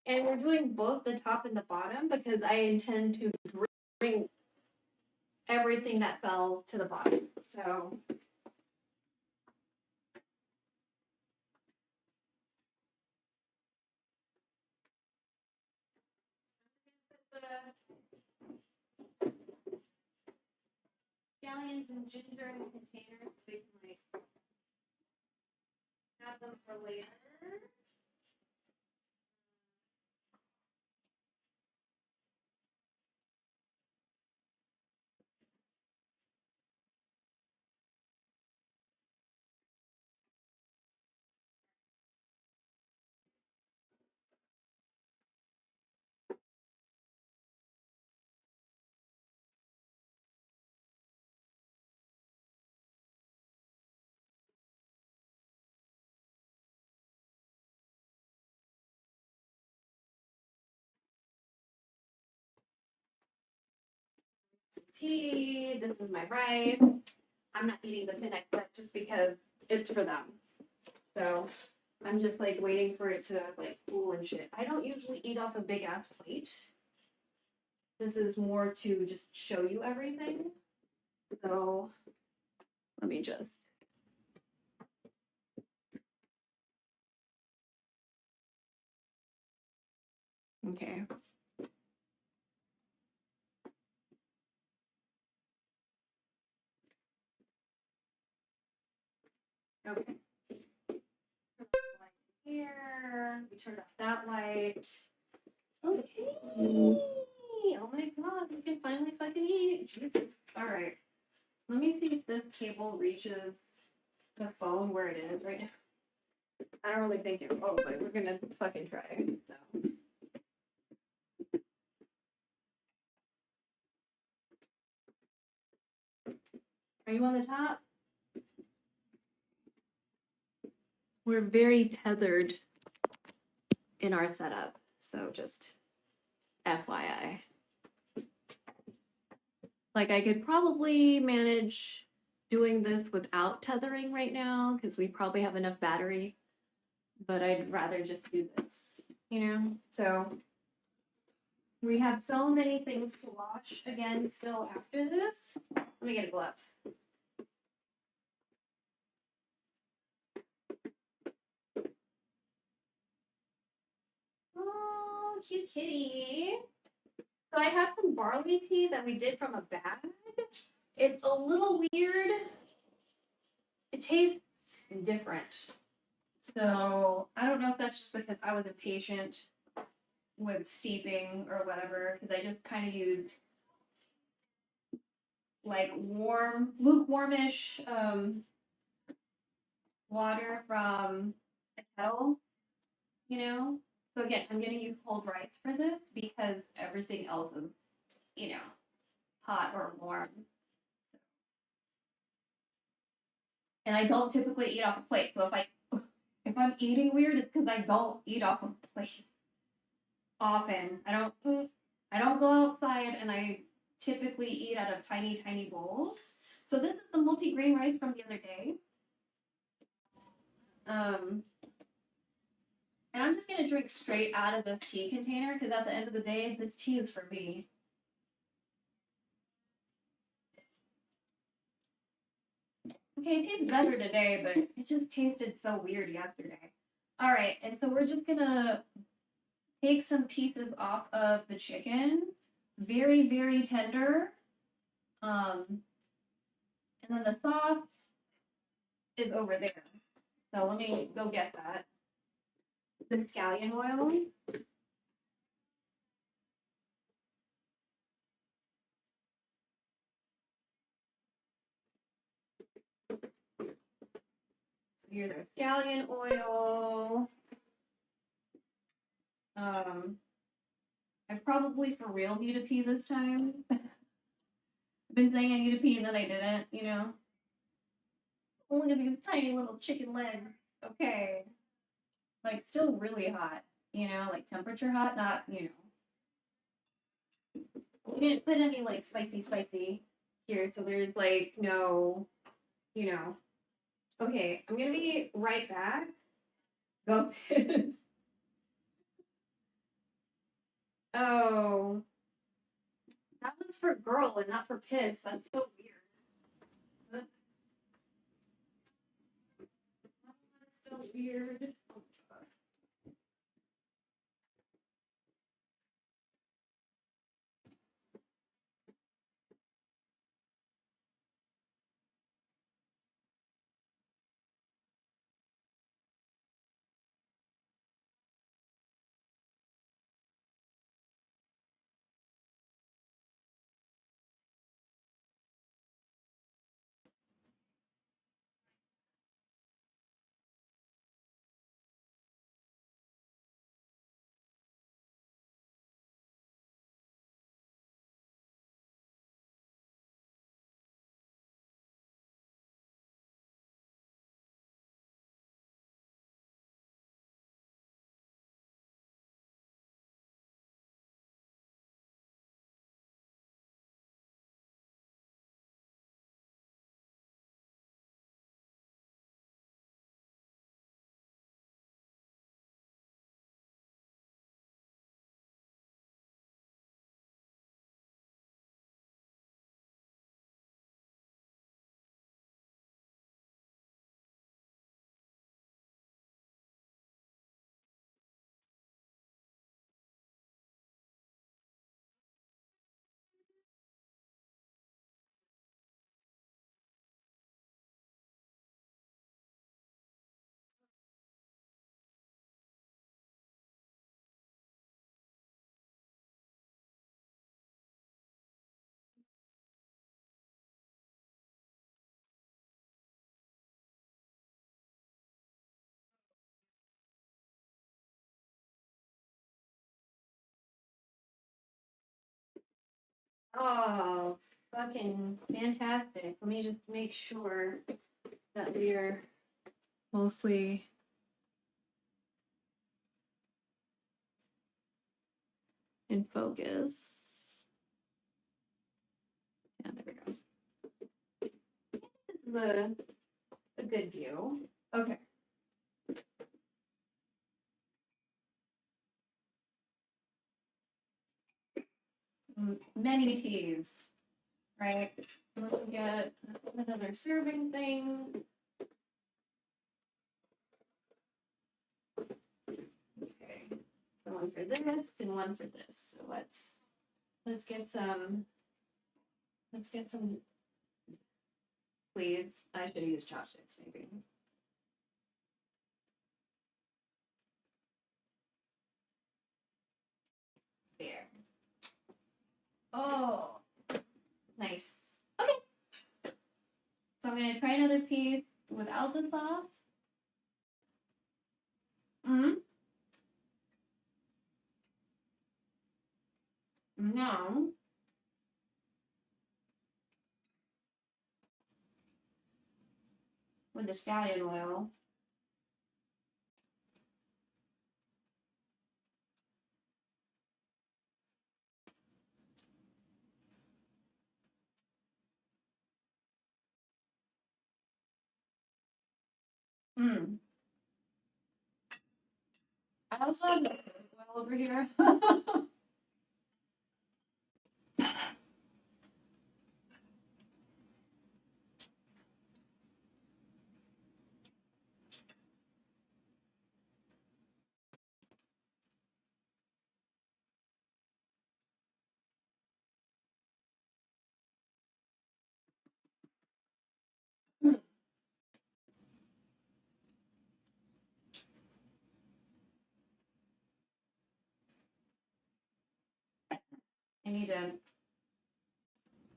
And we're doing both the top and the bottom because I intend to bring everything that fell to the bottom. So the scallions and ginger in the container so they can like have them for later. Some tea. This is my rice. I'm not eating the PINAKBET just because it's for them. So I'm just like waiting for it to like cool and shit. I don't usually eat off a big ass plate. This is more to just show you everything. So let me just. Okay. Okay. Here, we turned off that light. Okay. Oh my god, we can finally fucking eat. Jesus. Alright. Let me see if this cable reaches the phone where it is right now. I don't really think it will, but we're gonna fucking try. So. Are you on the top? We're very tethered in our setup, so just FYI. Like, I could probably manage doing this without tethering right now because we probably have enough battery, but I'd rather just do this, you know? So we have so many things to wash again still after this. Let me get a glove. Oh, cute kitty. So I have some barley tea that we did from a bag. It's a little weird. It tastes different. So I don't know if that's just because I was impatient with steeping or whatever, because I just kind of used like lukewarmish water from a kettle, you know? So again, I'm going to use cold rice for this because everything else is, you know, hot or warm. And I don't typically eat off a plate. So if I'm eating weird, it's because I don't eat off a plate often. I don't go outside, and I typically eat out of tiny bowls. So this is the multi-grain rice from the other day. And I'm just gonna drink straight out of this tea container because at the end of the day, this tea is for me. Okay, it tastes better today, but it just tasted so weird yesterday. All right, and so we're just gonna take some pieces off of the chicken, very, very tender. And then the sauce is over there. So let me go get that. The scallion oil. So here's our scallion oil. I probably for real need a pee this time. I've been saying I need a pee and then I didn't, you know. Look at these tiny little chicken legs. Okay. Like still really hot, you know, like temperature hot, not, you know. We didn't put any like spicy here, so there's like no, you know. Okay, I'm gonna be right back. Go piss. Oh. That was for girl and not for piss. That's so weird. That's so weird. Oh, fucking fantastic. Let me just make sure that we are mostly in focus. Yeah, there we go. This is a good view. Okay. Many teas, right? Let me get another serving thing. Okay, so one for this and one for this. So let's get some. Please, I should use chopsticks maybe. There. Oh, nice. Okay. So I'm gonna try another piece without the sauce. Hmm. No. With the scallion oil. Hmm. I also have the oil over here. I need to. I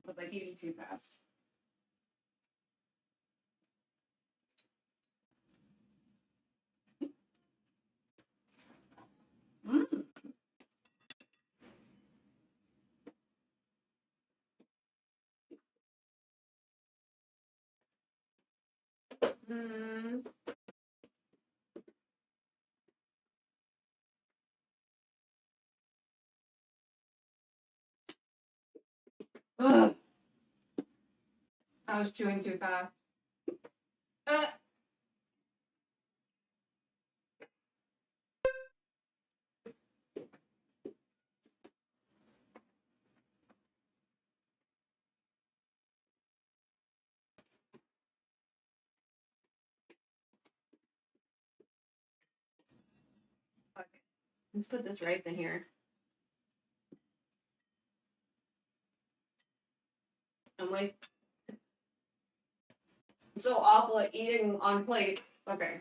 was like eating too fast. Mm. Mm. Ugh. I was chewing too fast. Okay. Let's put this rice in here. I'm like so awful at eating on plate. Okay.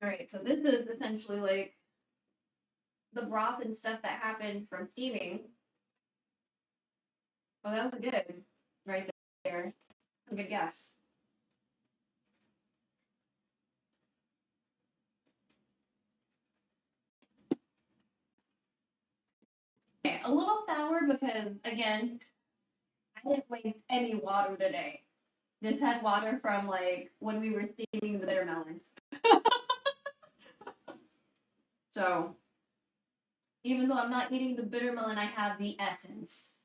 All right, so this is essentially like the broth and stuff that happened from steaming. Oh, that was good. Right there. That was a good guess. Okay, a little sour because, again, I didn't waste any water today. This had water from like when we were steaming the bittermelon. So, even though I'm not eating the bittermelon, I have the essence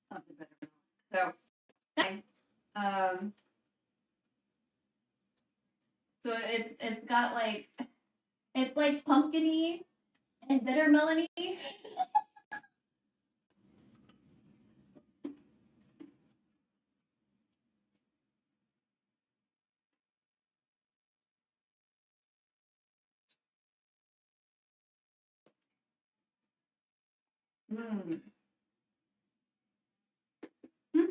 of the bittermelon. So, fine. So it's got like it's like pumpkiny and bittermelony. Mm. Mm.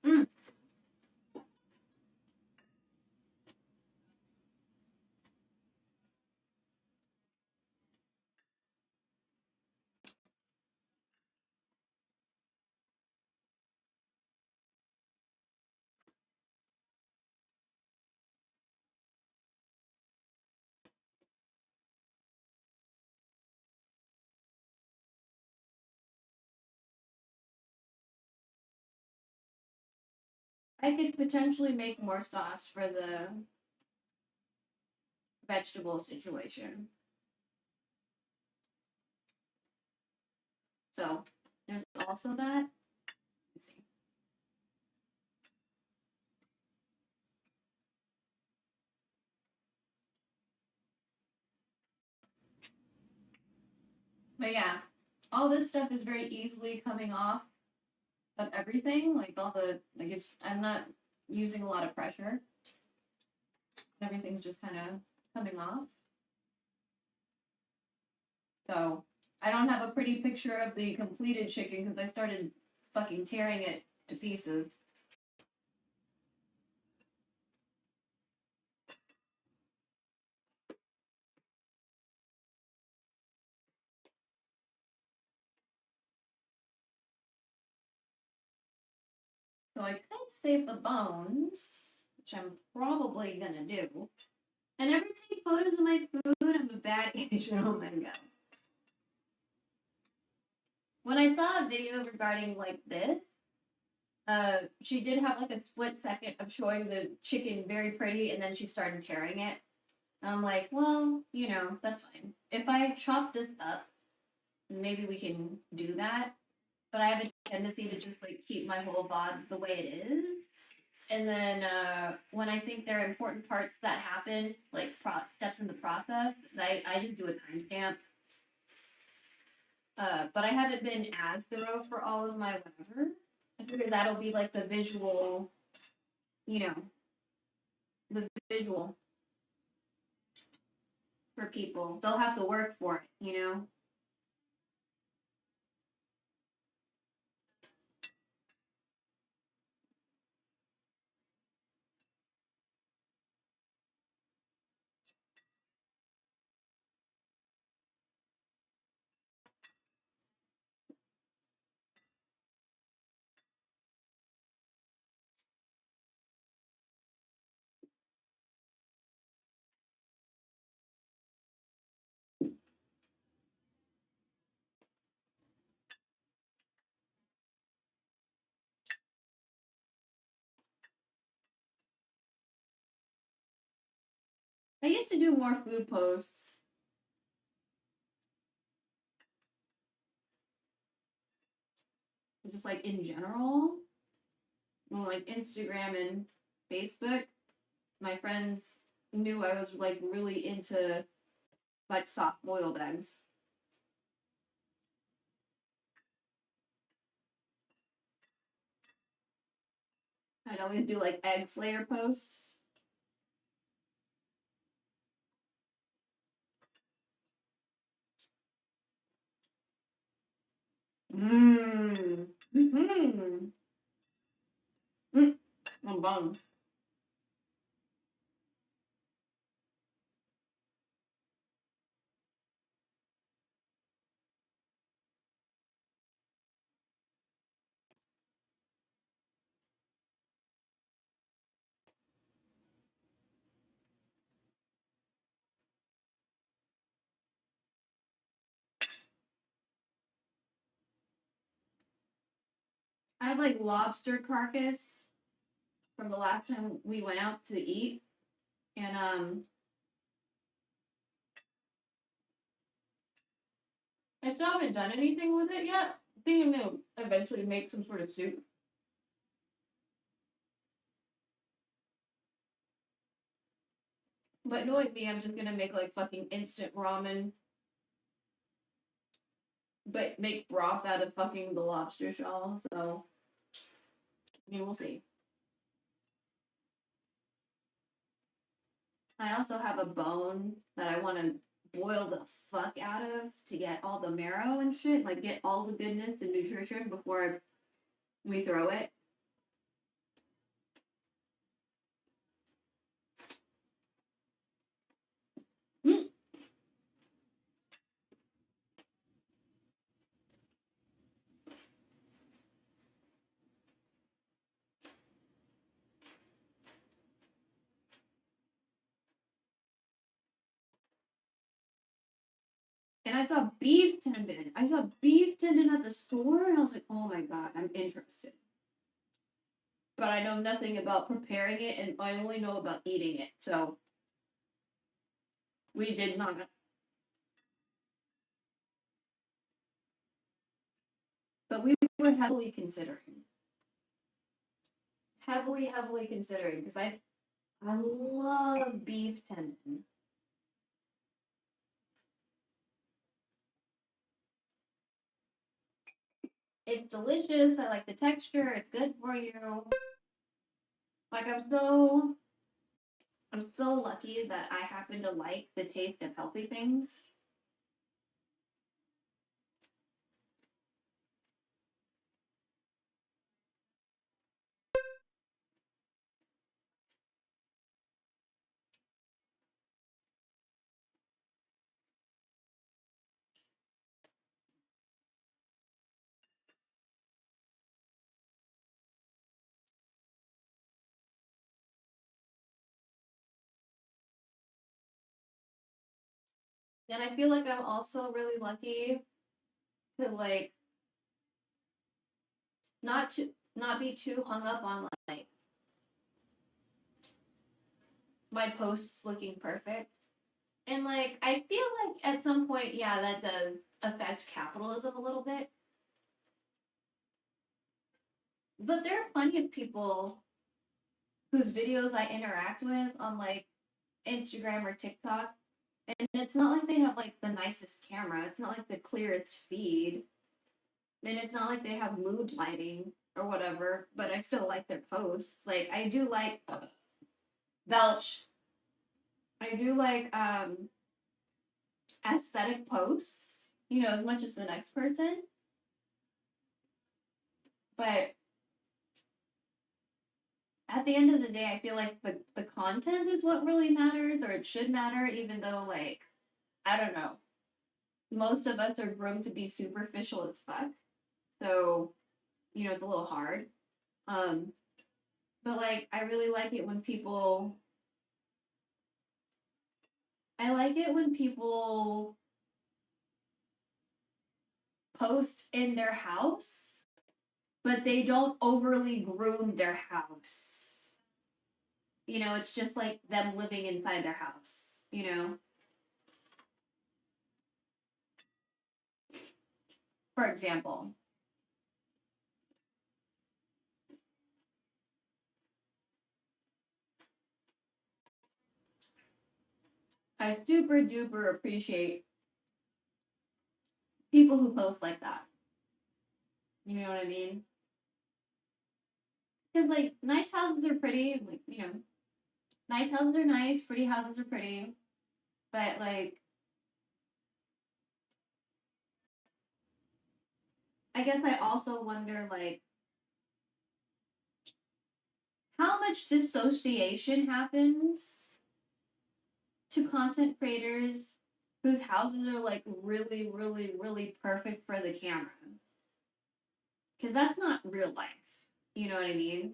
Mm. I could potentially make more sauce for the vegetable situation. So there's also that. Let's see. But yeah, all this stuff is very easily coming off of everything. Like all the I'm not using a lot of pressure. Everything's just kind of coming off. So I don't have a pretty picture of the completed chicken because I started fucking tearing it to pieces. So I could save the bones, which I'm probably gonna do. I never take photos of my food. I'm a bad Asian woman. When I saw a video regarding like this, she did have like a split second of showing the chicken very pretty, and then she started tearing it. I'm like, well, you know, that's fine. If I chop this up, maybe we can do that. But I have a tendency to just like keep my whole VOD the way it is. And then when I think there are important parts that happen, like steps in the process, I just do a timestamp. But I haven't been as thorough for all of my whatever. I figure that'll be like the visual, you know, the visual for people. They'll have to work for it, you know? I used to do more food posts. Just like in general. Well, like Instagram and Facebook. My friends knew I was like really into like soft boiled eggs. I'd always do like egg slayer posts. Mmm. Mm-hmm. I'm bummed. I have like lobster carcass from the last time we went out to eat. And I still haven't done anything with it yet. I think I'm gonna eventually make some sort of soup. But knowing me, I'm just gonna make like fucking instant ramen. But make broth out of fucking the lobster shell, so I mean, we'll see. I also have a bone that I want to boil the fuck out of to get all the marrow and shit, like get all the goodness and nutrition before we throw it. Mm. And I saw beef tendon. I saw beef tendon at the store, and I was like, oh my god, I'm interested. But but I know nothing about preparing it, and I only know about eating it. So we did not. But we were heavily considering. Heavily considering, because I love beef tendon. It's delicious. I like the texture. It's good for you. Like I'm so lucky that I happen to like the taste of healthy things. And I feel like I'm also really lucky to like not be too hung up on like my posts looking perfect. And like I feel like at some point, yeah, that does affect capitalism a little bit. But there are plenty of people whose videos I interact with on like Instagram or TikTok, and it's not like they have like the nicest camera. It's not like the clearest feed. And it's not like they have mood lighting or whatever, but I still like their posts. Like I do like belch. I do like aesthetic posts, you know, as much as the next person. But at the end of the day, I feel like the content is what really matters, or it should matter, even though, like, I don't know. Most of us are groomed to be superficial as fuck. So, you know, it's a little hard. But, like, I really like it when people... I like it when people post in their house, but they don't overly groom their house. You know, it's just like them living inside their house, you know? For example, I super duper appreciate people who post like that. You know what I mean? Because, like, nice houses are pretty, like, you know, nice houses are nice, pretty houses are pretty, but, like, I guess I also wonder, like, how much dissociation happens to content creators whose houses are, like, really, really, really perfect for the camera. Because that's not real life. You know what I mean?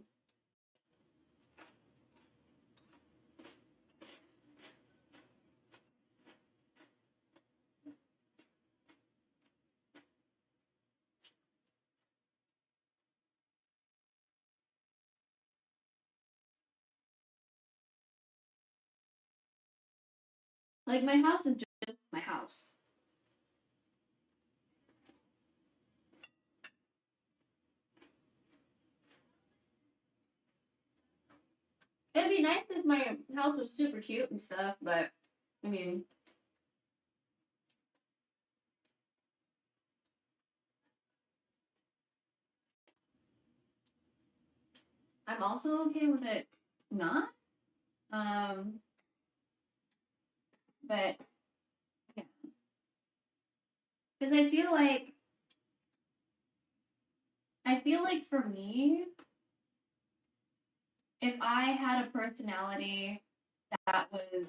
Like, my house is just my house. It'd be nice if my house was super cute and stuff, but, I mean... I'm also okay with it not. But, yeah. Because I feel like for me, if I had a personality that was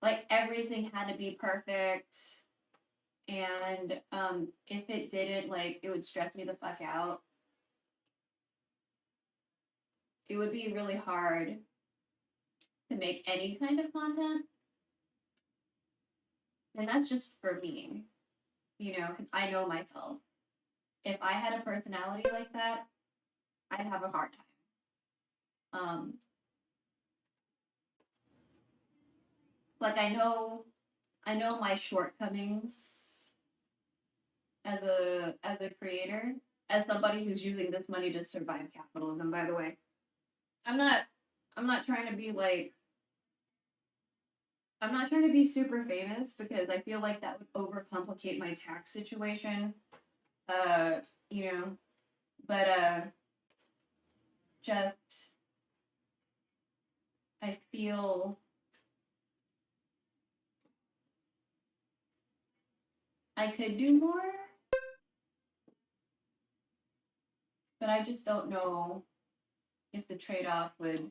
like everything had to be perfect, and if it didn't, like, it would stress me the fuck out. It would be really hard to make any kind of content. And that's just for me, you know, because I know myself. if I had a personality like that, I'd have a hard time. Like I know my shortcomings as a creator, as somebody who's using this money to survive capitalism, by the way. I'm not trying to be like, I'm not trying to be super famous because I feel like that would overcomplicate my tax situation. You know, but just I feel I could do more, but I just don't know if the trade-off would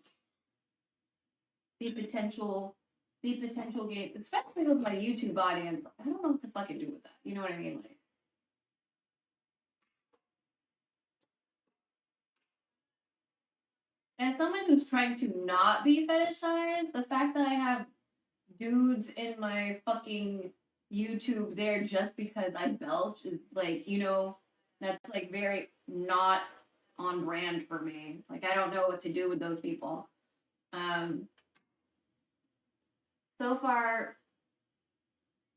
the potential gain, especially with my YouTube audience. I don't know what to fucking do with that. You know what I mean? Like, as someone who's trying to not be fetishized, the fact that I have dudes in my fucking YouTube there just because I belch is like, you know, that's like very not on brand for me. Like I don't know what to do with those people. So far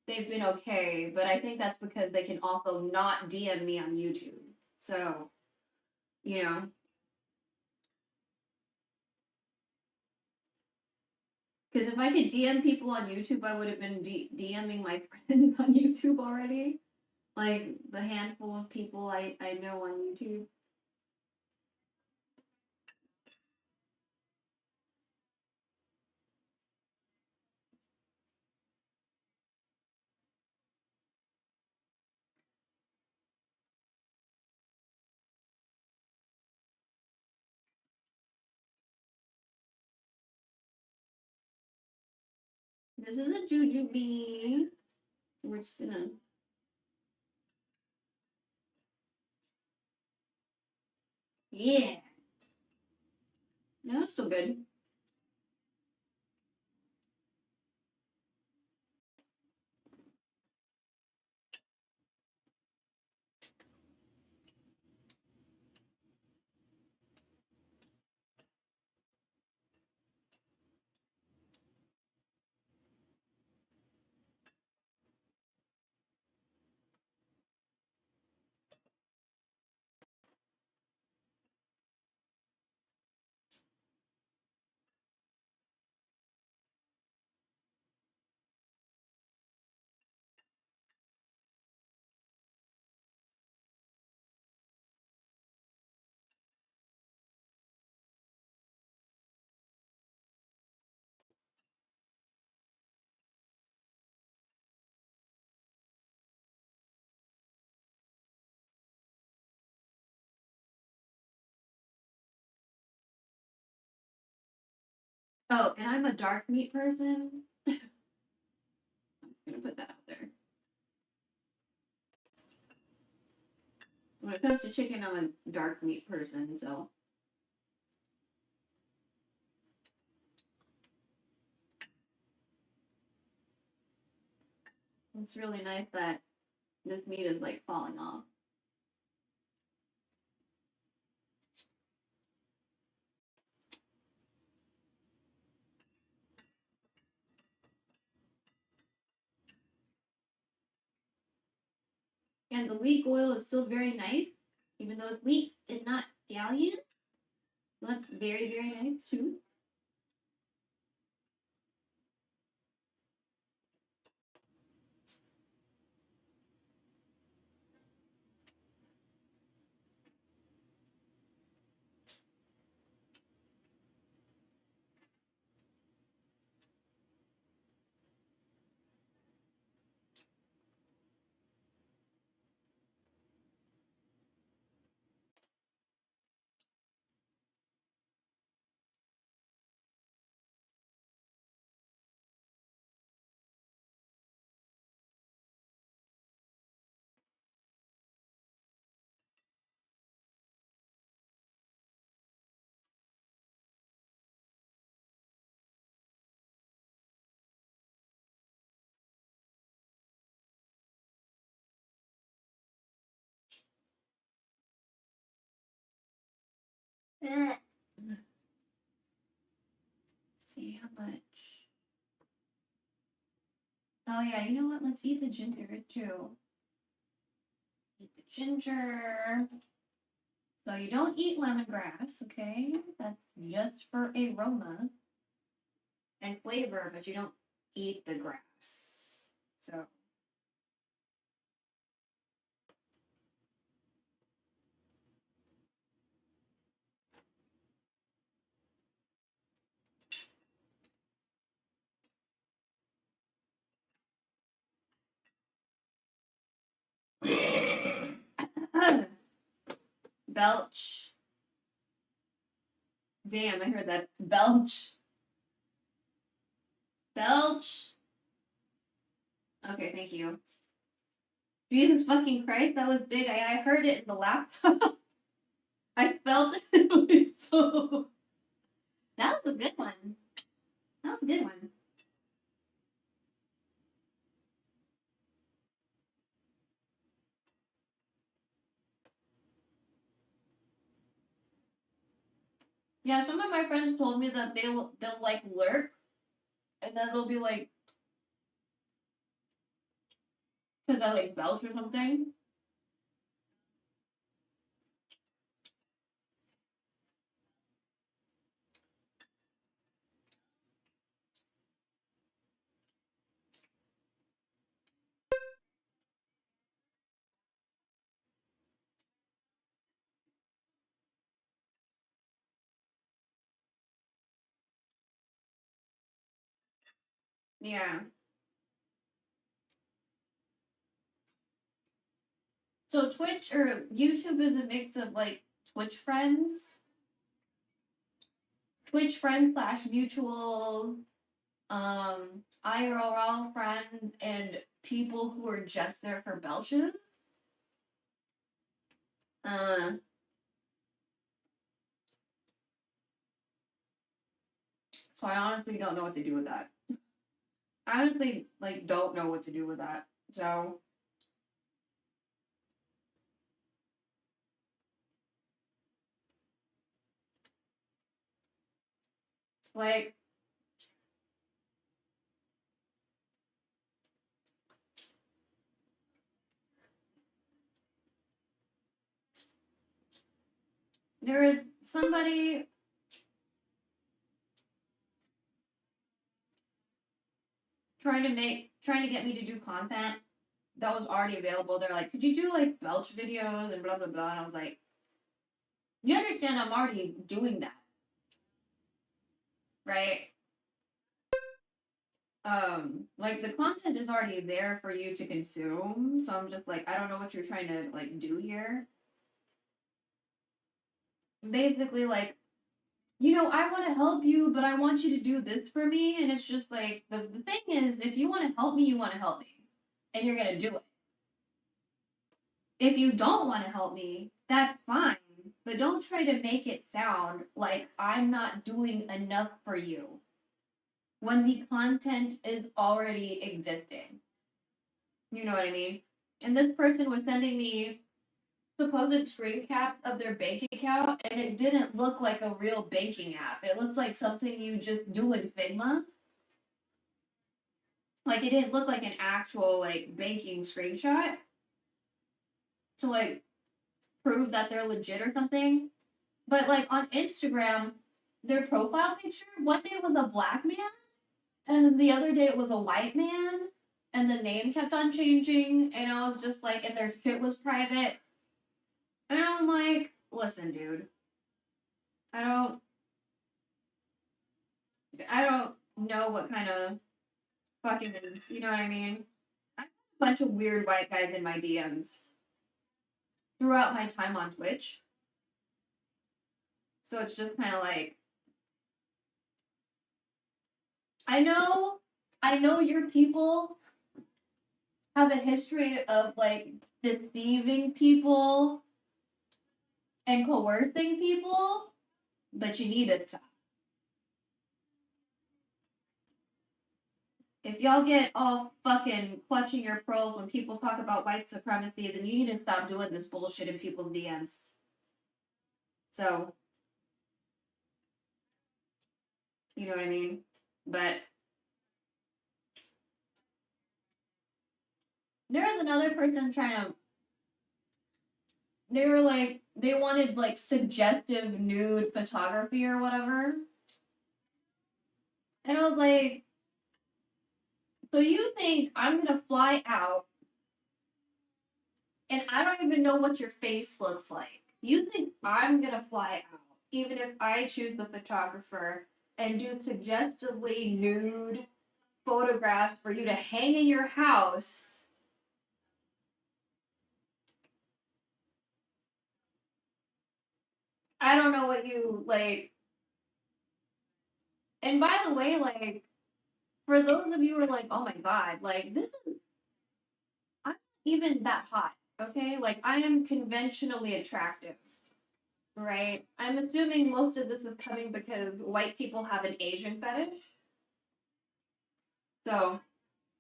they've been okay, but I think that's because they can also not DM me on YouTube. So, you know. Because if I could DM people on YouTube, I would have been DMing my friends on YouTube already. Like the handful of people I know on YouTube. This is a jujube. We're just gonna. Yeah. No, it's still good. Oh, and I'm a dark meat person. I'm just gonna put that out there. When it comes to chicken, I'm a dark meat person, so. It's really nice that this meat is like falling off. And the leek oil is still very nice, even though it's leeks and not scallion. So that's very, very nice too. see how much. Oh yeah, you know what? Let's eat the ginger too. Eat the ginger. So you don't eat lemongrass, okay? That's just for aroma and flavor, but you don't eat the grass. So belch. Damn, I heard that. Belch. Belch. Okay, thank you. Jesus fucking Christ, that was big. I heard it in the laptop. I felt it. It was so. That was a good one. That was a good one. Yeah, some of my friends told me that they'll like lurk, and then they'll be like, because I like belch or something. Yeah. So Twitch or YouTube is a mix of like Twitch friends slash mutual, IRL friends, and people who are just there for belches. So I honestly don't know what to do with that. I honestly like don't know what to do with that. So like there is somebody trying to get me to do content that was already available. They're like, could you do like belch videos and blah blah blah? And I was like, you understand I'm already doing that. Right? Like the content is already there for you to consume. So I'm just like, I don't know what you're trying to like do here. Basically, like, I want to help you, but I want you to do this for me. And it's just like, the thing is, if you want to help me, you want to help me. And you're going to do it. If you don't want to help me, that's fine. But don't try to make it sound like I'm not doing enough for you when the content is already existing. You know what I mean? And this person was sending me supposed screen caps of their bank account, and it didn't look like a real banking app. It looked like something you just do in Figma. Like, it didn't look like an actual, like, banking screenshot to, like, prove that they're legit or something. But, like, on Instagram, their profile picture, one day it was a black man, and then the other day it was a white man, and the name kept on changing, and I was just like, and their shit was private. And I'm like, listen, dude, I don't know what kind of fucking, you know what I mean? I have a bunch of weird white guys in my DMs throughout my time on Twitch. So it's just kind of like, I know your people have a history of like deceiving people and coercing people, but you need to stop. If y'all get all fucking clutching your pearls when people talk about white supremacy, then you need to stop doing this bullshit in people's DMs. So, You know what I mean? But there was another person trying to. They were like, they wanted like suggestive nude photography or whatever. And I was like, so you think I'm gonna fly out and I don't even know what your face looks like? You think I'm gonna fly out, even if I choose the photographer and do suggestively nude photographs for you to hang in your house? I don't know what you like. And by the way, like, for those of you who are like, oh my god, like, this is, I'm not even that hot, okay? Like, I am conventionally attractive, right? I'm assuming most of this is coming because white people have an Asian fetish. So,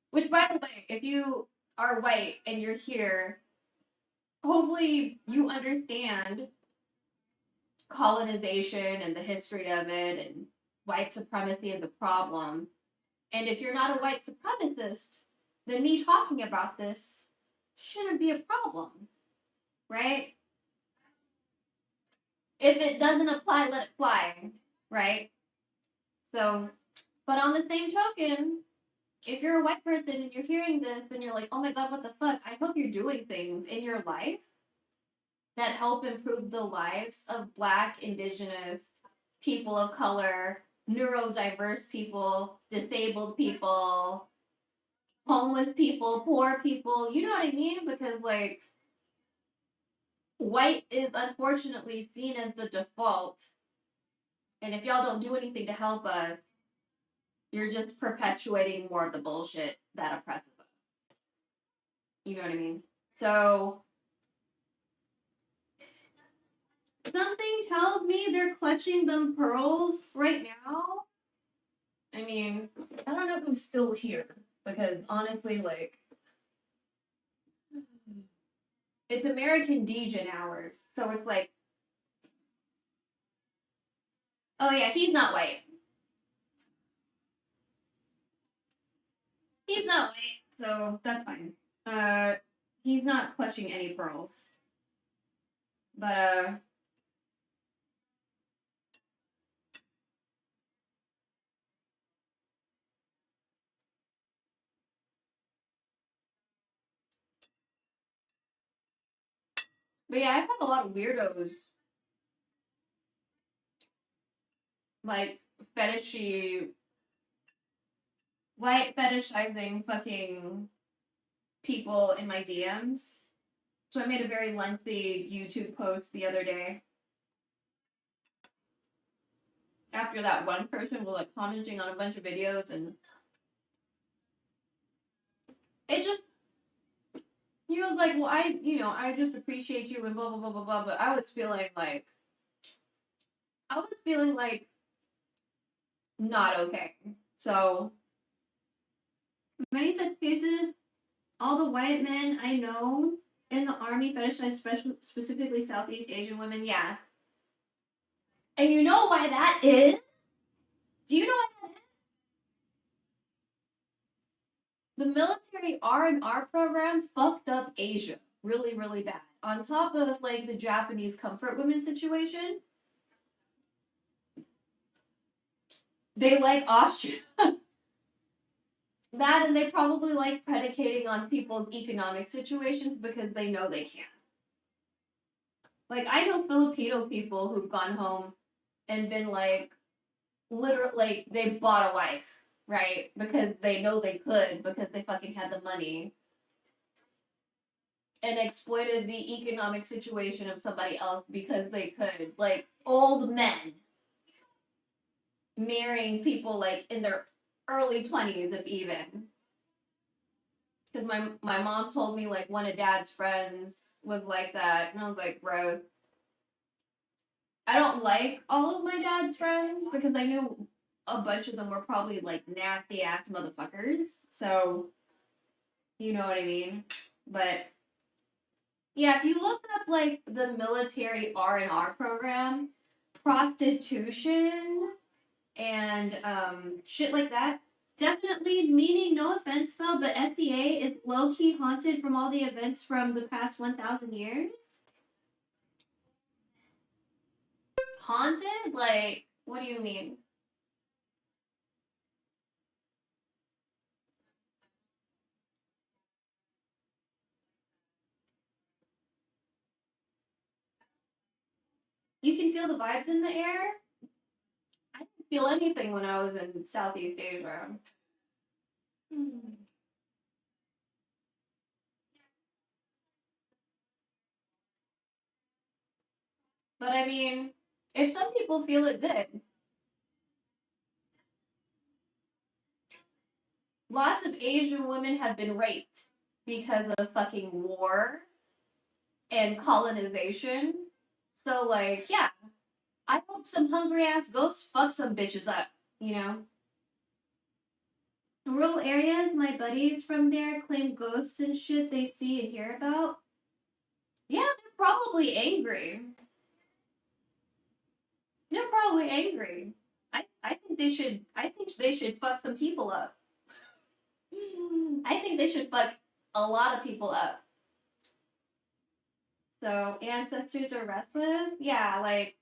which, by the way, if you are white and you're here, hopefully you understand colonization and the history of it, and white supremacy is a problem. And if you're not a white supremacist, then me talking about this shouldn't be a problem, right? If it doesn't apply, let it fly, right? So, but on the same token, if you're a white person and you're hearing this and you're like, oh my god, what the fuck? I hope you're doing things in your life that help improve the lives of Black, Indigenous, people of color, neurodiverse people, disabled people, homeless people, poor people. You know what I mean? Because, like, white is unfortunately seen as the default. And if y'all don't do anything to help us, you're just perpetuating more of the bullshit that oppresses us. You know what I mean? So, something tells me they're clutching them pearls right now. I mean, I don't know who's still here. Because honestly, like, it's American Degen hours. So it's like, oh yeah, he's not white. He's not white, so that's fine. He's not clutching any pearls. But yeah, I've had a lot of weirdos like white fetishizing fucking people in my DMs. So I made a very lengthy YouTube post the other day. After that one person was like commenting on a bunch of videos, and it just, he was like, well, I just appreciate you and blah blah blah blah blah, but I was feeling like not okay. So many such cases, all the white men I know in the army fetishize specifically Southeast Asian women, yeah. And you know why that is? Do you know why that is? The military R&R program fucked up Asia really, really bad. On top of like the Japanese comfort women situation, they like Austria. That, and they probably like predicating on people's economic situations because they know they can. Like, I know Filipino people who've gone home and been like, literally, like, they bought a wife, right? Because they know they could, because they fucking had the money. And exploited the economic situation of somebody else because they could. Like, old men marrying people, like, in their early 20s, if even. Because my mom told me, like, one of Dad's friends was like that. And I was like, gross. I don't like all of my dad's friends because I knew a bunch of them were probably, like, nasty-ass motherfuckers. So, you know what I mean? But, yeah, if you look up, like, the military R&R program, prostitution and shit like that. Definitely, meaning no offense, Phil, but SDA is low-key haunted from all the events from the past 1,000 years. Haunted? Like, what do you mean? You can feel the vibes in the air? I didn't feel anything when I was in Southeast Asia. But I mean, if some people feel it good. Lots of Asian women have been raped because of fucking war and colonization. So, like, yeah. I hope some hungry ass ghosts fuck some bitches up, you know? Rural areas, my buddies from there claim ghosts and shit they see and hear about. Yeah, they're probably angry. They're probably angry. I think they should fuck some people up. I think they should fuck a lot of people up. So ancestors are restless? Yeah, like,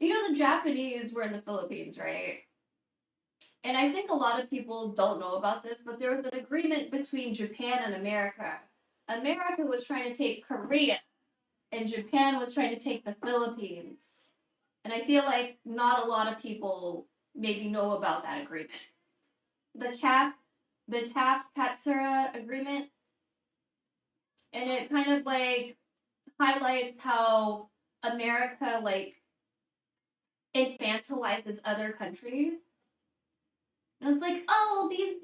you know, the Japanese were in the Philippines, right? And I think a lot of people don't know about this, but there was an agreement between Japan and America. America was trying to take Korea, and Japan was trying to take the Philippines. And I feel like not a lot of maybe know about that agreement. The Taft-Katsura agreement, and it kind of like highlights how America like infantilizes other countries. And it's like, oh, these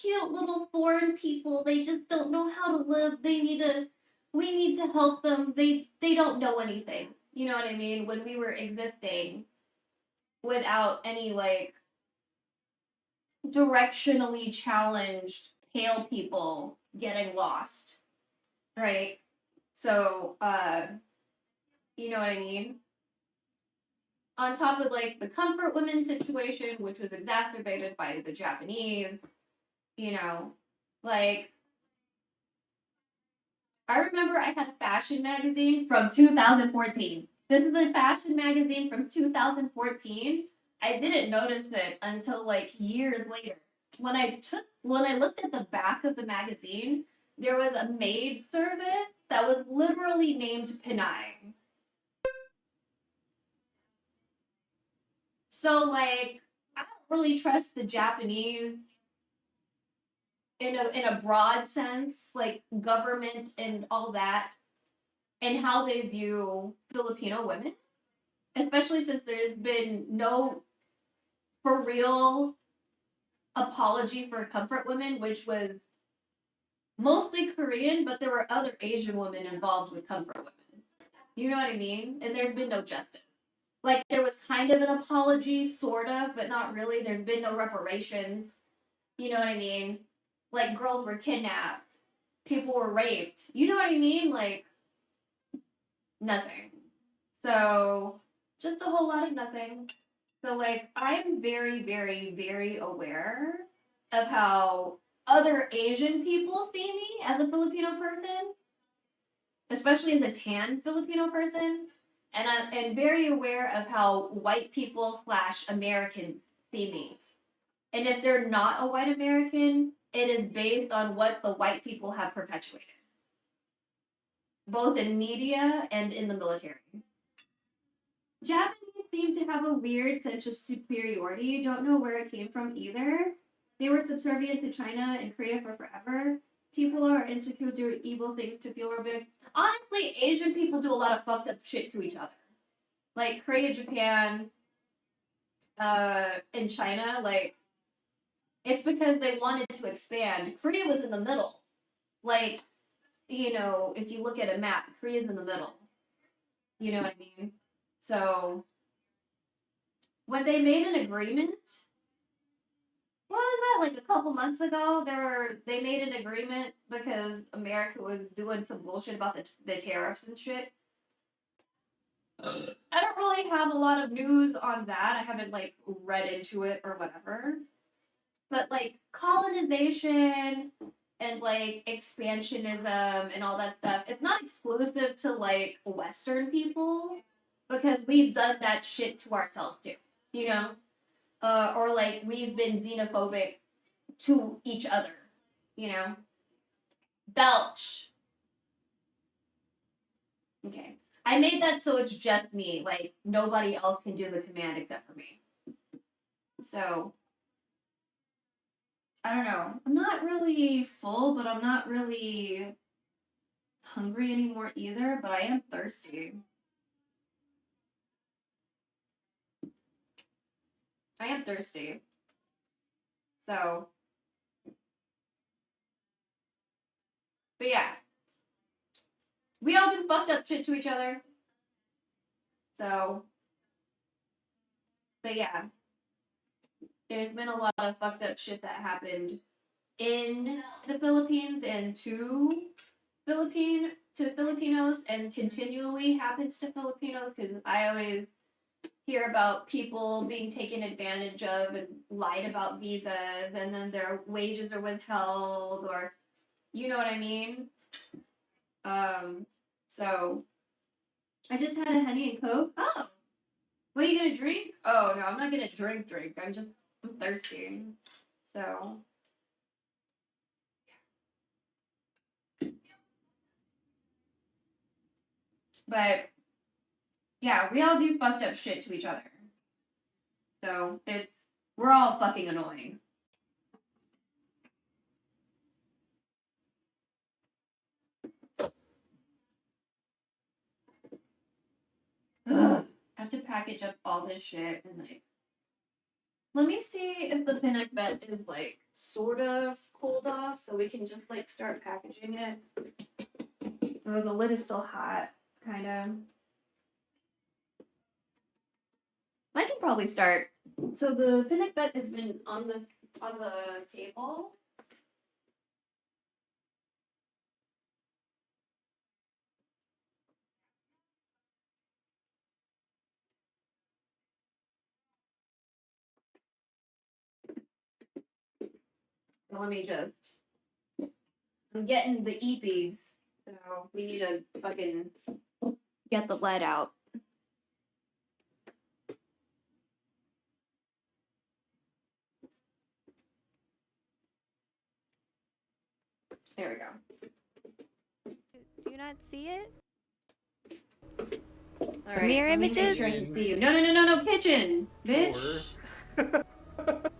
cute little foreign people, they just don't know how to live. We need to help them. They don't know anything. You know what I mean? When we were existing without any like directionally challenged pale people getting lost. Right? So, you know what I mean? On top of like the comfort women situation, which was exacerbated by the Japanese, you know, like I remember I had a fashion magazine from 2014. This is a fashion magazine from 2014. I didn't notice it until like years later. When I looked at the back of the magazine, there was a maid service that was literally named Pinay. So like I don't really trust the Japanese in a broad sense, like government and all that, and how they view Filipino women, especially since there's been no for real apology for comfort women, which was mostly Korean, but there were other Asian women involved with comfort women. You know what I mean? And there's been no justice. Like there was kind of an apology, sort of, but not really. There's been no reparations. You know what I mean? Like girls were kidnapped, people were raped. You know what I mean? Like nothing. So just a whole lot of nothing. So like I'm very, very, very aware of how other Asian people see me as a Filipino person, especially as a tan Filipino person, and I'm very aware of how white people / Americans see me. And if they're not a white American, it is based on what the white people have perpetuated, both in media and in the military. Japanese seem to have a weird sense of superiority. Don't know where it came from either. They were subservient to China and Korea for forever. People are insecure, do evil things to feel big. Honestly, Asian people do a lot of fucked up shit to each other. Like Korea, Japan, and China, like, it's because they wanted to expand. Korea was in the middle. Like, you know, if you look at a map, Korea's in the middle. You know what I mean? So, when they made an agreement, what was that, like a couple months ago? They made an agreement because America was doing some bullshit about the tariffs and shit. I don't really have a lot of news on that. I haven't like read into it or whatever. But like colonization and like expansionism and all that stuff, it's not exclusive to like Western people because we've done that shit to ourselves too, you know? Or like we've been xenophobic to each other, you know? Belch. Okay. I made that so it's just me. Like nobody else can do the command except for me. So I don't know. I'm not really full, but I'm not really hungry anymore either, but I am thirsty. I am thirsty. So, but yeah. We all do fucked up shit to each other. So, but yeah. There's been a lot of fucked up shit that happened in the Philippines and to Filipinos and continually happens to Filipinos because I always hear about people being taken advantage of and lied about visas and then their wages are withheld or you know what I mean? So I just had a honey and coke. Oh, what are you gonna drink? Oh no, I'm not gonna drink. I'm thirsty. So but yeah, we all do fucked up shit to each other. So we're all fucking annoying. Ugh. I have to package up all this shit and like let me see if the PINAKBET is like sort of cooled off so we can just like start packaging it. Oh, the lid is still hot, kind of. I can probably start. So the PINAKBET has been on the table. So let me just. I'm getting the EPs, so we need to fucking get the lead out. There we go. Do you not see it? All right, Mirror let me make images? sure I can see you. No, kitchen, bitch.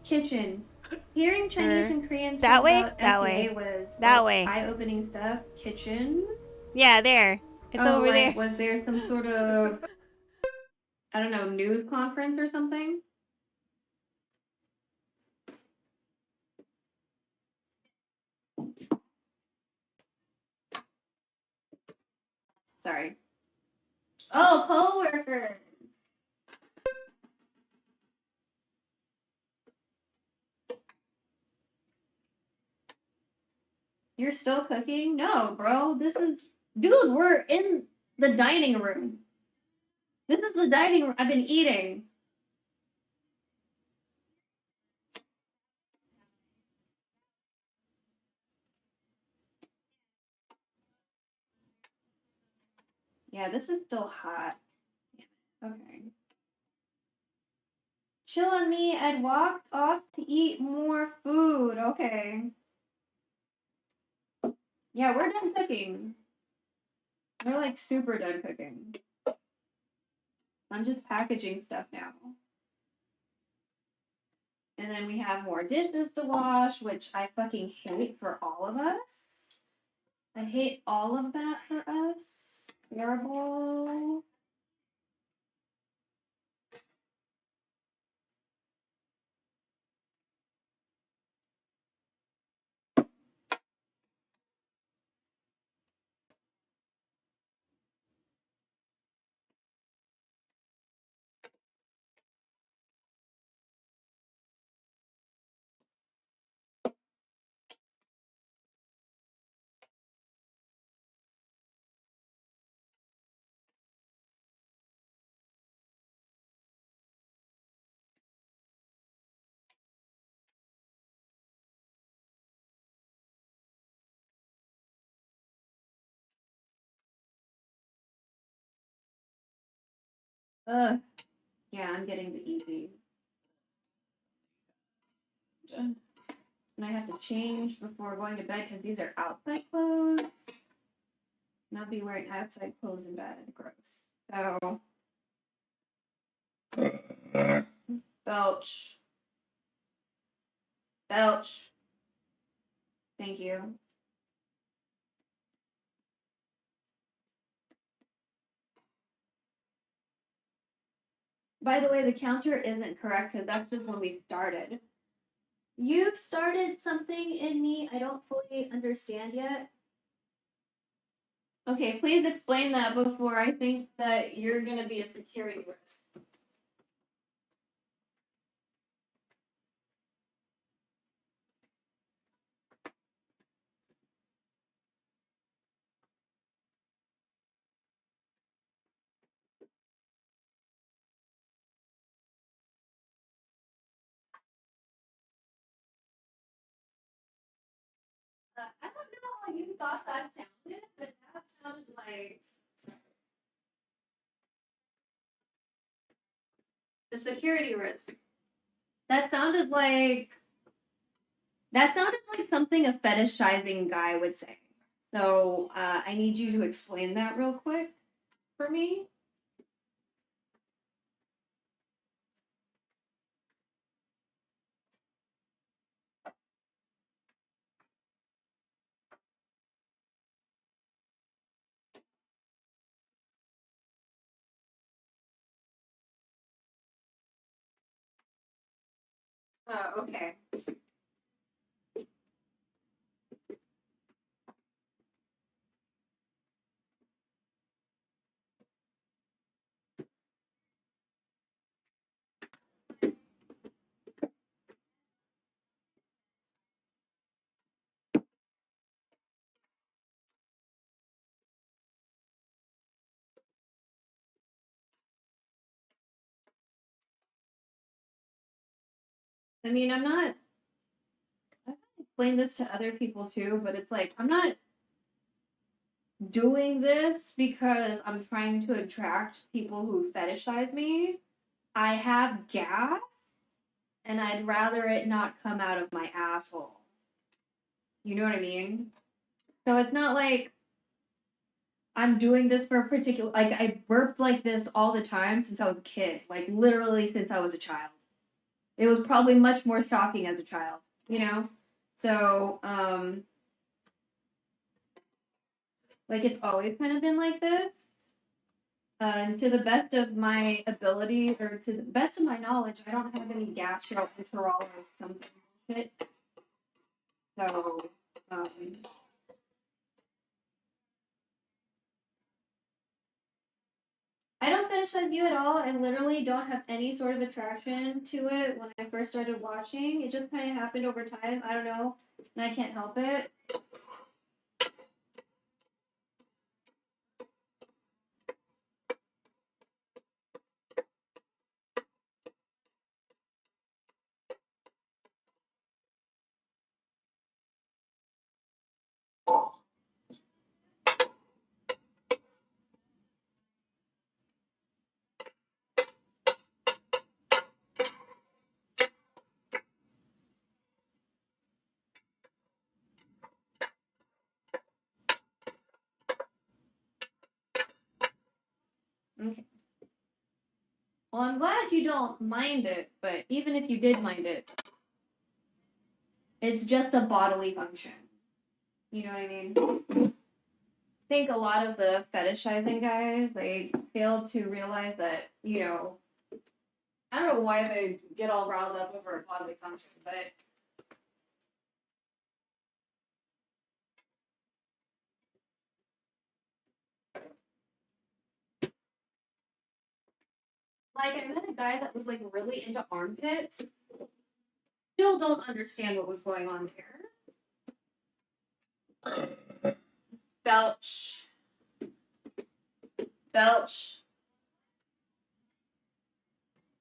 Kitchen. Hearing Chinese and Korean That talk way? about That SEA way. was That way. eye-opening stuff. Kitchen. Yeah, there. It's over there. Was there some sort of I don't know news conference or something? Sorry. Oh, coworker. You're still cooking? No, bro. Dude, we're in the dining room. This is the dining room. I've been eating. Yeah, this is still hot. Okay. Chill on me. I'd walked off to eat more food. Okay. Yeah, we're done cooking. We're like super done cooking. I'm just packaging stuff now. And then we have more dishes to wash, which I fucking hate for all of us. I hate all of that for us. Terrible. Yeah, I'm getting the easy. And I have to change before going to bed because these are outside clothes. Not be wearing outside clothes in bed. Gross. So, belch. Belch. Thank you. By the way, the counter isn't correct because that's just when we started. You've started something in me I don't fully understand yet. Okay, please explain that before I think that you're gonna be a security risk. I don't know how you thought that sounded, but that sounded like the security risk. That sounded like something a fetishizing guy would say. So I need you to explain that real quick for me. Okay. I mean, I've explained this to other people too, but it's like, I'm not doing this because I'm trying to attract people who fetishize me. I have gas, and I'd rather it not come out of my asshole. You know what I mean? So it's not like I'm doing this for a particular, like, I burped like this all the time since I was a kid, like, literally since I was a child. It was probably much more shocking as a child, you know? So, like, it's always kind of been like this. And to the best of my ability, or to the best of my knowledge, I don't have any gastroenterol or something shit. So, I don't fetishize you at all. I literally don't have any sort of attraction to it when I first started watching. It just kind of happened over time. I don't know, and I can't help it. Okay. Well, I'm glad you don't mind it, but even if you did mind it, it's just a bodily function. You know what I mean? I think a lot of the fetishizing guys, they fail to realize that, you know, I don't know why they get all riled up over a bodily function, but like, I met a guy that was like really into armpits. Still don't understand what was going on there. Belch. Belch.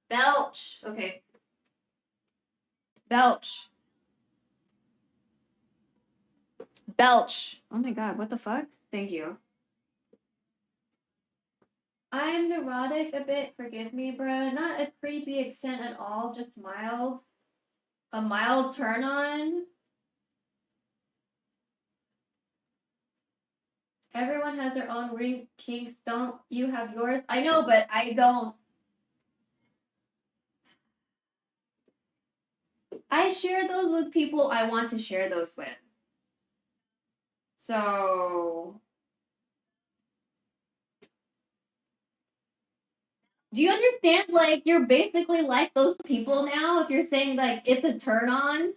Belch. Okay. Belch. Belch. Oh my god, what the fuck? Thank you. I'm neurotic a bit, forgive me, bruh. Not a creepy extent at all, just mild. A mild turn on. Everyone has their own ring kinks, don't you have yours? I know, but I don't. I share those with people I want to share those with. So, do you understand? Like, you're basically like those people now if you're saying, like, it's a turn on.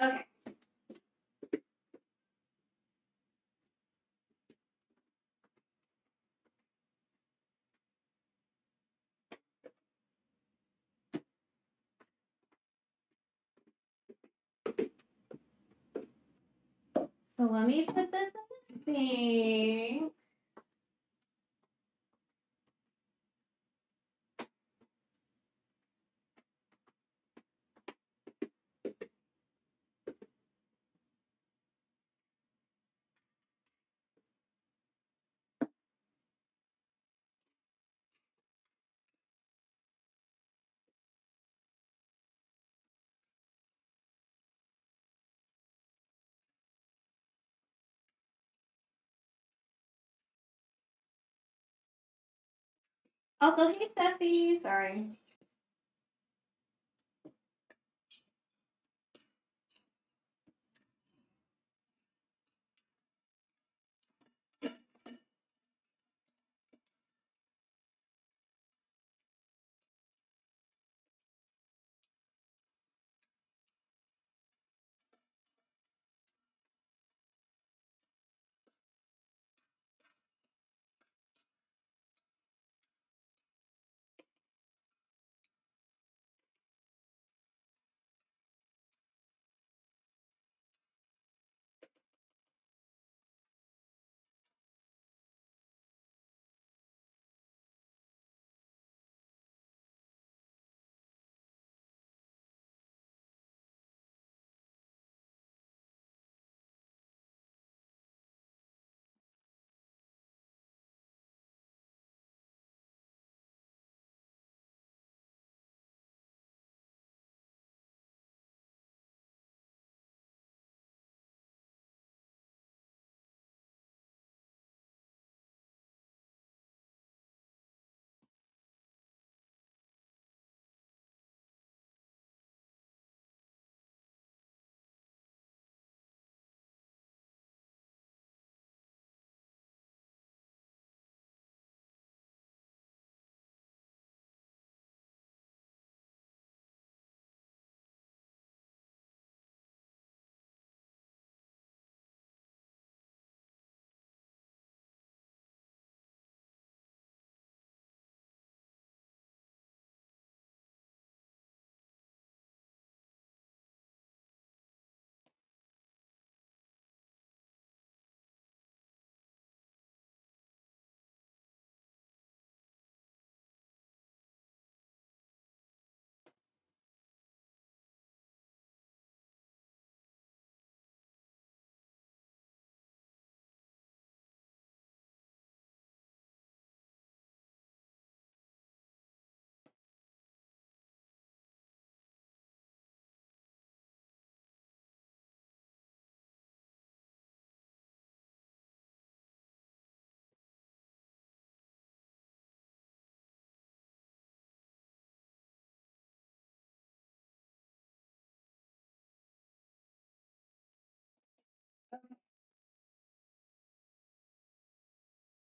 Okay. So let me put this in the thing. Also, hey, Steffi. Sorry.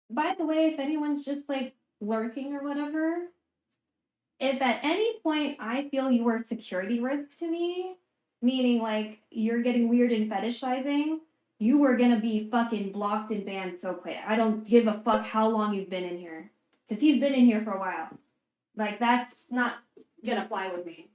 By the way, if anyone's just like lurking or whatever, if at any point I feel you are a security risk to me, meaning like you're getting weird and fetishizing, you are gonna be fucking blocked and banned so quick. I don't give a fuck how long you've been in here. Because he's been in here for a while. Like, that's not gonna fly with me.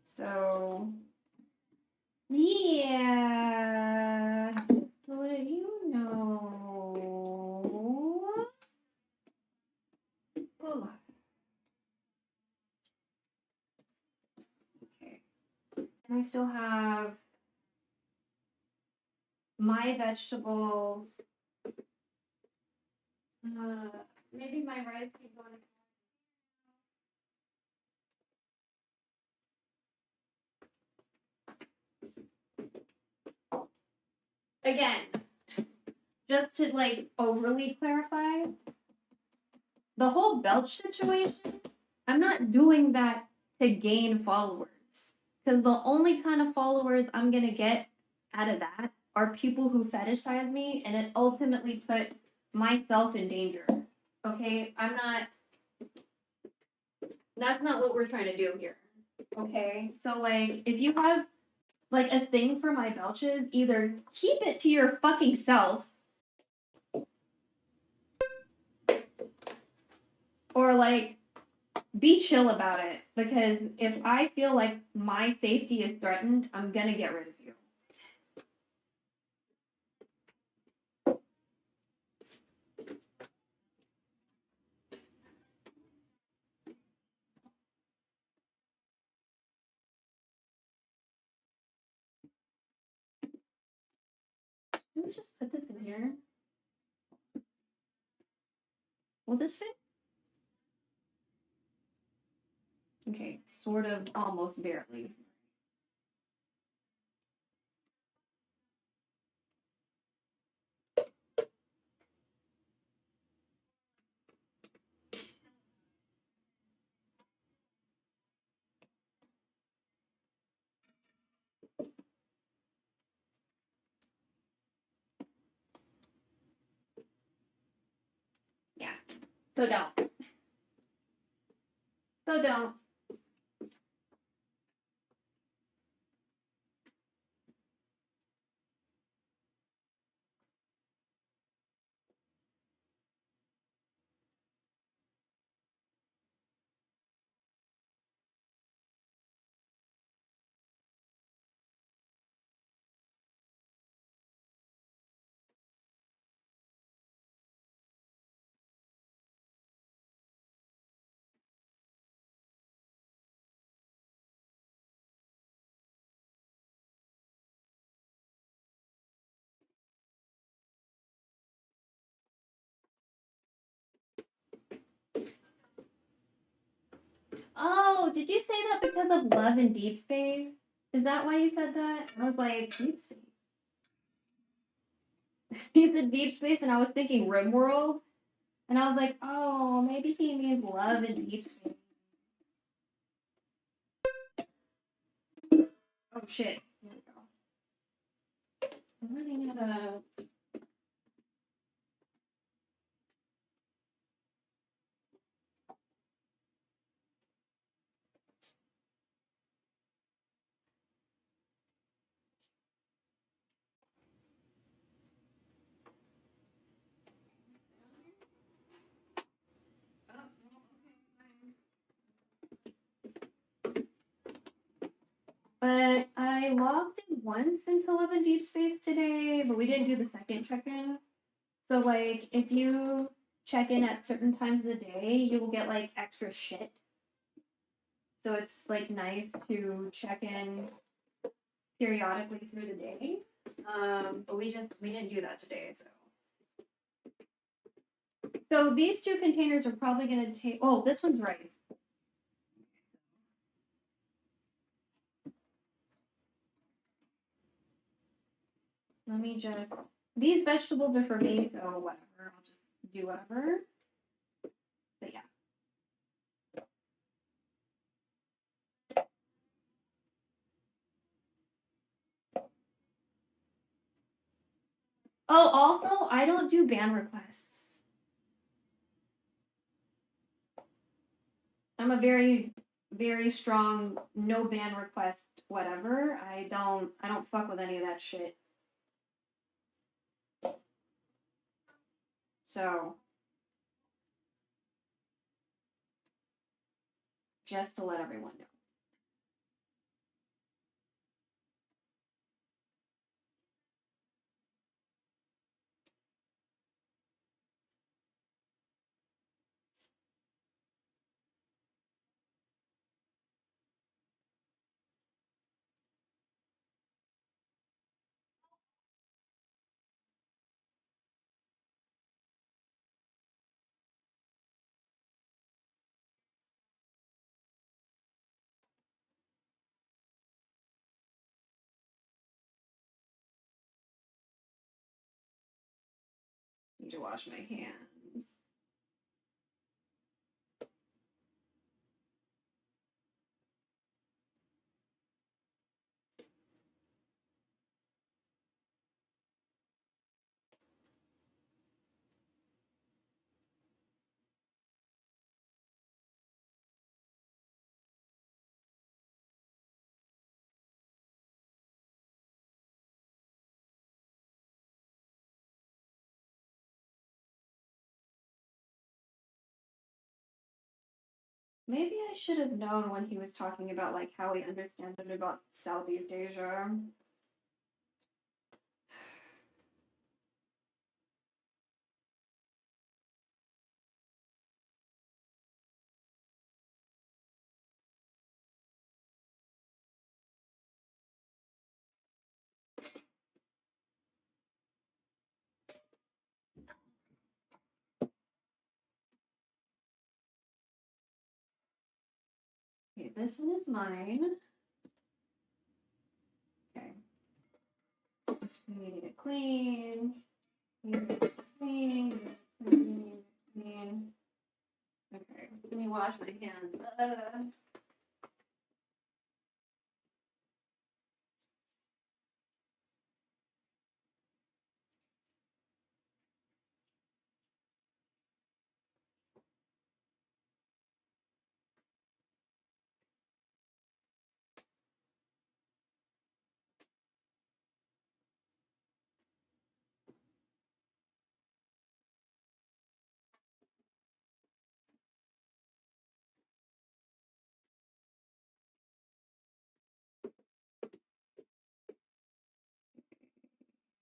So, yeah, just to let you know. Ooh. Okay. And I still have my vegetables. Maybe my rice can go in. Again, just to like overly clarify, the whole belch situation, I'm not doing that to gain followers. Because the only kind of followers I'm gonna get out of that are people who fetishize me, and it ultimately put myself in danger. Okay? That's not what we're trying to do here. Okay? So, like, if you have like a thing for my belches, either keep it to your fucking self, or like be chill about it, because if I feel like my safety is threatened, I'm gonna get rid of you. Let me just put this in here. Will this fit? Okay, sort of, almost barely. Yeah. So don't. So don't. Oh, did you say that because of love and deep space? Is that why you said that? I was like, deep space. You said deep space, and I was thinking RimWorld. And I was like, oh, maybe he means love and deep space. Oh, shit. Here we go. I'm running out of... But I logged in once into Love and Deep Space today, but we didn't do the second check-in. So, like, if you check in at certain times of the day, you will get, like, extra shit. So it's, like, nice to check in periodically through the day. But we didn't do that today, so. So these two containers are probably gonna take. Oh, this one's rice. Let me just. These vegetables are for me, so whatever. I'll just do whatever. But yeah. Oh, also, I don't do ban requests. I'm a very, very strong no ban request, whatever. I don't fuck with any of that shit. So, just to let everyone know. Need to wash my hands. Maybe I should have known when he was talking about like how he understands it about Southeast Asia. Okay, this one is mine. Okay. We need it clean. We need it clean. Clean. Clean. Okay, let me wash my hands.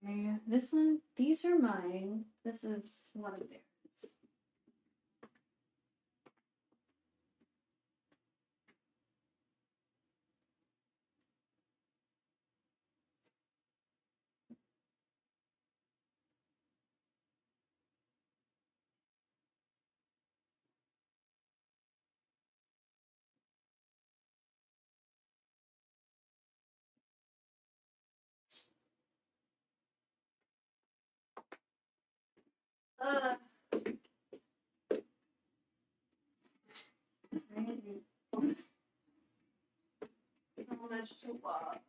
Okay, this one, these are mine. This is one of theirs. Uh, so much to wash.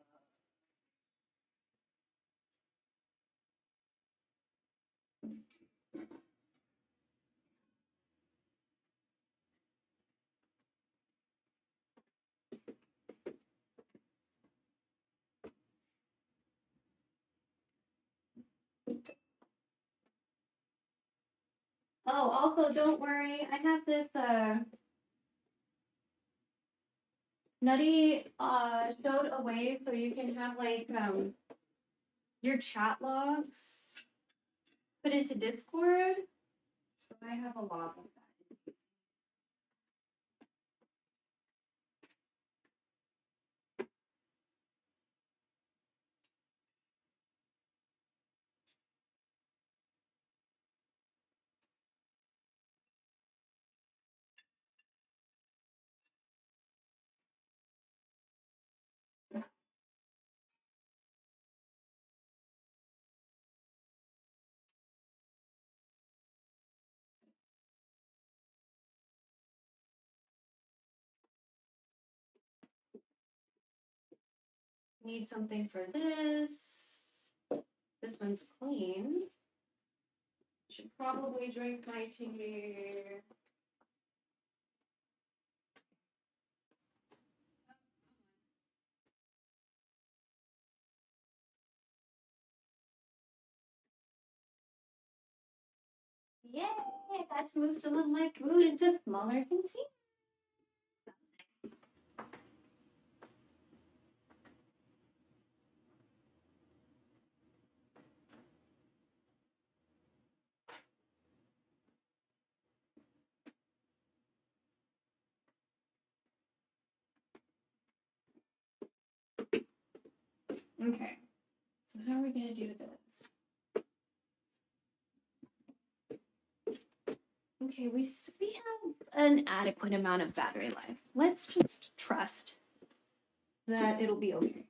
Oh, also, don't worry. I have this Nutty showed a way so you can have like your chat logs put into Discord. So I have a log of that. Need something for this. This one's clean. Should probably drink my tea. Yay! Let's move some of my food into smaller containers. Okay, so how are we gonna do this? Okay, we have an adequate amount of battery life. Let's just trust that it'll be okay.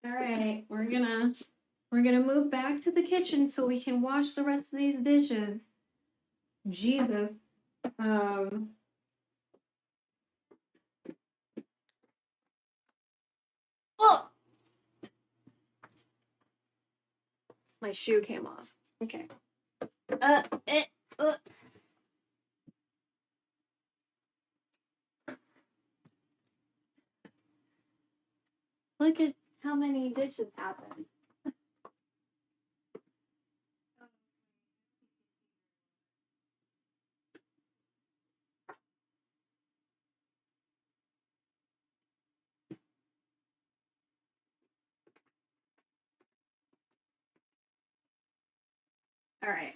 All right, we're gonna move back to the kitchen so we can wash the rest of these dishes. Jesus. Oh! My shoe came off. Okay. Uh. Look at how many dishes happen. All right.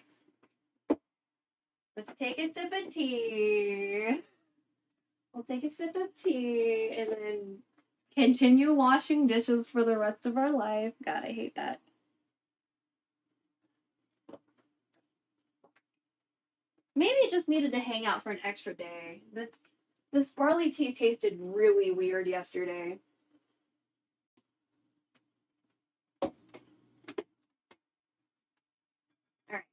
Let's take a sip of tea. We'll take a sip of tea and then continue washing dishes for the rest of our life. God, I hate that. Maybe it just needed to hang out for an extra day. This barley tea tasted really weird yesterday. All right.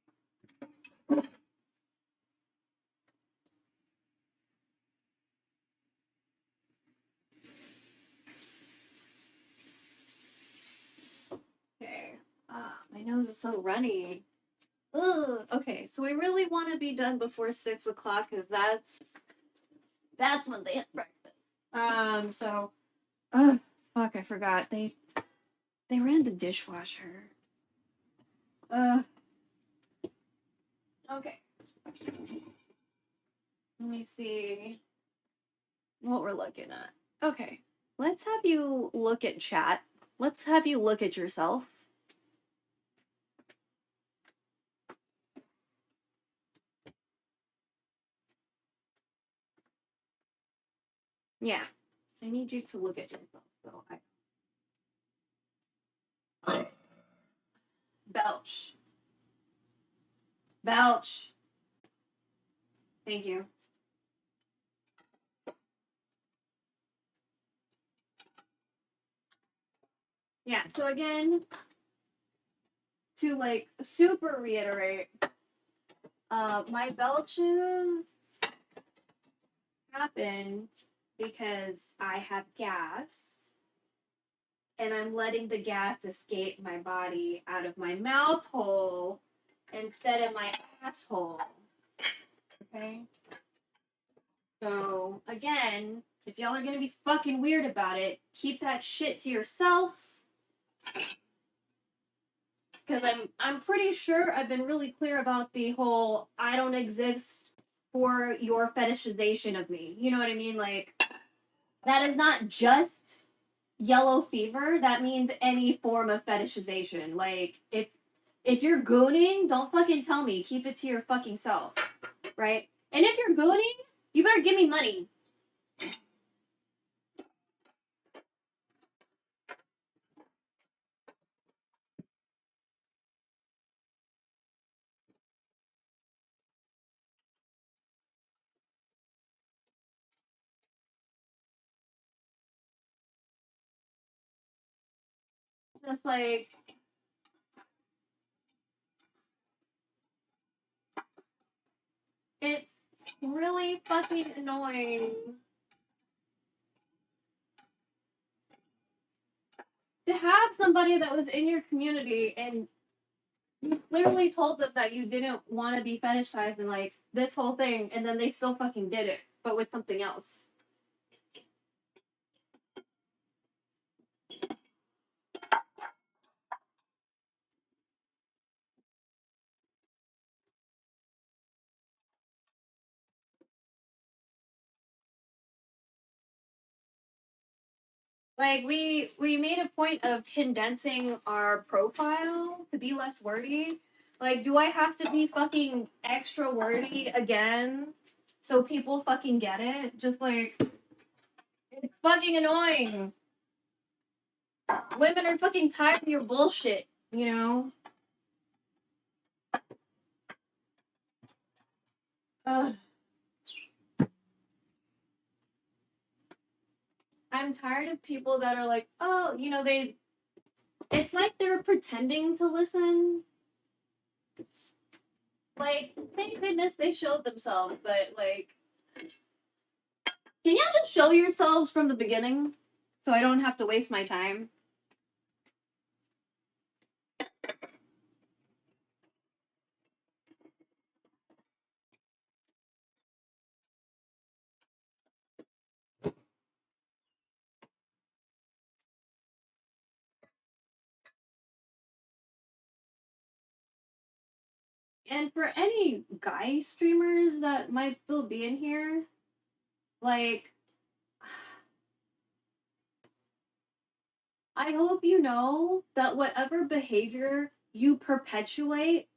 Okay. Oh, my nose is so runny. Ugh. Okay, so we really want to be done before 6 o'clock because that's when they have breakfast. So, fuck, I forgot. They ran the dishwasher. Okay. Let me see what we're looking at. Okay. Let's have you look at chat. Let's have you look at yourself. Yeah. So I need you to look at yourself. So I belch. Belch. Thank you. Yeah, so again, to like super reiterate, my belches happen because I have gas and I'm letting the gas escape my body out of my mouth hole instead of my asshole. Okay? So again, if y'all are gonna be fucking weird about it, keep that shit to yourself. Because I'm pretty sure I've been really clear about the whole I don't exist for your fetishization of me. You know what I mean? Like, that is not just yellow fever. That means any form of fetishization. Like, if you're gooning, don't fucking tell me. Keep it to your fucking self. Right? And if you're gooning, you better give me money. Just like it's really fucking annoying to have somebody that was in your community and you clearly told them that you didn't want to be fetishized and like this whole thing, and then they still fucking did it, but with something else. Like we made a point of condensing our profile to be less wordy. Like, do I have to be fucking extra wordy again so people fucking get it? Just like it's fucking annoying. Women are fucking tired of your bullshit, you know? Ugh. I'm tired of people that are like, oh, you know, it's like they're pretending to listen. Like, thank goodness they showed themselves, but like, can y'all just show yourselves from the beginning so I don't have to waste my time? And for any guy streamers that might still be in here, like, I hope you know that whatever behavior you perpetuate,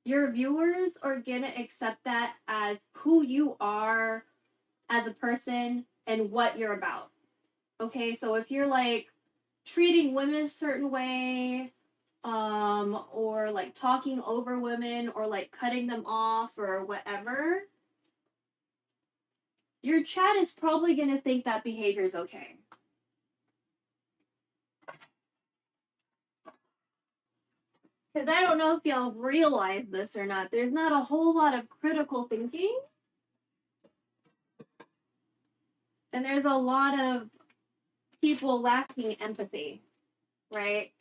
your viewers are gonna accept that as who you are as a person and what you're about. Okay, so if you're like treating women a certain way, or like talking over women or like cutting them off or whatever, your chat is probably gonna think that behavior is okay. Because I don't know if y'all realize this or not, there's not a whole lot of critical thinking. And there's a lot of people lacking empathy, right?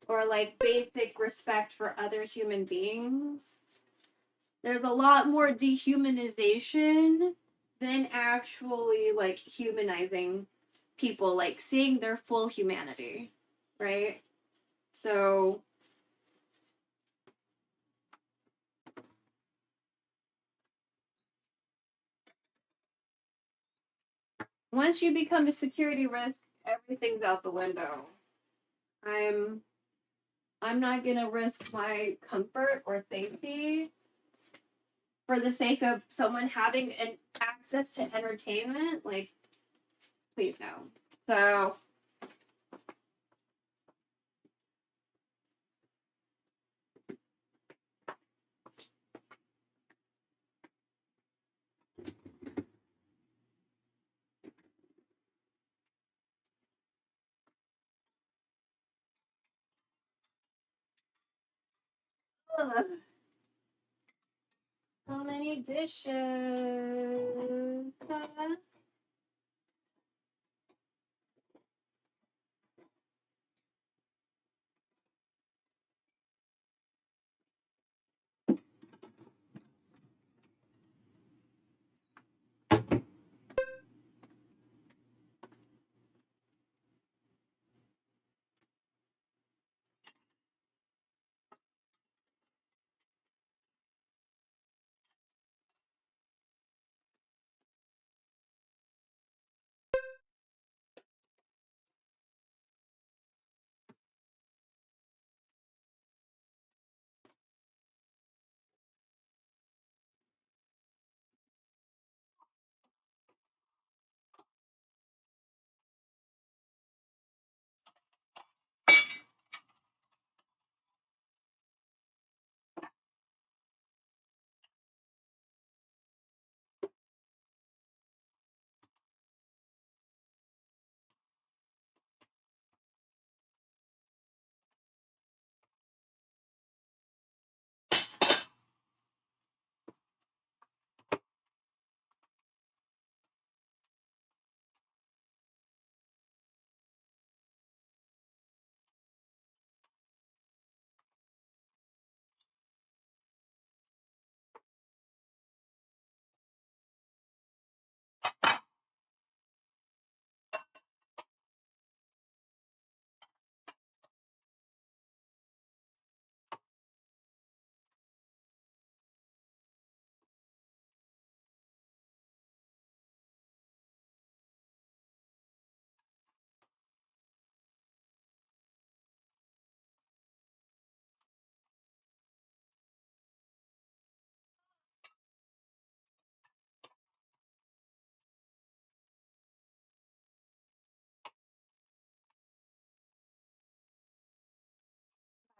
Or like basic respect for other human beings. There's a lot more dehumanization than actually like humanizing people, like seeing their full humanity, right? So once you become a security risk, everything's out the window. I'm not gonna risk my comfort or safety for the sake of someone having an access to entertainment. Like, please no. So ugh. So many dishes.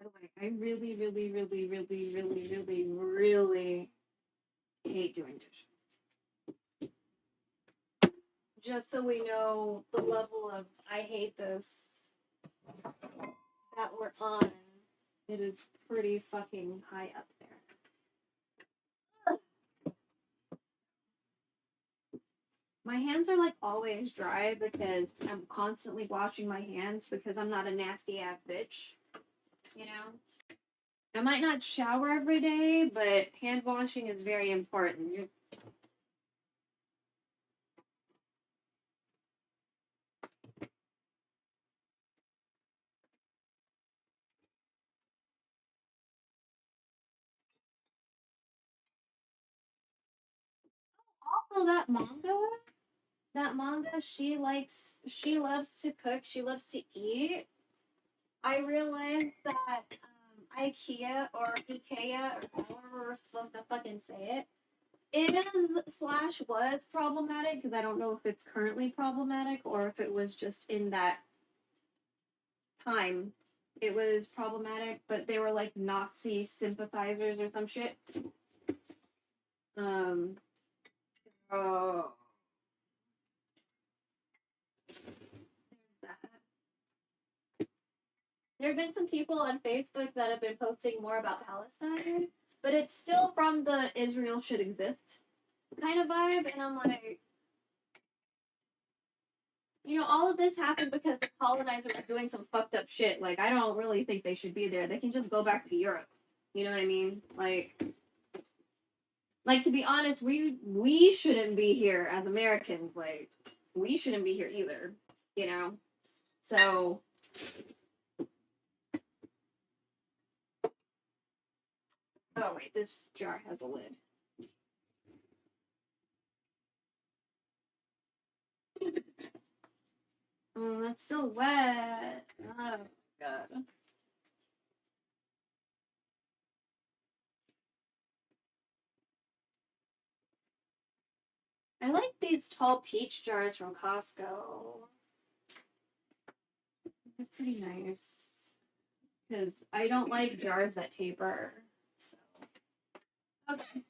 the way, I really, really, really, really, really, really, really hate doing dishes. Just so we know the level of I hate this that we're on, it is pretty fucking high up there. My hands are like always dry because I'm constantly washing my hands because I'm not a nasty ass bitch. You know? I might not shower every day, but hand washing is very important. Also, that manga, she loves to cook, she loves to eat. I realized that IKEA or IKEA or however we're supposed to fucking say it / was problematic because I don't know if it's currently problematic or if it was just in that time it was problematic, but they were like Nazi sympathizers or some shit. Oh. There have been some people on Facebook that have been posting more about Palestine, but it's still from the Israel should exist kind of vibe, and I'm like, you know, all of this happened because the colonizers were doing some fucked up shit. Like, I don't really think they should be there. They can just go back to Europe. You know what I mean? Like to be honest, we shouldn't be here as Americans. Like, we shouldn't be here either. You know? So oh wait, this jar has a lid. Oh, that's still wet. Oh god. I like these tall peach jars from Costco. They're pretty nice. Because I don't like jars that taper. So. Okay.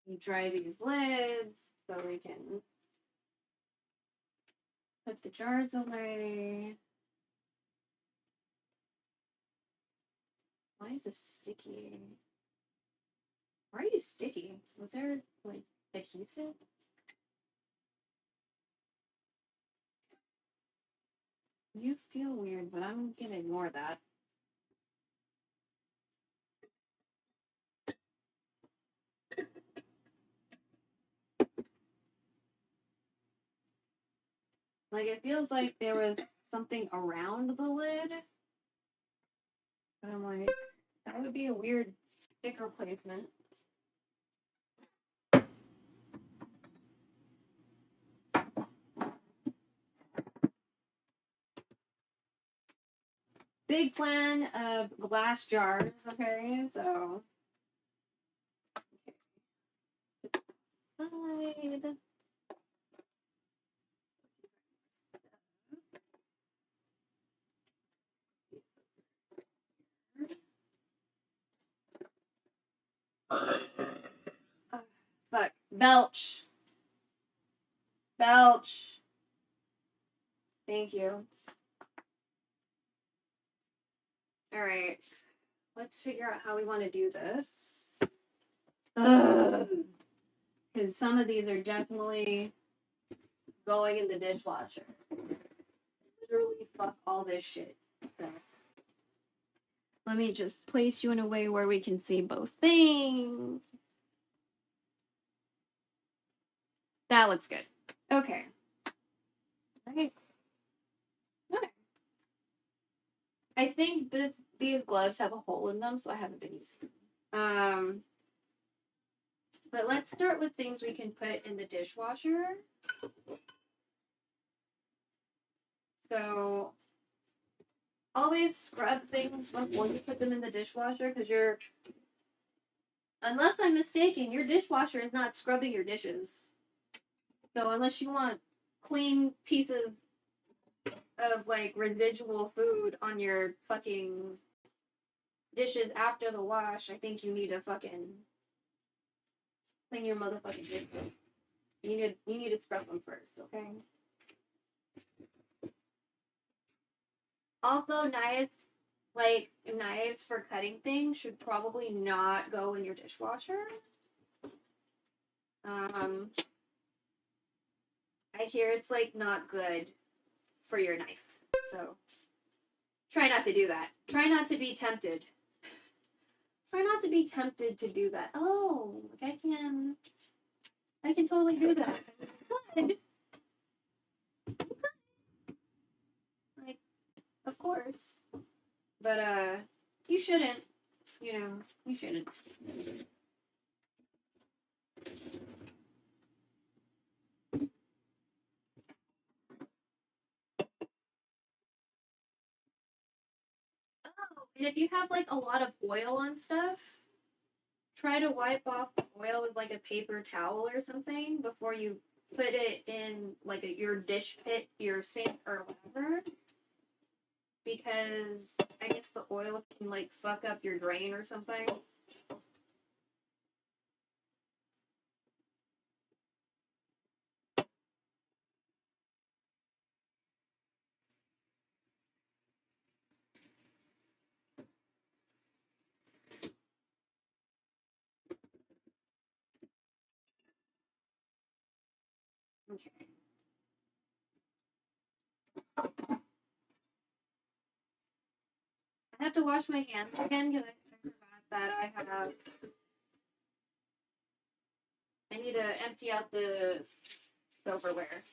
We dry these lids so we can put the jars away. Why is this sticky? Why are you sticky? Was there like adhesive? You feel weird, but I'm gonna ignore that. Like, it feels like there was something around the lid. But I'm like, that would be a weird sticker placement. Big fan of glass jars, okay? So. Okay. Side. Fuck. Belch. Belch. Thank you. Alright. Let's figure out how we want to do this. Because some of these are definitely going in the dishwasher. Literally fuck all this shit. So. Let me just place you in a way where we can see both things. That looks good. Okay. Okay. Okay. I think these gloves have a hole in them, so I haven't been using them. But let's start with things we can put in the dishwasher. So always scrub things before you put them in the dishwasher, because unless I'm mistaken, your dishwasher is not scrubbing your dishes. So unless you want clean pieces of like residual food on your fucking dishes after the wash, I think you need to fucking clean your motherfucking dishes. You need to scrub them first, okay? Also, knives for cutting things should probably not go in your dishwasher. I hear it's like not good for your knife. So try not to do that. Try not to be tempted. Try not to be tempted to do that. Oh, like I can totally do that. Good. Like, of course. But you shouldn't. You know, you shouldn't. Oh, and if you have like a lot of oil on stuff, try to wipe off the oil with like a paper towel or something before you put it in like your dish pit, your sink, or whatever. Because I guess the oil can like fuck up your drain or something. Okay. I have to wash my hands again because I forgot that I need to empty out the silverware.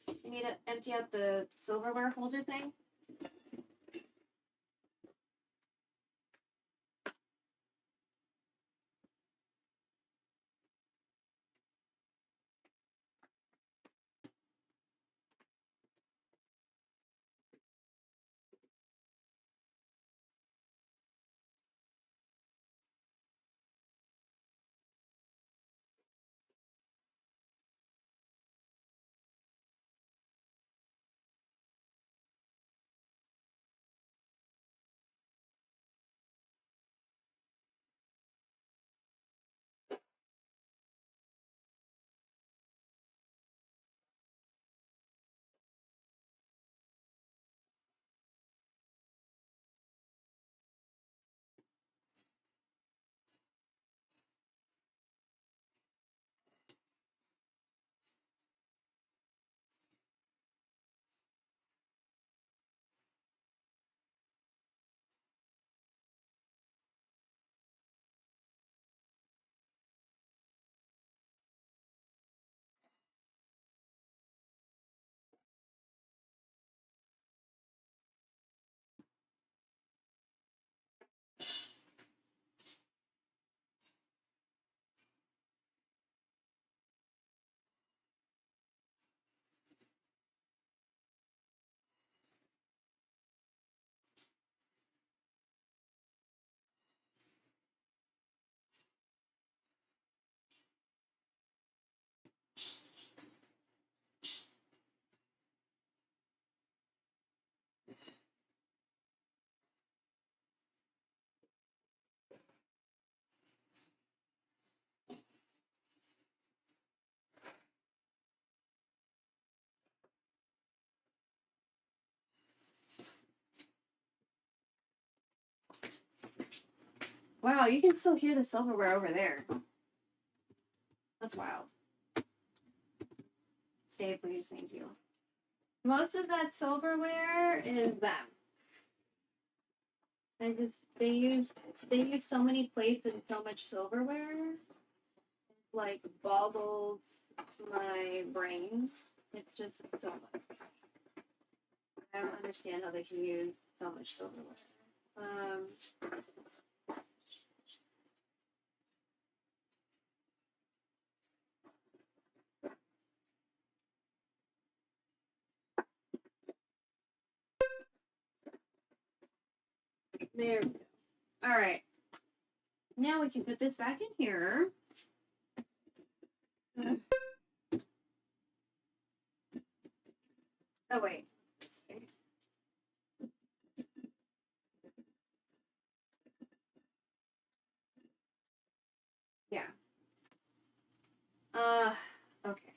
I need to empty out the silverware holder thing. Wow, you can still hear the silverware over there. That's wild. Stay, please. Thank you. Most of that silverware is them. they use so many plates and so much silverware, like boggles my brain. It's just so much. I don't understand how they can use so much silverware. There we go. All right. Now we can put this back in here. Oh wait. This way. Yeah. Okay.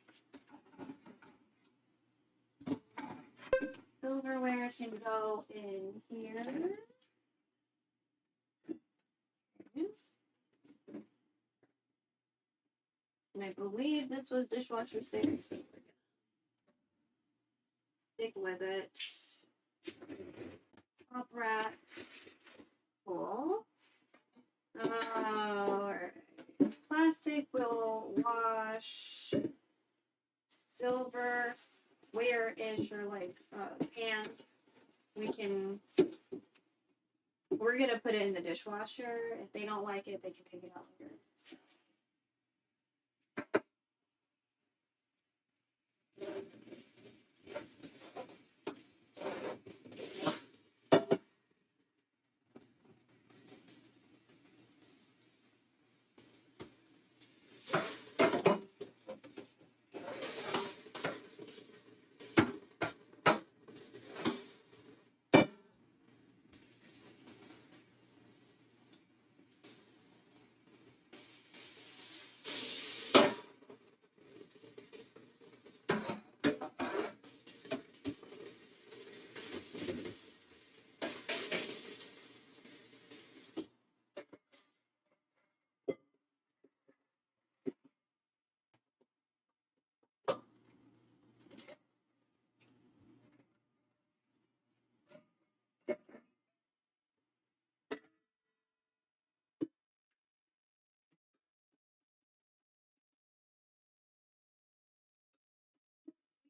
Silverware can go in here. Okay. And I believe this was dishwasher safe, so we're gonna stick with it. Top rack full. Alright. Plastic will wash. Silverware-ish or like pans. We're gonna put it in the dishwasher. If they don't like it, they can take it out later. So.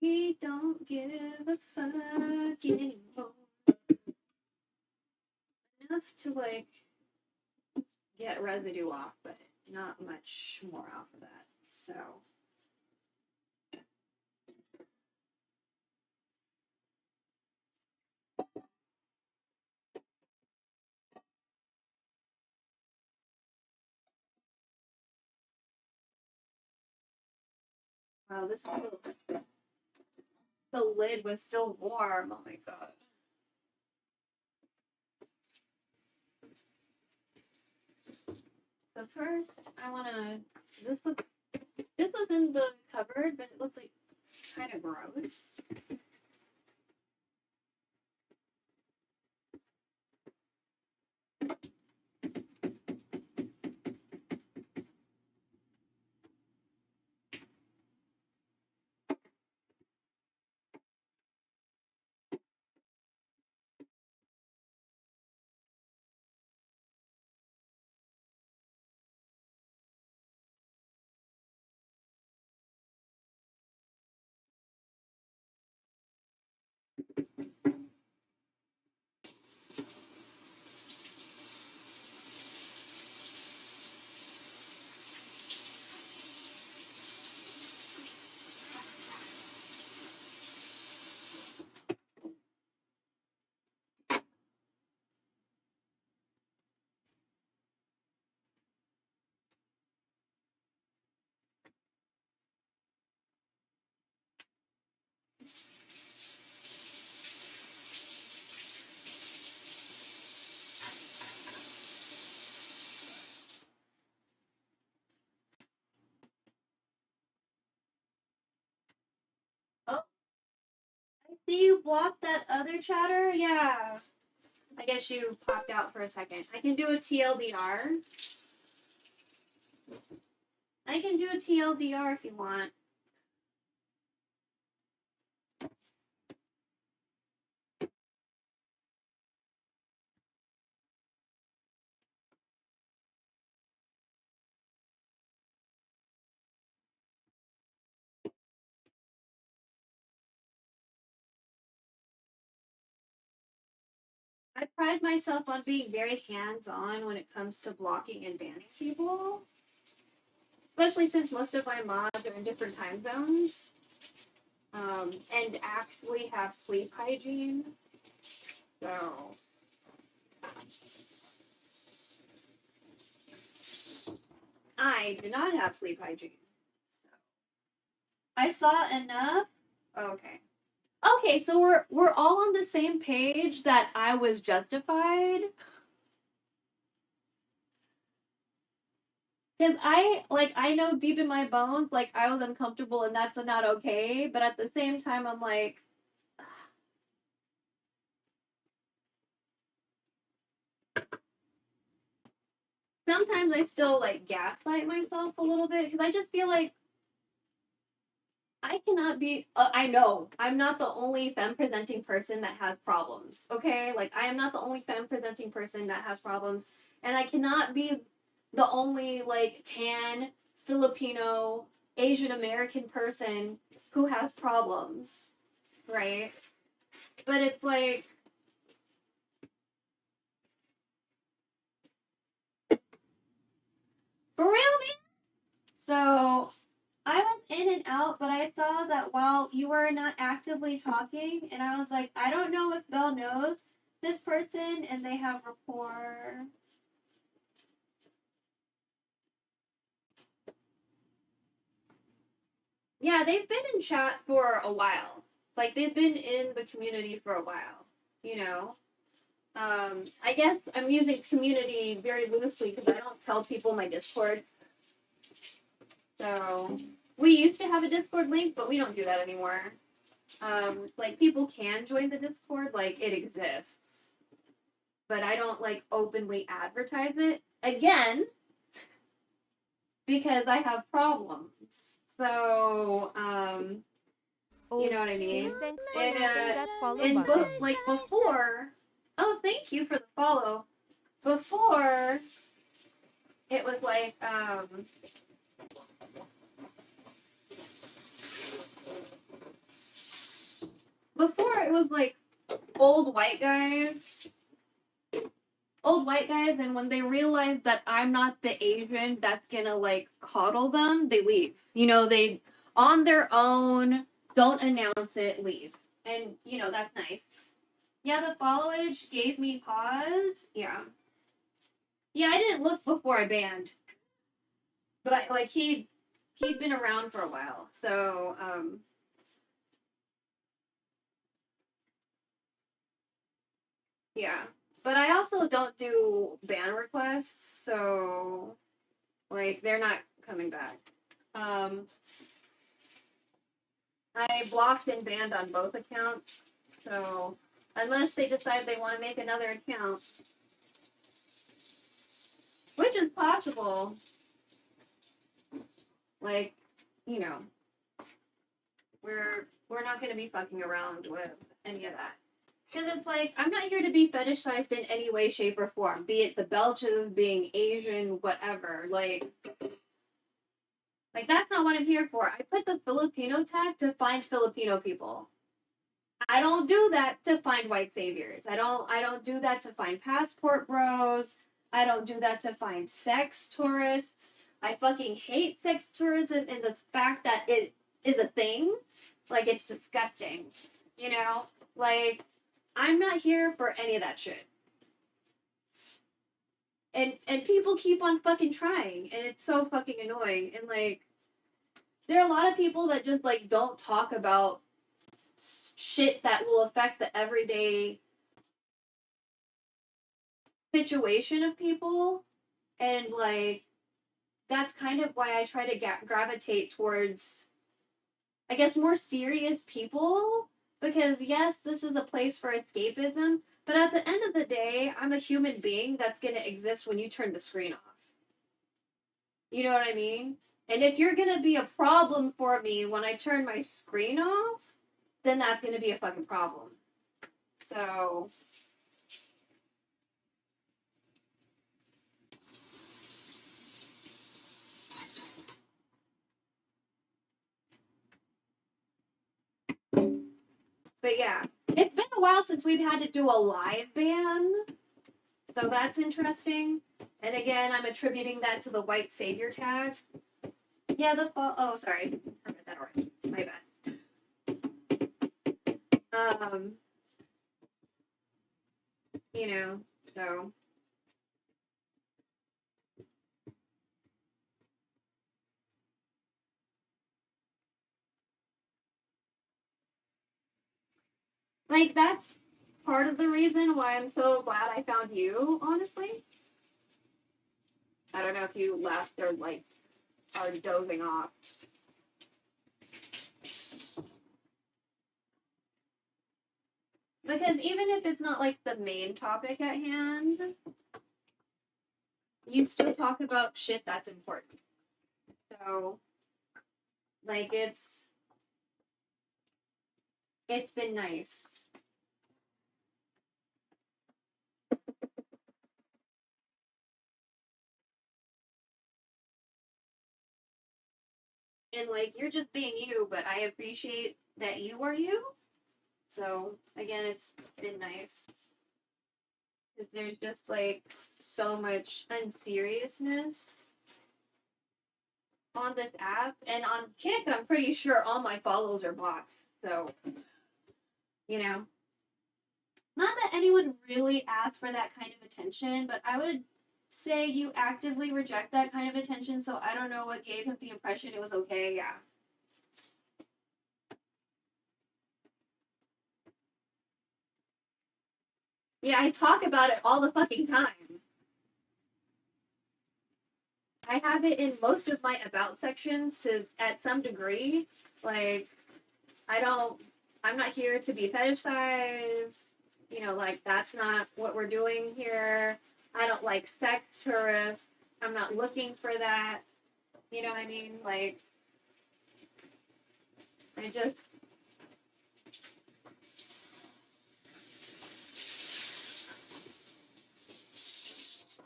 We don't give a fuck anymore. Enough to like get residue off, but not much more off of that. So wow, the lid was still warm. Oh my god. So first, I wanna. This was in the cupboard, but it looks like kind of gross. Oh, I see you blocked that other chatter. Yeah. I guess you popped out for a second. I can do a TLDR. I can do a TLDR if you want. I pride myself on being very hands-on when it comes to blocking and banning people. Especially since most of my mods are in different time zones. And actually have sleep hygiene. So I do not have sleep hygiene. So I saw enough. Okay. Okay, so we're all on the same page that I was justified. Because I know deep in my bones, like, I was uncomfortable and that's not okay, but at the same time, I'm like, sometimes I still, like, gaslight myself a little bit, because I just feel like I cannot be, I know, I'm not the only femme-presenting person that has problems, okay? Like, I am not the only femme-presenting person that has problems, and I cannot be the only, like, tan, Filipino, Asian American person who has problems, right? But it's like, for real, man? So, I was in and out, but I saw that while you were not actively talking, and I was like, I don't know if Belle knows this person and they have rapport. Yeah, they've been in chat for a while. Like, they've been in the community for a while, you know? I guess I'm using community very loosely because I don't tell people my Discord. So, we used to have a Discord link, but we don't do that anymore. Like, people can join the Discord, like, it exists. But I don't, like, openly advertise it. Again, because I have problems. So, you know what I mean? Thanks for And, hitting that follow and button. like, before, oh, thank you for the follow. Before, it was like, before it was like old white guys, and when they realize that I'm not the Asian that's gonna, like, coddle them, they leave. You know, they, on their own, don't announce it, leave. And, you know, that's nice. Yeah, the followage gave me pause. Yeah. Yeah, I didn't look before I banned. But I, like, he'd been around for a while. So, yeah. But I also don't do ban requests, so, like, they're not coming back. I blocked and banned on both accounts, so unless they decide they want to make another account, which is possible, like, you know, we're not going to be fucking around with any of that. Because it's like, I'm not here to be fetishized in any way, shape, or form. Be it the Belches, being Asian, whatever. Like, that's not what I'm here for. I put the Filipino tag to find Filipino people. I don't do that to find white saviors. I don't do that to find passport bros. I don't do that to find sex tourists. I fucking hate sex tourism and the fact that it is a thing. Like, it's disgusting. You know? Like, I'm not here for any of that shit. And people keep on fucking trying, and it's so fucking annoying. And, like, there are a lot of people that just, like, don't talk about shit that will affect the everyday situation of people. And, like, that's kind of why I try to gravitate towards, I guess, more serious people. Because, yes, this is a place for escapism, but at the end of the day, I'm a human being that's going to exist when you turn the screen off. You know what I mean? And if you're going to be a problem for me when I turn my screen off, then that's going to be a fucking problem. So, but yeah, It's been a while since we've had to do a live ban, so that's interesting. And again, I'm attributing that to the white savior tag. Yeah, oh, sorry. I read that already. My bad. You know, so. Like, that's part of the reason why I'm so glad I found you, honestly. I don't know if you left or, like, are dozing off. Because even if it's not, like, the main topic at hand, you still talk about shit that's important. So, like, it's been nice. And, like, you're just being you, but I appreciate that you are you. So, again, it's been nice. Because there's just, like, so much unseriousness on this app. And on Kick, I'm pretty sure all my follows are bots. So, you know. Not that anyone really asks for that kind of attention, but I would say you actively reject that kind of attention, so I don't know what gave him the impression it was okay, yeah. Yeah, I talk about it all the fucking time. I have it in most of my about sections at some degree. Like, I'm not here to be fetishized. You know, like, that's not what we're doing here. I don't like sex tourists. I'm not looking for that. You know what I mean? Like, I just...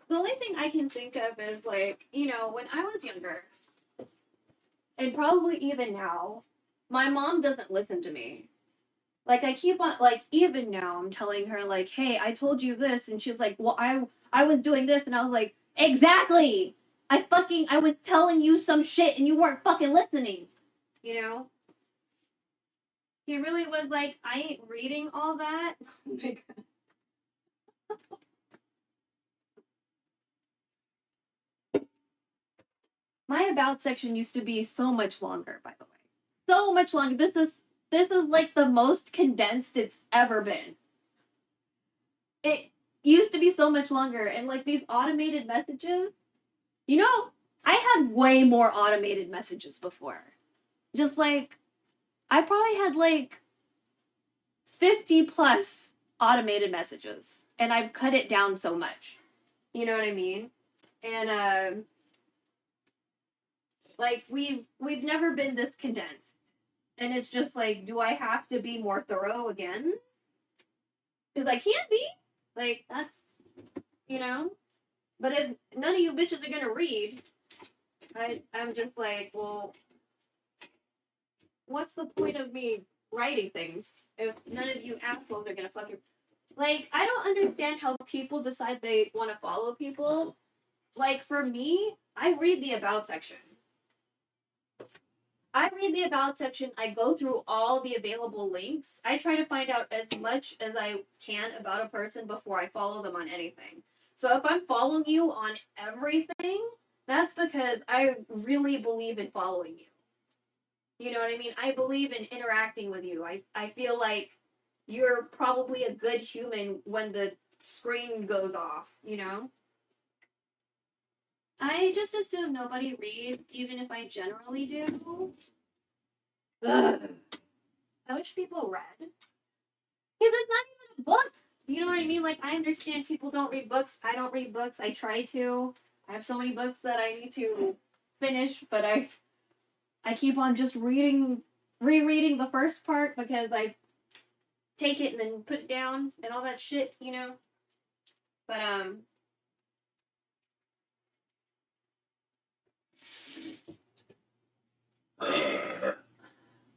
The only thing I can think of is, like, you know, when I was younger, and probably even now, my mom doesn't listen to me. Like, I keep on, like, even now, I'm telling her, like, hey, I told you this, and she was like, well, I was doing this, and I was like, exactly! I was telling you some shit, and you weren't fucking listening, you know? He really was like, I ain't reading all that. Oh my god. My about section used to be so much longer, by the way. So much longer. This is like the most condensed it's ever been. It used to be so much longer, and like these automated messages, you know, I had way more automated messages before. Just like, I probably had like 50 plus automated messages, and I've cut it down so much. You know what I mean? And like we've never been this condensed. And it's just like, do I have to be more thorough again? Because I can't be. Like, that's, you know? But if none of you bitches are gonna read, I'm just like, well, what's the point of me writing things if none of you assholes are gonna fucking... Like, I don't understand how people decide they want to follow people. Like, for me, I read the about section. I read the about section, I go through all the available links. I try to find out as much as I can about a person before I follow them on anything. So if I'm following you on everything, that's because I really believe in following you. You know what I mean? I believe in interacting with you. I feel like you're probably a good human when the screen goes off, you know? I just assume nobody reads, even if I generally do. Ugh. I wish people read. Because it's not even a book. You know what I mean? Like, I understand people don't read books. I don't read books. I try to. I have so many books that I need to finish, but I keep on just rereading the first part because I take it and then put it down and all that shit, you know? But,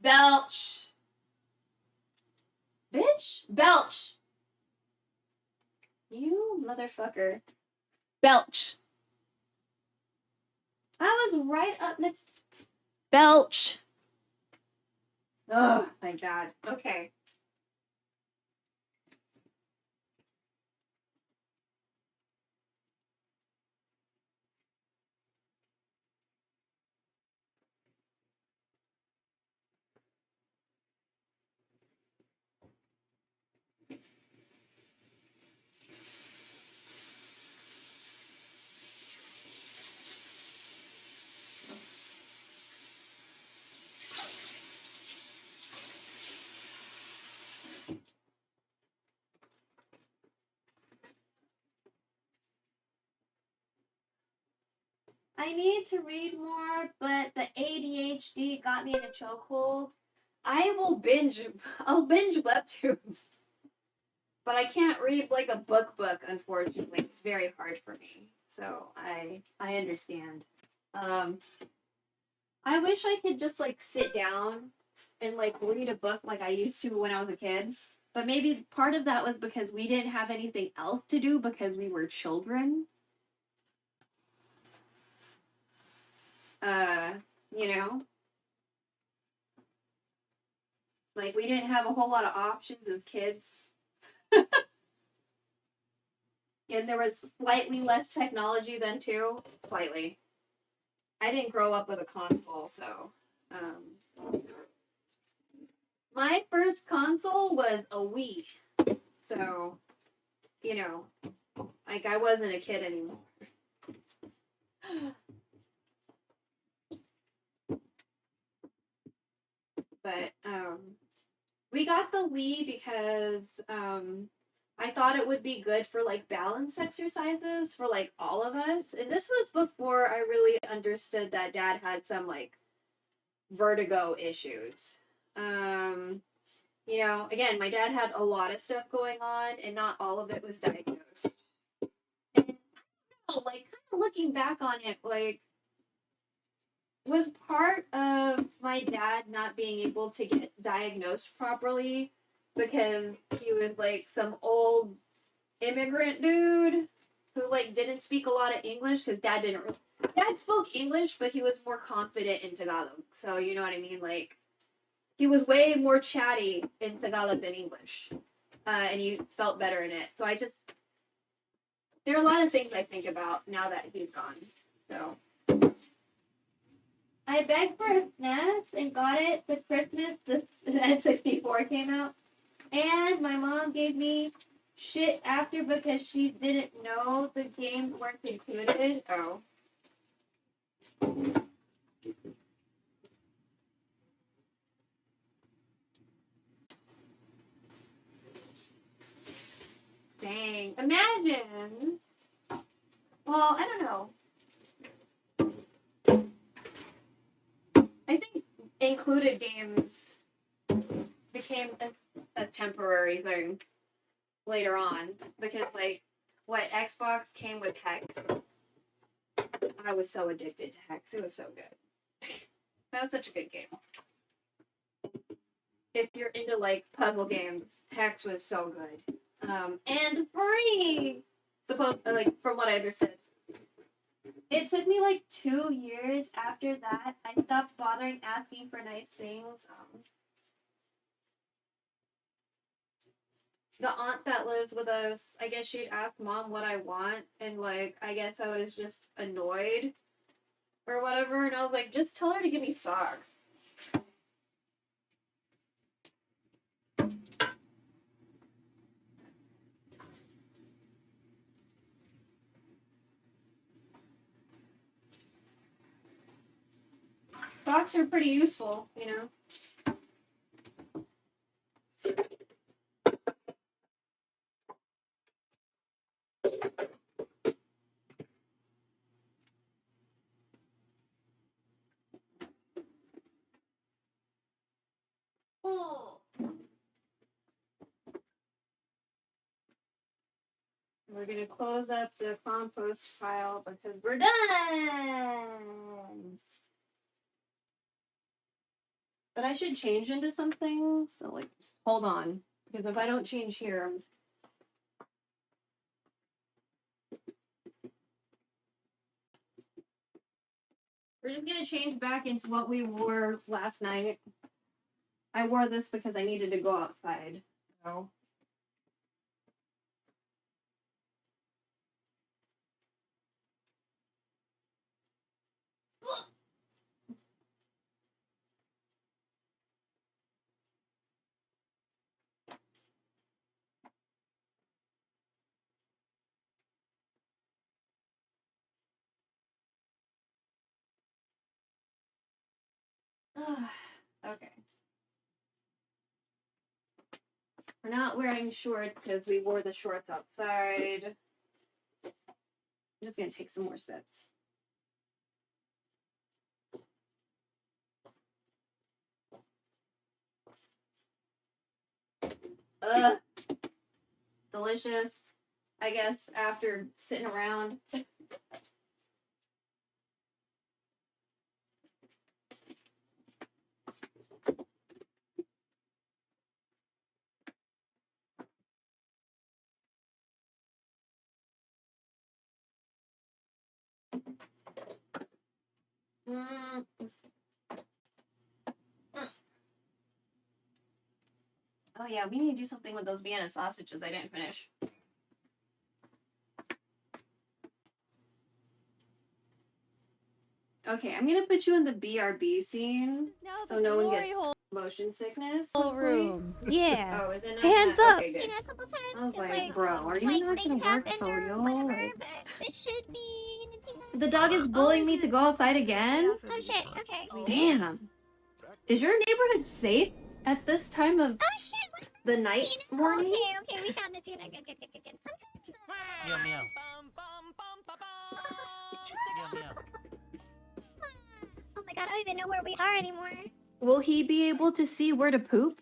Belch. Bitch? Belch! You motherfucker. Belch. I was right up next. Belch. Oh my god. Okay. I need to read more, but the ADHD got me in a chokehold. I'll binge webtoons. But I can't read like a book, unfortunately. It's very hard for me. So I understand. I wish I could just like sit down and like read a book like I used to when I was a kid. But maybe part of that was because we didn't have anything else to do because we were children. You know? Like we didn't have a whole lot of options as kids. And there was slightly less technology then too. Slightly. I didn't grow up with a console, so my first console was a Wii. So, you know, like I wasn't a kid anymore. But we got the Wii because I thought it would be good for like balance exercises for like all of us. And this was before I really understood that Dad had some like vertigo issues. You know, again, my dad had a lot of stuff going on and not all of it was diagnosed. And I don't know, like kind of looking back on it, like was part of my dad not being able to get diagnosed properly because he was like some old immigrant dude who like didn't speak a lot of English because dad spoke English, but he was more confident in Tagalog. So you know what I mean? Like he was way more chatty in Tagalog than English. And he felt better in it. So there are a lot of things I think about now that he's gone. So I begged for a SNES and got it for Christmas. The N64 came out. And my mom gave me shit after because she didn't know the games weren't included. Oh. Dang. Imagine. Well, I don't know. I think included games became a temporary thing later on because like what Xbox came with Hex. I was so addicted to Hex. It was so good. That was such a good game. If you're into like puzzle games, Hex was so good. And free. Like from what I understood. It took me like 2 years after that. I stopped bothering asking for nice things. The aunt that lives with us, I guess she'd ask mom what I want, and like I guess I was just annoyed or whatever, and I was like, just tell her to give me socks. Socks are pretty useful, you know. Oh. We're gonna close up the compost pile because we're done. But I should change into something, so like just hold on. Because if I don't change here, we're just gonna change back into what we wore last night. I wore this because I needed to go outside. So. Okay. We're not wearing shorts because we wore the shorts outside. I'm just gonna take some more sips. Delicious. I guess after sitting around. Oh yeah, we need to do something with those Vienna sausages I didn't finish. Okay, I'm gonna put you in the BRB scene so no one gets motion sickness. Room. Yeah. Oh, is it not Hands that? up. Okay, good. You know, a couple times. I was like, like, bro, are you like not things gonna work happened for or real? whatever, Like, but it should be. the dog is bullying me to go outside again? Oh shit. Okay. Damn. Is your neighborhood safe at this time of Oh shit. What's the night Tina? morning? Okay. We found the Tina. Good. Sometimes. Meow meow. Meow meow. Oh my god, I don't even know where we are anymore. Will he be able to see where to poop?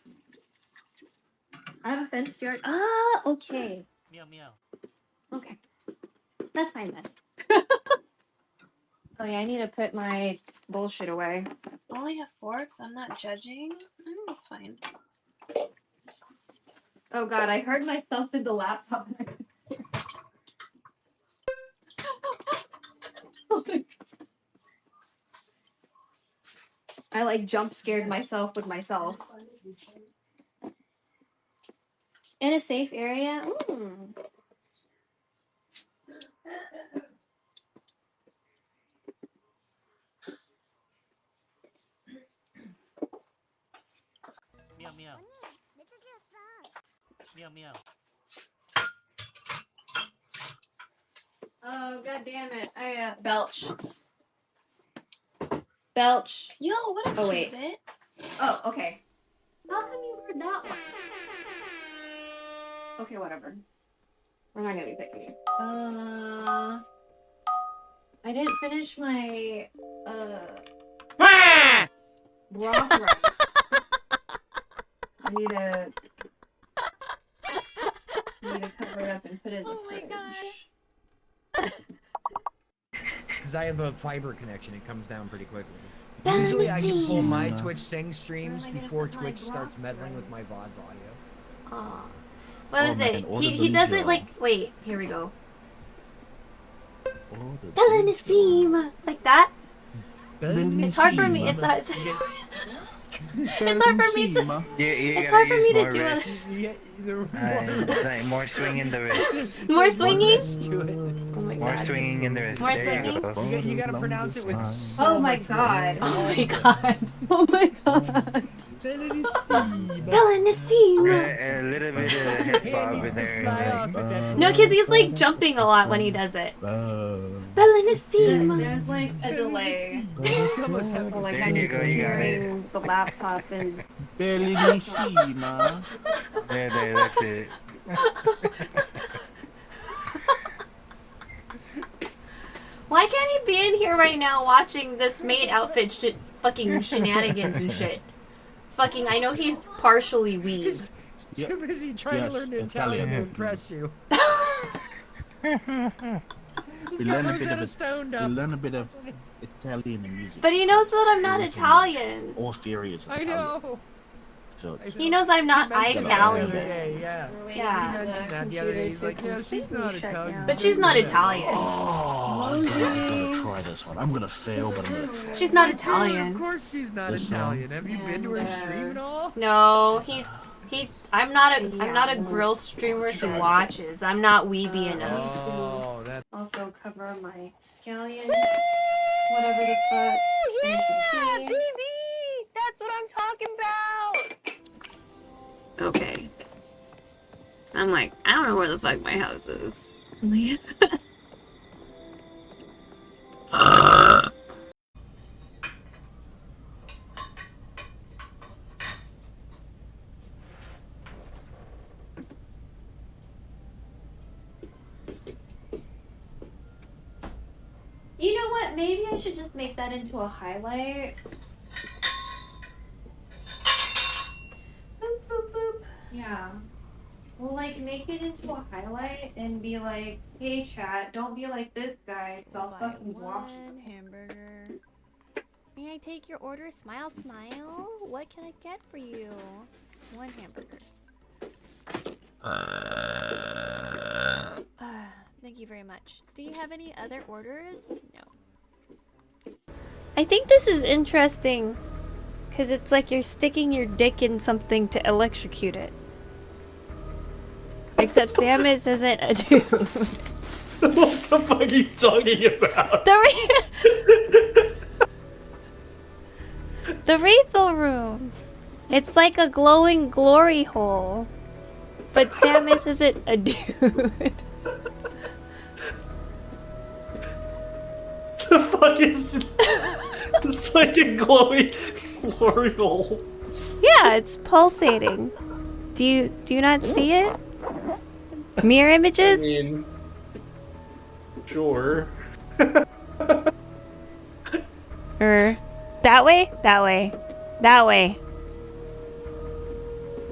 I have a fenced yard. Ah, okay. Meow meow. Okay. That's fine then. Oh yeah, I need to put my bullshit away. Only have forks. I'm not judging. It's fine. Oh god, I heard myself in the laptop. Oh my God. I like jump scared myself with myself. In a safe area? Meow meow. Meow meow. Oh god damn it. I belch. Belch. Yo, what a Oh, wait. bit. Oh, okay. How come you heard that one? Okay, whatever. We're not gonna be picking you. I didn't finish my broth rice. I need to cover it up and put it in the fridge. Because I have a fiber connection, it comes down pretty quickly. Bellinissima. Usually I can pull my Twitch Sing streams before Twitch starts meddling with my VOD's audio. What was it? He does it like, wait, here we go. Bellinissima, like that. It's hard for me. It's hard. It's hard for me to. It's hard for me to do it. More swing in the wrist. More swinging. Oh my God. More swinging in the wrist. More There you swinging? go. You gotta pronounce it with so Oh my much god. twist. Oh my god. Oh my god. Bellinissima. A little bit of hip hop in there. No, because he's like jumping a lot when he does it. Bellinissima. There's like a delay. Oh, like There I'm you go, you got it. hearing the laptop and. Bellinissima. There, that's it. Why can't he be in here right now watching this maid outfit fucking shenanigans and shit? Fucking, I know he's partially weed. Too busy trying to learn Italian to impress you. We learn a bit of Italian music. But he knows that I'm not Italian. All furious. I know. So it's He knows I'm not mentioned that the other Italian. day, yeah. Yeah. He mentioned that the other day. He's like, yeah, she's not Italian. But she's not Italian. Oh, I'm gonna try this one. I'm gonna fail, but I'm gonna try. She's not Dude, Italian. of course she's not This Italian. Have you been to her stream at all? No, I'm not a grill streamer who watches. I'm not weeby enough. Oh, that. Also cover my scallion, whatever the fuck. Finish my tea. That's what I'm talking about. Okay. So I'm like, I don't know where the fuck my house is. You know what? Maybe I should just make that into a highlight. Boop, boop, boop. Yeah. We'll like make it into a highlight and be like, hey chat, don't be like this guy, cause I'll fucking wash One hamburger. May I take your order? Smile, smile. What can I get for you? One hamburger. Thank you very much. Do you have any other orders? No. I think this is interesting. Because it's like you're sticking your dick in something to electrocute it. Except Samus isn't a dude. What the fuck are you talking about? The refill room. It's like a glowing glory hole. But Samus isn't a dude. The fuck is... It's like a glowing glory hole. Yeah, it's pulsating. Do you not see it? Mirror images? I mean... Sure. That way? That way. That way.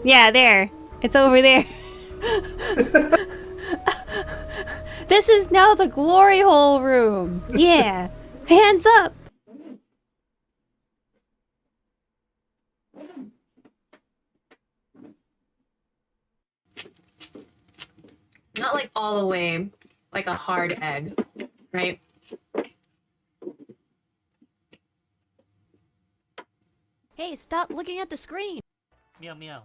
Yeah, there. It's over there. This is now the glory hole room. Yeah. Hands up. Not like all the way, like a hard egg, right? Hey, stop looking at the screen. Meow meow.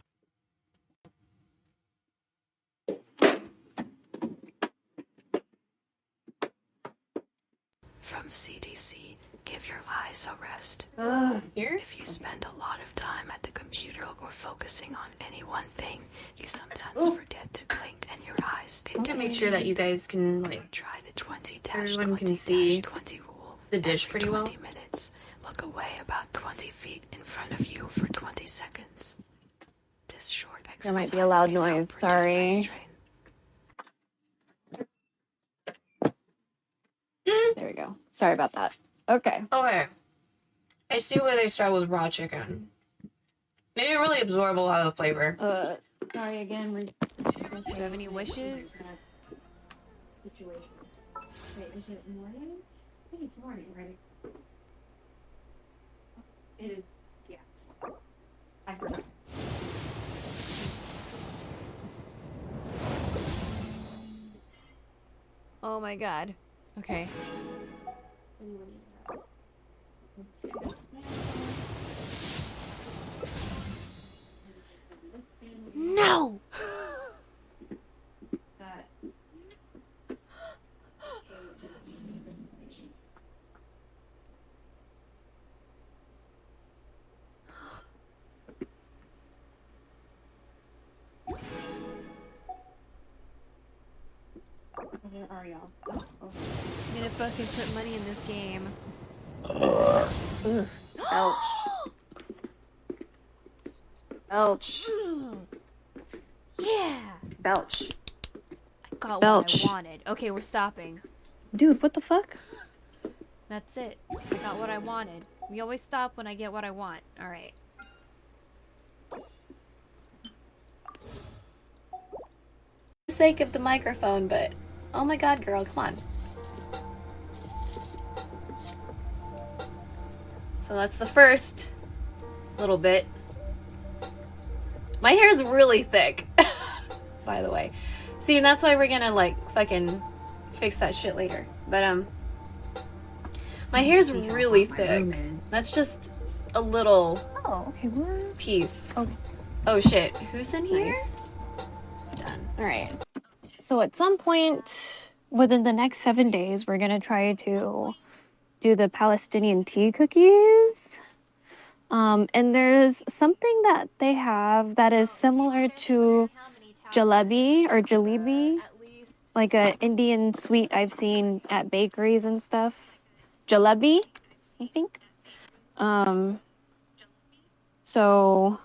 From CDC, give your eyes a rest. Here? If you spend a lot of time at the computer or focusing on any one thing, you sometimes forget to blink and your eyes I'm gonna make sure that you guys can, like, try the 20 everyone can see 20 rule. the dish Every pretty well. 20 minutes, look away about 20 feet in front of you for 20 seconds. This short exercise That might be a loud can help noise, reduce eye sorry. strain. There we go. Sorry about that. Okay. Okay. I see why they start with raw chicken. They didn't really absorb a lot of the flavor. Sorry again. Do you have any wishes? Situation. Wait, is it morning? I think it's morning, right? It is, yeah. I forgot. Oh my god. Okay. No! That. Where are y'all? Oh, okay. I'm gonna fucking put money in this game. Ouch. Ouch. Yeah! Belch. I got Belch. what I wanted. Okay, we're stopping. Dude, what the fuck? That's it. I got what I wanted. We always stop when I get what I want. Alright. For the sake of the microphone, but oh my god, girl, come on. So that's the first little bit. My hair is really thick, by the way. See, and that's why we're gonna like fucking fix that shit later. But my hair's really thick. That's just a little piece. Oh shit, who's in here? Done. All right. So at some point within the next 7 days, we're gonna try to do the Palestinian tea cookies. And there's something that they have that is similar to jalebi or jalebi, like a Indian sweet I've seen at bakeries and stuff. Jalebi, I think. So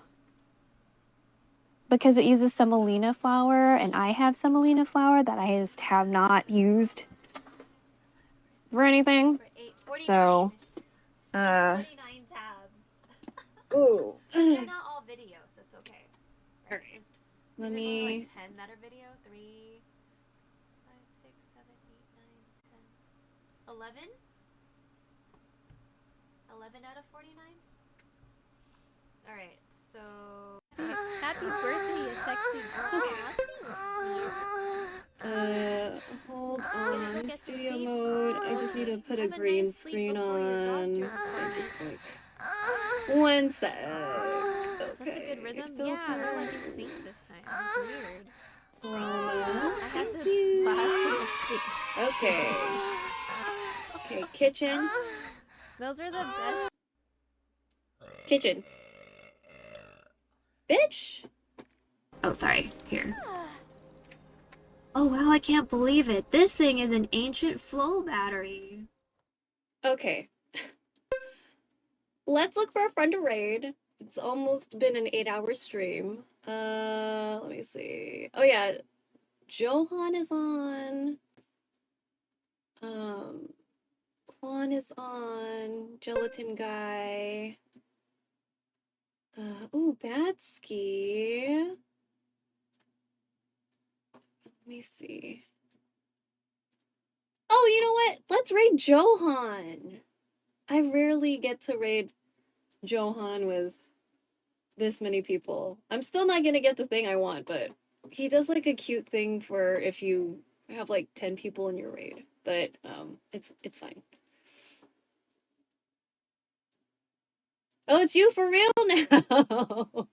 because it uses semolina flour and I have semolina flour that I just have not used for anything. So, ooh. They're not all video, so it's okay. Alright. Let me. Only like 10 that are video. 3, 5, 6, 7, 8, 9, 10, 11. 11 out of 49. All right, so. Happy birthday, you sexy girl. Hold on. Studio mode. I just need to put a green screen on. I just like. 1 sec. Okay. That's a good rhythm. Yeah, no, I can sing this time. It's weird. Chroma. I had the last speakers. Okay. Okay, kitchen. Those are the best. Kitchen. Bitch! Oh, sorry. Here. Oh, wow, I can't believe it. This thing is an ancient flow battery. Okay. Let's look for a friend to raid. It's almost been an 8-hour stream. Let me see. Oh yeah, Johan is on. Quan is on. Gelatin guy. Ooh, Batsky. Let me see. Oh, you know what? Let's raid Johan. I rarely get to raid Johan with this many people. I'm still not gonna get the thing I want, but he does like a cute thing for if you have like 10 people in your raid. But it's fine. Oh, it's you for real now.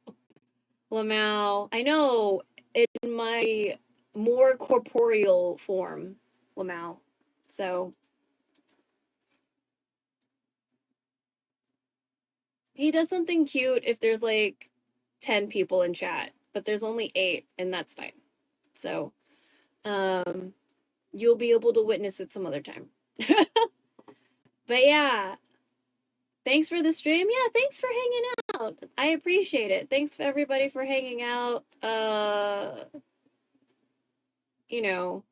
Lamau. I know, in my more corporeal form, Lamau. So he does something cute if there's like 10 people in chat, but there's only 8 and that's fine. So, you'll be able to witness it some other time. But yeah, thanks for the stream. Yeah, thanks for hanging out. I appreciate it. Thanks for everybody for hanging out. You know.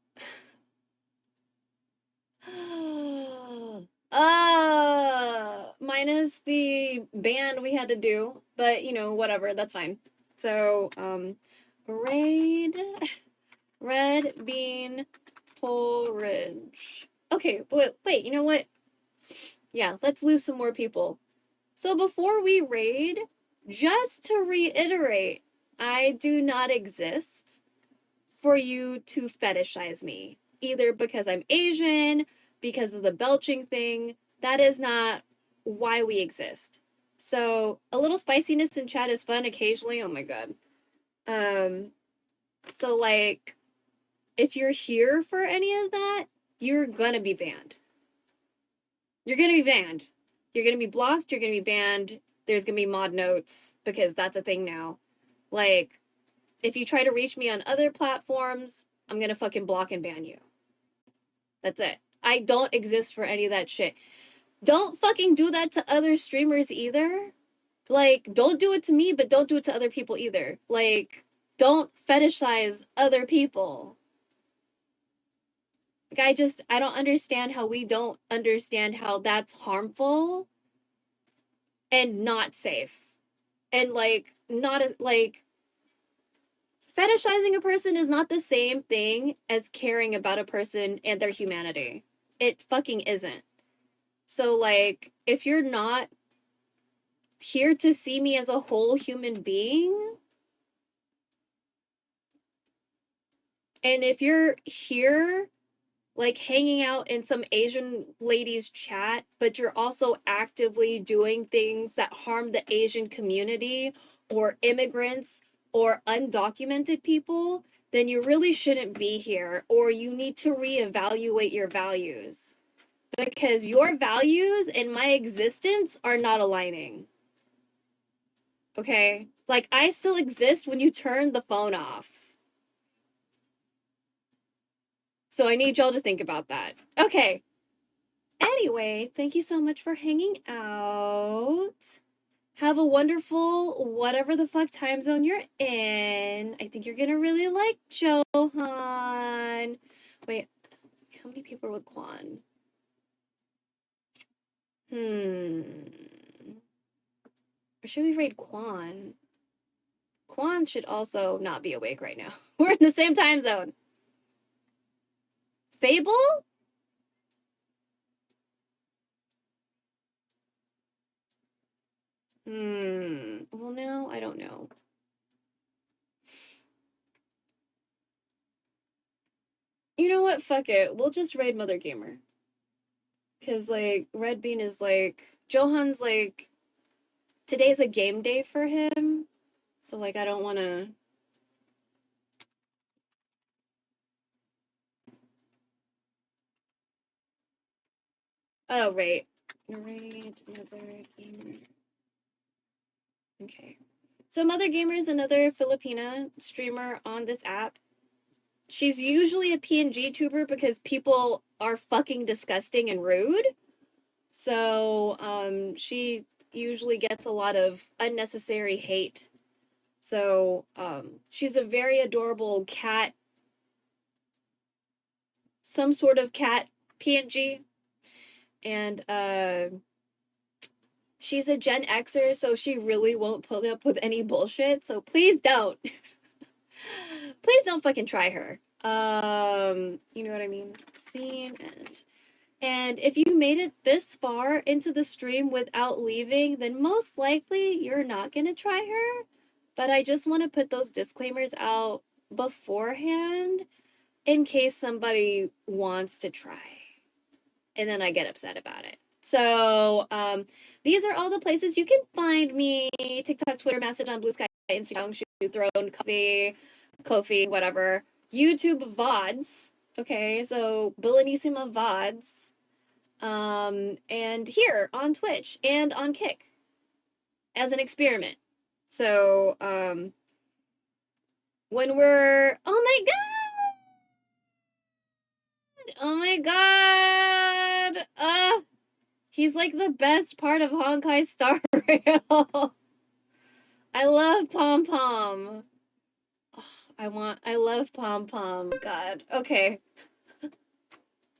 Minus the band we had to do, but you know, whatever, that's fine. So, raid red bean porridge. Okay, wait, you know what? Yeah, let's lose some more people. So before we raid, just to reiterate, I do not exist for you to fetishize me. Either because I'm Asian, because of the belching thing. That is not why we exist. So a little spiciness in chat is fun occasionally. Oh my god. So like, if you're here for any of that, you're gonna be banned. You're gonna be banned. You're gonna be blocked, you're gonna be banned. There's gonna be mod notes, because that's a thing now. Like, if you try to reach me on other platforms, I'm gonna fucking block and ban you. That's it. I don't exist for any of that shit. Don't fucking do that to other streamers either. Like, don't do it to me, but don't do it to other people either. Like, don't fetishize other people. Like, I don't understand how we don't understand how that's harmful and not safe. And, like, fetishizing a person is not the same thing as caring about a person and their humanity. It fucking isn't. So, like, if you're not here to see me as a whole human being, And if you're here, like hanging out in some Asian ladies chat, but you're also actively doing things that harm the Asian community or immigrants or undocumented people, then you really shouldn't be here, or you need to reevaluate your values. Because your values and my existence are not aligning. Okay? Like, I still exist when you turn the phone off. So I need y'all to think about that. Okay. Anyway, thank you so much for hanging out. Have a wonderful whatever the fuck time zone you're in. I think you're gonna really like Johan. Wait, how many people are with Quan? Or should we raid Quan? Quan should also not be awake right now. We're in the same time zone. Fable? Well, no, I don't know. You know what? Fuck it. We'll just raid Mother Gamer. Because, like, Red Bean is like... Johan's like... Today's a game day for him. So, like, I don't want to... Oh, right. Raid Mother Gamer. Okay. So Mother Gamer is another Filipina streamer on this app. She's usually a PNG tuber because people are fucking disgusting and rude. So she usually gets a lot of unnecessary hate. So she's a very adorable cat, some sort of cat PNG. And she's a Gen Xer, so she really won't put up with any bullshit. So please don't. Please don't fucking try her. You know what I mean? Scene and if you made it this far into the stream without leaving, then most likely you're not gonna try her. But I just want to put those disclaimers out beforehand in case somebody wants to try. And then I get upset about it. So these are all the places you can find me: TikTok, Twitter, Mastodon, Blue Sky, Instagram, Shoe Throne, Ko-fi, whatever. YouTube VODs. Okay, so Bellinissima VODs. And here on Twitch and on Kick as an experiment. So when we're oh my god, he's like the best part of Honkai Star Rail. I love Pom Pom. I love Pom Pom. God. Okay.